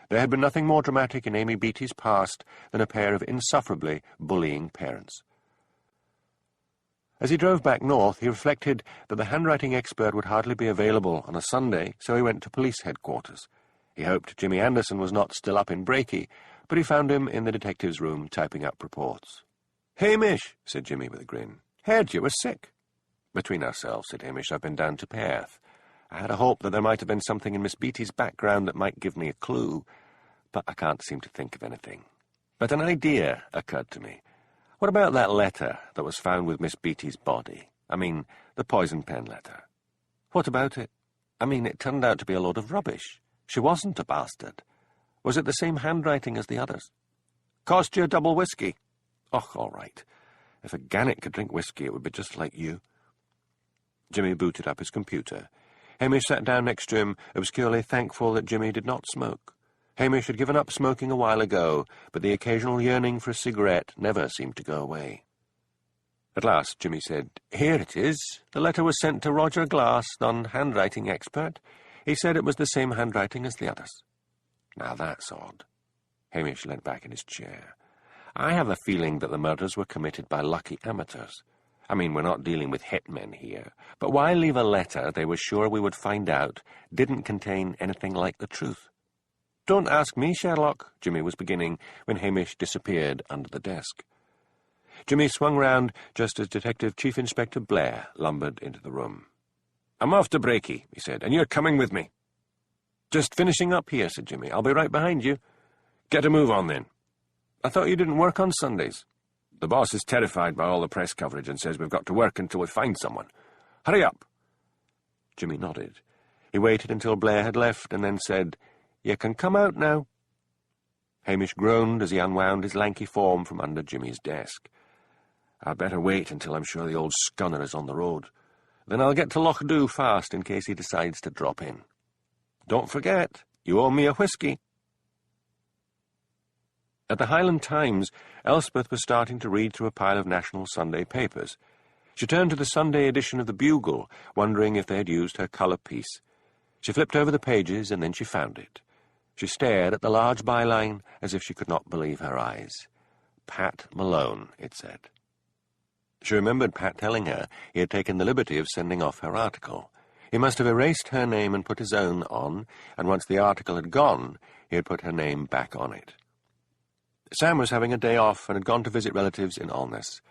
There had been nothing more dramatic in Amy Beatty's past than a pair of insufferably bullying parents. As he drove back north, he reflected that the handwriting expert would hardly be available on a Sunday, so he went to police headquarters. He hoped Jimmy Anderson was not still up in Brakey, but he found him in the detective's room typing up reports. "Hamish," said Jimmy with a grin, "heard you were sick." "Between ourselves," said Hamish, "I've been down to Perth. I had a hope that there might have been something in Miss Beatty's background that might give me a clue, but I can't seem to think of anything. But an idea occurred to me. What about that letter that was found with Miss Beatty's body? I mean, the poison pen letter. What about it? I mean, it turned out to be a load of rubbish. She wasn't a bastard. Was it the same handwriting as the others? Cost you a double whiskey? Oh, all right. If a gannet could drink whiskey, it would be just like you." Jimmy booted up his computer. Hamish sat down next to him, obscurely thankful that Jimmy did not smoke. Hamish had given up smoking a while ago, but the occasional yearning for a cigarette never seemed to go away. At last, Jimmy said, "Here it is. The letter was sent to Roger Glass, non-handwriting expert. He said it was the same handwriting as the others." "Now that's odd." Hamish leant back in his chair. "I have a feeling that the murders were committed by lucky amateurs. I mean, we're not dealing with hitmen here, but why leave a letter they were sure we would find out didn't contain anything like the truth?" "Don't ask me, Sherlock," Jimmy was beginning, when Hamish disappeared under the desk. Jimmy swung round just as Detective Chief Inspector Blair lumbered into the room. "I'm off to Brakey," he said, "and you're coming with me." "Just finishing up here," said Jimmy. "I'll be right behind you." "Get a move on, then." "I thought you didn't work on Sundays." "The boss is terrified by all the press coverage and says we've got to work until we find someone. Hurry up." Jimmy nodded. He waited until Blair had left and then said, "You can come out now." Hamish groaned as he unwound his lanky form from under Jimmy's desk. "I'd better wait until I'm sure the old scunner is on the road. Then I'll get to Loch Dhu fast in case he decides to drop in. Don't forget, you owe me a whisky. At the Highland Times, Elspeth was starting to read through a pile of national Sunday papers. She turned to the Sunday edition of the Bugle, wondering if they had used her colour piece. She flipped over the pages, and then she found it. She stared at the large byline as if she could not believe her eyes. Pat Malone, it said. She remembered Pat telling her he had taken the liberty of sending off her article. He must have erased her name and put his own on, and once the article had gone, he had put her name back on it. Sam was having a day off and had gone to visit relatives in Alness.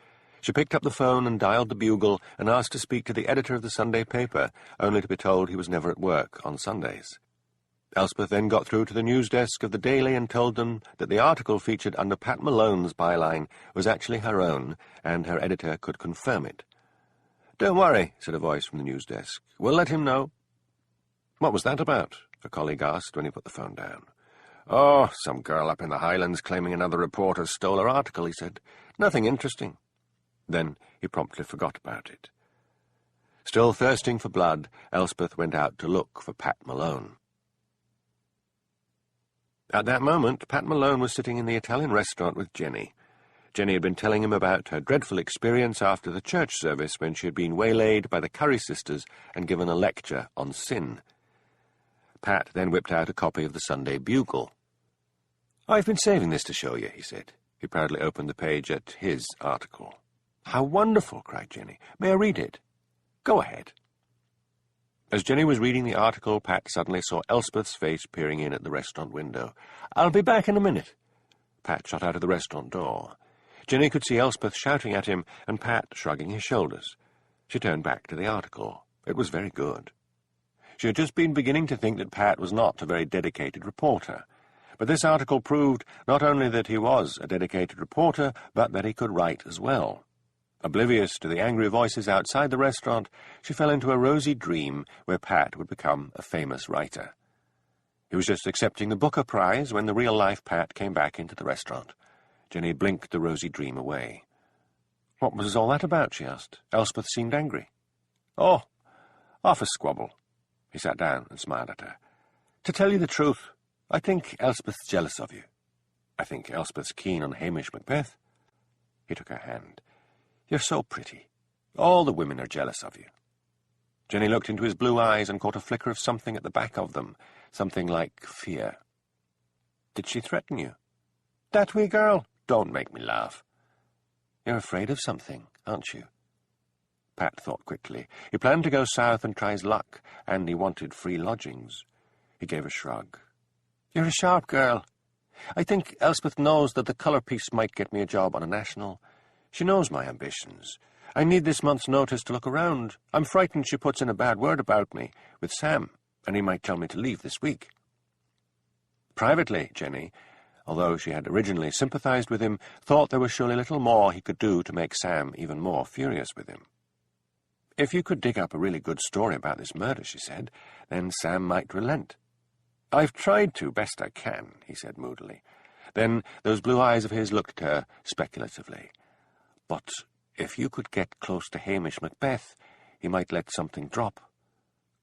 She picked up the phone and dialed the Bugle and asked to speak to the editor of the Sunday paper, only to be told he was never at work on Sundays. Elspeth then got through to the news desk of the Daily and told them that the article featured under Pat Malone's byline was actually her own, and her editor could confirm it. "Don't worry," said a voice from the news desk. "We'll let him know." "What was that about?" a colleague asked when he put the phone down. "Oh, some girl up in the Highlands claiming another reporter stole her article," he said. "Nothing interesting." Then he promptly forgot about it. Still thirsting for blood, Elspeth went out to look for Pat Malone. At that moment, Pat Malone was sitting in the Italian restaurant with Jenny. Jenny had been telling him about her dreadful experience after the church service when she had been waylaid by the Curry sisters and given a lecture on sin. Pat then whipped out a copy of the Sunday Bugle. "I've been saving this to show you," he said. He proudly opened the page at his article. "How wonderful!" cried Jenny. "May I read it?" "Go ahead." As Jenny was reading the article, Pat suddenly saw Elspeth's face peering in at the restaurant window. "I'll be back in a minute." Pat shot out of the restaurant door. Jenny could see Elspeth shouting at him and Pat shrugging his shoulders. She turned back to the article. It was very good. She had just been beginning to think that Pat was not a very dedicated reporter. But this article proved not only that he was a dedicated reporter, but that he could write as well. Oblivious to the angry voices outside the restaurant, she fell into a rosy dream where Pat would become a famous writer. He was just accepting the Booker Prize when the real-life Pat came back into the restaurant. Jenny blinked the rosy dream away. "What was all that about?" she asked. Elspeth seemed angry. "Oh, office squabble." He sat down and smiled at her. "To tell you the truth, I think Elspeth's jealous of you. I think Elspeth's keen on Hamish Macbeth." He took her hand. "You're so pretty. All the women are jealous of you." Jenny looked into his blue eyes and caught a flicker of something at the back of them, something like fear. "Did she threaten you?" "That wee girl? Don't make me laugh." "You're afraid of something, aren't you?" Pat thought quickly. He planned to go south and try his luck, and he wanted free lodgings. He gave a shrug. "You're a sharp girl. I think Elspeth knows that the colour piece might get me a job on a national. She knows my ambitions. I need this month's notice to look around. I'm frightened she puts in a bad word about me with Sam, and he might tell me to leave this week." Privately, Jenny, although she had originally sympathized with him, thought there was surely little more he could do to make Sam even more furious with him. "If you could dig up a really good story about this murder," she said, "then Sam might relent." "I've tried to, best I can," he said moodily. Then those blue eyes of his looked at her speculatively. "But if you could get close to Hamish Macbeth, he might let something drop.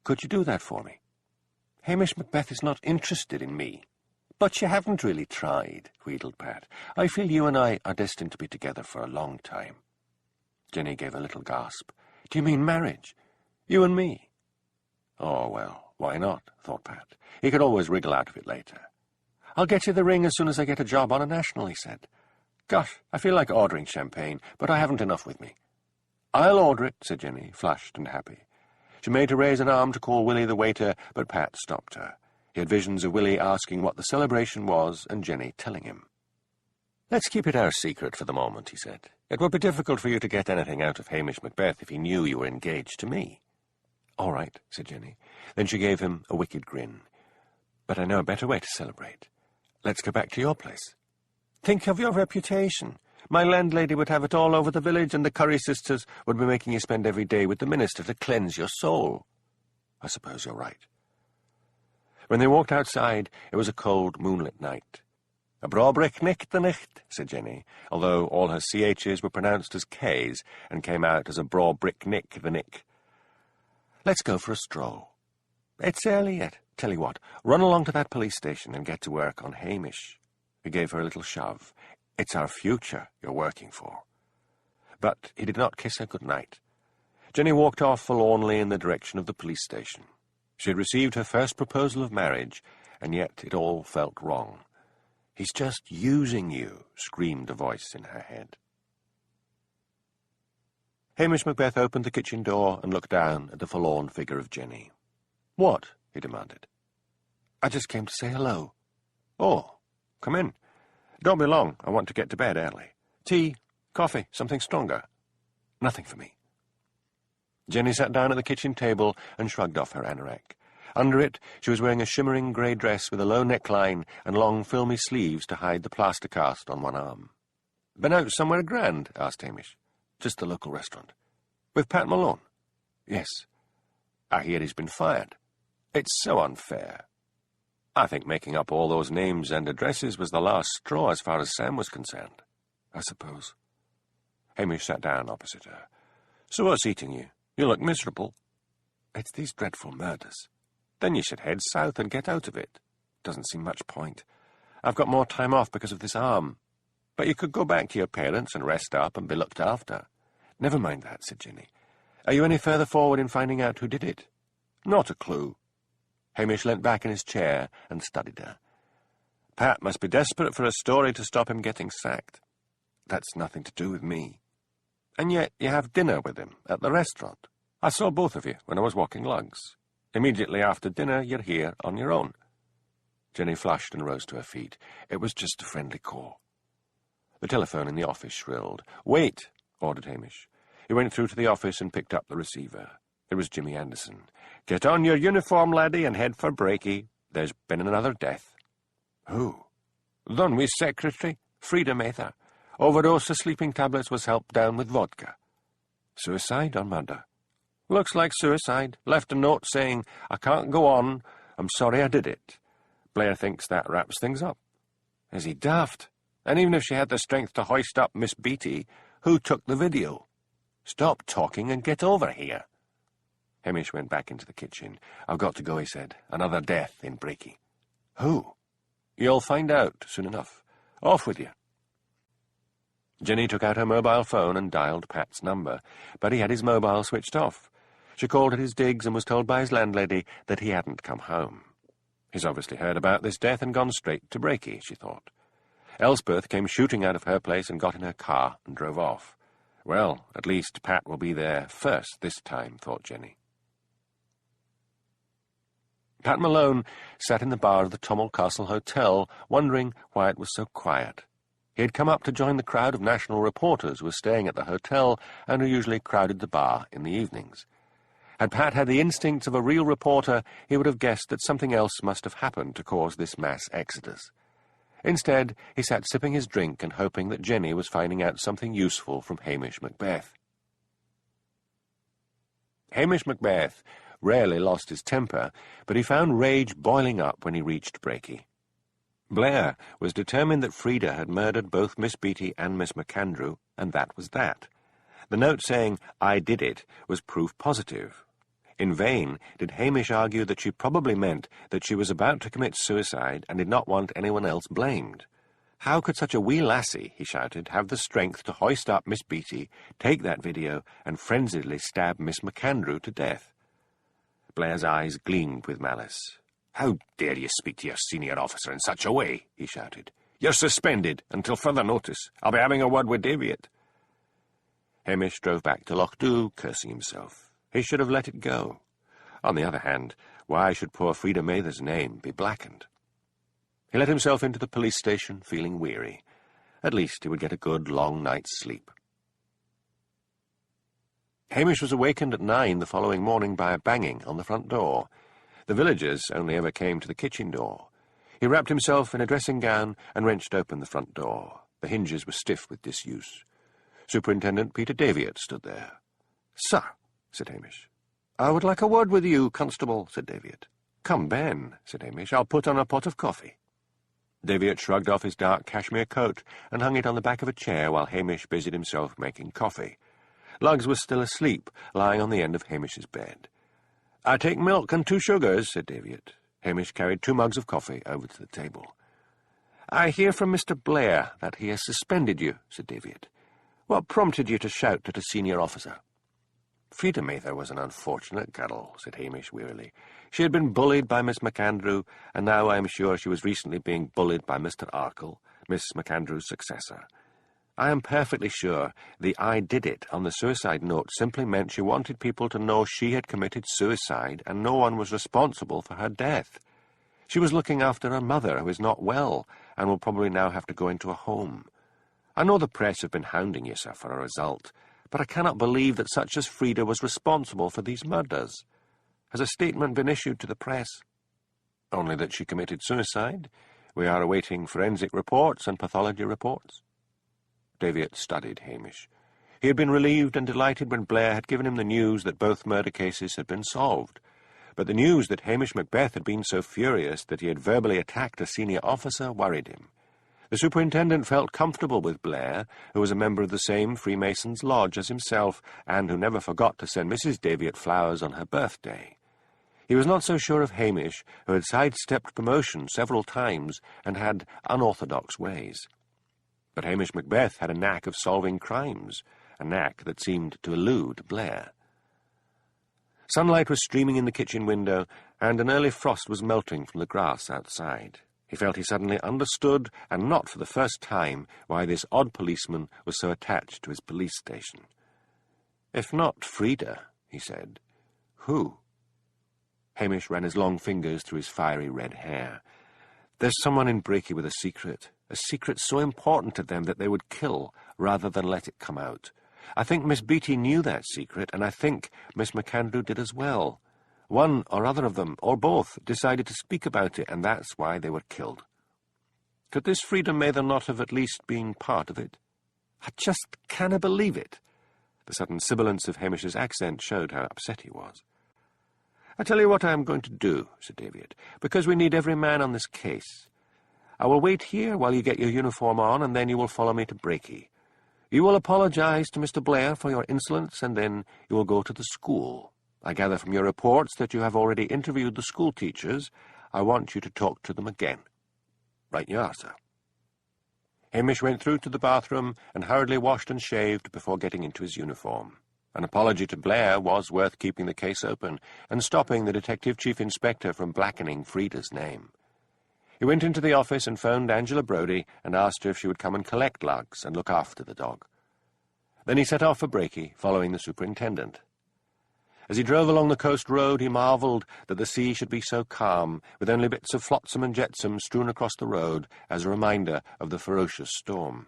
Could you do that for me?" "Hamish Macbeth is not interested in me." "But you haven't really tried," wheedled Pat. "I feel you and I are destined to be together for a long time." Jenny gave a little gasp. "Do you mean marriage? You and me?" "Oh, well, why not?" thought Pat. He could always wriggle out of it later. "I'll get you the ring as soon as I get a job on a national," he said. "Gosh, I feel like ordering champagne, but I haven't enough with me." "I'll order it," said Jenny, flushed and happy. She made to raise an arm to call Willie the waiter, but Pat stopped her. He had visions of Willie asking what the celebration was, and Jenny telling him. "Let's keep it our secret for the moment," he said. "It would be difficult for you to get anything out of Hamish Macbeth if he knew you were engaged to me." "All right," said Jenny. Then she gave him a wicked grin. "But I know a better way to celebrate. Let's go back to your place." "Think of your reputation. My landlady would have it all over the village, and the Curry sisters would be making you spend every day with the minister to cleanse your soul." "I suppose you're right." When they walked outside, it was a cold, moonlit night. "A brabrick nicht the nicht," said Jenny, although all her CHs were pronounced as Ks and came out as a brabrick nick the nick. Let's go for a stroll. It's early yet. Tell you what, run along to that police station and get to work on Hamish. He gave her a little shove. It's our future you're working for. But he did not kiss her good night. Jenny walked off forlornly in the direction of the police station. She had received her first proposal of marriage, and yet it all felt wrong. He's just using you, screamed a voice in her head. Hamish Macbeth opened the kitchen door and looked down at the forlorn figure of Jenny. "What?" he demanded. "I just came to say hello." "Oh, come in. Don't be long. I want to get to bed early. Tea, coffee, something stronger?" "Nothing for me." Jenny sat down at the kitchen table and shrugged off her anorak. Under it, she was wearing a shimmering grey dress with a low neckline and long filmy sleeves to hide the plaster cast on one arm. "Been out somewhere grand?" asked Hamish. "Just the local restaurant." "With Pat Malone?" "Yes." "I hear he's been fired." "It's so unfair. I think making up all those names and addresses was the last straw as far as Sam was concerned." "I suppose." Hamish sat down opposite her. "So what's eating you? You look miserable." "It's these dreadful murders." "Then you should head south and get out of it." "Doesn't seem much point. I've got more time off because of this arm." "But you could go back to your parents and rest up and be looked after." "Never mind that," said Jenny. "Are you any further forward in finding out who did it?" "Not a clue." Hamish leant back in his chair and studied her. "Pat must be desperate for a story to stop him getting sacked." "That's nothing to do with me." "And yet you have dinner with him at the restaurant. I saw both of you when I was walking lugs. Immediately after dinner, you're here on your own." Jenny flushed and rose to her feet. "It was just a friendly call." The telephone in the office shrilled. "Wait," ordered Hamish. He went through to the office and picked up the receiver. It was Jimmy Anderson. "Get on your uniform, laddie, and head for Breaky. There's been another death." "Who?" "Lunwy's secretary, Frida Mather. Overdose of sleeping tablets, was helped down with vodka." "Suicide or murder?" "Looks like suicide. Left a note saying, 'I can't go on. I'm sorry I did it.' Blair thinks that wraps things up." "Is he daft? And even if she had the strength to hoist up Miss Beatty, who took the video? Stop talking and get over here." Hamish went back into the kitchen. "I've got to go," he said. "Another death in Breaky." "Who?" "You'll find out soon enough. Off with you." Jenny took out her mobile phone and dialed Pat's number, but he had his mobile switched off. She called at his digs and was told by his landlady that he hadn't come home. He's obviously heard about this death and gone straight to Breaky, she thought. Elspeth came shooting out of her place and got in her car and drove off. Well, at least Pat will be there first this time, thought Jenny. Pat Malone sat in the bar of the Tommel Castle Hotel, wondering why it was so quiet. He had come up to join the crowd of national reporters who were staying at the hotel and who usually crowded the bar in the evenings. Had Pat had the instincts of a real reporter, he would have guessed that something else must have happened to cause this mass exodus. Instead, he sat sipping his drink and hoping that Jenny was finding out something useful from Hamish Macbeth. Hamish Macbeth rarely lost his temper, but he found rage boiling up when he reached Breaky. Blair was determined that Frida had murdered both Miss Beatty and Miss McAndrew, and that was that. The note saying, "I did it," was proof positive. In vain did Hamish argue that she probably meant that she was about to commit suicide and did not want anyone else blamed. How could such a wee lassie, he shouted, have the strength to hoist up Miss Beatty, take that video, and frenziedly stab Miss McAndrew to death? Blair's eyes gleamed with malice. "How dare you speak to your senior officer in such a way?" he shouted. "You're suspended until further notice. I'll be having a word with Daviot." Hamish drove back to Lochdu, cursing himself. He should have let it go. On the other hand, why should poor Frida Mather's name be blackened? He let himself into the police station, feeling weary. At least he would get a good, long night's sleep. Hamish was awakened at 9 the following morning by a banging on the front door. The villagers only ever came to the kitchen door. He wrapped himself in a dressing gown and wrenched open the front door. The hinges were stiff with disuse. Superintendent Peter Daviot stood there. "Sir," said Hamish. "I would like a word with you, Constable," said Daviot. "Come, Ben," said Hamish. "I'll put on a pot of coffee." Daviot shrugged off his dark cashmere coat and hung it on the back of a chair while Hamish busied himself making coffee. Luggs was still asleep, lying on the end of Hamish's bed. "I take milk and 2 sugars," said Daviot. Hamish carried 2 mugs of coffee over to the table. "I hear from Mr. Blair that he has suspended you," said Daviot. "What prompted you to shout at a senior officer?" "Frida Mather was an unfortunate girl," said Hamish wearily. "She had been bullied by Miss MacAndrew, and now I am sure she was recently being bullied by Mr. Arkle, Miss MacAndrew's successor. I am perfectly sure the 'I did it' on the suicide note simply meant she wanted people to know she had committed suicide and no one was responsible for her death. She was looking after her mother, who is not well, and will probably now have to go into a home. I know the press have been hounding you, sir, for a result, but I cannot believe that such as Frida was responsible for these murders. Has a statement been issued to the press?" "Only that she committed suicide. We are awaiting forensic reports and pathology reports." Daviot studied Hamish. He had been relieved and delighted when Blair had given him the news that both murder cases had been solved. But the news that Hamish Macbeth had been so furious that he had verbally attacked a senior officer worried him. The superintendent felt comfortable with Blair, who was a member of the same Freemasons' lodge as himself, and who never forgot to send Mrs. Daviot flowers on her birthday. He was not so sure of Hamish, who had sidestepped promotion several times and had unorthodox ways. But Hamish Macbeth had a knack of solving crimes, a knack that seemed to elude Blair. Sunlight was streaming in the kitchen window, and an early frost was melting from the grass outside. He felt he suddenly understood, and not for the first time, why this odd policeman was so attached to his police station. "If not Frida," he said, "who?" Hamish ran his long fingers through his fiery red hair. "There's someone in Brakey with a secret so important to them that they would kill rather than let it come out. I think Miss Beaton knew that secret, and I think Miss MacAndrew did as well. One or other of them, or both, decided to speak about it, and that's why they were killed. Could this Frida Mather not have at least been part of it? I just canna believe it." The sudden sibilance of Hamish's accent showed how upset he was. "I tell you what I am going to do," said Daviot, "because we need every man on this case. I will wait here while you get your uniform on, and then you will follow me to Brakey. You will apologize to Mr. Blair for your insolence, and then you will go to the school. I gather from your reports that you have already interviewed the school teachers. I want you to talk to them again." "Right you are, sir." Hamish went through to the bathroom and hurriedly washed and shaved before getting into his uniform. An apology to Blair was worth keeping the case open and stopping the Detective Chief Inspector from blackening Frida's name. He went into the office and phoned Angela Brodie and asked her if she would come and collect Lugs and look after the dog. Then he set off for Brakey, following the superintendent. As he drove along the coast road, he marvelled that the sea should be so calm, with only bits of flotsam and jetsam strewn across the road as a reminder of the ferocious storm.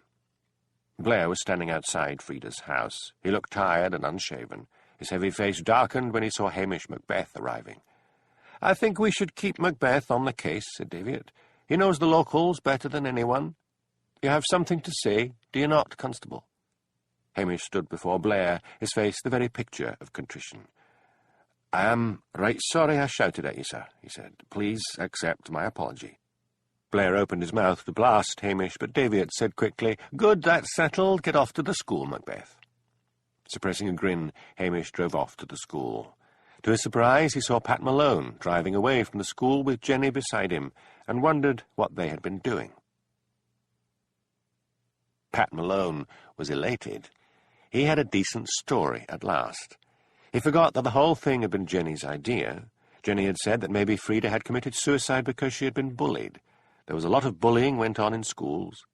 Blair was standing outside Frida's house. He looked tired and unshaven. His heavy face darkened when he saw Hamish Macbeth arriving. "I think we should keep Macbeth on the case," said Daviot. "He knows the locals better than anyone. You have something to say, do you not, Constable?" Hamish stood before Blair, his face the very picture of contrition. "I am right sorry I shouted at you, sir," he said. "Please accept my apology." Blair opened his mouth to blast Hamish, but Daviot said quickly, "Good, that's settled. Get off to the school, Macbeth." Suppressing a grin, Hamish drove off to the school. To his surprise, he saw Pat Malone driving away from the school with Jenny beside him, and wondered what they had been doing. Pat Malone was elated. He had a decent story at last. He forgot that the whole thing had been Jenny's idea. Jenny had said that maybe Frida had committed suicide because she had been bullied. There was a lot of bullying went on in schools.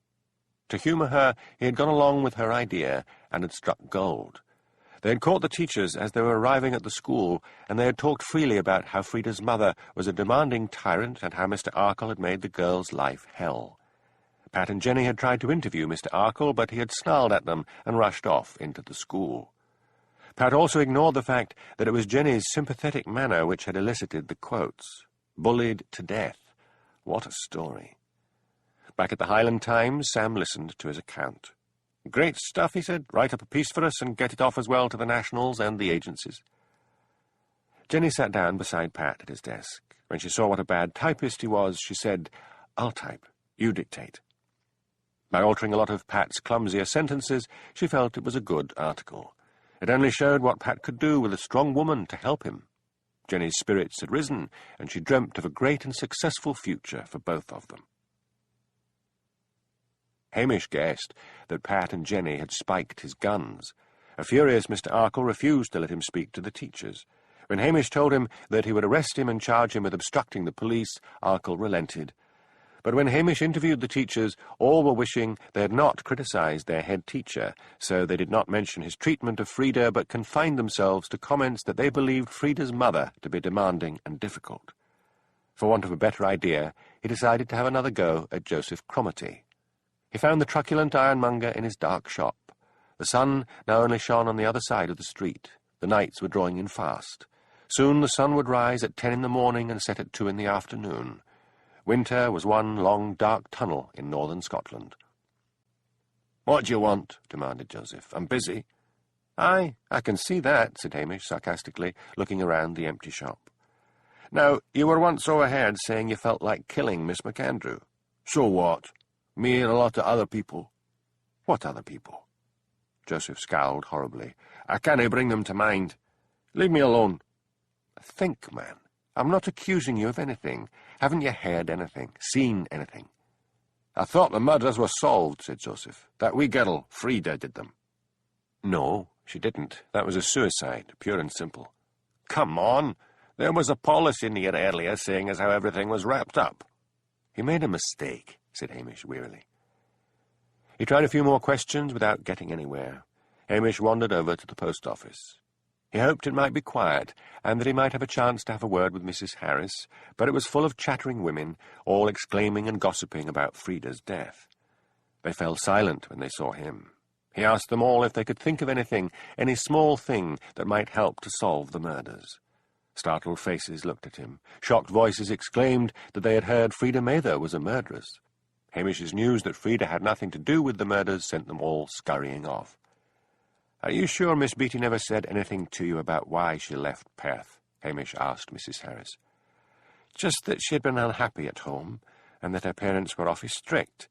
To humour her, he had gone along with her idea and had struck gold. They had caught the teachers as they were arriving at the school, and they had talked freely about how Frida's mother was a demanding tyrant and how Mr. Arkle had made the girl's life hell. Pat and Jenny had tried to interview Mr. Arkle, but he had snarled at them and rushed off into the school. Pat also ignored the fact that it was Jenny's sympathetic manner which had elicited the quotes. Bullied to death. What a story. Back at the Highland Times, Sam listened to his account. "Great stuff," he said. "Write up a piece for us and get it off as well to the nationals and the agencies." Jenny sat down beside Pat at his desk. When she saw what a bad typist he was, she said, "I'll type. You dictate." By altering a lot of Pat's clumsier sentences, she felt it was a good article. It only showed what Pat could do with a strong woman to help him. Jenny's spirits had risen, and she dreamt of a great and successful future for both of them. Hamish guessed that Pat and Jenny had spiked his guns. A furious Mr. Arkle refused to let him speak to the teachers. When Hamish told him that he would arrest him and charge him with obstructing the police, Arkle relented. But when Hamish interviewed the teachers, all were wishing they had not criticised their head teacher, so they did not mention his treatment of Frida, but confined themselves to comments that they believed Frida's mother to be demanding and difficult. For want of a better idea, he decided to have another go at Joseph Cromarty. He found the truculent ironmonger in his dark shop. The sun now only shone on the other side of the street. The nights were drawing in fast. Soon the sun would rise at 10 in the morning and set at 2 in the afternoon. Winter was one long dark tunnel in northern Scotland. "What do you want?" demanded Joseph. "I'm busy." "Aye, I can see that," said Hamish sarcastically, looking around the empty shop. "Now, you were once overheard saying you felt like killing Miss McAndrew." "So what? Me and a lot of other people." "What other people?" Joseph scowled horribly. "I can't bring them to mind. Leave me alone." "Think, man. I'm not accusing you of anything. Haven't you heard anything, seen anything?" "I thought the murders were solved," said Joseph. "That wee girl, Frida, did them." "No, she didn't. That was a suicide, pure and simple." "Come on. There was a policy in here earlier saying as how everything was wrapped up." "He made a mistake," said Hamish wearily. He tried a few more questions without getting anywhere. Hamish wandered over to the post office. He hoped it might be quiet, and that he might have a chance to have a word with Mrs. Harris, but it was full of chattering women, all exclaiming and gossiping about Frida's death. They fell silent when they saw him. He asked them all if they could think of anything, any small thing that might help to solve the murders. Startled faces looked at him. Shocked voices exclaimed that they had heard Frida Mather was a murderess. Hamish's news that Frida had nothing to do with the murders sent them all scurrying off. "Are you sure Miss Beaton never said anything to you about why she left Perth?" Hamish asked Mrs. Harris. "Just that she had been unhappy at home, and that her parents were awfully strict.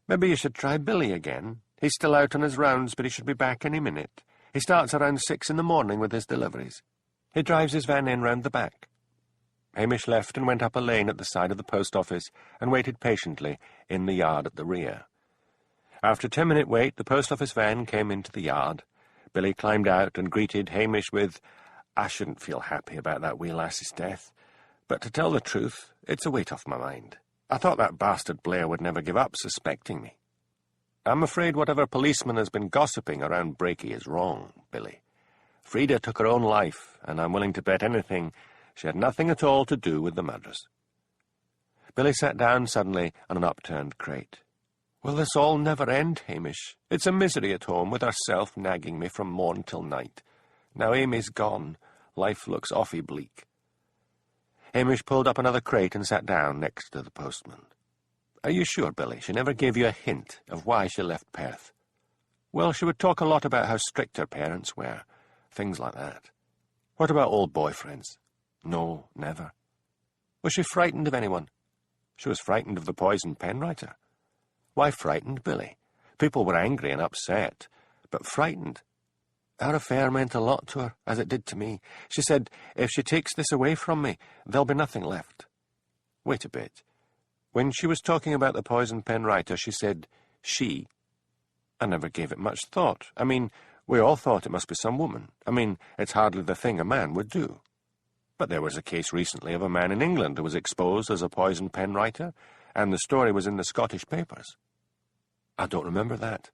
Maybe you should try Billy again. He's still out on his rounds, but he should be back any minute. He starts around 6 in the morning with his deliveries. He drives his van in round the back." Hamish left and went up a lane at the side of the post office and waited patiently in the yard at the rear. After a 10-minute wait, the post office van came into the yard. Billy climbed out and greeted Hamish with, "I shouldn't feel happy about that wee lass's death, but to tell the truth, it's a weight off my mind. I thought that bastard Blair would never give up suspecting me." "I'm afraid whatever policeman has been gossiping around Breaky is wrong, Billy. Frida took her own life, and I'm willing to bet anything she had nothing at all to do with the murders." Billy sat down suddenly on an upturned crate. "Will this all never end, Hamish? It's a misery at home, with herself nagging me from morn till night. Now Amy's gone, life looks awfully bleak." Hamish pulled up another crate and sat down next to the postman. "Are you sure, Billy, she never gave you a hint of why she left Perth?" "Well, she would talk a lot about how strict her parents were, things like that." "What about old boyfriends?" "No, never." "Was she frightened of anyone?" "She was frightened of the poisoned pen writer." "Why frightened, Billy? People were angry and upset, but frightened." "Our affair meant a lot to her, as it did to me. She said, if she takes this away from me, there'll be nothing left." "Wait a bit. When she was talking about the poisoned pen writer, she said, 'she'. I never gave it much thought. I mean, we all thought it must be some woman. I mean, it's hardly the thing a man would do. But there was a case recently of a man in England who was exposed as a poisoned pen writer, and the story was in the Scottish papers." "I don't remember that."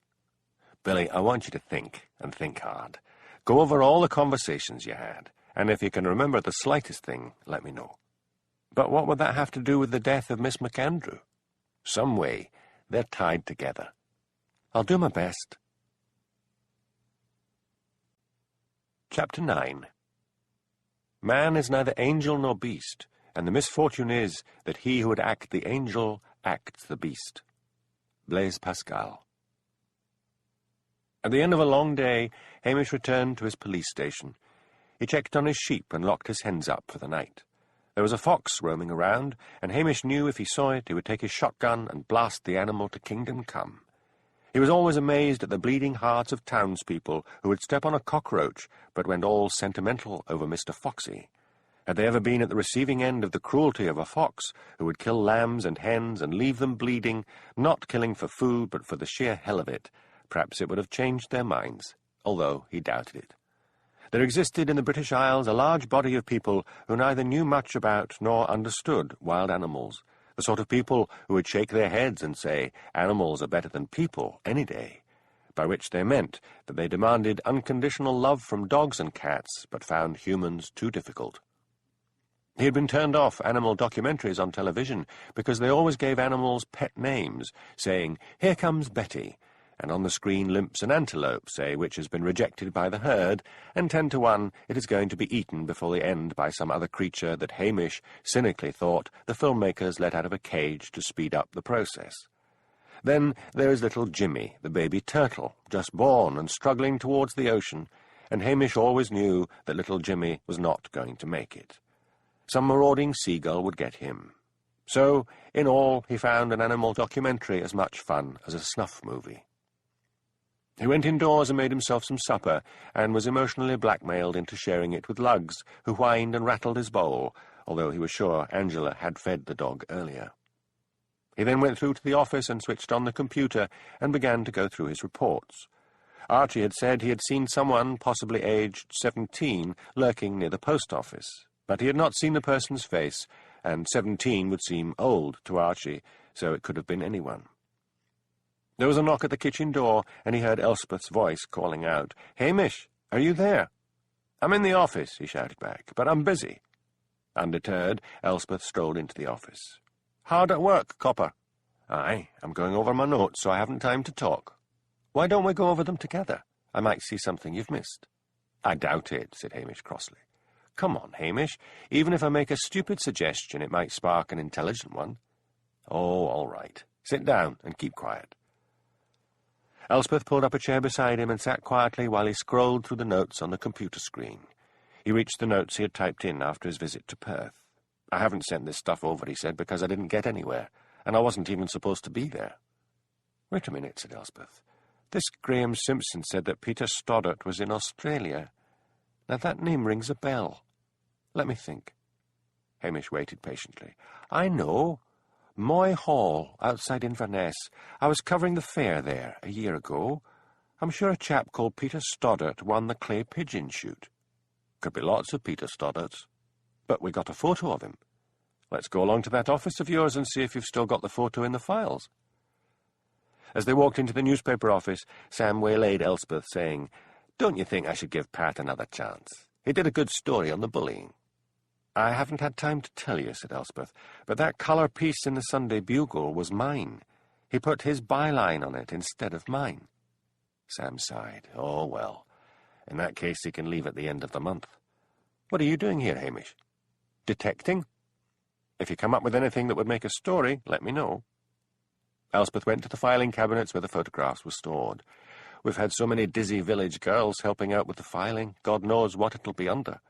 "Billy, I want you to think, and think hard. Go over all the conversations you had, and if you can remember the slightest thing, let me know." "But what would that have to do with the death of Miss McAndrew?" "Some way. They're tied together." "I'll do my best." Chapter 9. Man is neither angel nor beast, and the misfortune is that he who would act the angel acts the beast. Blaise Pascal. At the end of a long day, Hamish returned to his police station. He checked on his sheep and locked his hens up for the night. There was a fox roaming around, and Hamish knew if he saw it, he would take his shotgun and blast the animal to kingdom come. He was always amazed at the bleeding hearts of townspeople who would step on a cockroach, but went all sentimental over Mr. Foxy. Had they ever been at the receiving end of the cruelty of a fox who would kill lambs and hens and leave them bleeding, not killing for food but for the sheer hell of it, perhaps it would have changed their minds, although he doubted it. There existed in the British Isles a large body of people who neither knew much about nor understood wild animals, the sort of people who would shake their heads and say, "Animals are better than people any day," by which they meant that they demanded unconditional love from dogs and cats, but found humans too difficult. He had been turned off animal documentaries on television because they always gave animals pet names, saying, "Here comes Betty," and on the screen limps an antelope, say, which has been rejected by the herd, and 10 to 1 it is going to be eaten before the end by some other creature that Hamish cynically thought the filmmakers let out of a cage to speed up the process. Then there is little Jimmy, the baby turtle, just born and struggling towards the ocean, and Hamish always knew that little Jimmy was not going to make it. Some marauding seagull would get him. So, in all, he found an animal documentary as much fun as a snuff movie. He went indoors and made himself some supper, and was emotionally blackmailed into sharing it with Lugs, who whined and rattled his bowl, although he was sure Angela had fed the dog earlier. He then went through to the office and switched on the computer and began to go through his reports. Archie had said he had seen someone, possibly aged 17, lurking near the post office, but he had not seen the person's face, and 17 would seem old to Archie, so it could have been anyone. There was a knock at the kitchen door, and he heard Elspeth's voice calling out, "Hamish, are you there?" "I'm in the office," he shouted back, "but I'm busy." Undeterred, Elspeth strolled into the office. "Hard at work, copper?" "Aye, I'm going over my notes, so I haven't time to talk." "Why don't we go over them together? I might see something you've missed." "I doubt it," said Hamish crossly. "Come on, Hamish. Even if I make a stupid suggestion, it might spark an intelligent one." "Oh, all right. Sit down and keep quiet." Elspeth pulled up a chair beside him and sat quietly while he scrolled through the notes on the computer screen. He reached the notes he had typed in after his visit to Perth. "I haven't sent this stuff over," he said, "because I didn't get anywhere, and I wasn't even supposed to be there." "Wait a minute," said Elspeth. "This Graham Simpson said that Peter Stoddart was in Australia. Now that name rings a bell. Let me think." Hamish waited patiently. "I know. Moy Hall, outside Inverness. I was covering the fair there a year ago. I'm sure a chap called Peter Stoddart won the clay pigeon shoot. Could be lots of Peter Stoddarts. But we got a photo of him. Let's go along to that office of yours and see if you've still got the photo in the files." As they walked into the newspaper office, Sam waylaid Elspeth, saying, "Don't you think I should give Pat another chance? He did a good story on the bullying." "I haven't had time to tell you," said Elspeth, "but that colour piece in the Sunday Bugle was mine. He put his byline on it instead of mine." Sam sighed. "Oh, well. In that case he can leave at the end of the month. What are you doing here, Hamish?" "Detecting. If you come up with anything that would make a story, let me know." Elspeth went to the filing cabinets where the photographs were stored. "We've had so many dizzy village girls helping out with the filing, God knows what it'll be under."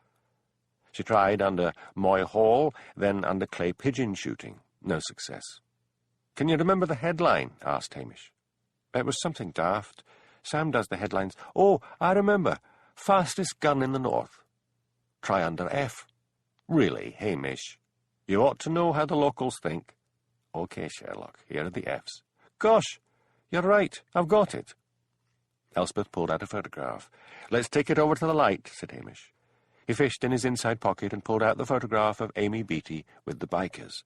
She tried under Moy Hall, then under clay pigeon shooting. No success. "Can you remember the headline?" asked Hamish. "It was something daft. Sam does the headlines. Oh, I remember. Fastest gun in the north." "Try under F." "Really, Hamish? You ought to know how the locals think." "OK, Sherlock, here are the Fs." "Gosh, you're right. I've got it." Elspeth pulled out a photograph. "Let's take it over to the light," said Hamish. He fished in his inside pocket and pulled out the photograph of Amy Beatty with the bikers.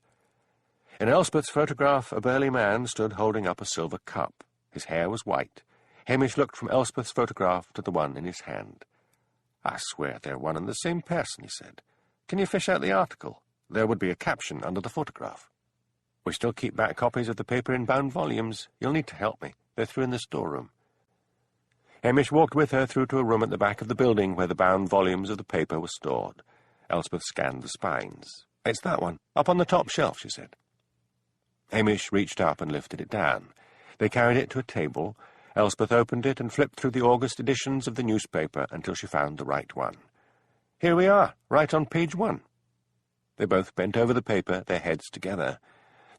In Elspeth's photograph, a burly man stood holding up a silver cup. His hair was white. Hamish looked from Elspeth's photograph to the one in his hand. "I swear they're one and the same person," he said. "Can you fish out the article? There would be a caption under the photograph." "We still keep back copies of the paper in bound volumes. You'll need to help me. They're through in the storeroom." Hamish walked with her through to a room at the back of the building where the bound volumes of the paper were stored. Elspeth scanned the spines. "It's that one, up on the top shelf," she said. Hamish reached up and lifted it down. They carried it to a table. Elspeth opened it and flipped through the August editions of the newspaper until she found the right one. "Here we are, right on page 1. They both bent over the paper, their heads together.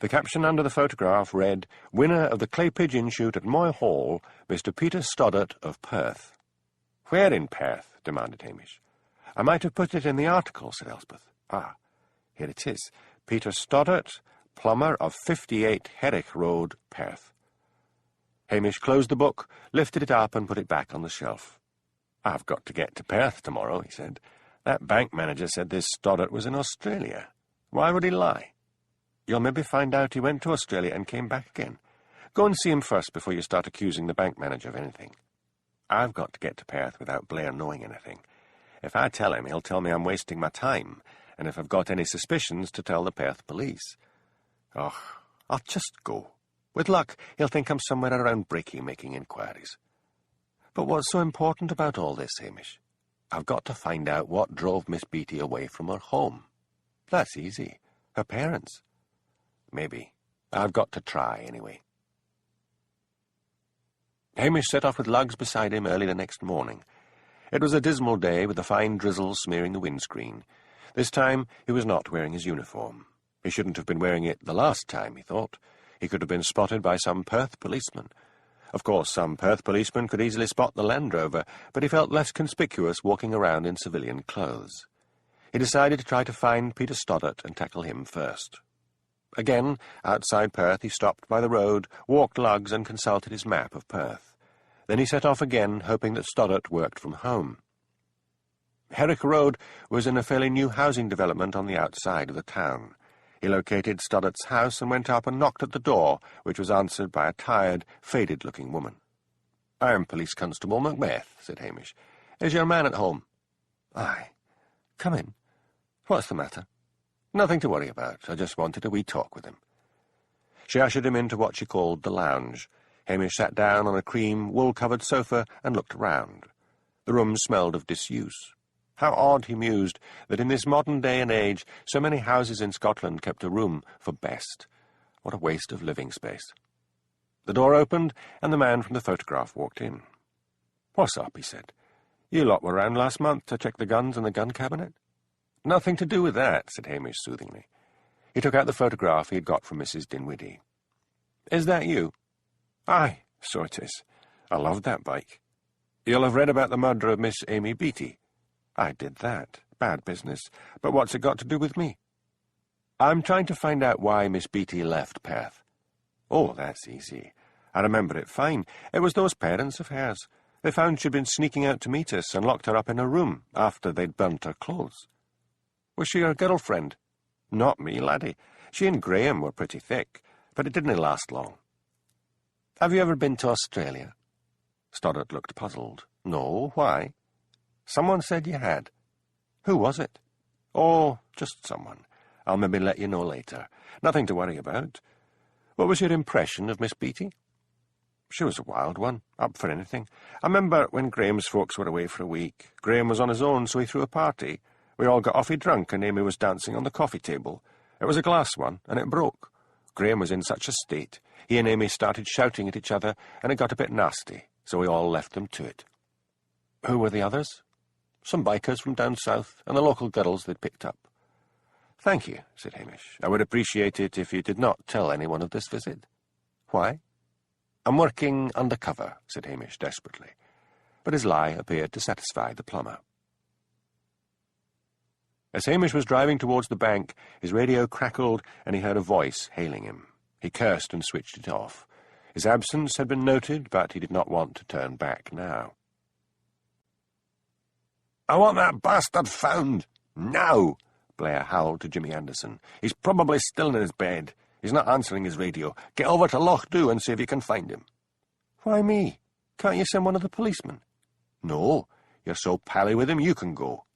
The caption under the photograph read, "Winner of the clay pigeon shoot at Moy Hall, Mr. Peter Stoddart of Perth." "Where in Perth?" demanded Hamish. "I might have put it in the article," said Elspeth. Ah, here it is. Peter Stoddart, plumber of 58 Herrick Road, Perth. Hamish closed the book, lifted it up and put it back on the shelf. "I've got to get to Perth tomorrow," he said. "That bank manager said this Stoddart was in Australia. Why would he lie? You'll maybe find out he went to Australia and came back again. Go and see him first before you start accusing the bank manager of anything. I've got to get to Perth without Blair knowing anything. If I tell him, he'll tell me I'm wasting my time, and if I've got any suspicions, to tell the Perth police. Oh, I'll just go. With luck, he'll think I'm somewhere around Breaky making inquiries. But what's so important about all this, Hamish? I've got to find out what drove Miss Beatty away from her home. That's easy. Her parents. Maybe. I've got to try, anyway." Hamish set off with Lugs beside him early the next morning. It was a dismal day, with a fine drizzle smearing the windscreen. This time he was not wearing his uniform. He shouldn't have been wearing it the last time, he thought. He could have been spotted by some Perth policeman. Of course, some Perth policeman could easily spot the Land Rover, but he felt less conspicuous walking around in civilian clothes. He decided to try to find Peter Stoddart and tackle him first. Again, outside Perth, he stopped by the road, walked Lugs, and consulted his map of Perth. Then he set off again, hoping that Stoddart worked from home. Herrick Road was in a fairly new housing development on the outside of the town. He located Stoddart's house and went up and knocked at the door, which was answered by a tired, faded-looking woman. "I am Police Constable Macbeth," said Hamish. "Is your man at home?" "Aye. Come in. What's the matter?" "Nothing to worry about. I just wanted a wee talk with him." She ushered him into what she called the lounge. Hamish sat down on a cream, wool-covered sofa and looked round. The room smelled of disuse. How odd, he mused, that in this modern day and age so many houses in Scotland kept a room for best. What a waste of living space. The door opened, and the man from the photograph walked in. "What's up?" he said. "You lot were round last month to check the guns in the gun cabinet." "Nothing to do with that," said Hamish soothingly. He took out the photograph he had got from Mrs. Dinwiddie. "Is that you?" "Aye, so it is. I loved that bike. You'll have read about the murder of Miss Amy Beatty." "I did that. Bad business. But what's it got to do with me?" "I'm trying to find out why Miss Beatty left Perth." "Oh, that's easy. I remember it fine. It was those parents of hers. They found she'd been sneaking out to meet us and locked her up in her room after they'd burnt her clothes." "Was she your girlfriend?" "Not me, laddie. She and Graham were pretty thick, but it didn't last long." "Have you ever been to Australia?" Stoddart looked puzzled. "No, why?" "Someone said you had." "Who was it?" "Oh, just someone. I'll maybe let you know later. Nothing to worry about. What was your impression of Miss Beatty?" "She was a wild one, up for anything. I remember when Graham's folks were away for a week. Graham was on his own, so he threw a party. We all got awfully drunk, and Amy was dancing on the coffee table. It was a glass one, and it broke. Graham was in such a state. He and Amy started shouting at each other, and it got a bit nasty, so we all left them to it." "Who were the others?" "Some bikers from down south, and the local girls they'd picked up." "Thank you," said Hamish. "I would appreciate it if you did not tell anyone of this visit." "Why?" "I'm working undercover," said Hamish desperately. But his lie appeared to satisfy the plumber. As Hamish was driving towards the bank, his radio crackled, and he heard a voice hailing him. He cursed and switched it off. His absence had been noted, but he did not want to turn back now. "I want that bastard found! Now!" Blair howled to Jimmy Anderson. "He's probably still in his bed. He's not answering his radio. Get over to Loch Dhu and see if you can find him." "Why me? Can't you send one of the policemen?" "No. You're so pally with him, you can go."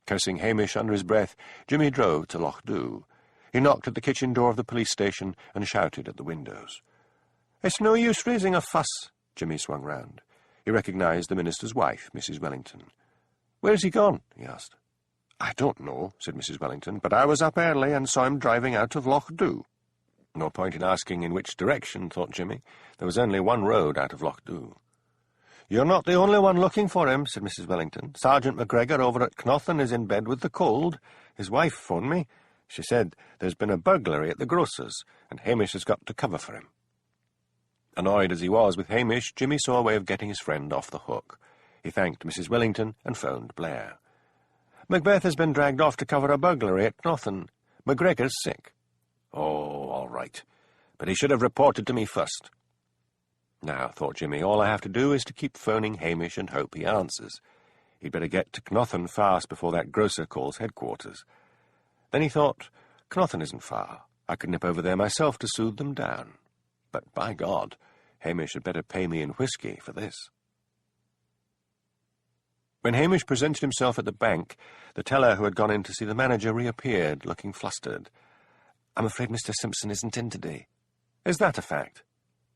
Cursing Hamish under his breath, Jimmy drove to Loch Dhu. He knocked at the kitchen door of the police station and shouted at the windows. "It's no use raising a fuss." Jimmy swung round. He recognised the minister's wife, Mrs. Wellington. "Where's he gone?" he asked. "I don't know," said Mrs. Wellington, "but I was up early and saw him driving out of Loch Dhu." No point in asking in which direction, thought Jimmy. There was only one road out of Loch Dhu. "You're not the only one looking for him," said Mrs. Wellington. "Sergeant McGregor over at Knothan is in bed with the cold. His wife phoned me. She said there's been a burglary at the grocer's, and Hamish has got to cover for him." Annoyed as he was with Hamish, Jimmy saw a way of getting his friend off the hook. He thanked Mrs. Wellington and phoned Blair. Macbeth has been dragged off to cover a burglary at Knothen. McGregor's sick. Oh, all right. But he should have reported to me first. Now, thought Jimmy, all I have to do is to keep phoning Hamish and hope he answers. He'd better get to Knothen fast before that grocer calls headquarters. Then he thought, Knothen isn't far. I could nip over there myself to soothe them down. But by God, Hamish had better pay me in whiskey for this. When Hamish presented himself at the bank, the teller who had gone in to see the manager reappeared, looking flustered. "I'm afraid Mr. Simpson isn't in today." "Is that a fact?"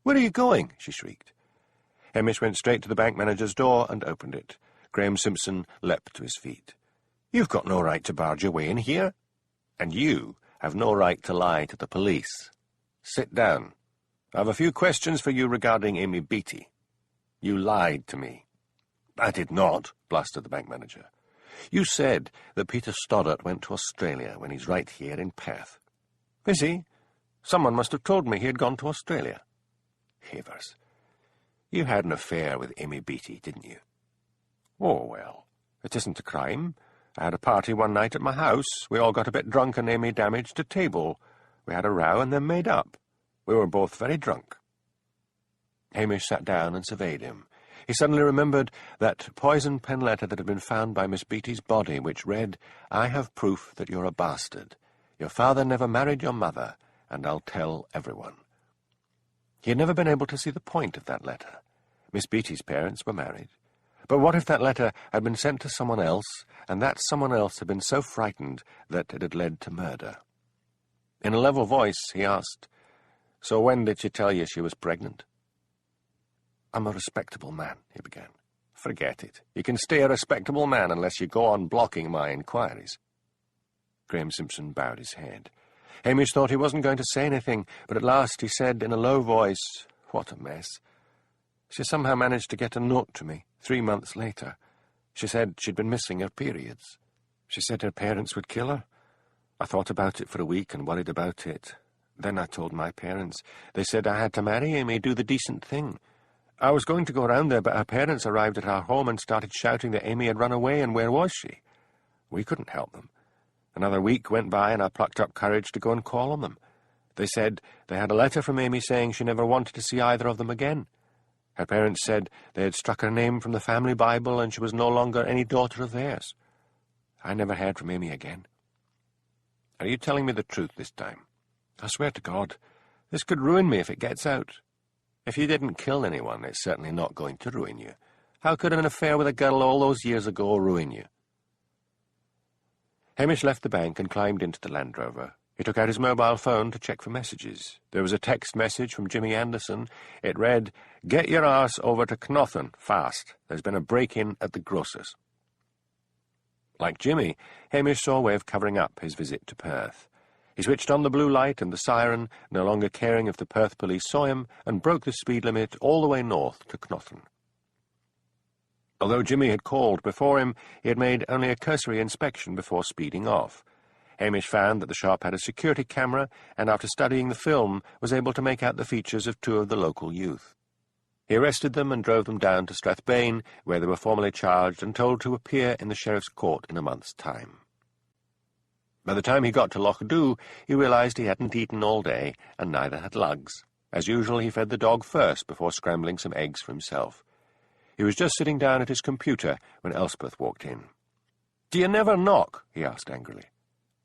"Where are you going?" she shrieked. Hamish went straight to the bank manager's door and opened it. Graham Simpson leapt to his feet. "You've got no right to barge your way in here. And you have no right to lie to the police. Sit down. I have a few questions for you regarding Amy Beatty. You lied to me." "I did not," blustered the bank manager. "You said that Peter Stoddart went to Australia when he's right here in Perth." "Is he? Someone must have told me he had gone to Australia." "Havers, you had an affair with Amy Beatty, didn't you?" "Oh, well, it isn't a crime. I had a party one night at my house. We all got a bit drunk and Amy damaged a table. We had a row and then made up. We were both very drunk." Hamish sat down and surveyed him. He suddenly remembered that poison pen letter that had been found by Miss Beatty's body, which read, "I have proof that you're a bastard. Your father never married your mother, and I'll tell everyone." He had never been able to see the point of that letter. Miss Beatty's parents were married. But what if that letter had been sent to someone else, and that someone else had been so frightened that it had led to murder? In a level voice, he asked, "So when did she tell you she was pregnant?" "I'm a respectable man," he began. "Forget it. You can stay a respectable man unless you go on blocking my inquiries." Graham Simpson bowed his head. Hamish thought he wasn't going to say anything, but at last he said in a low voice, "What a mess. She somehow managed to get a note to me 3 months later. She said she'd been missing her periods. She said her parents would kill her. I thought about it for a week and worried about it. Then I told my parents. They said I had to marry Amy, do the decent thing. I was going to go round there, but her parents arrived at our home and started shouting that Amy had run away, and where was she? We couldn't help them. Another week went by, and I plucked up courage to go and call on them. They said they had a letter from Amy saying she never wanted to see either of them again. Her parents said they had struck her name from the family Bible, and she was no longer any daughter of theirs. I never heard from Amy again." "Are you telling me the truth this time?" "I swear to God, this could ruin me if it gets out." "If you didn't kill anyone, it's certainly not going to ruin you. How could an affair with a girl all those years ago ruin you?" Hamish left the bank and climbed into the Land Rover. He took out his mobile phone to check for messages. There was a text message from Jimmy Anderson. It read, "Get your arse over to Knothen, fast. There's been a break-in at the grocer's." Like Jimmy, Hamish saw a way of covering up his visit to Perth. He switched on the blue light and the siren, no longer caring if the Perth police saw him, and broke the speed limit all the way north to Knothen. Although Jimmy had called before him, he had made only a cursory inspection before speeding off. Hamish found that the shop had a security camera, and after studying the film, was able to make out the features of 2 of the local youth. He arrested them and drove them down to Strathbane, where they were formally charged and told to appear in the sheriff's court in a month's time. By the time he got to Loch Dhu, he realized he hadn't eaten all day, and neither had Lugs. As usual, he fed the dog first before scrambling some eggs for himself. He was just sitting down at his computer when Elspeth walked in. "Do you never knock?" he asked angrily.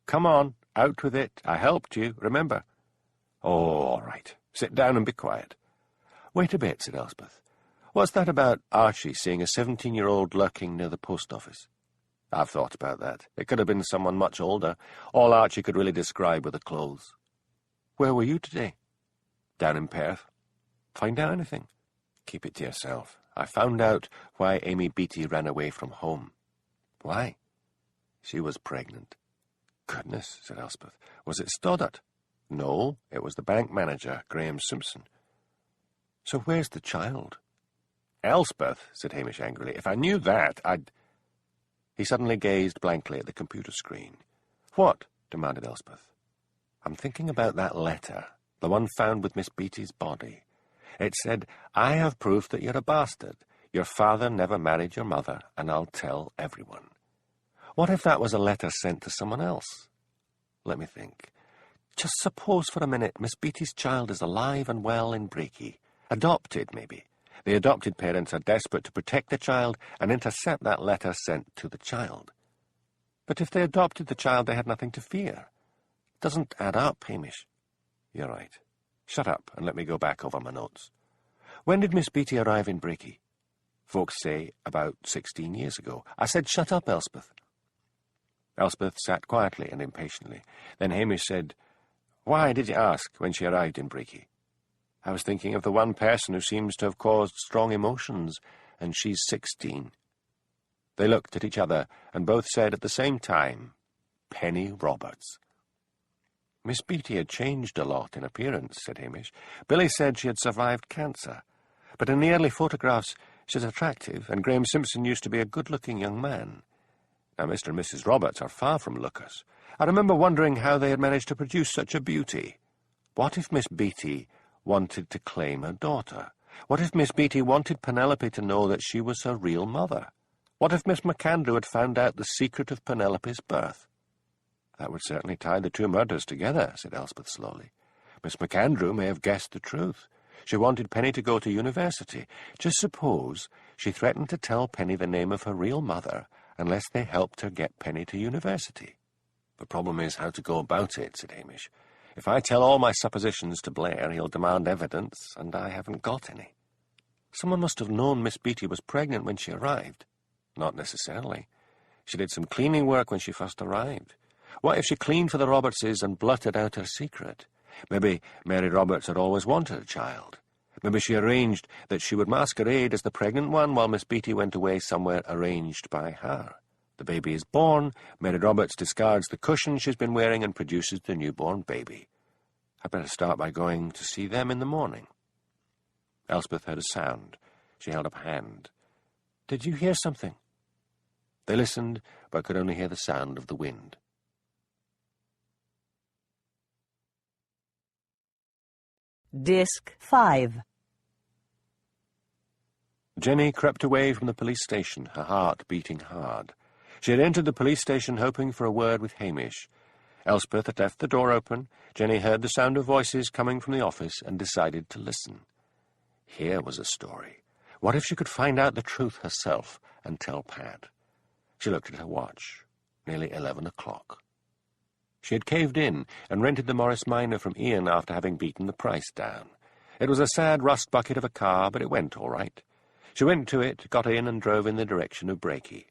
"Come on, out with it. I helped you, remember." "Oh, all right. Sit down and be quiet." "Wait a bit," said Elspeth. "What's that about Archie seeing a 17-year-old lurking near the post office?" "I've thought about that. It could have been someone much older. All Archie could really describe were the clothes." "Where were you today?" "Down in Perth." "Find out anything?" "Keep it to yourself. I found out why Amy Beatty ran away from home." "Why?" "She was pregnant." "Goodness," said Elspeth. "Was it Stoddart?" "No, it was the bank manager, Graham Simpson." "So where's the child?" "Elspeth," said Hamish angrily, "if I knew that, I'd—" He suddenly gazed blankly at the computer screen. "What?" demanded Elspeth. "I'm thinking about that letter, the one found with Miss Beatty's body. It said, 'I have proof that you're a bastard. Your father never married your mother, and I'll tell everyone.' What if that was a letter sent to someone else? Let me think. Just suppose for a minute Miss Beattie's child is alive and well in Breaky. Adopted, maybe. The adopted parents are desperate to protect the child and intercept that letter sent to the child. But if they adopted the child, they had nothing to fear. Doesn't add up, Hamish. You're right. Shut up and let me go back over my notes. When did Miss Beattie arrive in Breaky? Folks say about 16 years ago. I said, shut up, Elspeth. Elspeth sat quietly and impatiently. Then Hamish said, Why did you ask when she arrived in Breaky? I was thinking of the one person who seems to have caused strong emotions, and she's 16. They looked at each other, and both said at the same time, Penny Roberts. Miss Beattie had changed a lot in appearance, said Hamish. Billy said she had survived cancer, but in the early photographs she's attractive, and Graham Simpson used to be a good-looking young man. Now, Mr. and Mrs. Roberts are far from lookers. I remember wondering how they had managed to produce such a beauty. What if Miss Beattie wanted to claim her daughter? What if Miss Beattie wanted Penelope to know that she was her real mother? What if Miss McAndrew had found out the secret of Penelope's birth? That would certainly tie the two murders together, said Elspeth slowly. Miss McAndrew may have guessed the truth. She wanted Penny to go to university. Just suppose she threatened to tell Penny the name of her real mother unless they helped her get Penny to university. The problem is how to go about it, said Hamish. If I tell all my suppositions to Blair, he'll demand evidence, and I haven't got any. Someone must have known Miss Beattie was pregnant when she arrived. Not necessarily. She did some cleaning work when she first arrived. What if she cleaned for the Robertses and blurted out her secret? Maybe Mary Roberts had always wanted a child. Maybe she arranged that she would masquerade as the pregnant one while Miss Beattie went away somewhere arranged by her. The baby is born, Mary Roberts discards the cushion she's been wearing and produces the newborn baby. I'd better start by going to see them in the morning. Elspeth heard a sound. She held up a hand. Did you hear something? They listened, but could only hear the sound of the wind. Disc 5. Jenny crept away from the police station, her heart beating hard. She had entered the police station hoping for a word with Hamish. Elspeth had left the door open. Jenny heard the sound of voices coming from the office and decided to listen. Here was a story. What if she could find out the truth herself and tell Pat? She looked at her watch. Nearly 11 o'clock. She had caved in and rented the Morris Minor from Ian after having beaten the price down. It was a sad rust bucket of a car, but it went all right. She went to it, got in, and drove in the direction of Breaky.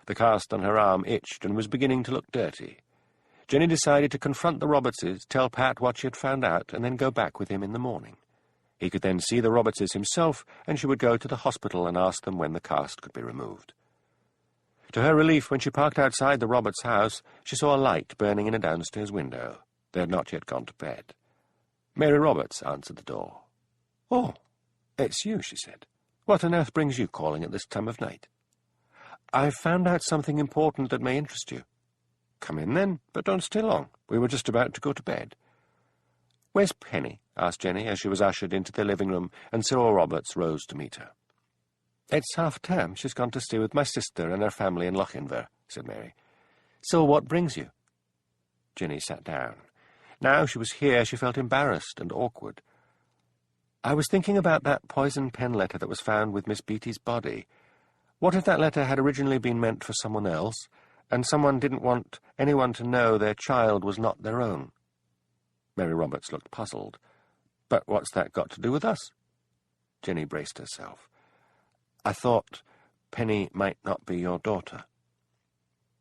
The cast on her arm itched and was beginning to look dirty. Jenny decided to confront the Robertses, tell Pat what she had found out, and then go back with him in the morning. He could then see the Robertses himself, and she would go to the hospital and ask them when the cast could be removed. To her relief, when she parked outside the Roberts' house, she saw a light burning in a downstairs window. They had not yet gone to bed. Mary Roberts answered the door. "Oh, it's you," she said. "What on earth brings you calling at this time of night?" "I've found out something important that may interest you." "Come in, then, but don't stay long. We were just about to go to bed." "Where's Penny?" asked Jenny as she was ushered into the living room, and Cyril Roberts rose to meet her. "It's half-term. She's gone to stay with my sister and her family in Lochinver," said Mary. "So what brings you?" Jenny sat down. Now she was here, she felt embarrassed and awkward. "I was thinking about that poison pen letter that was found with Miss Beattie's body. What if that letter had originally been meant for someone else, and someone didn't want anyone to know their child was not their own?" Mary Roberts looked puzzled. "But what's that got to do with us?" Jenny braced herself. "I thought Penny might not be your daughter."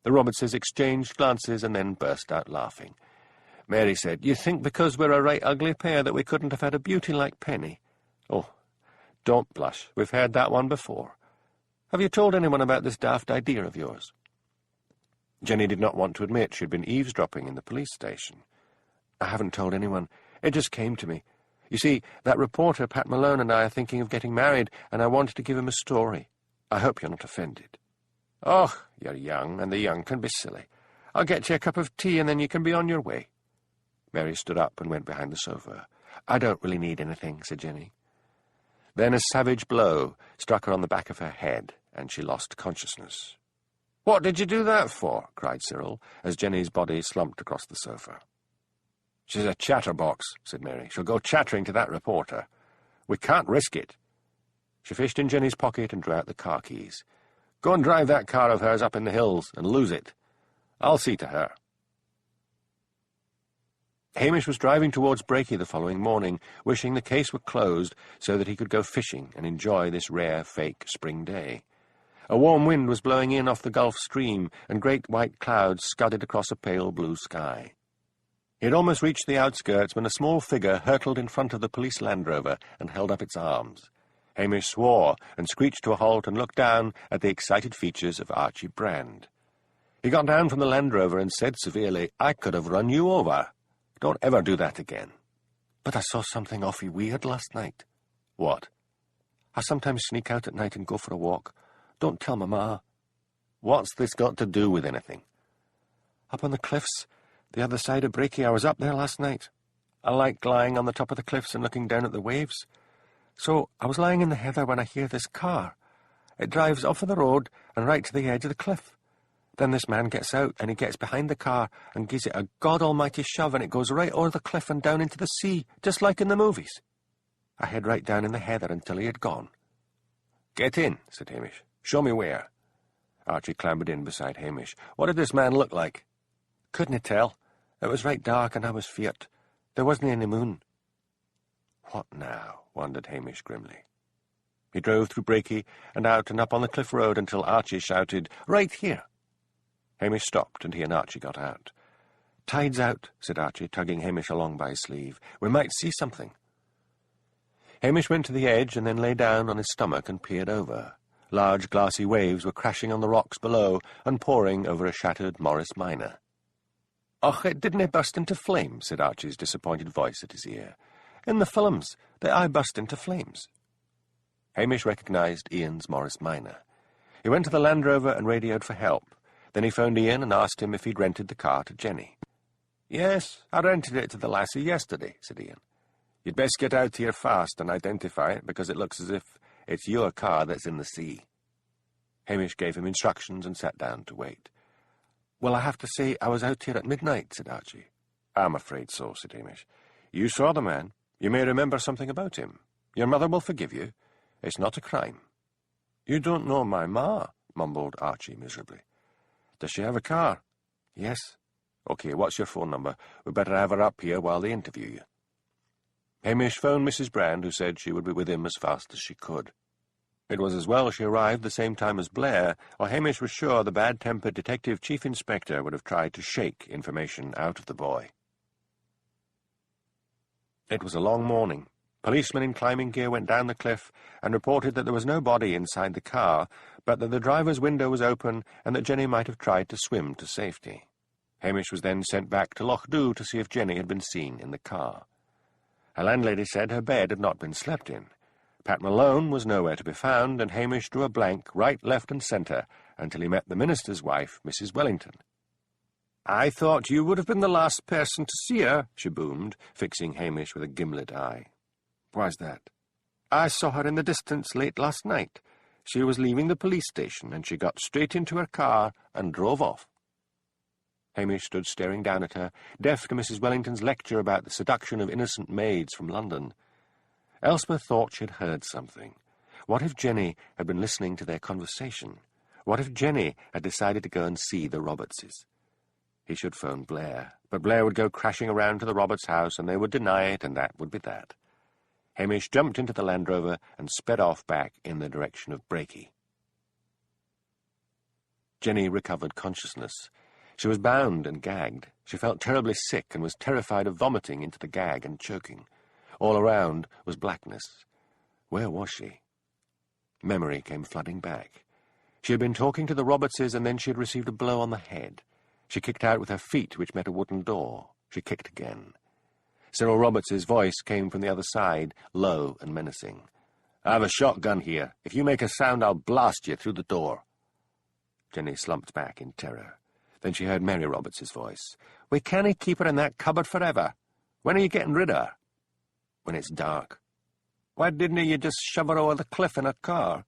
The Robertses exchanged glances and then burst out laughing. Mary said, "You think because we're a right ugly pair that we couldn't have had a beauty like Penny? Oh, don't blush. We've heard that one before. Have you told anyone about this daft idea of yours?" Jenny did not want to admit she had been eavesdropping in the police station. "I haven't told anyone. It just came to me. You see, that reporter, Pat Malone, and I are thinking of getting married, and I wanted to give him a story. I hope you're not offended." "Oh, you're young, and the young can be silly. I'll get you a cup of tea, and then you can be on your way." Mary stood up and went behind the sofa. "I don't really need anything," said Jenny. Then a savage blow struck her on the back of her head, and she lost consciousness. "What did you do that for?" cried Cyril, as Jenny's body slumped across the sofa. "She's a chatterbox," said Mary. "She'll go chattering to that reporter. We can't risk it." She fished in Jenny's pocket and drew out the car keys. "Go and drive that car of hers up in the hills and lose it. I'll see to her." Hamish was driving towards Breaky the following morning, wishing the case were closed so that he could go fishing and enjoy this rare, fake spring day. A warm wind was blowing in off the Gulf Stream, and great white clouds scudded across a pale blue sky. He had almost reached the outskirts when a small figure hurtled in front of the police Land Rover and held up its arms. Hamish swore and screeched to a halt and looked down at the excited features of Archie Brand. He got down from the Land Rover and said severely, "I could have run you over. Don't ever do that again." "But I saw something awfully weird last night." "What?" "I sometimes sneak out at night and go for a walk. Don't tell Mama." "What's this got to do with anything?" "Up on the cliffs, the other side of Breaky. I was up there last night. I like lying on the top of the cliffs and looking down at the waves. So I was lying in the heather when I hear this car. It drives off of the road and right to the edge of the cliff. Then this man gets out and he gets behind the car and gives it a God Almighty shove, and it goes right over the cliff and down into the sea, just like in the movies. I hid right down in the heather until he had gone." "Get in," said Hamish. "Show me where." Archie clambered in beside Hamish. "What did this man look like?" "Couldn't tell. It was right dark and I was feared. There wasn't any moon." "What now?" wondered Hamish grimly. He drove through Breaky and out and up on the cliff road until Archie shouted, "Right here!" Hamish stopped, and he and Archie got out. "Tide's out," said Archie, tugging Hamish along by his sleeve. "We might see something." Hamish went to the edge and then lay down on his stomach and peered over. Large glassy waves were crashing on the rocks below and pouring over a shattered Morris Minor. "Och, it didn't burst into flames," said Archie's disappointed voice at his ear. "In the films, they aye burst into flames." Hamish recognised Ian's Morris Minor. He went to the Land Rover and radioed for help. Then he phoned Ian and asked him if he'd rented the car to Jenny. "Yes, I rented it to the lassie yesterday," said Ian. "You'd best get out here fast and identify it, because it looks as if it's your car that's in the sea." Hamish gave him instructions and sat down to wait. "Well, I have to say I was out here at midnight," said Archie. "I'm afraid so," said Hamish. "You saw the man. You may remember something about him. Your mother will forgive you. It's not a crime." "You don't know my ma," mumbled Archie miserably. "Does she have a car?" "Yes." "OK, what's your phone number? We'd better have her up here while they interview you." Hamish phoned Mrs. Brand, who said she would be with him as fast as she could. It was as well she arrived the same time as Blair, or Hamish was sure the bad-tempered Detective Chief Inspector would have tried to shake information out of the boy. It was a long morning. Policemen in climbing gear went down the cliff and reported that there was no body inside the car, but that the driver's window was open and that Jenny might have tried to swim to safety. Hamish was then sent back to Loch Dhu to see if Jenny had been seen in the car. Her landlady said her bed had not been slept in. Pat Malone was nowhere to be found, and Hamish drew a blank right, left, and centre until he met the minister's wife, Mrs. Wellington. "I thought you would have been the last person to see her," she boomed, fixing Hamish with a gimlet eye. "Why's that?" "I saw her in the distance late last night. She was leaving the police station, and she got straight into her car and drove off." Hamish stood staring down at her, deaf to Mrs. Wellington's lecture about the seduction of innocent maids from London. Elspeth thought she had heard something. What if Jenny had been listening to their conversation? What if Jenny had decided to go and see the Robertses? He should phone Blair, but Blair would go crashing around to the Roberts' house, and they would deny it, and that would be that. Hamish jumped into the Land Rover and sped off back in the direction of Breaky. Jenny recovered consciousness. She was bound and gagged. She felt terribly sick and was terrified of vomiting into the gag and choking. All around was blackness. Where was she? Memory came flooding back. She had been talking to the Robertses, and then she had received a blow on the head. She kicked out with her feet, which met a wooden door. She kicked again. Cyril Roberts's voice came from the other side, low and menacing. "I have a shotgun here. If you make a sound, I'll blast you through the door." Jenny slumped back in terror. Then she heard Mary Roberts's voice. "We can't keep her in that cupboard forever. When are you getting rid of her?" "When it's dark." "Why didn't you just shove her over the cliff in a car?"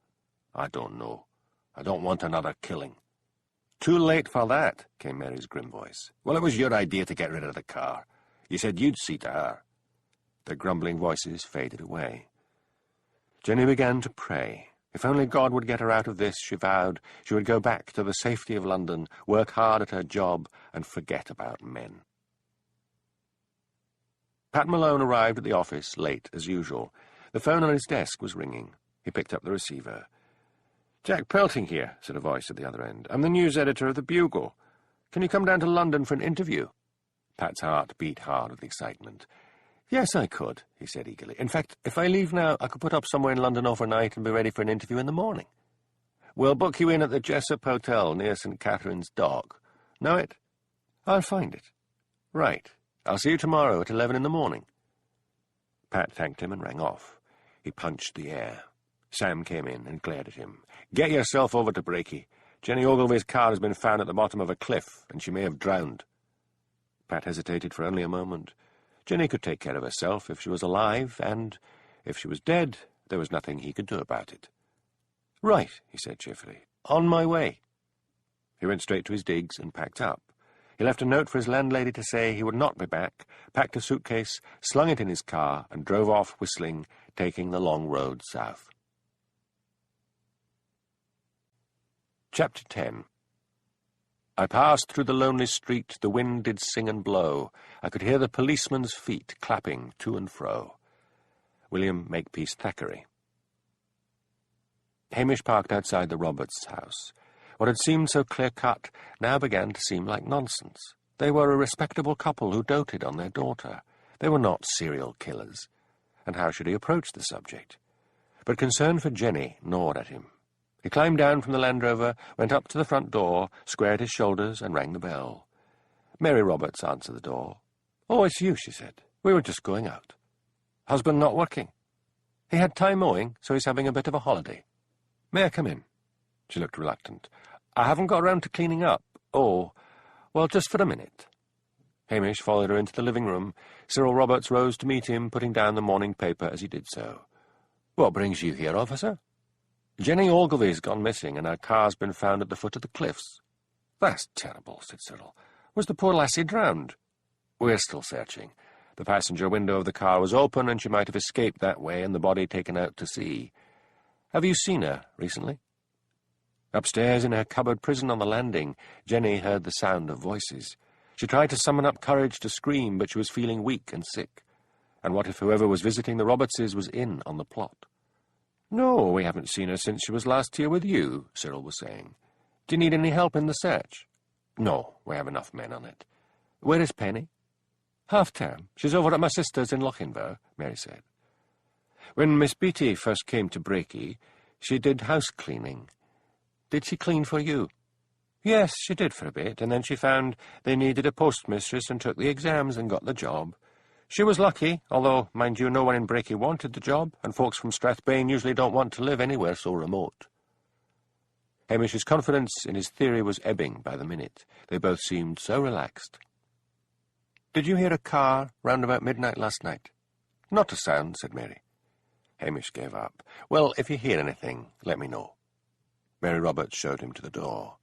"I don't know. I don't want another killing." Too late for that, came Mary's grim voice. Well, it was your idea to get rid of the car. You said you'd see to her. The grumbling voices faded away. Jenny began to pray. If only God would get her out of this, she vowed, she would go back to the safety of London, work hard at her job, and forget about men. Pat Malone arrived at the office late as usual. The phone on his desk was ringing. He picked up the receiver. "Jack Pelting here," said a voice at the other end. "I'm the news editor of the Bugle. Can you come down to London for an interview?" Pat's heart beat hard with excitement. "Yes, I could," he said eagerly. "In fact, if I leave now, I could put up somewhere in London overnight and be ready for an interview in the morning. We'll book you in at the Jessup Hotel near St. Catherine's Dock. Know it? I'll find it. Right. I'll see you tomorrow at 11 in the morning." Pat thanked him and rang off. He punched the air. Sam came in and glared at him. "Get yourself over to Brakey. Jenny Ogilvy's car has been found at the bottom of a cliff, and she may have drowned." Pat hesitated for only a moment. Jenny could take care of herself if she was alive, and if she was dead, there was nothing he could do about it. "Right," he said cheerfully. "On my way." He went straight to his digs and packed up. He left a note for his landlady to say he would not be back, packed a suitcase, slung it in his car, and drove off whistling, taking the long road south. Chapter 10. I passed through the lonely street, the wind did sing and blow. I could hear the policeman's feet clapping to and fro. William Makepeace Thackeray. Hamish parked outside the Roberts' house. What had seemed so clear-cut now began to seem like nonsense. They were a respectable couple who doted on their daughter. They were not serial killers. And how should he approach the subject? But concern for Jenny gnawed at him. He climbed down from the Land Rover, went up to the front door, squared his shoulders, and rang the bell. Mary Roberts answered the door. "Oh, it's you," she said. "We were just going out." "Husband not working?" "He had time mowing, so he's having a bit of a holiday." "May I come in?" She looked reluctant. "I haven't got round to cleaning up." "Oh, well, just for a minute." Hamish followed her into the living room. Cyril Roberts rose to meet him, putting down the morning paper as he did so. "What brings you here, officer?" "Jenny Ogilvy's gone missing, and her car's been found at the foot of the cliffs." "That's terrible," said Cyril. "Was the poor lassie drowned?" "We're still searching. The passenger window of the car was open, and she might have escaped that way and the body taken out to sea. Have you seen her recently?" Upstairs in her cupboard prison on the landing, Jenny heard the sound of voices. She tried to summon up courage to scream, but she was feeling weak and sick. And what if whoever was visiting the Robertses was in on the plot? "No, we haven't seen her since she was last here with you," Cyril was saying. "Do you need any help in the search?" "No, we have enough men on it." "Where is Penny?" "Half-term. She's over at my sister's in Lochinver," Mary said. "When Miss Beatty first came to Brakey, she did house-cleaning. Did she clean for you?" "Yes, she did for a bit, and then she found they needed a postmistress and took the exams and got the job. She was lucky, although, mind you, no one in Brakey wanted the job, and folks from Strathbane usually don't want to live anywhere so remote." Hamish's confidence in his theory was ebbing by the minute. They both seemed so relaxed. "Did you hear a car round about midnight last night?" "Not a sound," said Mary. Hamish gave up. "Well, if you hear anything, let me know." Mary Roberts showed him to the door.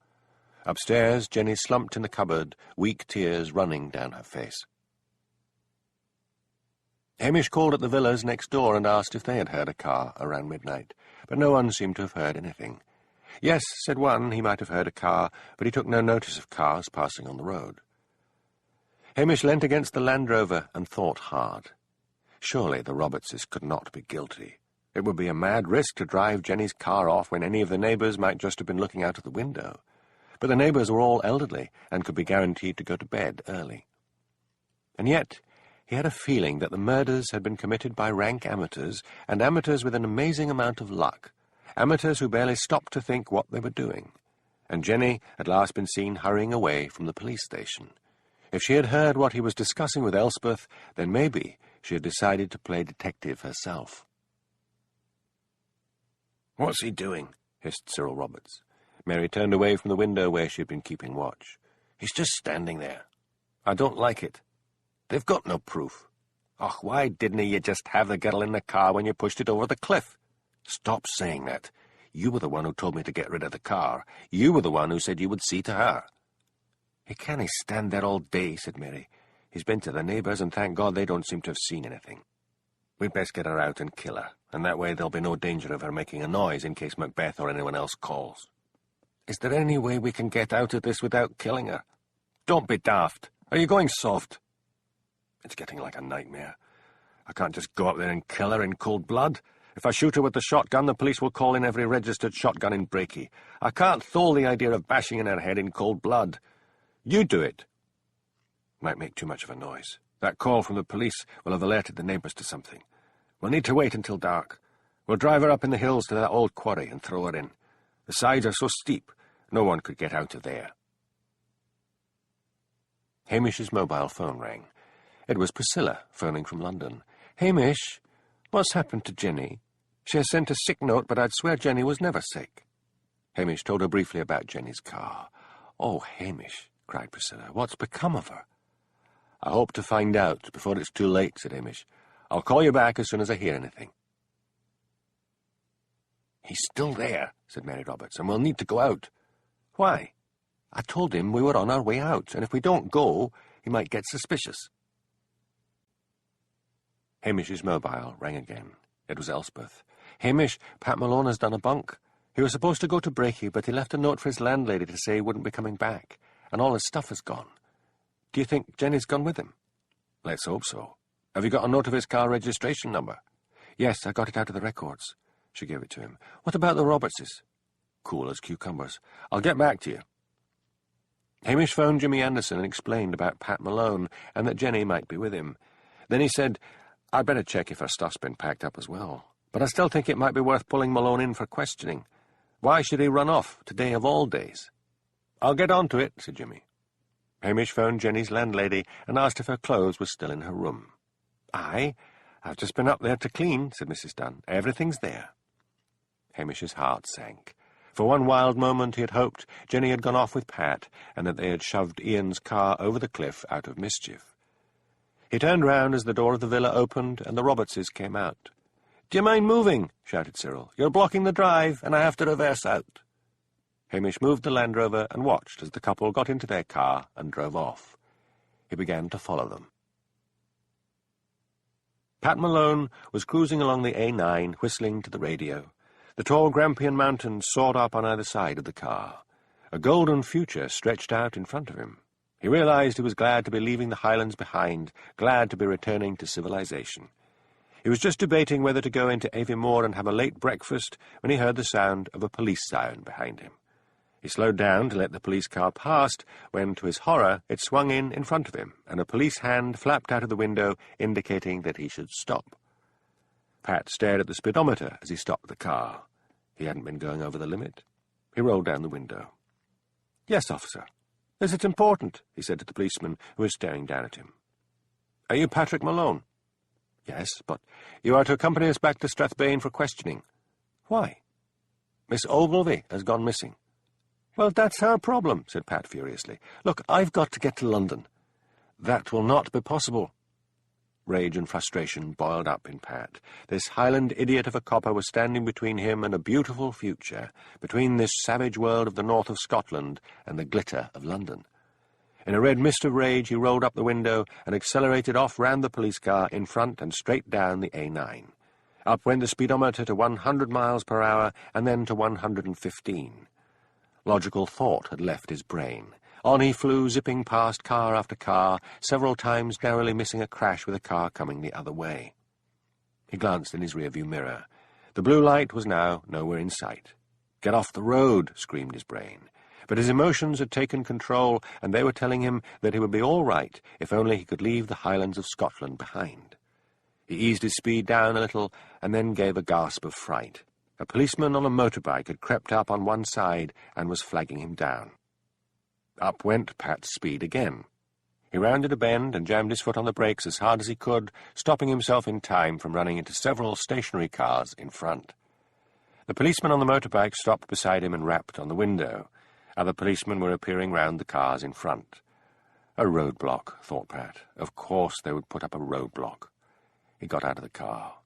Upstairs, Jenny slumped in the cupboard, weak tears running down her face. Hamish called at the villas next door and asked if they had heard a car around midnight, but no one seemed to have heard anything. Yes, said one, he might have heard a car, but he took no notice of cars passing on the road. Hamish leant against the Land Rover and thought hard. Surely the Robertses could not be guilty. It would be a mad risk to drive Jenny's car off when any of the neighbours might just have been looking out of the window. But the neighbours were all elderly and could be guaranteed to go to bed early. And yet he had a feeling that the murders had been committed by rank amateurs, and amateurs with an amazing amount of luck, amateurs who barely stopped to think what they were doing. And Jenny had last been seen hurrying away from the police station. If she had heard what he was discussing with Elspeth, then maybe she had decided to play detective herself. "What's he doing?" hissed Cyril Roberts. Mary turned away from the window where she had been keeping watch. "He's just standing there." "I don't like it." "They've got no proof." "Och, why didn't you just have the girl in the car when you pushed it over the cliff?" "Stop saying that. You were the one who told me to get rid of the car. You were the one who said you would see to her." "He can't stand there all day," said Mary. "He's been to the neighbours, and thank God they don't seem to have seen anything. We'd best get her out and kill her, and that way there'll be no danger of her making a noise in case Macbeth or anyone else calls." "Is there any way we can get out of this without killing her?" "Don't be daft. Are you going soft?" "It's getting like a nightmare. I can't just go up there and kill her in cold blood. If I shoot her with the shotgun, the police will call in every registered shotgun in Breaky. I can't thole the idea of bashing in her head in cold blood. You do it." "Might make too much of a noise. That call from the police will have alerted the neighbours to something. We'll need to wait until dark. We'll drive her up in the hills to that old quarry and throw her in. The sides are so steep, no one could get out of there." Hamish's mobile phone rang. It was Priscilla, phoning from London. "Hamish, what's happened to Jenny? She has sent a sick note, but I'd swear Jenny was never sick." Hamish told her briefly about Jenny's car. "Oh, Hamish," cried Priscilla, "what's become of her?" "I hope to find out before it's too late," said Hamish. "I'll call you back as soon as I hear anything." "He's still there," said Mary Roberts, "and we'll need to go out." "Why?" "I told him we were on our way out, and if we don't go, he might get suspicious." Hamish's mobile rang again. It was Elspeth. "Hamish, Pat Malone has done a bunk. He was supposed to go to Breaky, but he left a note for his landlady to say he wouldn't be coming back, and all his stuff is gone. Do you think Jenny's gone with him?" "Let's hope so. Have you got a note of his car registration number?" "Yes, I got it out of the records." She gave it to him. "What about the Robertses?" "Cool as cucumbers. I'll get back to you." Hamish phoned Jimmy Anderson and explained about Pat Malone and that Jenny might be with him. Then he said, "I'd better check if her stuff's been packed up as well. But I still think it might be worth pulling Malone in for questioning. Why should he run off today of all days?" "I'll get on to it," said Jimmy. Hamish phoned Jenny's landlady and asked if her clothes were still in her room. "Aye, I've just been up there to clean," said Mrs. Dunn. "Everything's there." Hamish's heart sank. For one wild moment he had hoped Jenny had gone off with Pat and that they had shoved Ian's car over the cliff out of mischief. He turned round as the door of the villa opened and the Robertses came out. "Do you mind moving?" shouted Cyril. "You're blocking the drive, and I have to reverse out." Hamish moved the Land Rover and watched as the couple got into their car and drove off. He began to follow them. Pat Malone was cruising along the A9, whistling to the radio. The tall Grampian mountains soared up on either side of the car. A golden future stretched out in front of him. He realized he was glad to be leaving the Highlands behind, glad to be returning to civilization. He was just debating whether to go into Aviemore and have a late breakfast when he heard the sound of a police siren behind him. He slowed down to let the police car past, when, to his horror, it swung in front of him, and a police hand flapped out of the window, indicating that he should stop. Pat stared at the speedometer as he stopped the car. He hadn't been going over the limit. He rolled down the window. "Yes, officer. Is it important?" he said to the policeman, who was staring down at him. "Are you Patrick Malone?" "Yes, but you are to accompany us back to Strathbane for questioning." "Why?" "Miss Ogilvy has gone missing." "Well, that's her problem," said Pat furiously. "Look, I've got to get to London." "That will not be possible." Rage and frustration boiled up in Pat. This Highland idiot of a copper was standing between him and a beautiful future, between this savage world of the north of Scotland and the glitter of London. In a red mist of rage he rolled up the window and accelerated off round the police car in front and straight down the A9. Up went the speedometer to 100 miles per hour and then to 115. Logical thought had left his brain. On he flew, zipping past car after car, several times narrowly missing a crash with a car coming the other way. He glanced in his rearview mirror. The blue light was now nowhere in sight. "Get off the road," screamed his brain. But his emotions had taken control, and they were telling him that he would be all right if only he could leave the Highlands of Scotland behind. He eased his speed down a little, and then gave a gasp of fright. A policeman on a motorbike had crept up on one side and was flagging him down. Up went Pat's speed again. He rounded a bend and jammed his foot on the brakes as hard as he could, stopping himself in time from running into several stationary cars in front. The policeman on the motorbike stopped beside him and rapped on the window. Other policemen were appearing round the cars in front. A roadblock, thought Pat. Of course they would put up a roadblock. He got out of the car.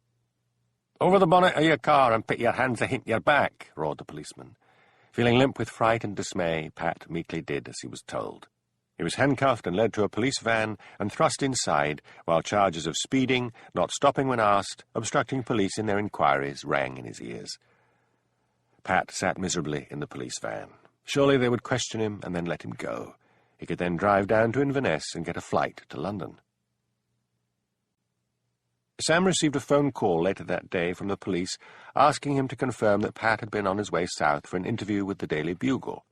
"Over the bonnet of your car and put your hands ahint your back," roared the policeman. Feeling limp with fright and dismay, Pat meekly did as he was told. He was handcuffed and led to a police van and thrust inside, while charges of speeding, not stopping when asked, obstructing police in their inquiries rang in his ears. Pat sat miserably in the police van. Surely they would question him and then let him go. He could then drive down to Inverness and get a flight to London. Sam received a phone call later that day from the police asking him to confirm that Pat had been on his way south for an interview with the Daily Bugle.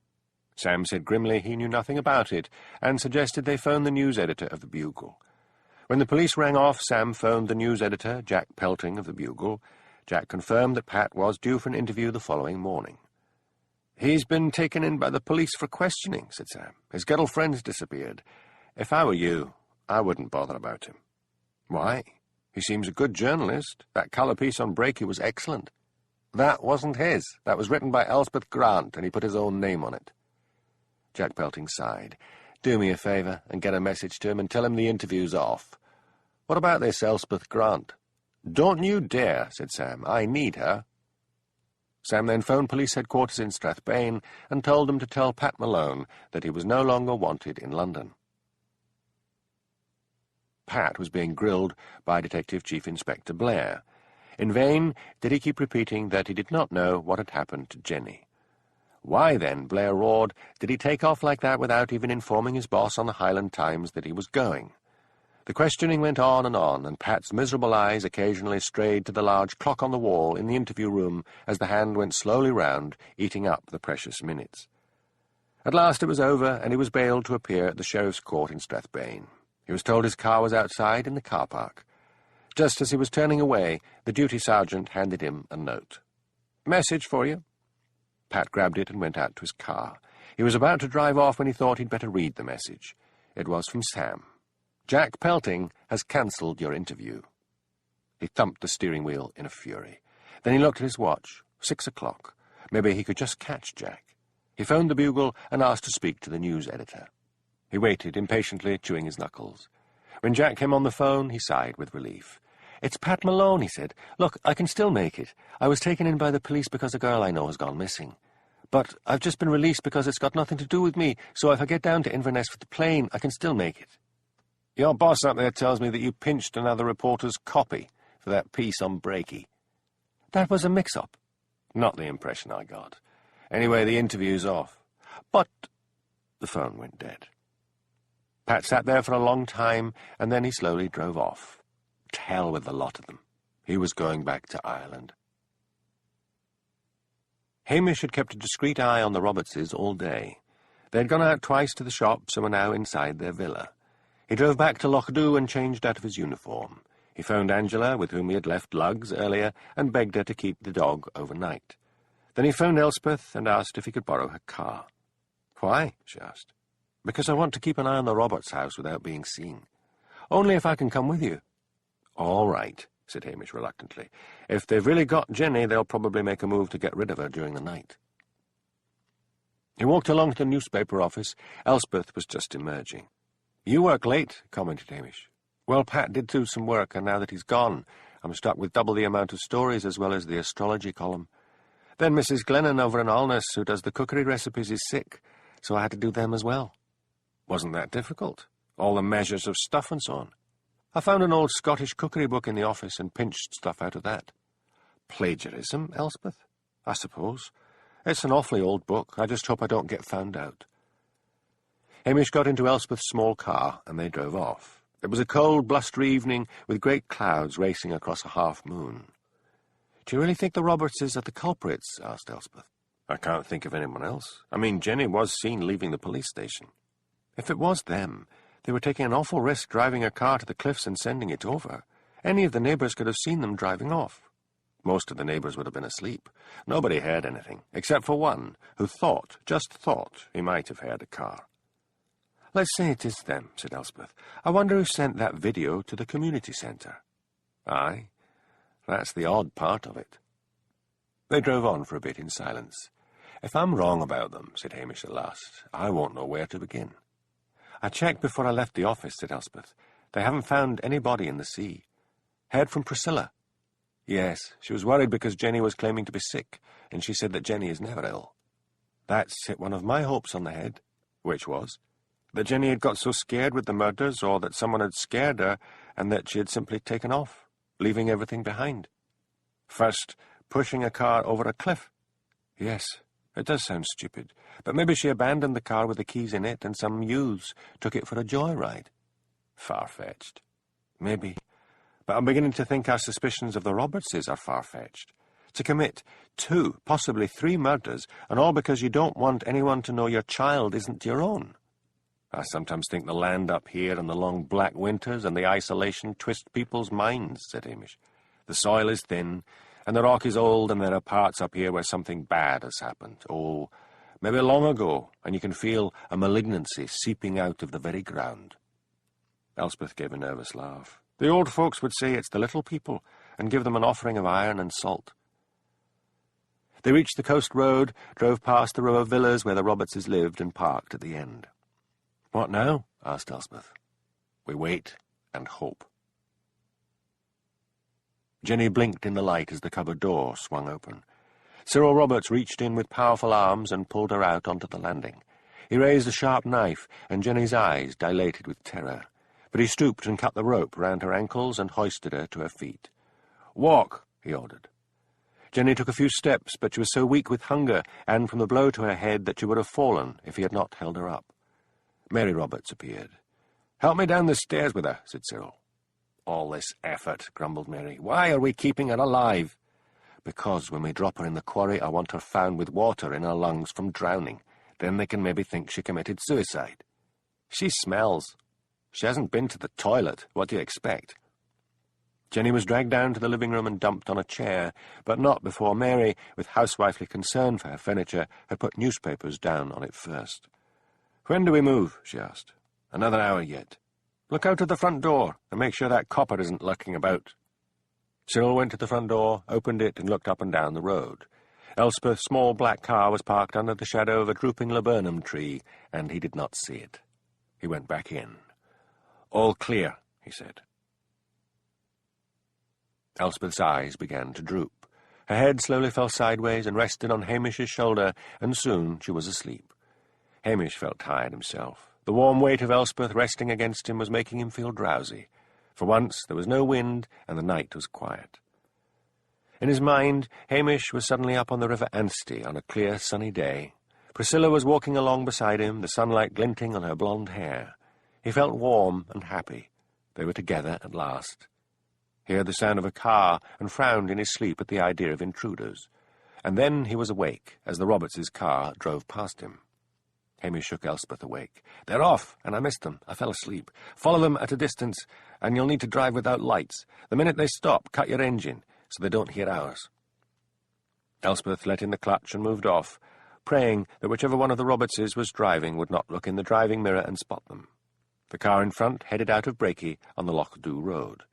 Sam said grimly he knew nothing about it and suggested they phone the news editor of the Bugle. When the police rang off, Sam phoned the news editor, Jack Pelting, of the Bugle. Jack confirmed that Pat was due for an interview the following morning. "He's been taken in by the police for questioning," said Sam. "His girlfriend's disappeared. If I were you, I wouldn't bother about him." "Why? He seems a good journalist. That colour piece on Breaky was excellent." "That wasn't his. That was written by Elspeth Grant, and he put his own name on it." Jack Pelting sighed. "Do me a favour and get a message to him and tell him the interview's off." "What about this Elspeth Grant?" "Don't you dare," said Sam. "I need her." Sam then phoned police headquarters in Strathbane and told them to tell Pat Malone that he was no longer wanted in London. Pat was being grilled by Detective Chief Inspector Blair. In vain did he keep repeating that he did not know what had happened to Jenny. Why, then, Blair roared, did he take off like that without even informing his boss on the Highland Times that he was going? The questioning went on, and Pat's miserable eyes occasionally strayed to the large clock on the wall in the interview room as the hand went slowly round, eating up the precious minutes. At last it was over, and he was bailed to appear at the Sheriff's Court in Strathbane. He was told his car was outside in the car park. Just as he was turning away, the duty sergeant handed him a note. "Message for you." Pat grabbed it and went out to his car. He was about to drive off when he thought he'd better read the message. It was from Sam. "Jack Pelting has cancelled your interview." He thumped the steering wheel in a fury. Then he looked at his watch. 6 o'clock. Maybe he could just catch Jack. He phoned the Bugle and asked to speak to the news editor. He waited, impatiently chewing his knuckles. When Jack came on the phone, he sighed with relief. "It's Pat Malone," he said. "Look, I can still make it. I was taken in by the police because a girl I know has gone missing. But I've just been released because it's got nothing to do with me, so if I get down to Inverness with the plane, I can still make it." "Your boss up there tells me that you pinched another reporter's copy for that piece on Breaky." "That was a mix-up." "Not the impression I got. Anyway, the interview's off." "But—" The phone went dead. Pat sat there for a long time, and then he slowly drove off. To hell with the lot of them. He was going back to Ireland. Hamish had kept a discreet eye on the Robertses all day. They had gone out twice to the shops and were now inside their villa. He drove back to Lochdu and changed out of his uniform. He phoned Angela, with whom he had left lugs earlier, and begged her to keep the dog overnight. Then he phoned Elspeth and asked if he could borrow her car. "Why?" she asked. "Because I want to keep an eye on the Roberts' house without being seen." "Only if I can come with you." "All right," said Hamish reluctantly. "If they've really got Jenny, they'll probably make a move to get rid of her during the night." He walked along to the newspaper office. Elspeth was just emerging. "You work late," commented Hamish. "Well, Pat did do some work, and now that he's gone, I'm stuck with double the amount of stories as well as the astrology column. Then Mrs. Glennon over in Alness, who does the cookery recipes, is sick, so I had to do them as well." "Wasn't that difficult? All the measures of stuff and so on?" "I found an old Scottish cookery book in the office and pinched stuff out of that." "Plagiarism, Elspeth?" "I suppose. It's an awfully old book. I just hope I don't get found out." Hamish got into Elspeth's small car, and they drove off. It was a cold, blustery evening, with great clouds racing across a half-moon. "Do you really think the Robertses are the culprits?" asked Elspeth. "I can't think of anyone else. I mean, Jenny was seen leaving the police station." "If it was them, they were taking an awful risk driving a car to the cliffs and sending it over. Any of the neighbours could have seen them driving off." "Most of the neighbours would have been asleep. Nobody heard anything, except for one, who just thought, he might have heard a car." "Let's say it is them," said Elspeth. "I wonder who sent that video to the community centre." "Aye, that's the odd part of it." They drove on for a bit in silence. "If I'm wrong about them," said Hamish at last, "I won't know where to begin." "I checked before I left the office," said Elspeth. "They haven't found any body in the sea. Heard from Priscilla." Yes, she was worried because Jenny was claiming to be sick, and she said that Jenny is never ill. That's hit one of my hopes on the head. Which was? That Jenny had got so scared with the murders, or that someone had scared her, and that she had simply taken off, leaving everything behind. First, pushing a car over a cliff. Yes, it does sound stupid, but maybe she abandoned the car with the keys in it, and some youths took it for a joyride. Far-fetched. Maybe. But I'm beginning to think our suspicions of the Robertses are far-fetched. To commit 2, possibly 3 murders, and all because you don't want anyone to know your child isn't your own. I sometimes think the land up here and the long black winters and the isolation twist people's minds, said Hamish. The soil is thin, and the rock is old, and there are parts up here where something bad has happened. Oh, maybe long ago, and you can feel a malignancy seeping out of the very ground. Elspeth gave a nervous laugh. The old folks would say it's the little people, and give them an offering of iron and salt. They reached the coast road, drove past the row of villas where the Robertses lived, and parked at the end. "What now?" asked Elspeth. "We wait and hope." Jenny blinked in the light as the cupboard door swung open. Cyril Roberts reached in with powerful arms and pulled her out onto the landing. He raised a sharp knife, and Jenny's eyes dilated with terror. But he stooped and cut the rope round her ankles and hoisted her to her feet. "Walk," he ordered. Jenny took a few steps, but she was so weak with hunger and from the blow to her head that she would have fallen if he had not held her up. Mary Roberts appeared. "Help me down the stairs with her," said Cyril. "All this effort," grumbled Mary. "Why are we keeping her alive?" "Because when we drop her in the quarry, I want her found with water in her lungs from drowning. Then they can maybe think she committed suicide." "She smells. She hasn't been to the toilet. What do you expect?" Jenny was dragged down to the living room and dumped on a chair, but not before Mary, with housewifely concern for her furniture, had put newspapers down on it first. "When do we move?" she asked. "Another hour yet. Look out at the front door, and make sure that copper isn't lurking about." Cyril went to the front door, opened it, and looked up and down the road. Elspeth's small black car was parked under the shadow of a drooping laburnum tree, and he did not see it. He went back in. "All clear," he said. Elspeth's eyes began to droop. Her head slowly fell sideways and rested on Hamish's shoulder, and soon she was asleep. Hamish felt tired himself. The warm weight of Elspeth resting against him was making him feel drowsy. For once there was no wind, and the night was quiet. In his mind, Hamish was suddenly up on the River Anstey on a clear, sunny day. Priscilla was walking along beside him, the sunlight glinting on her blonde hair. He felt warm and happy. They were together at last. He heard the sound of a car and frowned in his sleep at the idea of intruders. And then he was awake as the Roberts' car drove past him. Hamish shook Elspeth awake. "They're off, and I missed them. I fell asleep. Follow them at a distance, and you'll need to drive without lights. The minute they stop, cut your engine, so they don't hear ours." Elspeth let in the clutch and moved off, praying that whichever one of the Robertses was driving would not look in the driving mirror and spot them. The car in front headed out of Brakey on the Loch Dhu road.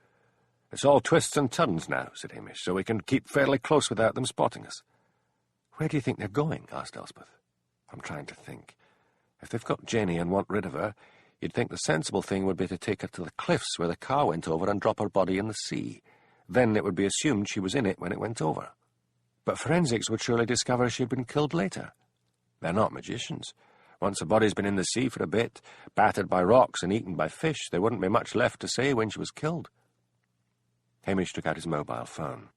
"It's all twists and turns now," said Hamish, "so we can keep fairly close without them spotting us." "Where do you think they're going?" asked Elspeth. "I'm trying to think. If they've got Jenny and want rid of her, you'd think the sensible thing would be to take her to the cliffs where the car went over and drop her body in the sea. Then it would be assumed she was in it when it went over. But forensics would surely discover she'd been killed later. They're not magicians. Once a body's been in the sea for a bit, battered by rocks and eaten by fish, there wouldn't be much left to say when she was killed." Hamish took out his mobile phone.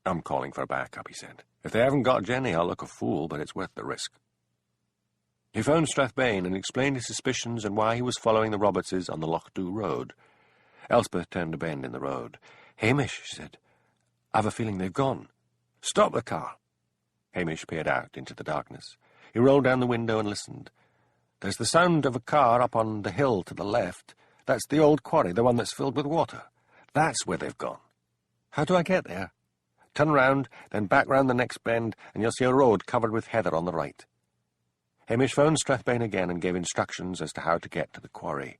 "I'm calling for backup," he said. "If they haven't got Jenny, I'll look a fool, but it's worth the risk." He phoned Strathbane and explained his suspicions and why he was following the Robertses on the Loch Dhu road. Elspeth turned a bend in the road. "Hamish," she said, "I've a feeling they've gone." "Stop the car." Hamish peered out into the darkness. He rolled down the window and listened. "There's the sound of a car up on the hill to the left. That's the old quarry, the one that's filled with water. That's where they've gone." "How do I get there?" "Turn round, then back round the next bend, and you'll see a road covered with heather on the right." Hamish phoned Strathbane again and gave instructions as to how to get to the quarry.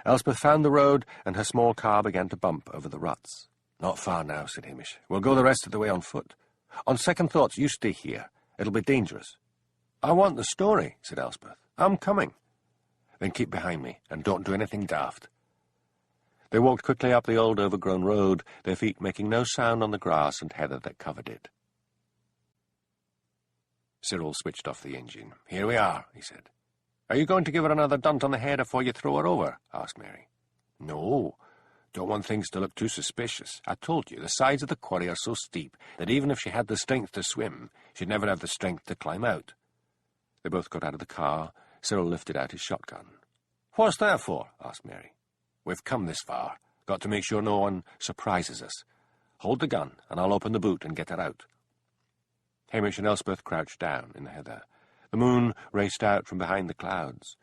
Elspeth found the road, and her small car began to bump over the ruts. "Not far now," said Hamish. "We'll go the rest of the way on foot. On second thoughts, you stay here. It'll be dangerous." "I want the story," said Elspeth. "I'm coming." "Then keep behind me, and don't do anything daft." They walked quickly up the old overgrown road, their feet making no sound on the grass and heather that covered it. Cyril switched off the engine. "Here we are," he said. "Are you going to give her another dunt on the head afore you throw her over?" asked Mary. "No. Don't want things to look too suspicious. I told you, the sides of the quarry are so steep that even if she had the strength to swim, she'd never have the strength to climb out." They both got out of the car. Cyril lifted out his shotgun. "What's that for?" asked Mary. "We've come this far. Got to make sure no one surprises us. Hold the gun, and I'll open the boot and get her out." Hamish and Elspeth crouched down in the heather. The moon raced out from behind the clouds.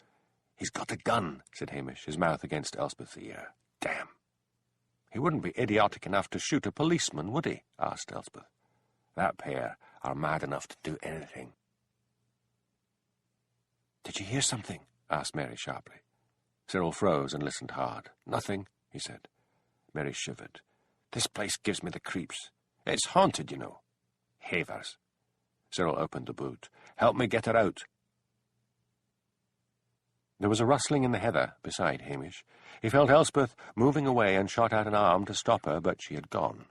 "He's got a gun," said Hamish, his mouth against Elspeth's ear. "Damn." "He wouldn't be idiotic enough to shoot a policeman, would he?" asked Elspeth. "That pair are mad enough to do anything." "Did you hear something?" asked Mary sharply. Cyril froze and listened hard. "Nothing," he said. Mary shivered. "This place gives me the creeps. It's haunted, you know." "Havers." Cyril opened the boot. "Help me get her out." There was a rustling in the heather beside Hamish. He felt Elspeth moving away and shot out an arm to stop her, but she had gone.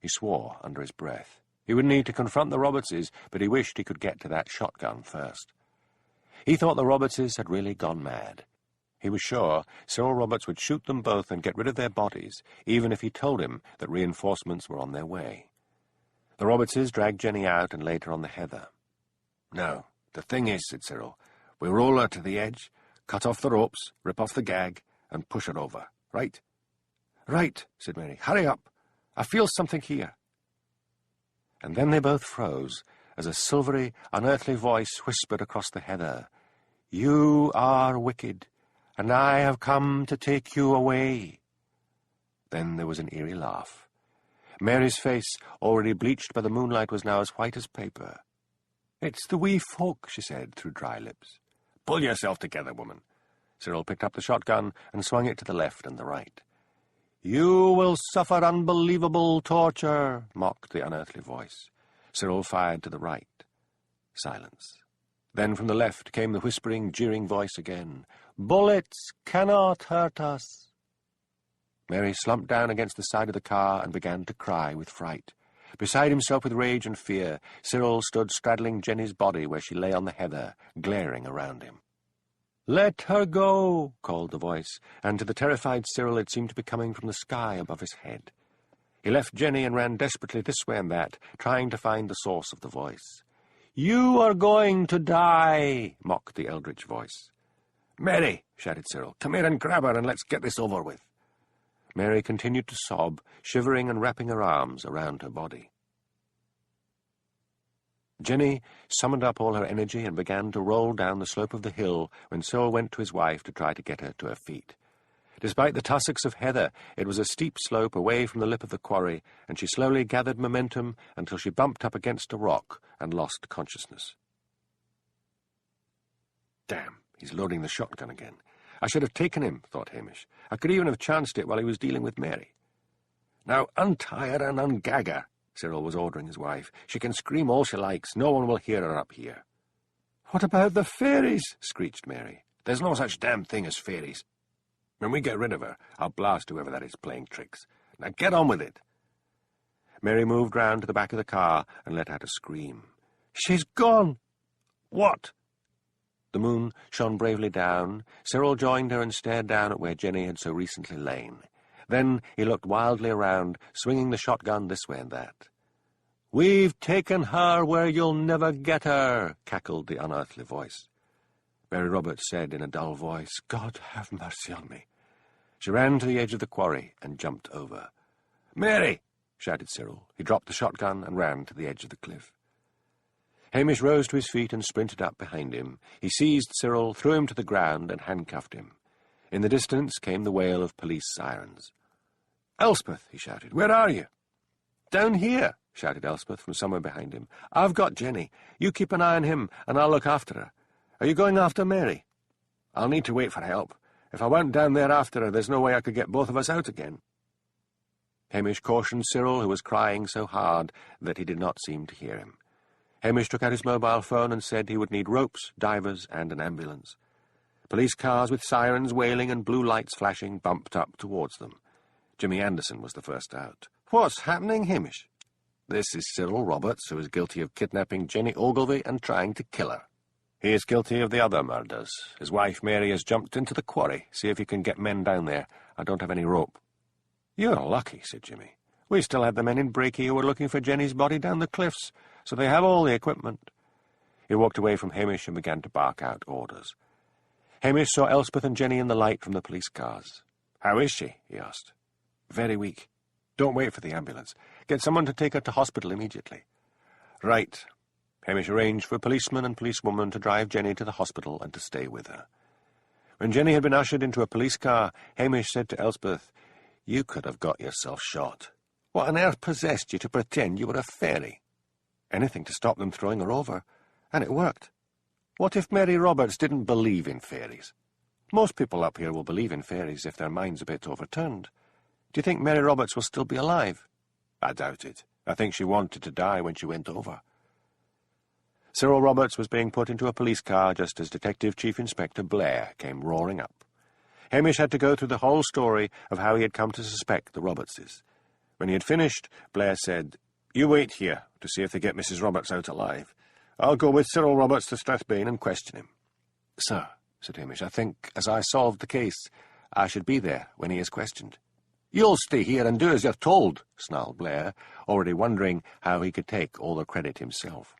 He swore under his breath. He would need to confront the Robertses, but he wished he could get to that shotgun first. He thought the Robertses had really gone mad. He was sure Cyril Roberts would shoot them both and get rid of their bodies, even if he told him that reinforcements were on their way. The Robertses dragged Jenny out and laid her on the heather. "Now, the thing is," said Cyril, "we roll her to the edge, cut off the ropes, rip off the gag, and push her over. Right?" "Right," said Mary. "Hurry up. I feel something here." And then they both froze, as a silvery, unearthly voice whispered across the heather, "You are wicked, and I have come to take you away." Then there was an eerie laugh. Mary's face, already bleached by the moonlight, was now as white as paper. "It's the wee folk," she said through dry lips. "Pull yourself together, woman." Cyril picked up the shotgun and swung it to the left and the right. "You will suffer unbelievable torture," mocked the unearthly voice. Cyril fired to the right. Silence. Then from the left came the whispering, jeering voice again. "Bullets cannot hurt us." Mary slumped down against the side of the car and began to cry with fright. Beside himself with rage and fear, Cyril stood straddling Jenny's body where she lay on the heather, glaring around him. "Let her go," called the voice, and to the terrified Cyril it seemed to be coming from the sky above his head. He left Jenny and ran desperately this way and that, trying to find the source of the voice. "You are going to die," mocked the eldritch voice. "Mary," shouted Cyril, "come here and grab her and let's get this over with." Mary continued to sob, shivering and wrapping her arms around her body. Jenny summoned up all her energy and began to roll down the slope of the hill when Cyril went to his wife to try to get her to her feet. Despite the tussocks of heather, it was a steep slope away from the lip of the quarry, and she slowly gathered momentum until she bumped up against a rock and lost consciousness. "Damn, he's loading the shotgun again. I should have taken him," thought Hamish. "I could even have chanced it while he was dealing with Mary." "Now untie her and ungag her," Cyril was ordering his wife. "She can scream all she likes. No one will hear her up here." "What about the fairies?" screeched Mary. "There's no such damn thing as fairies. When we get rid of her, I'll blast whoever that is playing tricks. Now get on with it." Mary moved round to the back of the car and let out a scream. "She's gone!" "What?" The moon shone bravely down. Cyril joined her and stared down at where Jenny had so recently lain. Then he looked wildly around, swinging the shotgun this way and that. "We've taken her where you'll never get her," cackled the unearthly voice. Mary Roberts said in a dull voice, "God have mercy on me." She ran to the edge of the quarry and jumped over. "Mary!" shouted Cyril. He dropped the shotgun and ran to the edge of the cliff. Hamish rose to his feet and sprinted up behind him. He seized Cyril, threw him to the ground, and handcuffed him. In the distance came the wail of police sirens. "Elspeth!" he shouted. "Where are you?" "Down here!" shouted Elspeth from somewhere behind him. "I've got Jenny. You keep an eye on him, and I'll look after her. Are you going after Mary?" "I'll need to wait for help. If I went down there after her, there's no way I could get both of us out again." Hamish cautioned Cyril, who was crying so hard that he did not seem to hear him. Hamish took out his mobile phone and said he would need ropes, divers, and an ambulance. Police cars with sirens wailing and blue lights flashing bumped up towards them. Jimmy Anderson was the first out. "What's happening, Hamish?" "This is Cyril Roberts, who is guilty of kidnapping Jenny Ogilvy and trying to kill her. He is guilty of the other murders. His wife Mary has jumped into the quarry. See if you can get men down there. I don't have any rope." "You're lucky," said Jimmy. "We still had the men in Breaky who were looking for Jenny's body down the cliffs, so they have all the equipment." He walked away from Hamish and began to bark out orders. Hamish saw Elspeth and Jenny in the light from the police cars. "How is she?" he asked. "Very weak. Don't wait for the ambulance. Get someone to take her to hospital immediately." "Right." Hamish arranged for a policeman and policewoman to drive Jenny to the hospital and to stay with her. When Jenny had been ushered into a police car, Hamish said to Elspeth, "You could have got yourself shot. What on earth possessed you to pretend you were a fairy?" "Anything to stop them throwing her over. And it worked. What if Mary Roberts didn't believe in fairies? Most people up here will believe in fairies if their mind's a bit overturned. Do you think Mary Roberts will still be alive?" "I doubt it. I think she wanted to die when she went over." Cyril Roberts was being put into a police car just as Detective Chief Inspector Blair came roaring up. Hamish had to go through the whole story of how he had come to suspect the Robertses. When he had finished, Blair said, "You wait here to see if they get Mrs. Roberts out alive. I'll go with Cyril Roberts to Strathbane and question him." "Sir," said Hamish, "I think, as I solved the case, I should be there when he is questioned." "You'll stay here and do as you're told," snarled Blair, already wondering how he could take all the credit himself.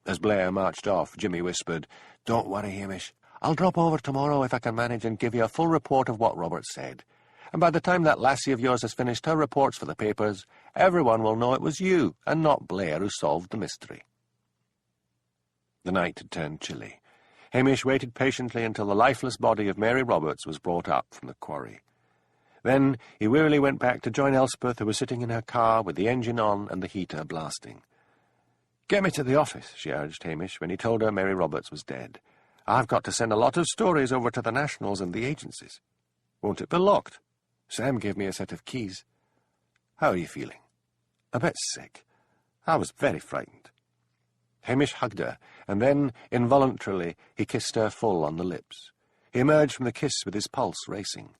As Blair marched off, Jimmy whispered, "Don't worry, Hamish. I'll drop over tomorrow if I can manage and give you a full report of what Roberts said. And by the time that lassie of yours has finished her reports for the papers, everyone will know it was you and not Blair who solved the mystery." The night had turned chilly. Hamish waited patiently until the lifeless body of Mary Roberts was brought up from the quarry. Then he wearily went back to join Elspeth, who was sitting in her car with the engine on and the heater blasting. "Get me to the office," she urged Hamish when he told her Mary Roberts was dead. "I've got to send a lot of stories over to the Nationals and the agencies." "Won't it be locked?" "Sam gave me a set of keys." "How are you feeling?" "A bit sick. I was very frightened." Hamish hugged her, and then, involuntarily, he kissed her full on the lips. He emerged from the kiss with his pulse racing.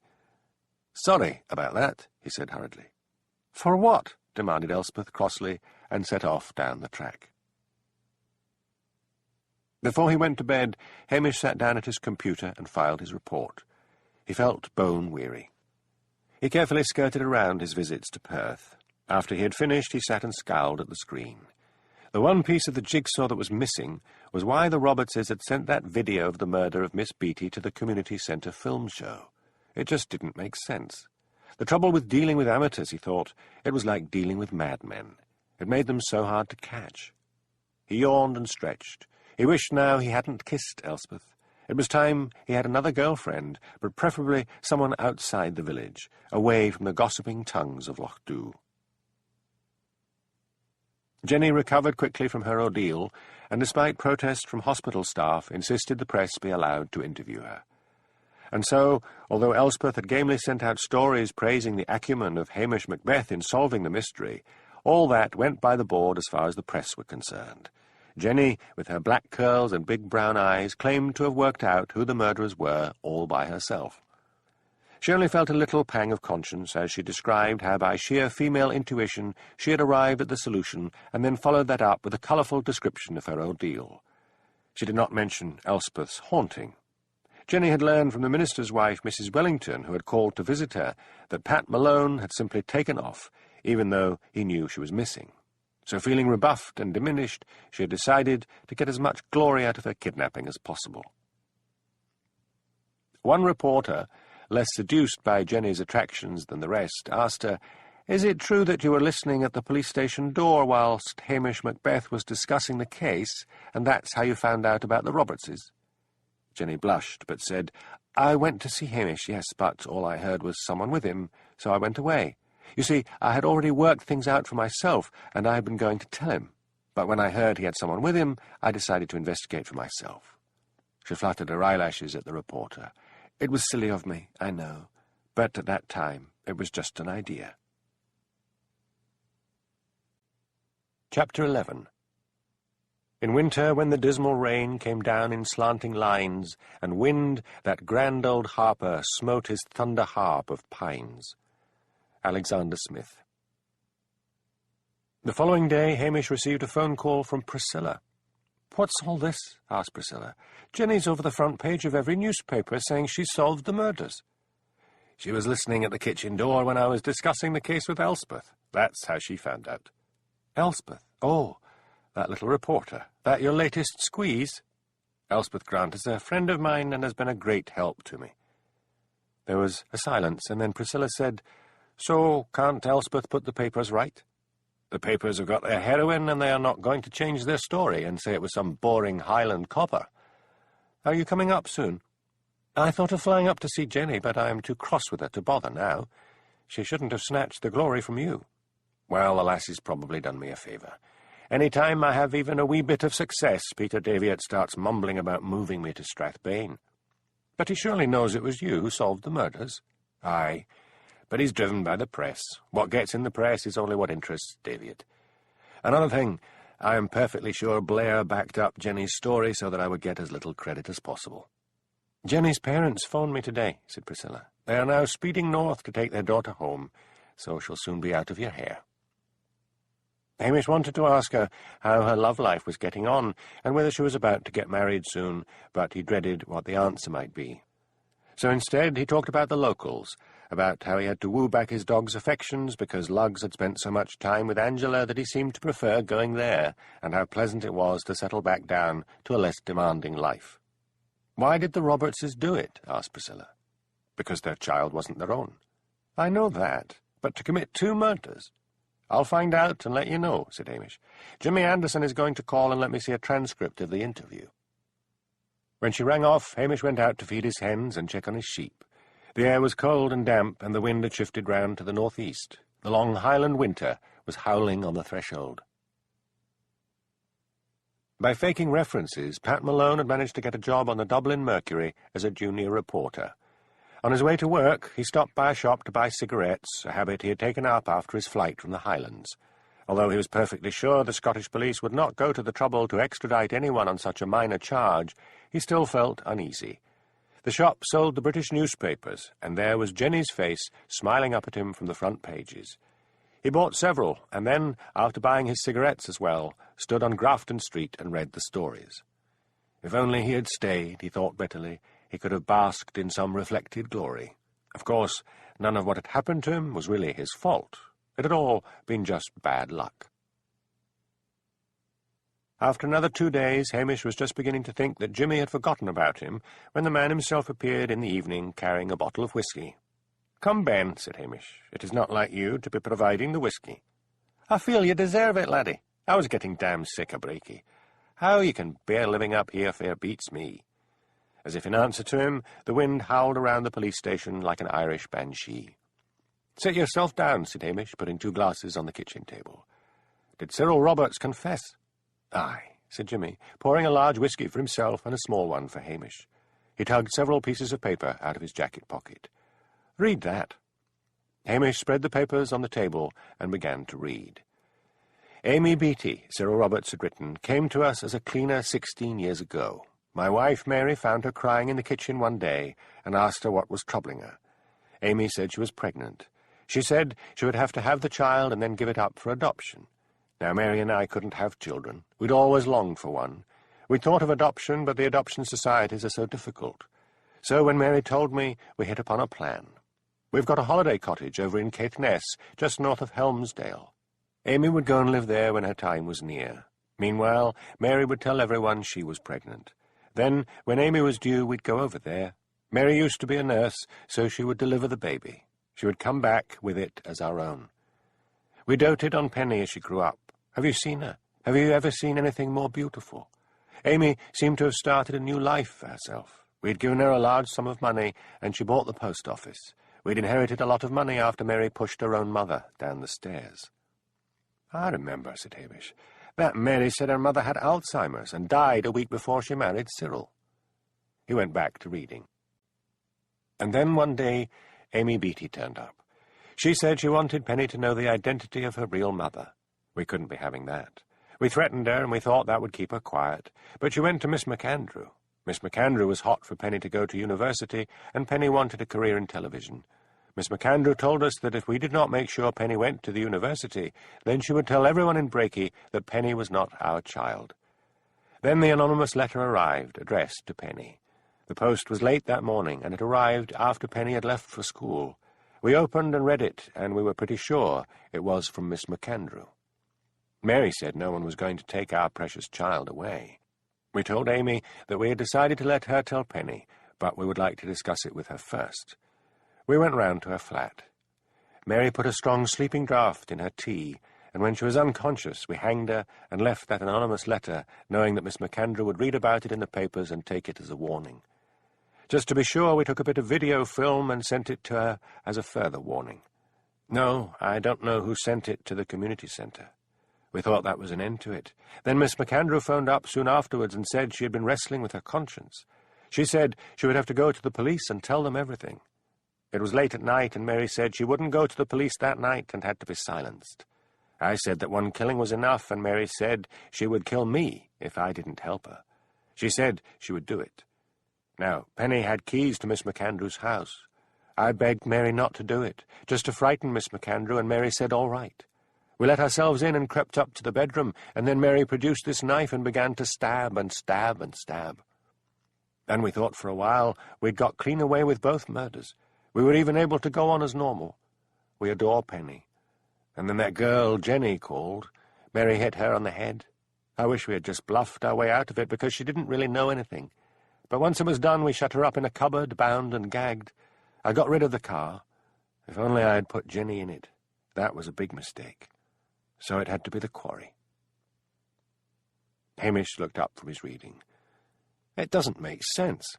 "Sorry about that," he said hurriedly. "For what?" demanded Elspeth crossly, and set off down the track. Before he went to bed, Hamish sat down at his computer and filed his report. He felt bone-weary. He carefully skirted around his visits to Perth. After he had finished, he sat and scowled at the screen. The one piece of the jigsaw that was missing was why the Robertses had sent that video of the murder of Miss Beatty to the community centre film show. It just didn't make sense. The trouble with dealing with amateurs, he thought, it was like dealing with madmen. It made them so hard to catch. He yawned and stretched. He wished now he hadn't kissed Elspeth. It was time he had another girlfriend, but preferably someone outside the village, away from the gossiping tongues of Loch Dhu. Jenny recovered quickly from her ordeal, and despite protest from hospital staff, insisted the press be allowed to interview her. And so, although Elspeth had gamely sent out stories praising the acumen of Hamish Macbeth in solving the mystery, all that went by the board as far as the press were concerned. Jenny, with her black curls and big brown eyes, claimed to have worked out who the murderers were all by herself. She only felt a little pang of conscience as she described how by sheer female intuition she had arrived at the solution and then followed that up with a colourful description of her ordeal. She did not mention Elspeth's haunting. Jenny had learned from the minister's wife, Mrs. Wellington, who had called to visit her, that Pat Malone had simply taken off, even though he knew she was missing. So feeling rebuffed and diminished, she had decided to get as much glory out of her kidnapping as possible. One reporter, less seduced by Jenny's attractions than the rest, asked her, "Is it true that you were listening at the police station door whilst Hamish Macbeth was discussing the case, and that's how you found out about the Robertses?" Jenny blushed, but said, "I went to see Hamish, yes, but all I heard was someone with him, so I went away. You see, I had already worked things out for myself, and I had been going to tell him. But when I heard he had someone with him, I decided to investigate for myself." She fluttered her eyelashes at the reporter. "It was silly of me, I know, but at that time it was just an idea." Chapter 11. In winter, when the dismal rain came down in slanting lines, and wind, that grand old harper, smote his thunder harp of pines, Alexander Smith. The following day, Hamish received a phone call from Priscilla. "What's all this?" asked Priscilla. "Jenny's over the front page of every newspaper saying she solved the murders." "She was listening at the kitchen door when I was discussing the case with Elspeth. That's how she found out." "Elspeth? Oh, that little reporter. That your latest squeeze?" "Elspeth Grant is a friend of mine and has been a great help to me." There was a silence, and then Priscilla said, "So can't Elspeth put the papers right?" "The papers have got their heroine, and they are not going to change their story and say it was some boring Highland copper. Are you coming up soon?" "I thought of flying up to see Jenny, but I am too cross with her to bother now. She shouldn't have snatched the glory from you." "Well, the lassie's probably done me a favour. Any time I have even a wee bit of success, Peter Daviot starts mumbling about moving me to Strathbane." "But he surely knows it was you who solved the murders." "Aye, but he's driven by the press. What gets in the press is only what interests Daviot. Another thing, I am perfectly sure Blair backed up Jenny's story so that I would get as little credit as possible." "Jenny's parents phoned me today," said Priscilla. "They are now speeding north to take their daughter home, so she'll soon be out of your hair." Hamish wanted to ask her how her love life was getting on, and whether she was about to get married soon, but he dreaded what the answer might be. So instead he talked about the locals, about how he had to woo back his dog's affections because Luggs had spent so much time with Angela that he seemed to prefer going there, and how pleasant it was to settle back down to a less demanding life. "Why did the Robertses do it?" asked Priscilla. "Because their child wasn't their own." "I know that, but to commit 2 murders—" "I'll find out and let you know," said Hamish. "Jimmy Anderson is going to call and let me see a transcript of the interview." When she rang off, Hamish went out to feed his hens and check on his sheep. The air was cold and damp, and the wind had shifted round to the northeast. The long Highland winter was howling on the threshold. By faking references, Pat Malone had managed to get a job on the Dublin Mercury as a junior reporter. On his way to work, he stopped by a shop to buy cigarettes, a habit he had taken up after his flight from the Highlands. Although he was perfectly sure the Scottish police would not go to the trouble to extradite anyone on such a minor charge, he still felt uneasy. The shop sold the British newspapers, and there was Jenny's face smiling up at him from the front pages. He bought several, and then, after buying his cigarettes as well, stood on Grafton Street and read the stories. If only he had stayed, he thought bitterly, he could have basked in some reflected glory. Of course, none of what had happened to him was really his fault. It had all been just bad luck. After another 2 days, Hamish was just beginning to think that Jimmy had forgotten about him when the man himself appeared in the evening carrying a bottle of whisky. "Come, Ben," said Hamish. "It is not like you to be providing the whisky." "I feel you deserve it, laddie. I was getting damn sick of breaky. How you can bear living up here fair beats me." As if in answer to him, the wind howled around the police station like an Irish banshee. "Sit yourself down," said Hamish, putting 2 glasses on the kitchen table. "Did Cyril Roberts confess?" "Aye," said Jimmy, pouring a large whisky for himself and a small one for Hamish. He tugged several pieces of paper out of his jacket pocket. "Read that." Hamish spread the papers on the table and began to read. "Amy Beatty," Cyril Roberts had written, "came to us as a cleaner 16 years ago. My wife Mary found her crying in the kitchen one day and asked her what was troubling her. Amy said she was pregnant. She said she would have to have the child and then give it up for adoption. Now, Mary and I couldn't have children. We'd always longed for one. We'd thought of adoption, but the adoption societies are so difficult. So when Mary told me, we hit upon a plan. We've got a holiday cottage over in Caithness, just north of Helmsdale. Amy would go and live there when her time was near. Meanwhile, Mary would tell everyone she was pregnant. Then, when Amy was due, we'd go over there. Mary used to be a nurse, so she would deliver the baby. She would come back with it as our own. We doted on Penny as she grew up. Have you seen her? Have you ever seen anything more beautiful? Amy seemed to have started a new life for herself. We'd given her a large sum of money, and she bought the post office. We'd inherited a lot of money after Mary pushed her own mother down the stairs." "I remember," said Hamish. "That Mary said her mother had Alzheimer's and died a week before she married Cyril." He went back to reading. And then one day, Amy Beatty turned up. She said she wanted Penny to know the identity of her real mother. We couldn't be having that. We threatened her, and we thought that would keep her quiet. But she went to Miss McAndrew. Miss McAndrew was hot for Penny to go to university, and Penny wanted a career in television. Miss McAndrew told us that if we did not make sure Penny went to the university, then she would tell everyone in Brakey that Penny was not our child. Then the anonymous letter arrived, addressed to Penny. The post was late that morning, and it arrived after Penny had left for school. We opened and read it, and we were pretty sure it was from Miss McAndrew. Mary said no one was going to take our precious child away. We told Amy that we had decided to let her tell Penny, but we would like to discuss it with her first. We went round to her flat. Mary put a strong sleeping draught in her tea, and when she was unconscious we hanged her and left that anonymous letter, knowing that Miss McAndrew would read about it in the papers and take it as a warning. Just to be sure, we took a bit of video film and sent it to her as a further warning. No, I don't know who sent it to the community centre. We thought that was an end to it. Then Miss McAndrew phoned up soon afterwards and said she had been wrestling with her conscience. She said she would have to go to the police and tell them everything. It was late at night, and Mary said she wouldn't go to the police that night and had to be silenced. I said that one killing was enough, and Mary said she would kill me if I didn't help her. She said she would do it. Now, Penny had keys to Miss McAndrew's house. I begged Mary not to do it, just to frighten Miss McAndrew, and Mary said all right. We let ourselves in and crept up to the bedroom, and then Mary produced this knife and began to stab and stab and stab. And we thought for a while we'd got clean away with both murders. We were even able to go on as normal. We adore Penny. And then that girl, Jenny, called. Mary hit her on the head. I wish we had just bluffed our way out of it, because she didn't really know anything. But once it was done, we shut her up in a cupboard, bound and gagged. I got rid of the car. If only I had put Jenny in it. That was a big mistake. So it had to be the quarry. Hamish looked up from his reading. It doesn't make sense.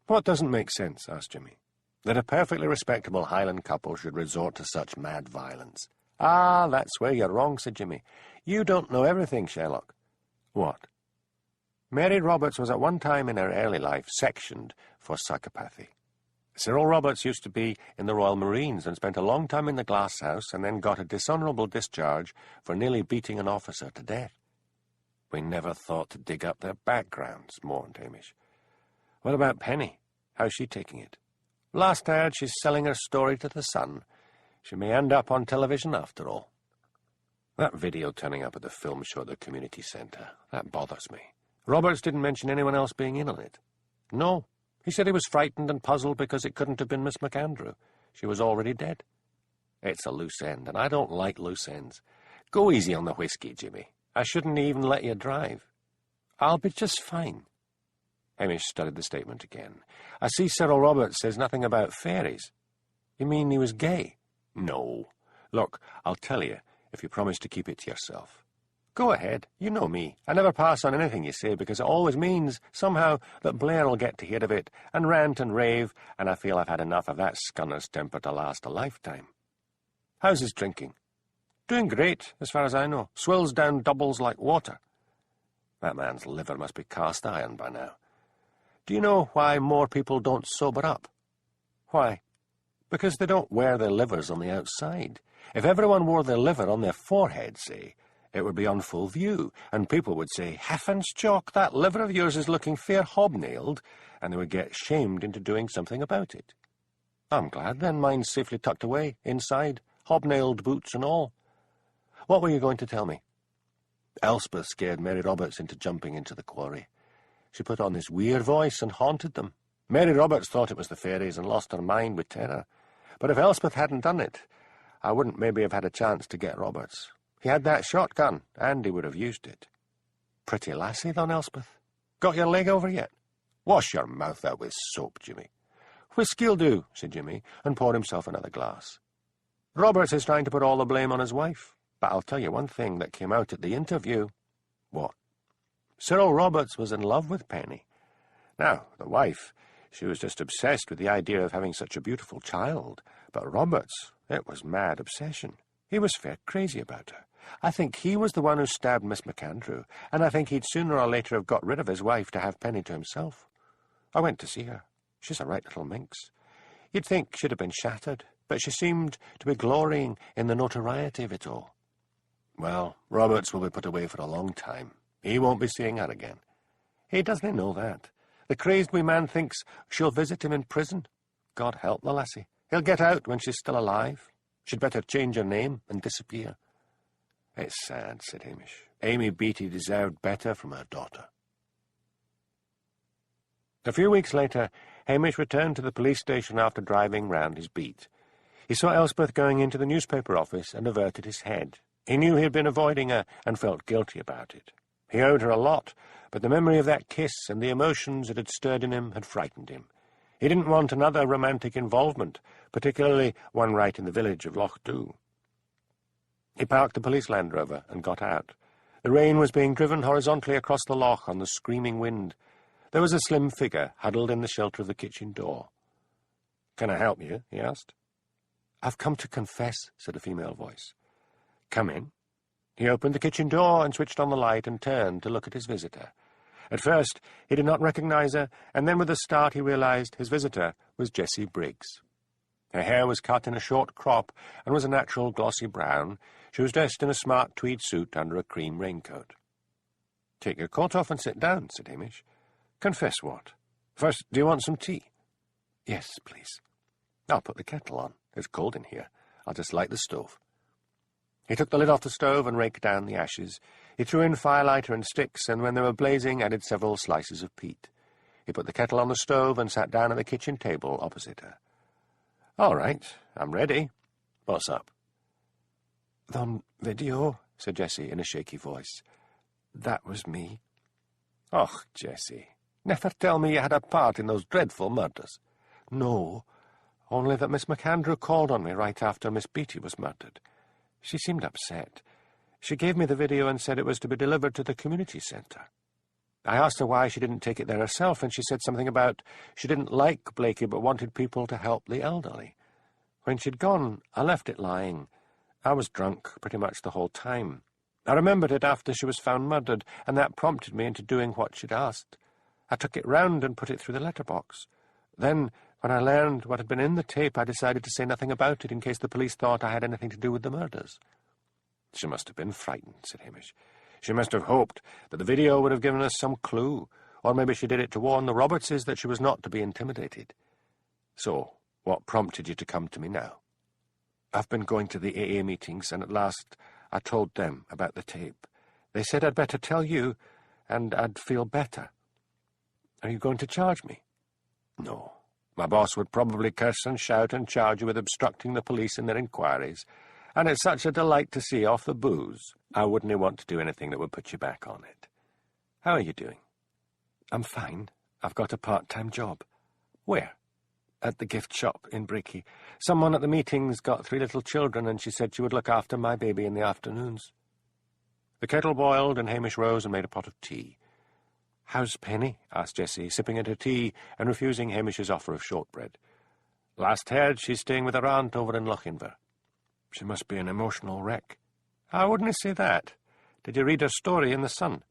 What doesn't make sense? Asked Jimmy. That a perfectly respectable Highland couple should resort to such mad violence. Ah, that's where you're wrong, said Jimmy. You don't know everything, Sherlock. What? Mary Roberts was at one time in her early life sectioned for psychopathy. Cyril Roberts used to be in the Royal Marines and spent a long time in the glass house and then got a dishonourable discharge for nearly beating an officer to death. We never thought to dig up their backgrounds, mourned Hamish. What about Penny? How's she taking it? Last I heard, she's selling her story to the Sun. She may end up on television after all. That video turning up at the film show at the community centre, that bothers me. Roberts didn't mention anyone else being in on it. No. He said he was frightened and puzzled because it couldn't have been Miss McAndrew. She was already dead. It's a loose end, and I don't like loose ends. Go easy on the whiskey, Jimmy. I shouldn't even let you drive. I'll be just fine. Hamish studied the statement again. I see Cyril Roberts says nothing about fairies. You mean he was gay? No. Look, I'll tell you, if you promise to keep it to yourself. Go ahead. You know me. I never pass on anything you say, because it always means, somehow, that Blair'll get to hear of it, and rant and rave, and I feel I've had enough of that scunner's temper to last a lifetime. How's his drinking? Doing great, as far as I know. Swills down doubles like water. That man's liver must be cast iron by now. Do you know why more people don't sober up? Why? Because they don't wear their livers on the outside. If everyone wore their liver on their forehead, say, it would be on full view, and people would say, "Heavens, Jock, that liver of yours is looking fair hobnailed," and they would get shamed into doing something about it. I'm glad, then, mine's safely tucked away, inside, hobnailed boots and all. What were you going to tell me? Elspeth scared Mary Roberts into jumping into the quarry. She put on this weird voice and haunted them. Mary Roberts thought it was the fairies and lost her mind with terror. But if Elspeth hadn't done it, I wouldn't maybe have had a chance to get Roberts. He had that shotgun, and he would have used it. Pretty lassie, then, Elspeth. Got your leg over yet? Wash your mouth out with soap, Jimmy. Whiskey'll do, said Jimmy, and poured himself another glass. Roberts is trying to put all the blame on his wife, but I'll tell you one thing that came out at the interview. What? Cyril Roberts was in love with Penny. Now, the wife, she was just obsessed with the idea of having such a beautiful child, but Roberts, it was mad obsession. He was fair crazy about her. I think he was the one who stabbed Miss McAndrew, and I think he'd sooner or later have got rid of his wife to have Penny to himself. I went to see her. She's a right little minx. You'd think she'd have been shattered, but she seemed to be glorying in the notoriety of it all. Well, Roberts will be put away for a long time. He won't be seeing her again. He doesn't know that. The crazed wee man thinks she'll visit him in prison. God help the lassie. He'll get out when she's still alive. She'd better change her name and disappear." "It's sad," said Hamish. "Amy Beatty deserved better from her daughter." A few weeks later, Hamish returned to the police station after driving round his beat. He saw Elspeth going into the newspaper office and averted his head. He knew he had been avoiding her and felt guilty about it. He owed her a lot, but the memory of that kiss and the emotions it had stirred in him had frightened him. He didn't want another romantic involvement, particularly one right in the village of Loch Dhu. He parked the police Land Rover and got out. The rain was being driven horizontally across the loch on the screaming wind. There was a slim figure huddled in the shelter of the kitchen door. "Can I help you?" he asked. "I've come to confess," said a female voice. "Come in." He opened the kitchen door and switched on the light and turned to look at his visitor. At first he did not recognize her, and then with a start he realized his visitor was Jessie Briggs. Her hair was cut in a short crop and was a natural glossy brown. She was dressed in a smart tweed suit under a cream raincoat. "Take your coat off and sit down," said Hamish. "Confess what? First, do you want some tea?" "Yes, please." "I'll put the kettle on. It's cold in here. I'll just light the stove." He took the lid off the stove and raked down the ashes. He threw in firelighter and sticks, and when they were blazing, added several slices of peat. He put the kettle on the stove and sat down at the kitchen table opposite her. "All right, I'm ready. What's up?" "On video," said Jessie in a shaky voice. "That was me." "Och, Jessie, never tell me you had a part in those dreadful murders." "No, only that Miss McAndrew called on me right after Miss Beatty was murdered. She seemed upset. She gave me the video and said it was to be delivered to the community centre. I asked her why she didn't take it there herself, and she said something about she didn't like Blakey but wanted people to help the elderly. When she'd gone, I left it lying. I was drunk pretty much the whole time. I remembered it after she was found murdered, and that prompted me into doing what she'd asked. I took it round and put it through the letterbox. Then, when I learned what had been in the tape, I decided to say nothing about it in case the police thought I had anything to do with the murders." "She must have been frightened," said Hamish. "She must have hoped that the video would have given us some clue, or maybe she did it to warn the Robertses that she was not to be intimidated. So, what prompted you to come to me now?" "I've been going to the AA meetings, and at last I told them about the tape. They said I'd better tell you, and I'd feel better." "Are you going to charge me?" "No. My boss would probably curse and shout and charge you with obstructing the police in their inquiries, and it's such a delight to see off the booze. I wouldn't want to do anything that would put you back on it. How are you doing?" "I'm fine. I've got a part-time job." "Where?" "At the gift shop in Bricky. Someone at the meetings got 3 little children, and she said she would look after my baby in the afternoons." The kettle boiled, and Hamish rose and made a pot of tea. "How's Penny?" asked Jessie, sipping at her tea and refusing Hamish's offer of shortbread. "Last heard, she's staying with her aunt over in Lochinver." "She must be an emotional wreck." "I wouldn't say that. Did you read her story in the Sun?"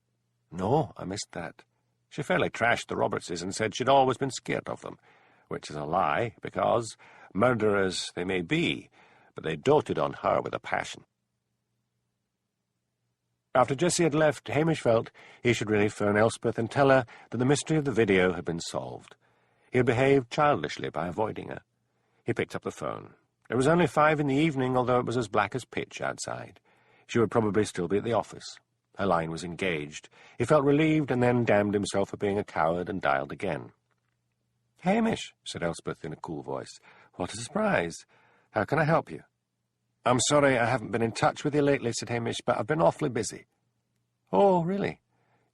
"No, I missed that." "She fairly trashed the Robertses and said she'd always been scared of them, which is a lie, because, murderers they may be, but they doted on her with a passion." After Jessie had left, Hamish felt he should really phone Elspeth and tell her that the mystery of the video had been solved. He had behaved childishly by avoiding her. He picked up the phone. It was only 5 in the evening, although it was as black as pitch outside. She would probably still be at the office. Her line was engaged. He felt relieved and then damned himself for being a coward and dialed again. "Hamish," said Elspeth in a cool voice. "What a surprise. How can I help you?" "I'm sorry I haven't been in touch with you lately," said Hamish, "but I've been awfully busy." "Oh, really?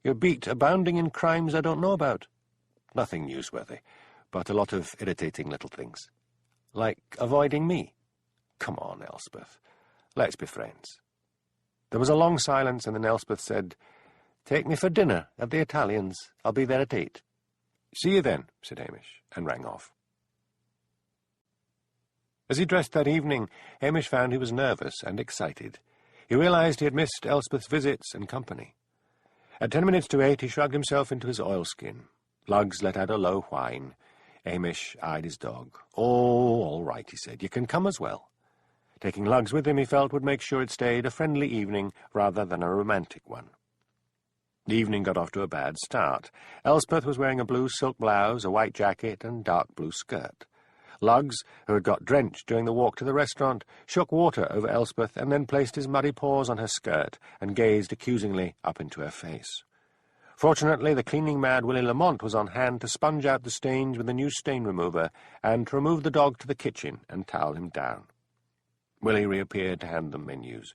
Your beat abounding in crimes I don't know about?" "Nothing newsworthy, but a lot of irritating little things." "Like avoiding me?" "Come on, Elspeth. Let's be friends." There was a long silence, and then Elspeth said, "Take me for dinner at the Italians. I'll be there at 8. "See you then," said Hamish, and rang off. As he dressed that evening, Hamish found he was nervous and excited. He realized he had missed Elspeth's visits and company. At 10 minutes to 8, he shrugged himself into his oilskin. Lugs let out a low whine. Hamish eyed his dog. "Oh, all right," he said. "You can come as well." Taking Lugs with him, he felt, would make sure it stayed a friendly evening rather than a romantic one. The evening got off to a bad start. Elspeth was wearing a blue silk blouse, a white jacket, and dark blue skirt. Luggs, who had got drenched during the walk to the restaurant, shook water over Elspeth and then placed his muddy paws on her skirt and gazed accusingly up into her face. Fortunately, the cleaning-mad Willie Lamont was on hand to sponge out the stains with a new stain remover and to remove the dog to the kitchen and towel him down. Willie reappeared to hand them menus.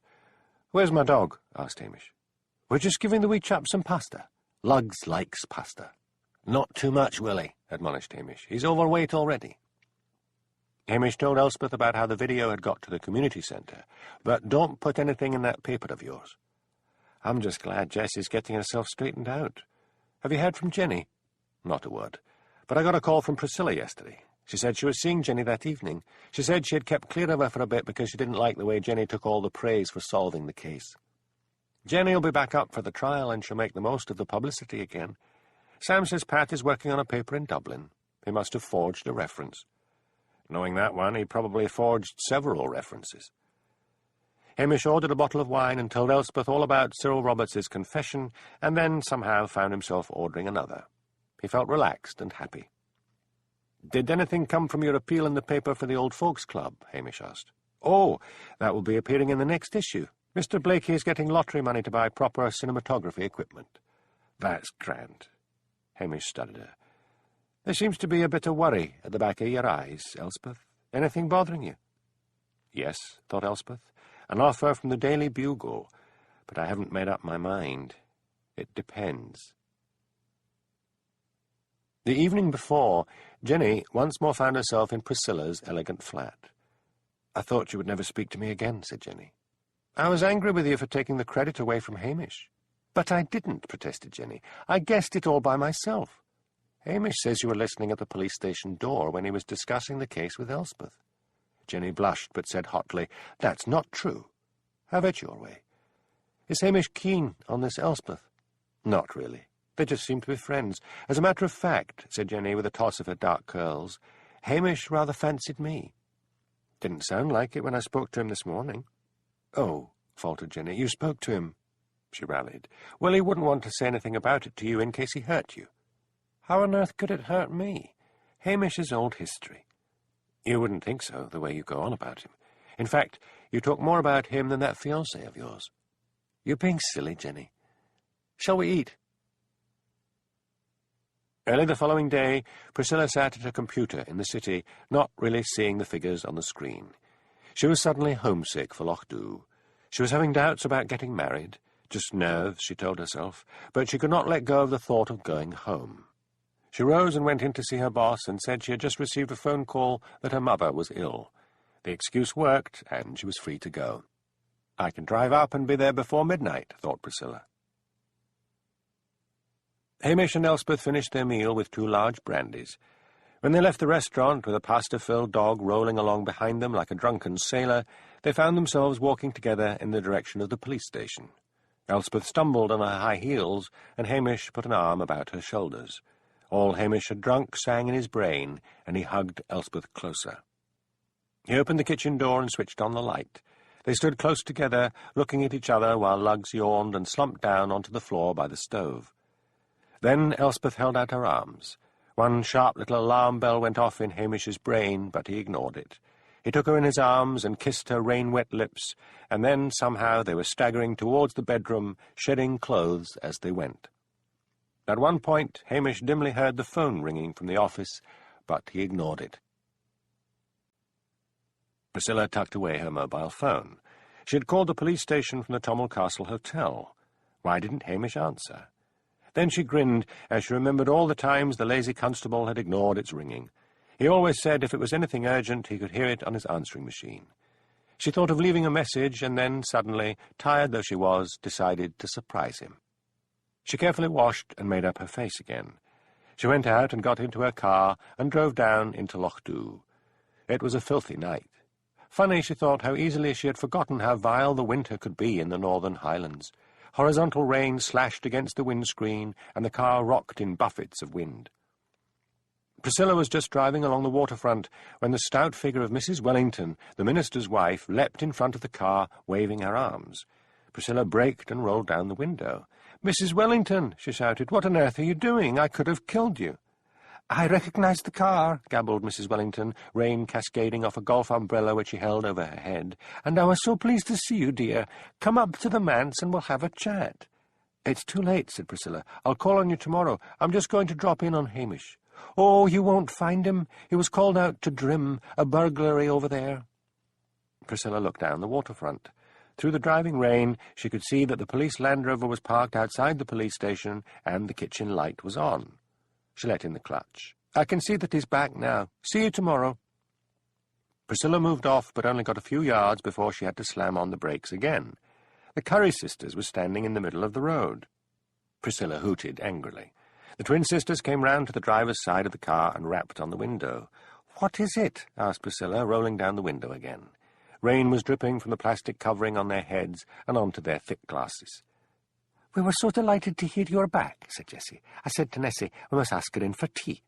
"Where's my dog?" asked Hamish. "We're just giving the wee chap some pasta. Luggs likes pasta." "Not too much, Willie," admonished Hamish. "He's overweight already." Hamish told Elspeth about how the video had got to the community centre. "But don't put anything in that paper of yours." "I'm just glad Jessie's getting herself straightened out. Have you heard from Jenny?" "Not a word. But I got a call from Priscilla yesterday. She said she was seeing Jenny that evening. She said she had kept clear of her for a bit because she didn't like the way Jenny took all the praise for solving the case. Jenny will be back up for the trial and she'll make the most of the publicity again. Sam says Pat is working on a paper in Dublin. He must have forged a reference. Knowing that one, he probably forged several references." Hamish ordered a bottle of wine and told Elspeth all about Cyril Roberts's confession, and then somehow found himself ordering another. He felt relaxed and happy. "Did anything come from your appeal in the paper for the Old Folks Club?" Hamish asked. "Oh, that will be appearing in the next issue. Mr. Blakey is getting lottery money to buy proper cinematography equipment." "That's grand." Hamish studied her. "There seems to be a bit of worry at the back of your eyes, Elspeth. Anything bothering you?" "Yes," thought Elspeth. "An offer from the Daily Bugle, but I haven't made up my mind. It depends." The evening before, Jenny once more found herself in Priscilla's elegant flat. "I thought you would never speak to me again," said Jenny. "I was angry with you for taking the credit away from Hamish." "But I didn't," protested Jenny. "I guessed it all by myself. Hamish says you were listening at the police station door when he was discussing the case with Elspeth." Jenny blushed, but said hotly, "That's not true. Have it your way. Is Hamish keen on this Elspeth?" "Not really. They just seem to be friends. As a matter of fact," said Jenny with a toss of her dark curls, "Hamish rather fancied me." "Didn't sound like it when I spoke to him this morning." "Oh," faltered Jenny, "you spoke to him." She rallied. "Well, he wouldn't want to say anything about it to you in case he hurt you." "How on earth could it hurt me? Hamish is old history." "You wouldn't think so, the way you go on about him. In fact, you talk more about him than that fiancé of yours." "You're being silly, Jenny. Shall we eat?" Early the following day, Priscilla sat at her computer in the city, not really seeing the figures on the screen. She was suddenly homesick for Loch-Dhu. She was having doubts about getting married. Just nerves, she told herself, but she could not let go of the thought of going home. She rose and went in to see her boss and said she had just received a phone call that her mother was ill. The excuse worked, and she was free to go. "I can drive up and be there before midnight," thought Priscilla. Hamish and Elspeth finished their meal with 2 large brandies. When they left the restaurant, with a pasta-filled dog rolling along behind them like a drunken sailor, they found themselves walking together in the direction of the police station. Elspeth stumbled on her high heels, and Hamish put an arm about her shoulders. All Hamish had drunk sang in his brain, and he hugged Elspeth closer. He opened the kitchen door and switched on the light. They stood close together, looking at each other while Luggs yawned and slumped down onto the floor by the stove. Then Elspeth held out her arms. One sharp little alarm bell went off in Hamish's brain, but he ignored it. He took her in his arms and kissed her rain-wet lips, and then somehow they were staggering towards the bedroom, shedding clothes as they went. At one point, Hamish dimly heard the phone ringing from the office, but he ignored it. Priscilla tucked away her mobile phone. She had called the police station from the Tommel Castle Hotel. Why didn't Hamish answer? Then she grinned as she remembered all the times the lazy constable had ignored its ringing. He always said if it was anything urgent he could hear it on his answering machine. She thought of leaving a message and then, suddenly, tired though she was, decided to surprise him. She carefully washed and made up her face again. She went out and got into her car and drove down into Loch-Dhu. It was a filthy night. Funny, she thought, how easily she had forgotten how vile the winter could be in the northern Highlands. Horizontal rain slashed against the windscreen, and the car rocked in buffets of wind. Priscilla was just driving along the waterfront when the stout figure of Mrs. Wellington, the minister's wife, leapt in front of the car, waving her arms. Priscilla braked and rolled down the window. "Mrs. Wellington," she shouted, "what on earth are you doing? I could have killed you." "I recognise the car," gabbled Mrs. Wellington, rain cascading off a golf umbrella which she held over her head. "And I was so pleased to see you, dear. Come up to the manse and we'll have a chat." "It's too late," said Priscilla. "I'll call on you tomorrow. I'm just going to drop in on Hamish." "Oh, you won't find him. He was called out to Drim, a burglary over there." Priscilla looked down the waterfront. Through the driving rain, she could see that the police Land Rover was parked outside the police station and the kitchen light was on. She let in the clutch. "I can see that he's back now. See you tomorrow." Priscilla moved off, but only got a few yards before she had to slam on the brakes again. The Curry sisters were standing in the middle of the road. Priscilla hooted angrily. The twin sisters came round to the driver's side of the car and rapped on the window. "What is it?" asked Priscilla, rolling down the window again. Rain was dripping from the plastic covering on their heads and onto their thick glasses. "We were so delighted to hear you were back," said Jessie. "I said to Nessie, we must ask her in for tea,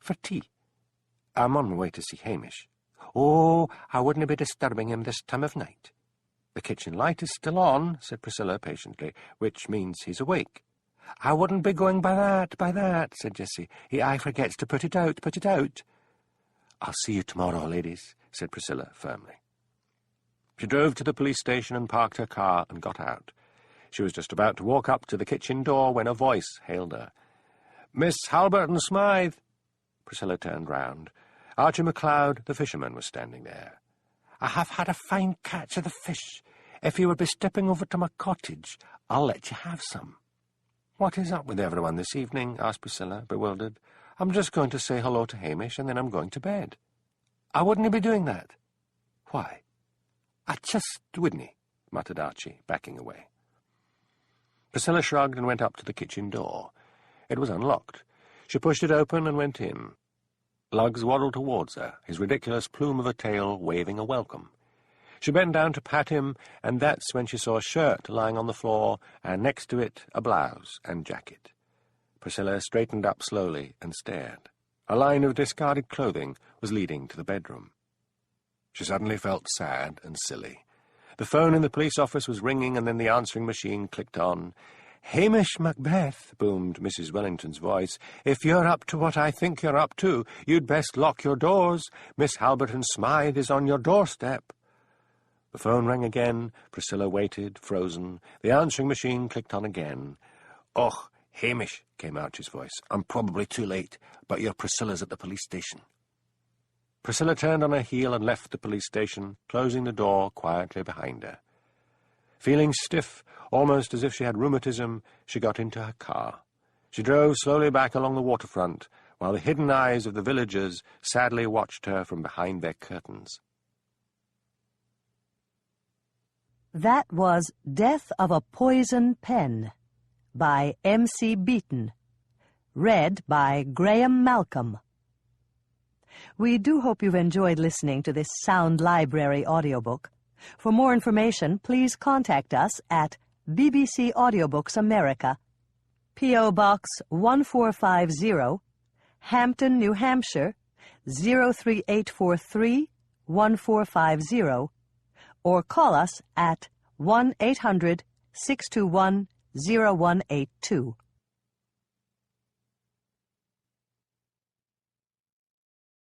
I'm on my way to see Hamish." "Oh, I wouldn't be disturbing him this time of night." "The kitchen light is still on," said Priscilla patiently, "which means he's awake." "I wouldn't be going by that, said Jessie. "He aye forgets to put it out. "I'll see you tomorrow, ladies," said Priscilla firmly. She drove to the police station and parked her car and got out. She was just about to walk up to the kitchen door when a voice hailed her. "Miss Halbert and Smythe." Priscilla turned round. Archie MacLeod, the fisherman, was standing there. "I have had a fine catch of the fish. If you would be stepping over to my cottage, I'll let you have some." "What is up with everyone this evening?" asked Priscilla, bewildered. "I'm just going to say hello to Hamish, and then I'm going to bed." "I wouldn't be doing that." "Why?" "I just wouldn't," muttered Archie, backing away. Priscilla shrugged and went up to the kitchen door. It was unlocked. She pushed it open and went in. Luggs waddled towards her, his ridiculous plume of a tail waving a welcome. She bent down to pat him, and that's when she saw a shirt lying on the floor, and next to it a blouse and jacket. Priscilla straightened up slowly and stared. A line of discarded clothing was leading to the bedroom. She suddenly felt sad and silly. The phone in the police office was ringing, and then the answering machine clicked on. "Hamish Macbeth," boomed Mrs. Wellington's voice. "If you're up to what I think you're up to, you'd best lock your doors. Miss Halbert and Smythe is on your doorstep." The phone rang again. Priscilla waited, frozen. The answering machine clicked on again. "Och, Hamish," came Archie's voice. "I'm probably too late, but your Priscilla's at the police station." Priscilla turned on her heel and left the police station, closing the door quietly behind her. Feeling stiff, almost as if she had rheumatism, she got into her car. She drove slowly back along the waterfront, while the hidden eyes of the villagers sadly watched her from behind their curtains. That was Death of a Poison Pen by M.C. Beaton, read by Graham Malcolm. We do hope you've enjoyed listening to this Sound Library audiobook. For more information, please contact us at BBC Audiobooks America, P.O. Box 1450, Hampton, New Hampshire, 03843 1450, or call us at 1-800-621-0182.